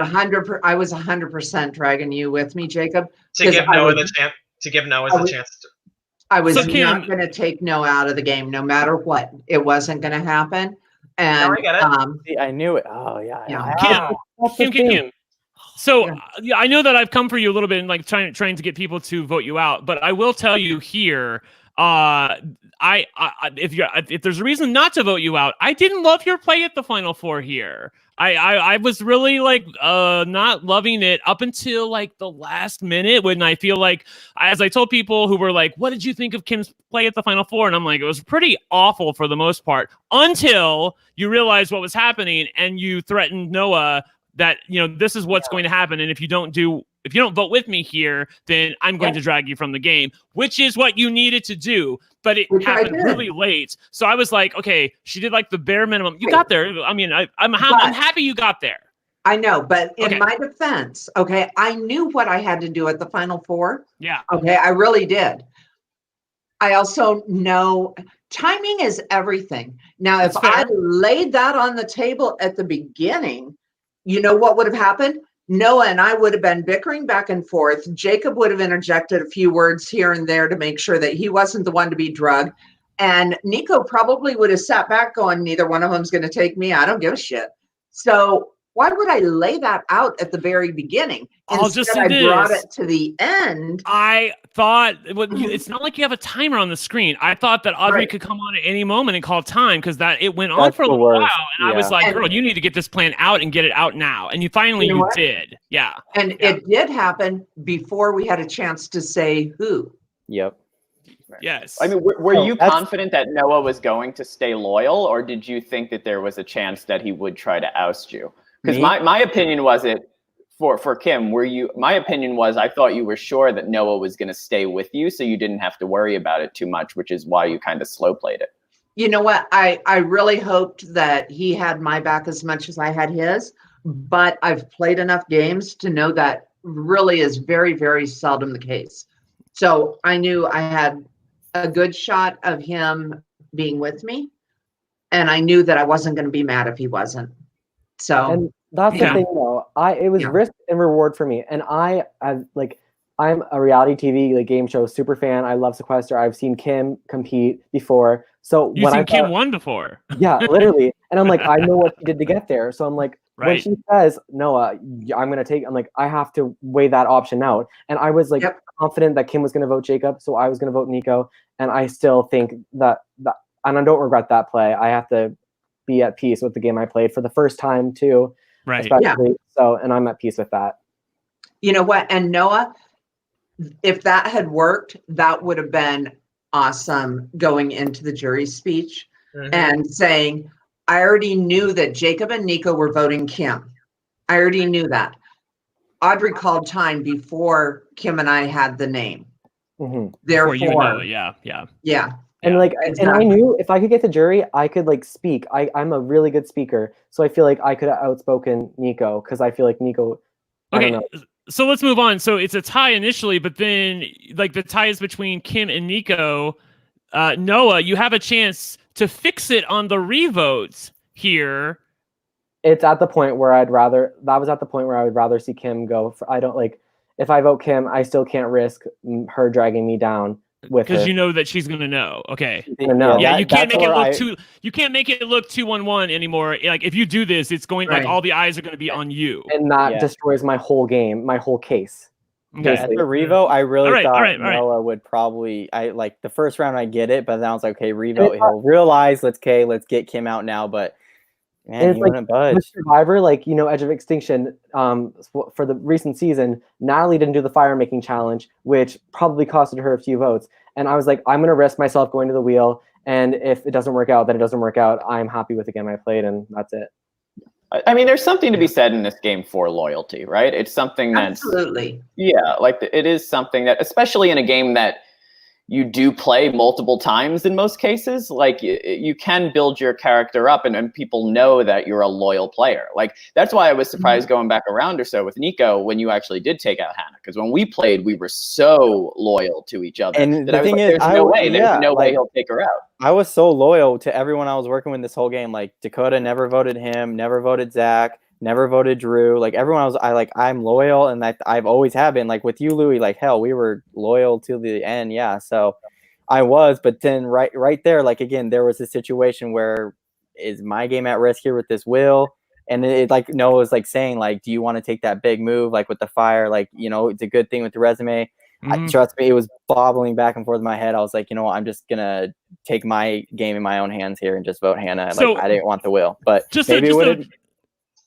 [SPEAKER 10] 100% dragging you with me, Jacob.
[SPEAKER 4] To give Noah the chance. To give Noah the chance.
[SPEAKER 10] I was not going to take Noah out of the game, no matter what. It wasn't going to happen. And
[SPEAKER 4] no, I get it.
[SPEAKER 3] See, I knew it. Oh yeah.
[SPEAKER 9] Kim. So I know that I've come for you a little bit and like trying to get people to vote you out, but I will tell you here, if there's a reason not to vote you out, I didn't love your play at the Final Four here. I was really like not loving it up until like the last minute, when I feel like, as I told people who were like, what did you think of Kim's play at the Final Four? And I'm like, it was pretty awful for the most part, until you realized what was happening and you threatened Noah that, this is what's going to happen. And if you don't vote with me here, then I'm going to drag you from the game, which is what you needed to do. But it happened really late. So I was like, okay, she did like the bare minimum. You got there. I mean, I'm happy you got there.
[SPEAKER 10] I know, but in my defense, okay, I knew what I had to do at the Final Four.
[SPEAKER 9] Yeah.
[SPEAKER 10] Okay, I really did. I also know timing is everything. Now, if I laid that on the table at the beginning, you know what would have happened? Noah and I would have been bickering back and forth. Jacob would have interjected a few words here and there to make sure that he wasn't the one to be drugged. And Neiko probably would have sat back going, neither one of them's going to take me. I don't give a shit. So why would I lay that out at the very beginning? Instead, I brought it to the end.
[SPEAKER 9] I thought, it's not like you have a timer on the screen. I thought that Audrey could come on at any moment and call time, because it went on for a little while. And I was like, girl, you need to get this plan out and get it out now. And you did. Yeah.
[SPEAKER 10] And it did happen before we had a chance to say who.
[SPEAKER 3] Yep.
[SPEAKER 9] Yes.
[SPEAKER 2] I mean, were you confident that Noah was going to stay loyal, or did you think that there was a chance that he would try to oust you? Because my opinion was for Kim, my opinion was I thought you were sure that Noah was going to stay with you, so you didn't have to worry about it too much, which is why you kind of slow played it.
[SPEAKER 10] You know what? I really hoped that he had my back as much as I had his, but I've played enough games to know that really is very, very seldom the case. So I knew I had a good shot of him being with me, and I knew that I wasn't going to be mad if he wasn't. So,
[SPEAKER 13] and that's the thing, though. It was risk and reward for me, and I'm a reality TV game show super fan. I love Sequester. I've seen Kim compete before. So
[SPEAKER 9] you've seen Kim won before.
[SPEAKER 13] Yeah, literally. And I'm like, I know what she did to get there. So I'm like, when she says Noah, I'm gonna take. I'm like, I have to weigh that option out. And I was like confident that Kim was gonna vote Jacob, so I was gonna vote Neiko. And I still think that, and I don't regret that play. I have to be at peace with the game I played for the first time too.
[SPEAKER 9] Right.
[SPEAKER 13] Especially. So, and I'm at peace with that.
[SPEAKER 10] You know what? And Noah, if that had worked, that would have been awesome going into the jury speech and saying, I already knew that Jacob and Neiko were voting Kim. I already knew that. Audrey called time before Kim and I had the name. Therefore,
[SPEAKER 9] yeah.
[SPEAKER 13] And and I knew if I could get the jury, I could speak. I'm a really good speaker, so I feel like I could have outspoken Neiko, because I feel like Neiko.
[SPEAKER 9] Okay, so let's move on. So it's a tie initially, but then the tie is between Kim and Neiko. Noah, you have a chance to fix it on the revotes here.
[SPEAKER 13] It's at the point where I would rather see Kim go. I don't like, if I vote Kim, I still can't risk her dragging me down with her.
[SPEAKER 9] Because you know that she's gonna know. Okay.
[SPEAKER 13] No.
[SPEAKER 9] Yeah, you can't make it look you can't make it look 2-1-1 anymore. Like if you do this, it's going like all the eyes are gonna be on you.
[SPEAKER 13] And that destroys my whole game, my whole case.
[SPEAKER 3] Okay. At the Revo, I really thought Noah would probably like the first round I get it, but then I was like, okay, Revo, he'll realize let's get Kim out now, but man, he wouldn't budge.
[SPEAKER 13] With Survivor, like, Edge of Extinction, for the recent season, Natalie didn't do the fire making challenge, which probably costed her a few votes. And I was like, I'm gonna risk myself going to the wheel, and if it doesn't work out, then it doesn't work out. I'm happy with the game I played, and that's it.
[SPEAKER 2] I mean, there's something to be said in this game for loyalty, right? It's something that's
[SPEAKER 10] absolutely,
[SPEAKER 2] it is something that, especially in a game that you do play multiple times in most cases, like you can build your character up and people know that you're a loyal player. Like that's why I was surprised going back a round or so with Neiko when you actually did take out Hannah, because when we played, we were so loyal to each other.
[SPEAKER 3] And the thing is,
[SPEAKER 2] there's no way he'll take her out.
[SPEAKER 3] I was so loyal to everyone I was working with this whole game. Like Dakota never voted him, never voted Zach, never voted Drew. Like everyone I'm loyal, and I've always have been. Like with you, Louie, like hell, we were loyal to the end. Yeah, so I was, but then right there, like again, there was a situation where is my game at risk here with this will, and it like Noah was like saying like, do you want to take that big move like with the fire? Like it's a good thing with the resume. Trust me, it was bobbling back and forth in my head. I was like, I'm just gonna take my game in my own hands here and just vote Hannah. Like I didn't want the will, but maybe it would.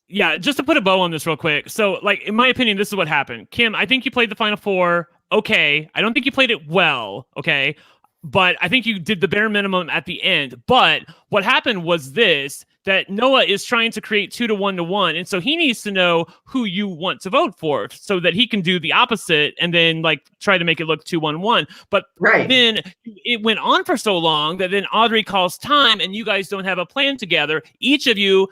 [SPEAKER 9] Yeah, just to put a bow on this real quick. So, like, in my opinion, this is what happened. Kim, I think you played the Final Four okay. I don't think you played it well, okay? But I think you did the bare minimum at the end. But what happened was that Noah is trying to create 2-1-1. And so he needs to know who you want to vote for so that he can do the opposite and then, like, try to make it look 2-1-1. But then it went on for so long that then Audrey calls time and you guys don't have a plan together. Each of you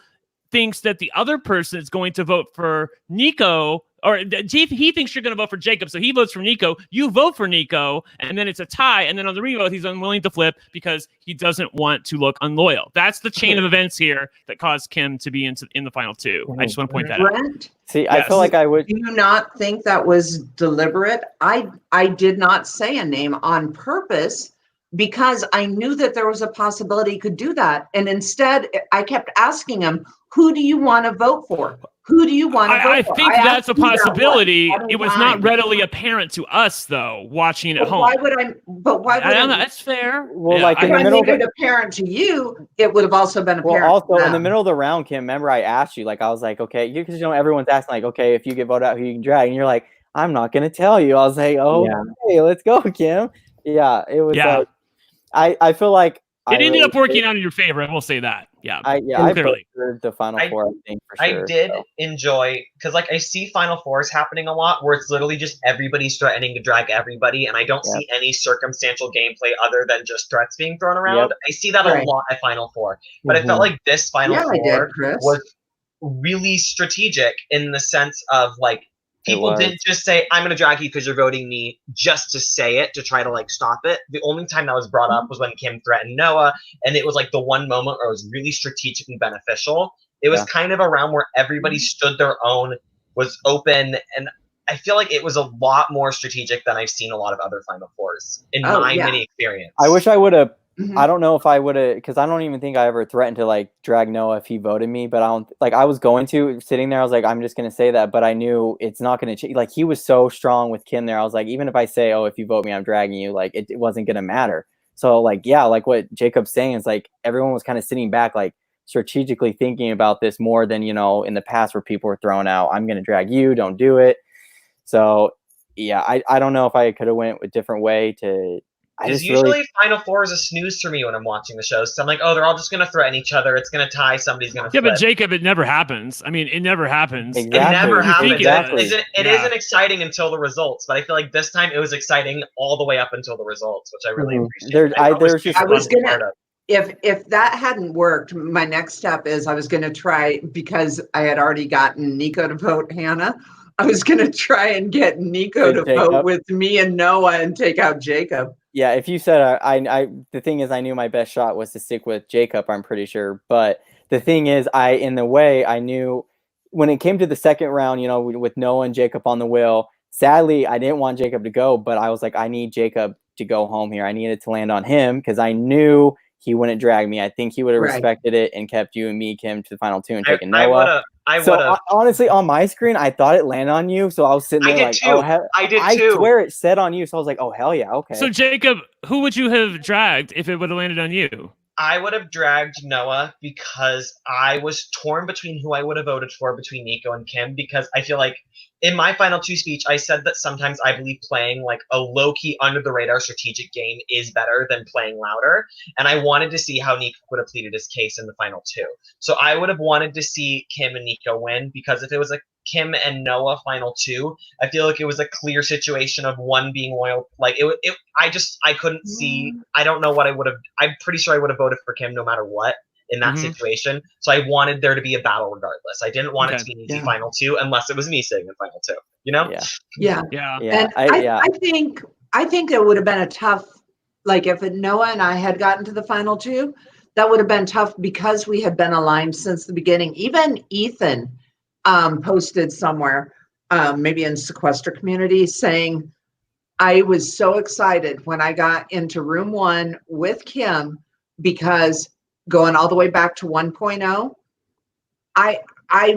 [SPEAKER 9] thinks that the other person is going to vote for Neiko, or he thinks you're going to vote for Jacob, so he votes for Neiko. You vote for Neiko, and then it's a tie. And then on the revote, he's unwilling to flip because he doesn't want to look unloyal. That's the chain of events here that caused Kim to be in the final two. I just want to point that out.
[SPEAKER 3] See, I feel like I would.
[SPEAKER 10] Do you not think that was deliberate? I did not say a name on purpose because I knew that there was a possibility he could do that. And instead, I kept asking him, who do you want to vote for? Who do you want to vote for?
[SPEAKER 9] I think that's a possibility. It was not readily apparent to us, though, watching it at home.
[SPEAKER 10] Why would I? But why would
[SPEAKER 9] I don't know. That's fair.
[SPEAKER 3] Well, like in
[SPEAKER 10] the
[SPEAKER 3] middle,
[SPEAKER 10] made it apparent to you, it would have also been apparent.
[SPEAKER 3] Well, also
[SPEAKER 10] to them.
[SPEAKER 3] in the middle of the round, Kim, remember I asked you, like I was like, okay, because everyone's asking, like, okay, if you get voted out, who you can drag, and you're like, I'm not gonna tell you. I was like, oh, hey, let's go, Kim. Yeah, it was.
[SPEAKER 9] Yeah.
[SPEAKER 3] I feel like
[SPEAKER 9] it ended up working out in your favor. I will say that. Yeah.
[SPEAKER 3] I preferred the Final Four. I think for sure.
[SPEAKER 4] I did enjoy because I see Final Fours happening a lot where it's literally just everybody's threatening to drag everybody, and I don't see any circumstantial gameplay other than just threats being thrown around. I see that a lot at Final Four, but I felt like this Final Four was really strategic in the sense of like. People didn't just say, I'm going to drag you because you're voting me just to say it, to try to like stop it. The only time that was brought up was when Kim threatened Noah. And it was like the one moment where it was really strategically beneficial. It was kind of around where everybody stood their own, was open. And I feel like it was a lot more strategic than I've seen a lot of other Final Fours in my mini experience.
[SPEAKER 3] I wish I would have. I don't know if I would have, because I don't even think I ever threatened to like drag Noah if he voted me, but I don't like I was going to sitting there. I was like, I'm just going to say that, but I knew it's not going to change. Like he was so strong with Kim there. I was like, even if I say, oh, if you vote me, I'm dragging you, like it wasn't going to matter. So like, yeah, like what Jacob's saying is like everyone was kind of sitting back, like strategically thinking about this more than, in the past where people were throwing out, I'm going to drag you, don't do it. So yeah, I don't know if I could have went a different way to.
[SPEAKER 4] Because usually Final Four is a snooze for me when I'm watching the show. So I'm like, oh, they're all just going to threaten each other. It's going to tie. Somebody's going to flip.
[SPEAKER 9] But Jacob, it never happens. I mean, it never happens.
[SPEAKER 3] Exactly.
[SPEAKER 4] It never happens.
[SPEAKER 3] Exactly.
[SPEAKER 4] It isn't exciting until the results. But I feel like this time it was exciting all the way up until the results, which I really appreciate.
[SPEAKER 10] I was going to, if that hadn't worked, my next step is I was going to try, because I had already gotten Neiko to vote Hannah, I was going to try and get Neiko to vote with me and Noah and take out Jacob.
[SPEAKER 3] Yeah, if you said I the thing is I knew my best shot was to stick with Jacob, I'm pretty sure. But the thing is in the way I knew when it came to the second round, you know, with Noah and Jacob on the wheel, sadly I didn't want Jacob to go, but I was like, I need Jacob to go home here. I needed to land on him because I knew he wouldn't drag me. I think he would have respected it and kept you and me, Kim, to the final two and taken Noah.
[SPEAKER 4] I would have.
[SPEAKER 3] Honestly, on my screen, I thought it landed on you, so I was sitting there like,
[SPEAKER 4] too. I did too.
[SPEAKER 3] I swear it said on you, so I was like, oh hell yeah, okay.
[SPEAKER 9] So Jacob, who would you have dragged if it would have landed on you?
[SPEAKER 4] I would have dragged Noah because I was torn between who I would have voted for between Neiko and Kim, because I feel like in my final two speech, I said that sometimes I believe playing like a low-key under-the-radar strategic game is better than playing louder, and I wanted to see how Neiko would have pleaded his case in the final two. So I would have wanted to see Kim and Neiko win, because if it was a Kim and Noah final two, I feel like it was a clear situation of one being loyal. Like I couldn't see. I don't know what I would have. I'm pretty sure I would have voted for Kim no matter what in that situation. So I wanted there to be a battle regardless. I didn't want it to be an easy final two unless it was me sitting in final two. You know?
[SPEAKER 10] Yeah.
[SPEAKER 3] Yeah.
[SPEAKER 10] And I think it would have been a tough. Like if Noah and I had gotten to the final two, that would have been tough because we had been aligned since the beginning. Even Ethan posted somewhere, maybe in Sequester community, saying, I was so excited when I got into room 1 with Kim, because going all the way back to 1.0,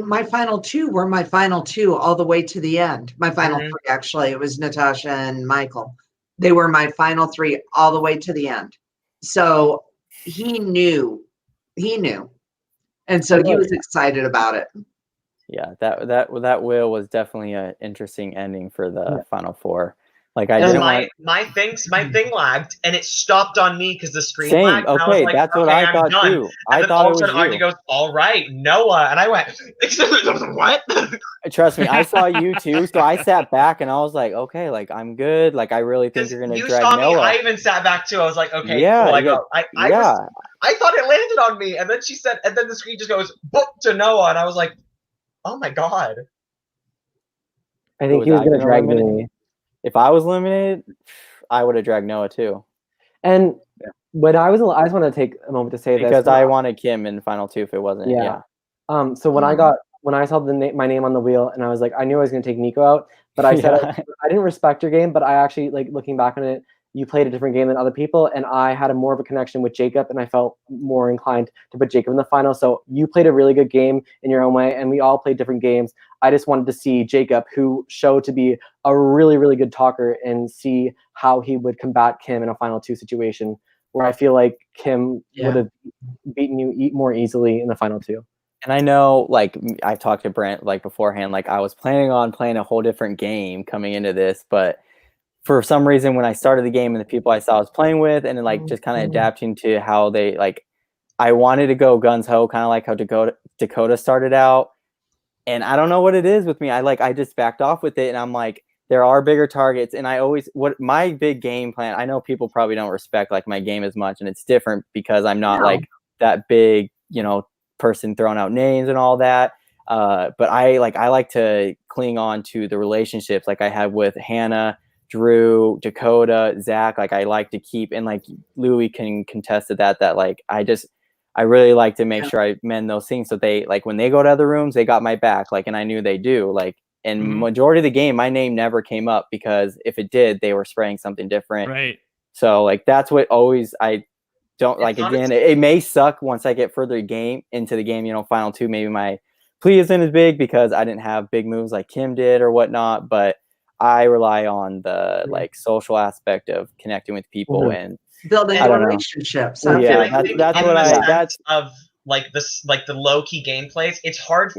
[SPEAKER 10] my final two were my final two all the way to the end. My final three, actually, it was Natasha and Michael. They were my final three all the way to the end. So he knew. And so he was excited about it.
[SPEAKER 3] Yeah, that wheel was definitely an interesting ending for the final four. Like I didn't
[SPEAKER 4] my thing lagged and it stopped on me because the screen lagged.
[SPEAKER 3] Okay,
[SPEAKER 4] I was like,
[SPEAKER 3] that's what I thought
[SPEAKER 4] done.
[SPEAKER 3] too.
[SPEAKER 4] And then all of a sudden
[SPEAKER 3] Audrey
[SPEAKER 4] goes, all right, Noah, and I went, what?
[SPEAKER 3] Trust me, I saw you too, so I sat back and I was like, okay, like I'm good. Like I really think you're gonna drag Noah.
[SPEAKER 4] I even sat back too. I was like, okay,
[SPEAKER 3] yeah,
[SPEAKER 4] cool. I thought it landed on me, and then she said, and then the screen just goes boop to Noah, and I was like, oh my god.
[SPEAKER 13] I think he was gonna drag me.
[SPEAKER 3] If I was eliminated, I would have dragged Noah too.
[SPEAKER 13] And when I just want to take a moment to say
[SPEAKER 3] because I wanted Kim in the final two if it wasn't. Yeah.
[SPEAKER 13] So when I saw my name on the wheel, and I was like, I knew I was going to take Neiko out, but I said I didn't respect your game, but I actually, like, looking back on it, you played a different game than other people, and I had more of a connection with Jacob, and I felt more inclined to put Jacob in the final. So you played a really good game in your own way, and we all played different games. I just wanted to see Jacob, who showed to be a really, really good talker, and see how he would combat Kim in a final two situation, where I feel like Kim would have beaten you more easily in the final two.
[SPEAKER 3] And I know, like, I talked to Brent, like, beforehand, like, I was planning on playing a whole different game coming into this, but for some reason, when I started the game and the people I saw I was playing with, and then, like, just kind of adapting to how they, like, I wanted to go guns ho, kind of like how Dakota started out. And I don't know what it is with me. I just backed off with it, and I'm like, there are bigger targets. And what my big game plan, I know people probably don't respect, like, my game as much, and it's different because I'm not like that big, person throwing out names and all that. But I like to cling on to the relationships like I have with Hannah, Drew, Dakota, Zach. Like I like to keep, and like Louie can contest to that like I really like to make sure I mend those things, so they, like, when they go to other rooms, they got my back, like, and I knew they do, like, and majority of the game my name never came up, because if it did, they were spraying something different.
[SPEAKER 9] Right.
[SPEAKER 3] So like that's what always I don't like. Again, it may suck once I get further into the game, final two, maybe my plea isn't as big because I didn't have big moves like Kim did or whatnot, but I rely on the like social aspect of connecting with people and
[SPEAKER 10] building relationships.
[SPEAKER 3] Yeah, that's
[SPEAKER 4] of like this, like the low key gameplays. It's hard.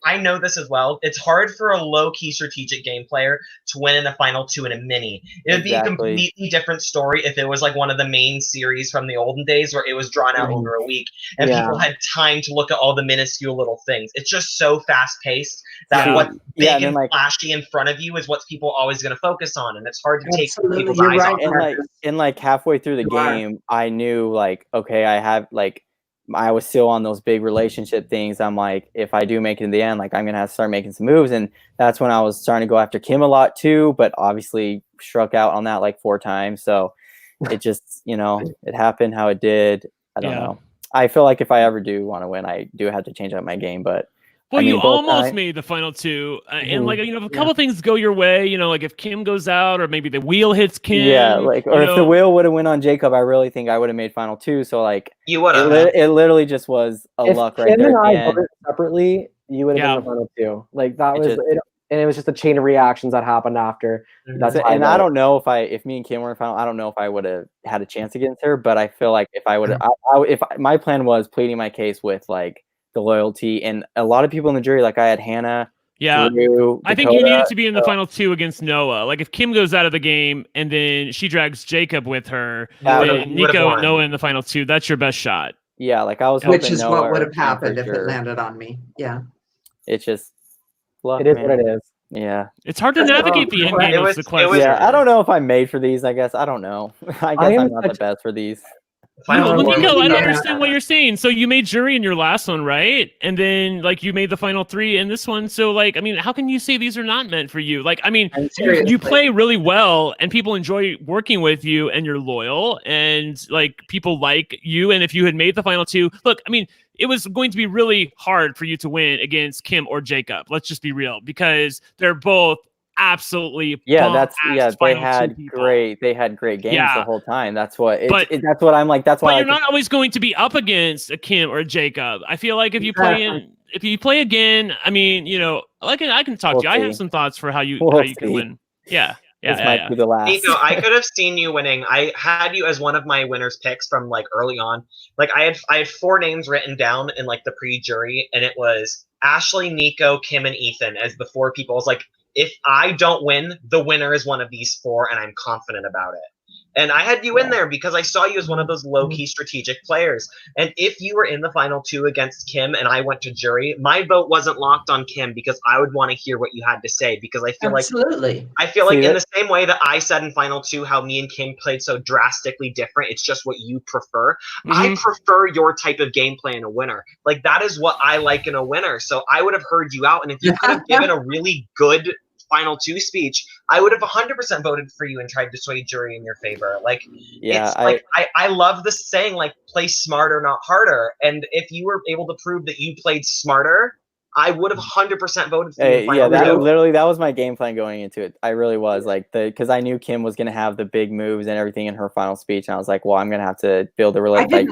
[SPEAKER 4] I know this as well. It's hard for a low key strategic game player to win in a final two in a mini. It would be a completely different story if it was like one of the main series from the olden days where it was drawn out over a week and people had time to look at all the minuscule little things. It's just so fast paced that what's big and flashy in front of you is what people are always going to focus on, and it's hard to take people's eyes off.
[SPEAKER 3] And like halfway through the game, I knew like, okay, I was still on those big relationship things. I'm like, if I do make it in the end, like I'm going to have to start making some moves. And that's when I was starting to go after Kim a lot too, but obviously struck out on that like 4 times. So it just, it happened how it did. I don't know. I feel like if I ever do want to win, I do have to change up my game, but
[SPEAKER 9] well, you almost made the final two, and like if a couple things go your way, like if Kim goes out, or maybe the wheel hits Kim.
[SPEAKER 3] Yeah, or if the wheel would have went on Jacob, I really think I would have made final two. So like,
[SPEAKER 4] you would have.
[SPEAKER 3] It literally just was a luck right there.
[SPEAKER 13] If Kim and I voted separately, you would have been the final two. Like that was, and it was just a chain of reactions that happened after.
[SPEAKER 3] That's and I don't know if me and Kim were in final, I don't know if I would have had a chance against her. But I feel like if I would have, my plan was pleading my case with like the loyalty, and a lot of people in the jury, like I had Hannah.
[SPEAKER 9] Yeah,
[SPEAKER 3] Drew,
[SPEAKER 9] I think you needed to be in the final two against Noah. Like if Kim goes out of the game and then she drags Jacob with her, then Neiko and Noah in the final two. That's your best shot.
[SPEAKER 3] Yeah, like I was
[SPEAKER 10] which is
[SPEAKER 3] Noah
[SPEAKER 10] what would have happened if it landed on me. Yeah,
[SPEAKER 3] it's just luck,
[SPEAKER 13] it is what it is.
[SPEAKER 3] Yeah,
[SPEAKER 9] it's hard to navigate the end game of Sequester.
[SPEAKER 3] Yeah, I don't know if I'm made for these. I guess I don't know. I guess I'm not the best for these.
[SPEAKER 9] Neiko, I don't understand what you're saying. So you made jury in your last one, right? And then like you made the final three in this one. So like, I mean, how can you say these are not meant for you? Like, I mean, you play really well and people enjoy working with you and you're loyal and like people like you. And if you had made the final two, look, I mean, it was going to be really hard for you to win against Kim or Jacob. Let's just be real, because they're both absolutely
[SPEAKER 3] they had great games the whole time. That's what that's what I'm like. That's why
[SPEAKER 9] you're not always going to be up against a Kim or a Jacob. I feel like if you play again, I mean, I can talk to you. I have some thoughts for how you can win. Yeah.
[SPEAKER 3] This might be the last.
[SPEAKER 4] Neiko, I could have seen you winning. I had you as one of my winners picks from like early on. Like I had 4 names written down in like the pre-jury, and it was Ashley, Neiko, Kim, and Ethan as the 4 people. I was like, if I don't win, the winner is one of these 4, and I'm confident about it. And I had you in there because I saw you as one of those low-key strategic players. And if you were in the final 2 against Kim and I went to jury, my vote wasn't locked on Kim because I would want to hear what you had to say, because I feel like in the same way that I said in final 2 how me and Kim played so drastically different, it's just what you prefer. I prefer your type of gameplay in a winner. Like that is what I like in a winner. So I would have heard you out, and if you could have given a really good final 2 speech, I would have 100% voted for you and tried to sway jury in your favor. Like, I love this saying, like, play smarter, not harder. And if you were able to prove that you played smarter, I would have 100% voted for you.
[SPEAKER 3] That was my game plan going into it. I really was because I knew Kim was going to have the big moves and everything in her final speech, and I was like, well, I'm going to have to build a relationship.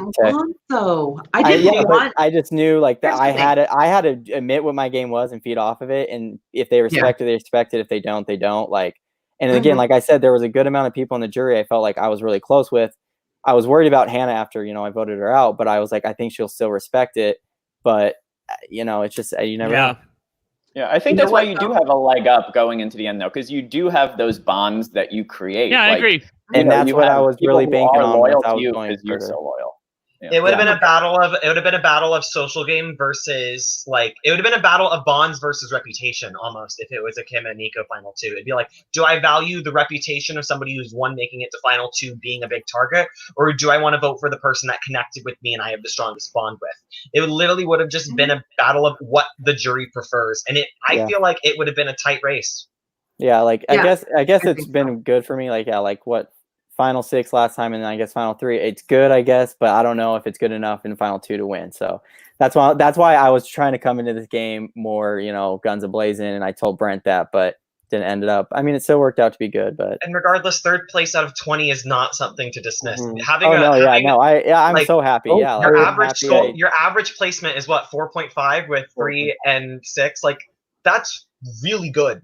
[SPEAKER 10] I didn't want.
[SPEAKER 3] I just knew like that I had to admit what my game was and feed off of it, and if they respect it, they respect it. If they don't, they don't. Like, and again, like I said, there was a good amount of people in the jury I felt like I was really close with. I was worried about Hannah after I voted her out, but I was like, I think she'll still respect it, but. It's just you never know.
[SPEAKER 2] Yeah, I think that's why you do have a leg up going into the end, though, because you do have those bonds that you create.
[SPEAKER 9] Yeah, I agree.
[SPEAKER 3] And that's what I was really banking on.
[SPEAKER 2] Loyal to you because you're so loyal.
[SPEAKER 4] Yeah. It would have been a battle of social game versus it would have been a battle of bonds versus reputation almost if it was a Kim and Neiko final 2. It'd be like, do I value the reputation of somebody who's making it to final 2 being a big target, or do I want to vote for the person that connected with me and I have the strongest bond with? It would have just been a battle of what the jury prefers, and I feel like it would have been a tight race.
[SPEAKER 3] Yeah, I guess it's been good for me. What final 6 last time, and then I guess final 3. It's good, I guess, but I don't know if it's good enough in final 2 to win. So that's why I was trying to come into this game more, guns a-blazing, and I told Brent that, but didn't end it up. I mean, it still worked out to be good, but.
[SPEAKER 4] And regardless, 3rd place out of 20 is not something to dismiss.
[SPEAKER 3] I'm so happy.
[SPEAKER 4] Your average placement is what, 4.5 with 3 and 6. Like that's really good.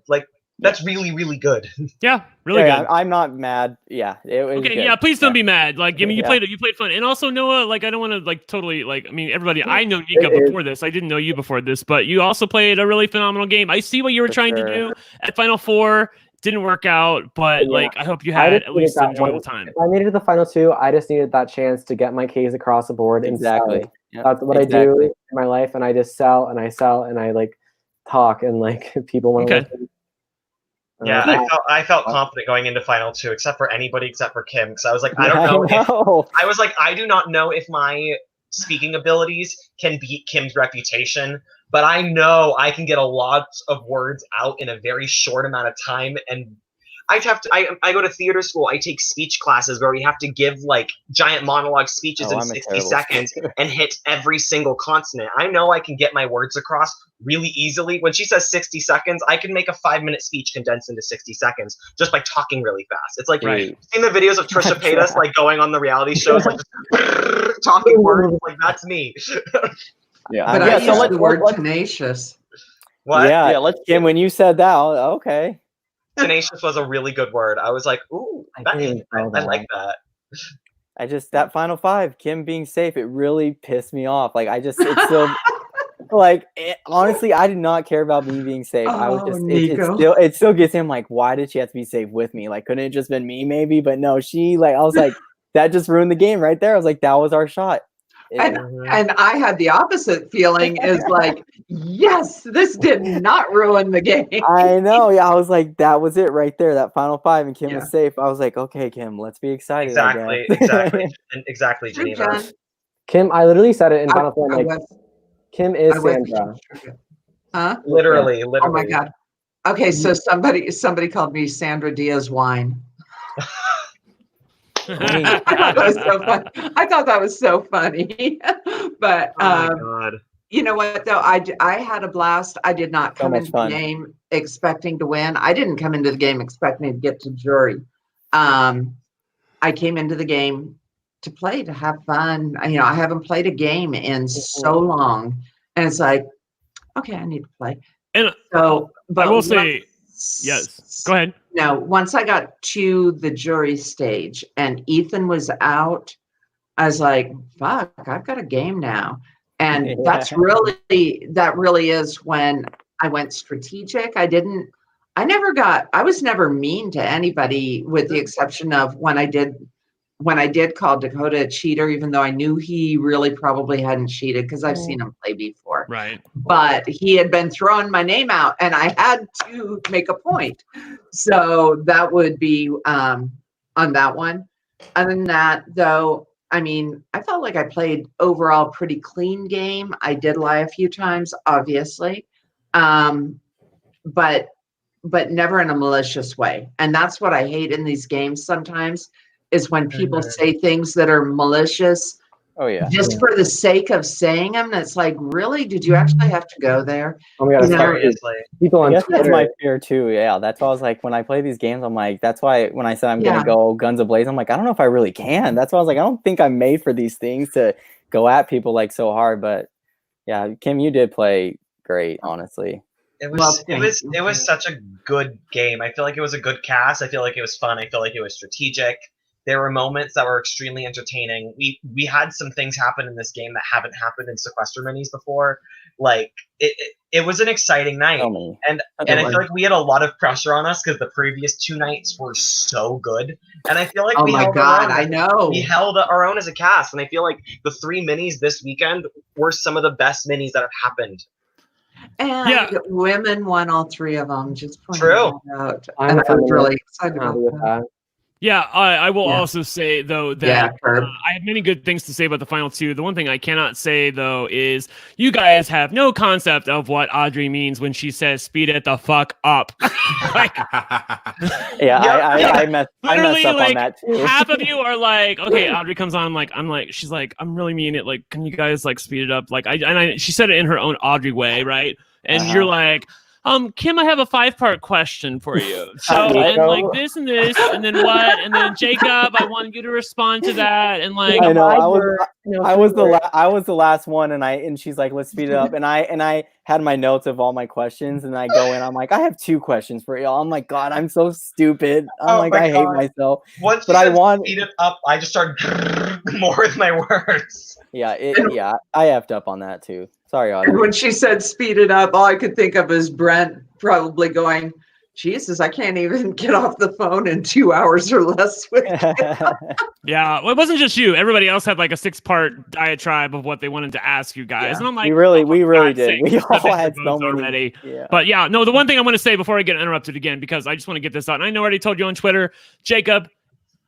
[SPEAKER 4] That's really, really good.
[SPEAKER 9] Yeah, really good.
[SPEAKER 3] I'm not mad. Yeah, it was
[SPEAKER 9] okay.
[SPEAKER 3] Good.
[SPEAKER 9] Yeah, please don't be mad. You played fun, and also Noah. I don't want to totally I mean, everybody. I know Neiko before this. I didn't know you before this, but you also played a really phenomenal game. I see what you were trying to do at Final 4. Didn't work out, but I hope you had at least an enjoyable time.
[SPEAKER 13] If I made it to the final 2, I just needed that chance to get my case across the board.
[SPEAKER 3] Exactly.
[SPEAKER 13] That's what I do in my life, and I just sell and I talk, and people want to listen.
[SPEAKER 4] Yeah, I felt confident going into final 2, except for Kim, because I was like, I don't know. I do not know if my speaking abilities can beat Kim's reputation, but I know I can get a lot of words out in a very short amount of time, and I go to theater school. I take speech classes where we have to give like giant monologue speeches in 60 seconds and hit every single consonant. I know I can get my words across really easily. When she says 60 seconds, I can make a 5-minute speech condensed into 60 seconds just by talking really fast. It's like, you've seen the videos of Trisha Paytas like going on the reality shows, like just talking words, like that's me.
[SPEAKER 10] But I use the word tenacious.
[SPEAKER 4] What?
[SPEAKER 3] Yeah, Kim, when you said that, okay.
[SPEAKER 4] Tenacious was a really good word. I was like, ooh, I like that.
[SPEAKER 3] That final 5, Kim being safe, it really pissed me off. Like, it's so, like, honestly, I did not care about me being safe. I was just, it still gets him, like, why did she have to be safe with me? Like, couldn't it just been me, maybe? But no, I was like, that just ruined the game right there. I was like, that was our shot.
[SPEAKER 10] And I had the opposite feeling is like, yes, this did not ruin the game.
[SPEAKER 3] I know. Yeah, I was like, that was it right there. That final 5 and Kim was safe. I was like, okay, Kim, let's be excited.
[SPEAKER 4] Exactly, Geneva.
[SPEAKER 13] Kim, I literally said it in final form. Like, Kim is Sandra.
[SPEAKER 10] Huh?
[SPEAKER 4] Literally.
[SPEAKER 10] Oh my God. Okay, so somebody called me Sandra Diaz Wine. I thought that was so funny. But
[SPEAKER 4] oh my God.
[SPEAKER 10] You know what though? I had a blast. I did not come into the game expecting to win. I didn't come into the game expecting to get to jury. I came into the game to play, to have fun. You know, I haven't played a game in so long, and it's like, okay, I need to play.
[SPEAKER 9] And
[SPEAKER 10] so, but
[SPEAKER 9] I will say, yes. Go ahead.
[SPEAKER 10] No, once I got to the jury stage and Ethan was out, I was like, fuck, I've got a game now. And that really is when I went strategic. I was never mean to anybody with the exception of when I did call Dakota a cheater, even though I knew he really probably hadn't cheated because I've seen him play before.
[SPEAKER 9] Right.
[SPEAKER 10] But he had been throwing my name out and I had to make a point. So that would be on that one. Other than that, though, I mean, I felt like I played overall pretty clean game. I did lie a few times, obviously. But never in a malicious way. And that's what I hate in these games sometimes is when people say things that are malicious just for the sake of saying them. It's like, really? Did you actually have to go there?
[SPEAKER 3] Oh my God, people on Twitter. That's my fear too. Yeah, that's why I was like, when I play these games, I'm like, that's why when I said I'm going to go guns ablaze, I'm like, I don't know if I really can. That's why I was like, I don't think I'm made for these things to go at people like so hard. But yeah, Kim, you did play great, honestly.
[SPEAKER 4] It was such a good game. I feel like it was a good cast. I feel like it was fun. I feel like it was strategic. There were moments that were extremely entertaining. We had some things happen in this game that haven't happened in Sequester Minis before. Like it was an exciting night, and I feel like we had a lot of pressure on us because the previous 2 nights were so good. And I feel like we held our own as a cast. And I feel like the 3 minis this weekend were some of the best minis that have happened.
[SPEAKER 10] And women won all 3 of them. Just
[SPEAKER 4] true.
[SPEAKER 10] Out. And I was really excited about that.
[SPEAKER 9] Yeah, I will also say, though, that I have many good things to say about the final 2. The one thing I cannot say, though, is you guys have no concept of what Audrey means when she says speed it the fuck up. I
[SPEAKER 3] messed up on that, too.
[SPEAKER 9] Half of you are like, okay, Audrey comes on, she's like, I'm really mean it. Like, can you guys, like, speed it up? Like, she said it in her own Audrey way, right? And you're like, Kim, I have a 5-part question for you. So, and like this, and then what? And then Jacob, I want you to respond to that. And like,
[SPEAKER 3] I know, I was the last one, and she's like, let's speed it up. And I had my notes of all my questions, and I go in, I'm like, I have 2 questions for y'all. I'm like, God, I'm so stupid. I hate myself.
[SPEAKER 4] Once I want to speed it up, I just start more with my words.
[SPEAKER 3] I effed up on that too. Sorry, Audrey.
[SPEAKER 10] And when she said speed it up, all I could think of is Brent probably going, Jesus, I can't even get off the phone in 2 hours or less.
[SPEAKER 9] Yeah, well, it wasn't just you. Everybody else had like a 6-part diatribe of what they wanted to ask you guys.
[SPEAKER 3] Yeah.
[SPEAKER 9] And I'm like,
[SPEAKER 3] we really did. We all had so many
[SPEAKER 9] already. Yeah. But yeah, no, the one thing I want to say before I get interrupted again, because I just want to get this out. And I know I already told you on Twitter, Jacob,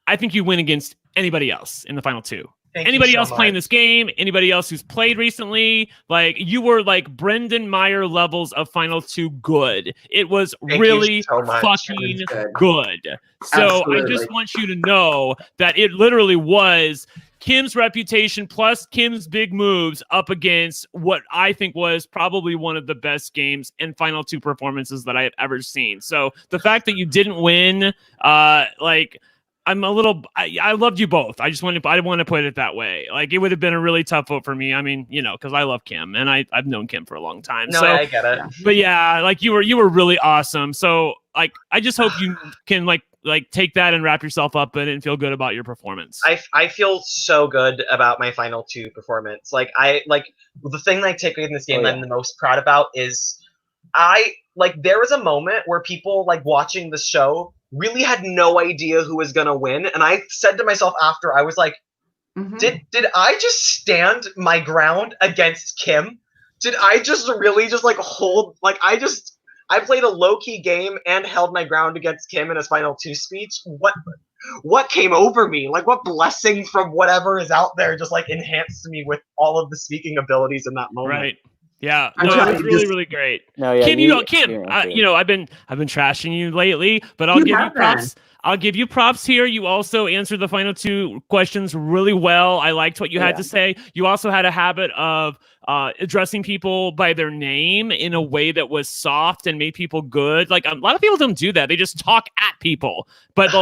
[SPEAKER 9] I think you win against anybody else in the final 2. anybody else playing this game, anybody else who's played recently, like you were like Brendan Meyer levels of Final 2 good. It was really fucking good. So I just want you to know that it literally was Kim's reputation plus Kim's big moves up against what I think was probably one of the best games and Final 2 performances that I have ever seen. So the fact that you didn't win, like I'm a little, I loved you both. I want to put it that way. Like it would have been a really tough vote for me. I mean, you know, because I love Kim and I've known Kim for a long time.
[SPEAKER 4] No,
[SPEAKER 9] so,
[SPEAKER 4] I get it.
[SPEAKER 9] But yeah, like you were really awesome. So like, I just hope you can like take that and wrap yourself up in it and feel good about your performance.
[SPEAKER 4] I feel so good about my Final 2 performance. Like the thing that I take away in this game that I'm the most proud about is there was a moment where people like watching the show really had no idea who was gonna win, and I said to myself after, I was like, did I just stand my ground against Kim? Did I just really just like hold like I played a low-key game and held my ground against Kim in his Final 2 speech? What came over me? Like what blessing from whatever is out there just like enhanced me with all of the speaking abilities in that moment.
[SPEAKER 9] Right. Yeah, no, it was really, really great. No, yeah, Kim, I've been trashing you lately, but I'll give you props. I'll give you props here. You also answered the Final 2 questions really well. I liked what you had to say. You also had a habit of addressing people by their name in a way that was soft and made people good. Like a lot of people don't do that. They just talk at people, but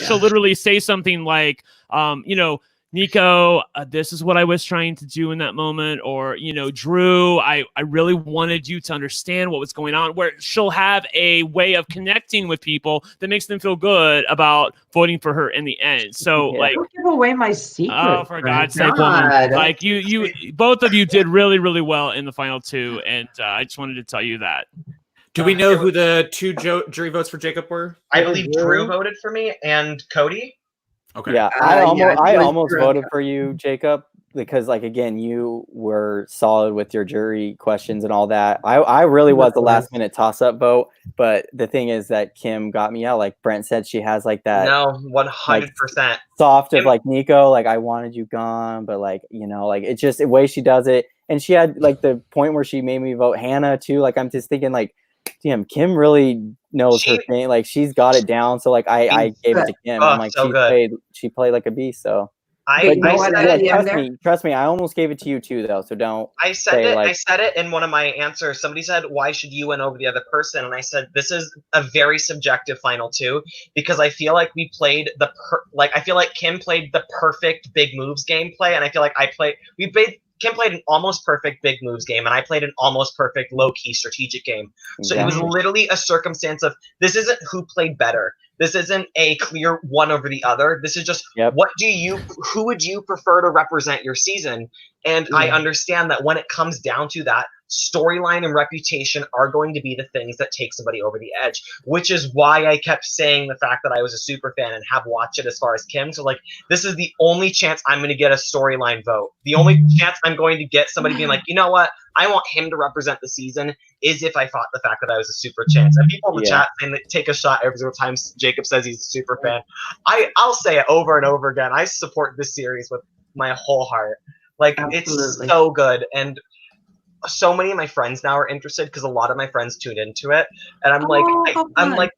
[SPEAKER 9] she'll literally say something like, Neiko, this is what I was trying to do in that moment. Or, Drew, I really wanted you to understand what was going on, where she'll have a way of connecting with people that makes them feel good about voting for her in the end. So
[SPEAKER 10] don't give away my secret.
[SPEAKER 9] Oh, for God's sake, woman. Like you both of you did really, really well in the Final 2. And I just wanted to tell you that.
[SPEAKER 1] Do we know who the 2 jury votes for Jacob were?
[SPEAKER 4] I believe Drew voted for me and Cody.
[SPEAKER 1] Okay.
[SPEAKER 3] Yeah, I almost voted for you, Jacob, because like again, you were solid with your jury questions and all that. I really was the last minute toss up vote, but the thing is that Kim got me out. Like Brent said, she has like that
[SPEAKER 4] 100%
[SPEAKER 3] soft of like Neiko, like I wanted you gone, but like like it's just the way she does it. And she had like the point where she made me vote Hannah too. Like I'm just thinking like, damn, Kim really knows her thing. Like she's got it down. So like I gave it to Kim. I'm like she played like a beast. So trust me, I almost gave it to you too though. So don't.
[SPEAKER 4] I said it in one of my answers. Somebody said, "Why should you win over the other person?" And I said, "This is a very subjective Final 2 because I feel like we played I feel like Kim played the perfect big moves gameplay, and I feel like Kim played an almost perfect big moves game, and I played an almost perfect low-key strategic game. So it was literally a circumstance of this isn't who played better. This isn't a clear one over the other. This is just who would you prefer to represent your season? And I understand that when it comes down to that, storyline and reputation are going to be the things that take somebody over the edge, which is why I kept saying the fact that I was a super fan and have watched it as far as Kim. So like, this is the only chance I'm going to get a storyline vote. The only chance I'm going to get somebody being like, you know what? I want him to represent the season is if I fought the fact that I was a super chance. And people in the chat saying that take a shot every single time Jacob says he's a super fan. I'll say it over and over again. I support this series with my whole heart. Like it's so good. And so many of my friends now are interested because a lot of my friends tuned into it, and I'm like,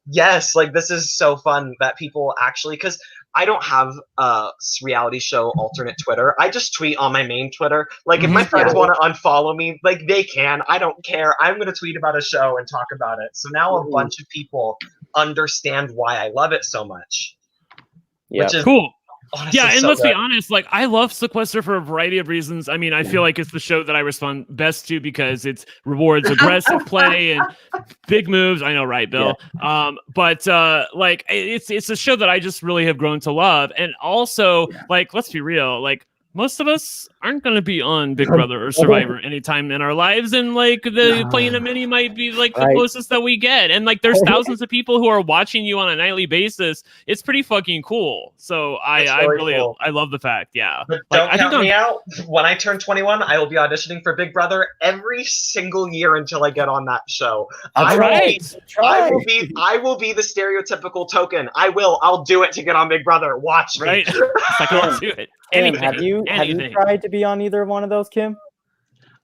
[SPEAKER 4] yes, like this is so fun that people actually, because I don't have a reality show alternate Twitter. I just tweet on my main Twitter. Like if my friends want to unfollow me, like they can. I don't care. I'm gonna tweet about a show and talk about it. So now a bunch of people understand why I love it so much. Which is
[SPEAKER 9] cool.
[SPEAKER 4] Honestly,
[SPEAKER 9] and let's be honest, like I love Sequester for a variety of reasons. I mean, I feel like it's the show that I respond best to because it rewards aggressive play and big moves. I know, right, Bill? But like it's a show that I just really have grown to love. And also, like, let's be real, like most of us aren't going to be on Big Brother or Survivor anytime in our lives, and like playing a mini might be like the closest that we get. And like there's thousands of people who are watching you on a nightly basis. It's pretty fucking cool. So I love the fact, But
[SPEAKER 4] don't count me out. When I turn 21, I will be auditioning for Big Brother every single year until I get on that show. I will be the stereotypical token. I'll do it to get on Big Brother. Watch me.
[SPEAKER 9] I'll do it.
[SPEAKER 3] Kim, have you tried to be on either one of those, Kim?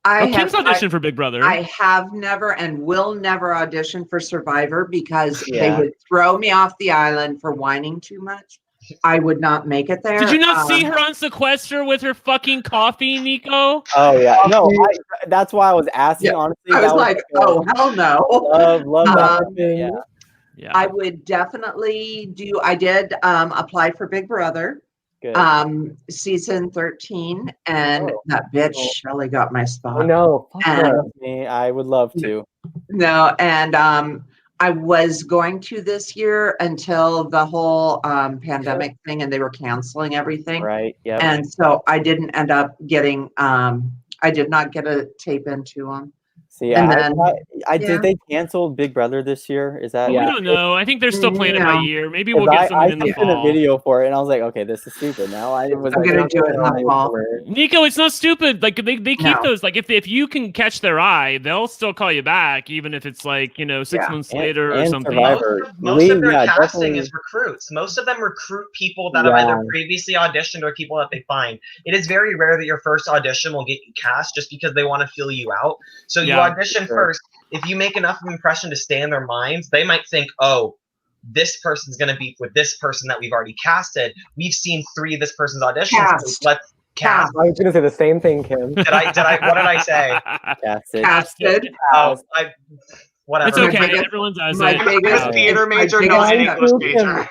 [SPEAKER 9] Kim's auditioned for Big Brother.
[SPEAKER 10] I have never and will never audition for Survivor because they would throw me off the island for whining too much. I would not make it there.
[SPEAKER 9] Did you not see her on Sequester with her fucking coffee, Nico?
[SPEAKER 3] Oh yeah, no, that's why I was asking. Yeah. Honestly,
[SPEAKER 10] I was like, oh hell no.
[SPEAKER 3] Love that thing.
[SPEAKER 10] Yeah. I would definitely do. I did apply for Big Brother. Good. Season 13, and that bitch Shelly got my spot.
[SPEAKER 3] Oh no, me. I would love to.
[SPEAKER 10] No, and I was going to this year until the whole pandemic thing, and they were canceling everything.
[SPEAKER 3] Right. Yeah.
[SPEAKER 10] And so I didn't end up getting. I did not get a tape into them.
[SPEAKER 3] See, did they cancel Big Brother this year? Is that?
[SPEAKER 9] We don't know. I think they're still playing it by year. Maybe we'll get something in the fall.
[SPEAKER 3] I sent a video for it, and I was like, okay, this is stupid. Now I'm
[SPEAKER 10] gonna do it in the fall.
[SPEAKER 9] Nico, it's not stupid. Like they keep those. Like if you can catch their eye, they'll still call you back, even if it's like 6 months later or something.
[SPEAKER 4] Most of their casting is recruits. Most of them recruit people that have either previously auditioned or people that they find. It is very rare that your first audition will get you cast just because they want to feel you out. So you audition first. If you make enough of an impression to stay in their minds, they might think, oh, this person's going to be with this person that we've already casted. We've seen 3 of this person's auditions. So let's cast.
[SPEAKER 13] I was going to say the same thing, Kim.
[SPEAKER 4] What did I say?
[SPEAKER 10] Casted.
[SPEAKER 4] Oh, whatever.
[SPEAKER 9] It's okay. Everyone does it.
[SPEAKER 4] My biggest theater major, not an English major.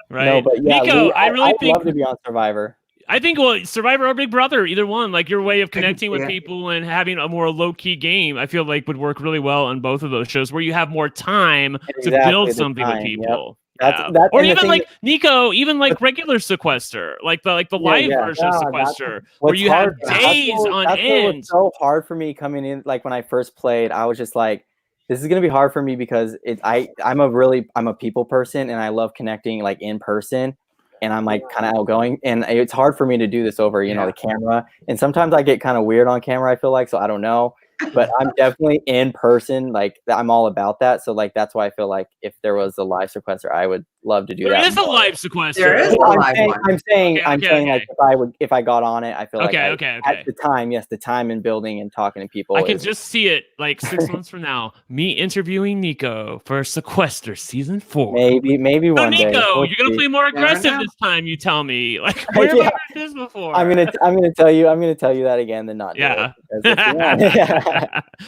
[SPEAKER 9] Right.
[SPEAKER 3] No, but yeah,
[SPEAKER 9] Nico, I'd
[SPEAKER 3] love to be on Survivor.
[SPEAKER 9] I think Survivor or Big Brother, either one, like your way of connecting with people and having a more low-key game, I feel like would work really well on both of those shows where you have more time to build something with people. Yep. Or even like Nico, even like regular Sequester, like the live version of Sequester, where you have days on end.
[SPEAKER 3] It's so hard for me coming in. Like when I first played, I was just like, this is gonna be hard for me because I'm a people person and I love connecting like in person. And I'm like kind of outgoing, and it's hard for me to do this over, the camera. And sometimes I get kind of weird on camera, I feel like, so I don't know. But I'm definitely in person, like I'm all about that. So like that's why I feel like if there was a live sequester, I would love to do that.
[SPEAKER 9] There is a live sequester.
[SPEAKER 10] There is a live one.
[SPEAKER 3] I'm saying like if I got on it, I feel like at the time, the time in building and talking to people.
[SPEAKER 9] I can just see it like 6 months from now, me interviewing Nico for Sequester season 4.
[SPEAKER 3] Maybe one day.
[SPEAKER 9] Nico, you're gonna play more aggressive this time. You tell me, like where have I heard this before?
[SPEAKER 3] I'm gonna tell you that again than not.
[SPEAKER 9] Yeah.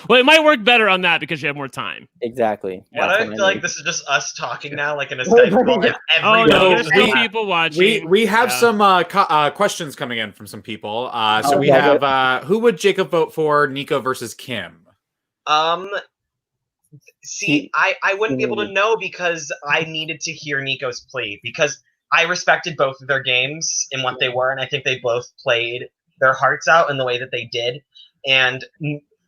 [SPEAKER 9] Well, it might work better on that because you have more time.
[SPEAKER 3] Exactly.
[SPEAKER 4] Why do I feel like this is just us talking now, like in a Skype call?
[SPEAKER 9] Oh no, there's still people watching.
[SPEAKER 1] We have some questions coming in from some people. So we have who would Jacob vote for, Nico versus Kim?
[SPEAKER 4] See, I wouldn't be able to know because I needed to hear Nico's plea because I respected both of their games and what they were, and I think they both played their hearts out in the way that they did. And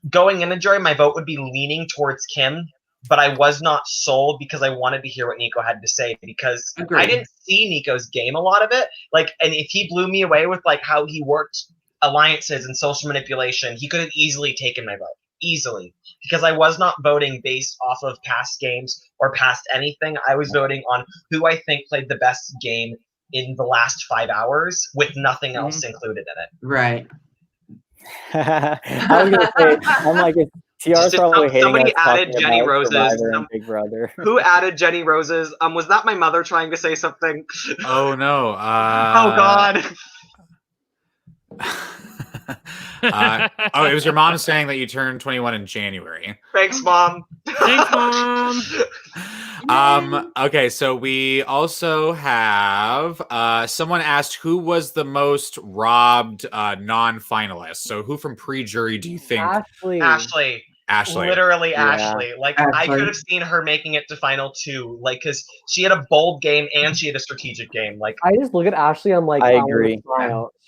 [SPEAKER 4] going in, Jory, my vote would be leaning towards Kim, but I was not sold because I wanted to hear what Nico had to say because I didn't see Nico's game, a lot of it. Like, and if he blew me away with like how he worked alliances and social manipulation, he could have easily taken my vote. Easily. Because I was not voting based off of past games or past anything. I was voting on who I think played the best game in the last 5 hours with nothing else included in it.
[SPEAKER 10] Right.
[SPEAKER 3] I was gonna say, I'm like, TR's probably hating
[SPEAKER 4] somebody
[SPEAKER 3] us
[SPEAKER 4] added Jenny Rose's.
[SPEAKER 3] Big Brother.
[SPEAKER 4] Who added Jenny Rose's? Was that my mother trying to say something?
[SPEAKER 1] Oh no!
[SPEAKER 4] Oh God!
[SPEAKER 1] It was your mom saying that you turned 21 in January.
[SPEAKER 4] Thanks, Mom.
[SPEAKER 9] Thanks, Mom.
[SPEAKER 1] Okay, so we also have someone asked who was the most robbed non-finalist. So who from pre-jury do you think?
[SPEAKER 4] Ashley. Literally Ashley. Like
[SPEAKER 10] Ashley.
[SPEAKER 4] I could have seen her making it to final 2. Like because she had a bold game and she had a strategic game. Like
[SPEAKER 13] I just look at Ashley. I'm like,
[SPEAKER 3] I agree.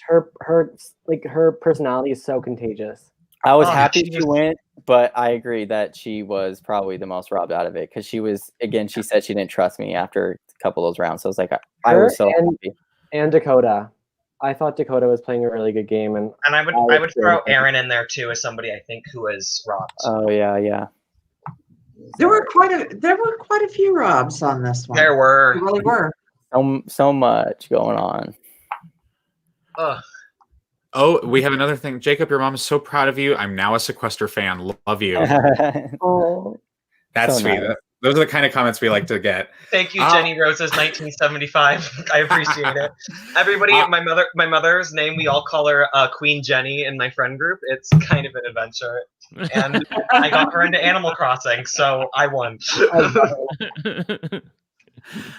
[SPEAKER 13] Her personality is so contagious.
[SPEAKER 3] I was happy she went, but I agree that she was probably the most robbed out of it because she was, again, she said she didn't trust me after a couple of those rounds. So I was like, I was so happy.
[SPEAKER 13] And Dakota. I thought Dakota was playing a really good game, and
[SPEAKER 4] I would throw Aaron in there too as somebody I think who was robbed.
[SPEAKER 3] Oh yeah.
[SPEAKER 10] There were quite a few robs on this one.
[SPEAKER 4] There were.
[SPEAKER 10] There really were.
[SPEAKER 3] So much going on.
[SPEAKER 1] Oh, we have another thing. Jacob, your mom is so proud of you. I'm now a Sequester fan. Love you.
[SPEAKER 13] Oh,
[SPEAKER 1] that's
[SPEAKER 13] so
[SPEAKER 1] sweet.
[SPEAKER 13] nice.
[SPEAKER 1] Those are the kind of comments we like to get.
[SPEAKER 4] Thank you, Jenny Rose's 1975. I appreciate it. Everybody, my mother's name, we all call her Queen Jenny in my friend group. It's kind of an adventure. And I got her into Animal Crossing, so I won.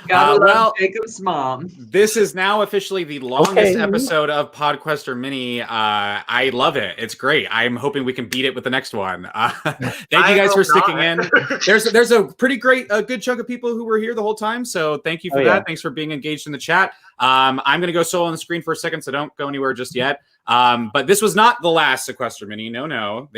[SPEAKER 10] Gotta love Jacob's mom.
[SPEAKER 1] This is now officially the longest episode of Podquester Mini. I love it. It's great. I'm hoping we can beat it with the next one. Thank you guys for sticking in. There's a pretty great, good chunk of people who were here the whole time. So thank you for that. Thanks for being engaged in the chat. I'm going to go solo on the screen for a second, so don't go anywhere just yet. But this was not the last Sequester Mini. No.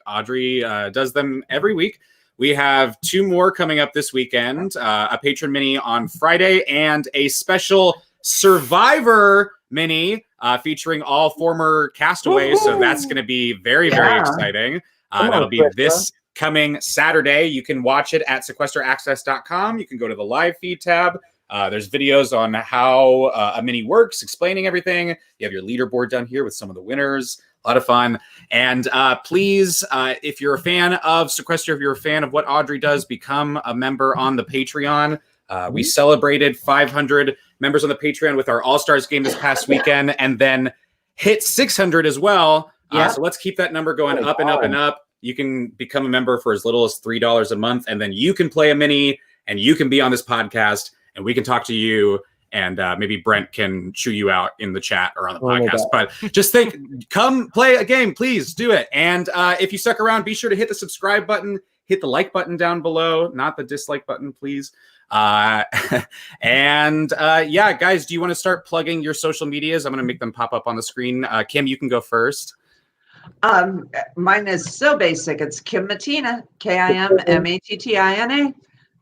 [SPEAKER 1] Audrey does them every week. We have 2 more coming up this weekend, a Patron Mini on Friday and a special Survivor Mini featuring all former castaways. So that's going to be very, very exciting. That'll be this coming Saturday. You can watch it at sequesteraccess.com. You can go to the live feed tab. There's videos on how a mini works, explaining everything. You have your leaderboard done here with some of the winners. A lot of fun. And please, if you're a fan of Sequester, if you're a fan of what Audrey does, become a member on the Patreon. We celebrated 500 members on the Patreon with our All-Stars game this past weekend, and then hit 600 as well. So let's keep that number going up and up and up. You can become a member for as little as $3 a month, and then you can play a mini, and you can be on this podcast, and we can talk to you. And maybe Brent can chew you out in the chat or on the podcast. But just think, come play a game, please do it. And if you stuck around, be sure to hit the subscribe button, hit the like button down below, not the dislike button, please. Yeah, guys, do you want to start plugging your social medias? I'm going to make them pop up on the screen. Kim, you can go first.
[SPEAKER 10] Mine is so basic. It's Kim Mattina, KIMMATTINA.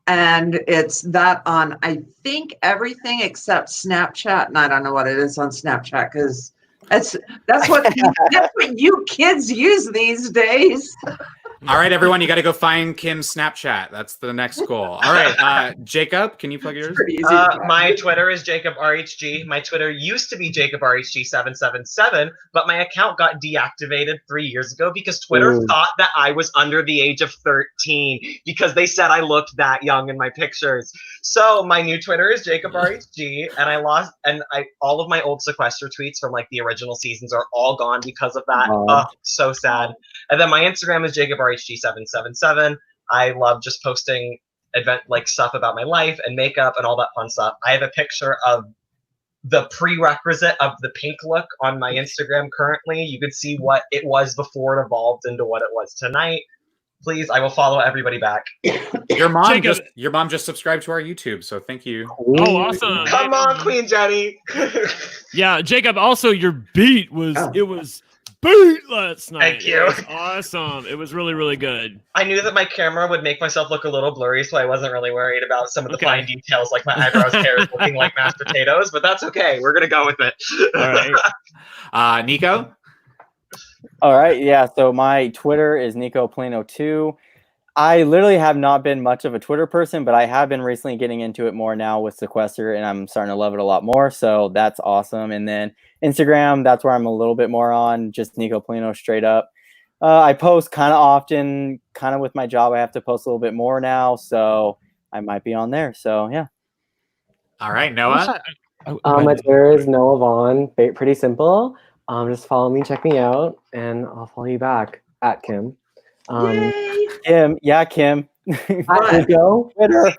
[SPEAKER 10] And it's that on, I think, everything except Snapchat. And I don't know what it is on Snapchat because that's what you kids use these days.
[SPEAKER 1] All right, everyone, you got to go find Kim's Snapchat. That's the next goal. All right, Jacob, can you plug yours?
[SPEAKER 4] My Twitter is JacobRHG. My Twitter used to be JacobRHG777, but my account got deactivated 3 years ago because Twitter thought that I was under the age of 13 because they said I looked that young in my pictures. So my new Twitter is JacobRHG, and all of my old Sequester tweets from like the original seasons are all gone because of that. So sad. And then my Instagram is JacobRHG777. I love just posting stuff about my life and makeup and all that fun stuff. I have a picture of the prerequisite of the pink look on my Instagram currently. You could see what it was before it evolved into what it was tonight. Please, I will follow everybody back.
[SPEAKER 1] Your mom just subscribed to our YouTube, so thank you.
[SPEAKER 9] Oh, awesome!
[SPEAKER 4] Come on, Queen Jenny.
[SPEAKER 9] Yeah, Jacob. Also, your beat was beat last night.
[SPEAKER 4] Thank you.
[SPEAKER 9] It was awesome. It was really, really good.
[SPEAKER 4] I knew that my camera would make myself look a little blurry, so I wasn't really worried about some of the fine details, like my eyebrows, hairs looking like mashed potatoes. But that's okay. We're gonna go with it.
[SPEAKER 1] All right. Neiko.
[SPEAKER 3] All right, yeah. So my Twitter is NeikoPlano2. I literally have not been much of a Twitter person, but I have been recently getting into it more now with Sequester, and I'm starting to love it a lot more. So that's awesome. And then Instagram, that's where I'm a little bit more on, just NeikoPlano straight up. I post kind of often, kind of with my job. I have to post a little bit more now, so I might be on there. So yeah.
[SPEAKER 1] All right, Noah.
[SPEAKER 13] My Twitter is Noah Vaughn. Pretty simple. Just follow me, check me out, and I'll follow you back at Kim.
[SPEAKER 3] Kim, yeah, Kim.
[SPEAKER 13] Go Twitter.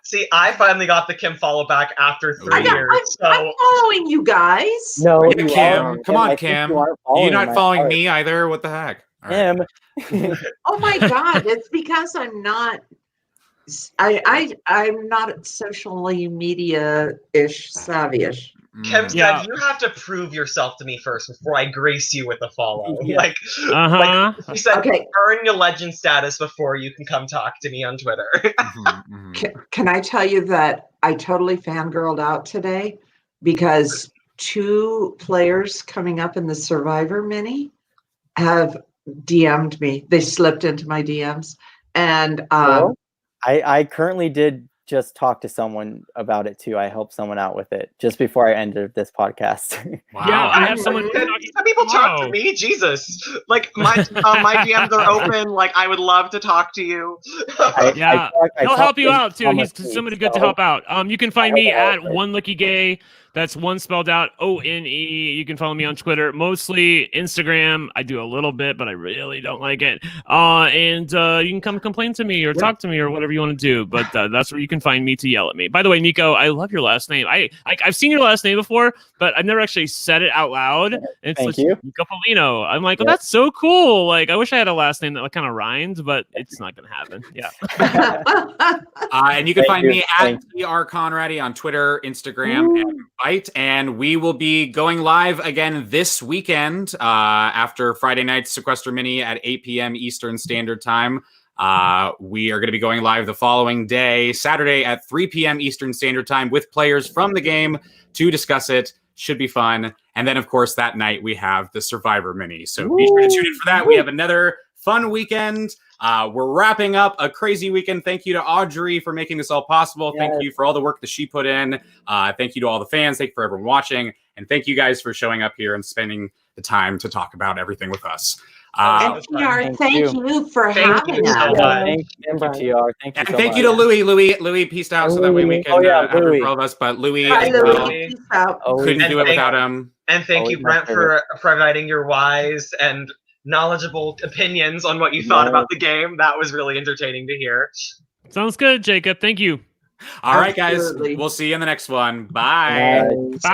[SPEAKER 4] See, I finally got the Kim follow back after 3 years.
[SPEAKER 10] I'm following you guys.
[SPEAKER 13] No,
[SPEAKER 1] yeah, Kim. Come on, Kim. You're not following me either. What the heck?
[SPEAKER 3] Kim.
[SPEAKER 1] Right.
[SPEAKER 10] Oh my God! It's because I'm not. I'm not socially media-ish, savvy-ish.
[SPEAKER 4] Kim said, you have to prove yourself to me first before I grace you with a follow.
[SPEAKER 9] Yeah.
[SPEAKER 4] She said, earn your legend status before you can come talk to me on Twitter.
[SPEAKER 10] Can I tell you that I totally fangirled out today because 2 players coming up in the Survivor Mini have DM'd me. They slipped into my DMs. And
[SPEAKER 3] I currently did just talked to someone about it too. I helped someone out with it just before I ended this podcast.
[SPEAKER 9] Wow. Yeah, I have someone.
[SPEAKER 4] Some people talk to me. Jesus, like my DMs are open. Like I would love to talk to you.
[SPEAKER 9] Yeah, he'll help you out too. He's somebody good to help out. You can find me at OneLuckyGay. That's one spelled out ONE. You can follow me on Twitter, mostly Instagram. I do a little bit, but I really don't like it. And you can come complain to me or talk to me or whatever you want to do. But that's where you can find me to yell at me. By the way, Neiko, I love your last name. I've seen your last name before, but I've never actually said it out loud. It's
[SPEAKER 3] Thank you.
[SPEAKER 9] Neiko Polino. I'm like, oh, that's so cool. Like, I wish I had a last name that kind of rhymed, but it's not going to happen. Yeah.
[SPEAKER 1] And you can find me at TR Conradi on Twitter, Instagram, and Byte. And we will be going live again this weekend after Friday night's Sequester Mini at 8 p.m. Eastern Standard Time. We are going to be going live the following day, Saturday at 3 p.m. Eastern Standard Time with players from the game to discuss it. Should be fun. And then, of course, that night we have the Survivor Mini. So be sure to tune in for that. We have another fun weekend. We're wrapping up a crazy weekend. Thank you to Audrey for making this all possible. Thank you for all the work that she put in. Thank you to all the fans. Thank you for everyone watching. And thank you guys for showing up here and spending the time to talk about everything with us.
[SPEAKER 10] TR, thank you for having us.
[SPEAKER 3] Thank you, TR. Thank you
[SPEAKER 1] and
[SPEAKER 3] so
[SPEAKER 1] thank
[SPEAKER 3] much.
[SPEAKER 1] you to Louie. Louie pieced out so that way we can have it for all of us. But Louie,
[SPEAKER 10] Bye, Louie. Peace out.
[SPEAKER 1] Couldn't do it without him.
[SPEAKER 4] And thank you, Brent, for providing your wise and knowledgeable opinions on what you thought about the game. That was really entertaining to hear.
[SPEAKER 9] Sounds good, Jacob. Thank you.
[SPEAKER 1] All right, guys. We'll see you in the next one. Bye.
[SPEAKER 3] Bye.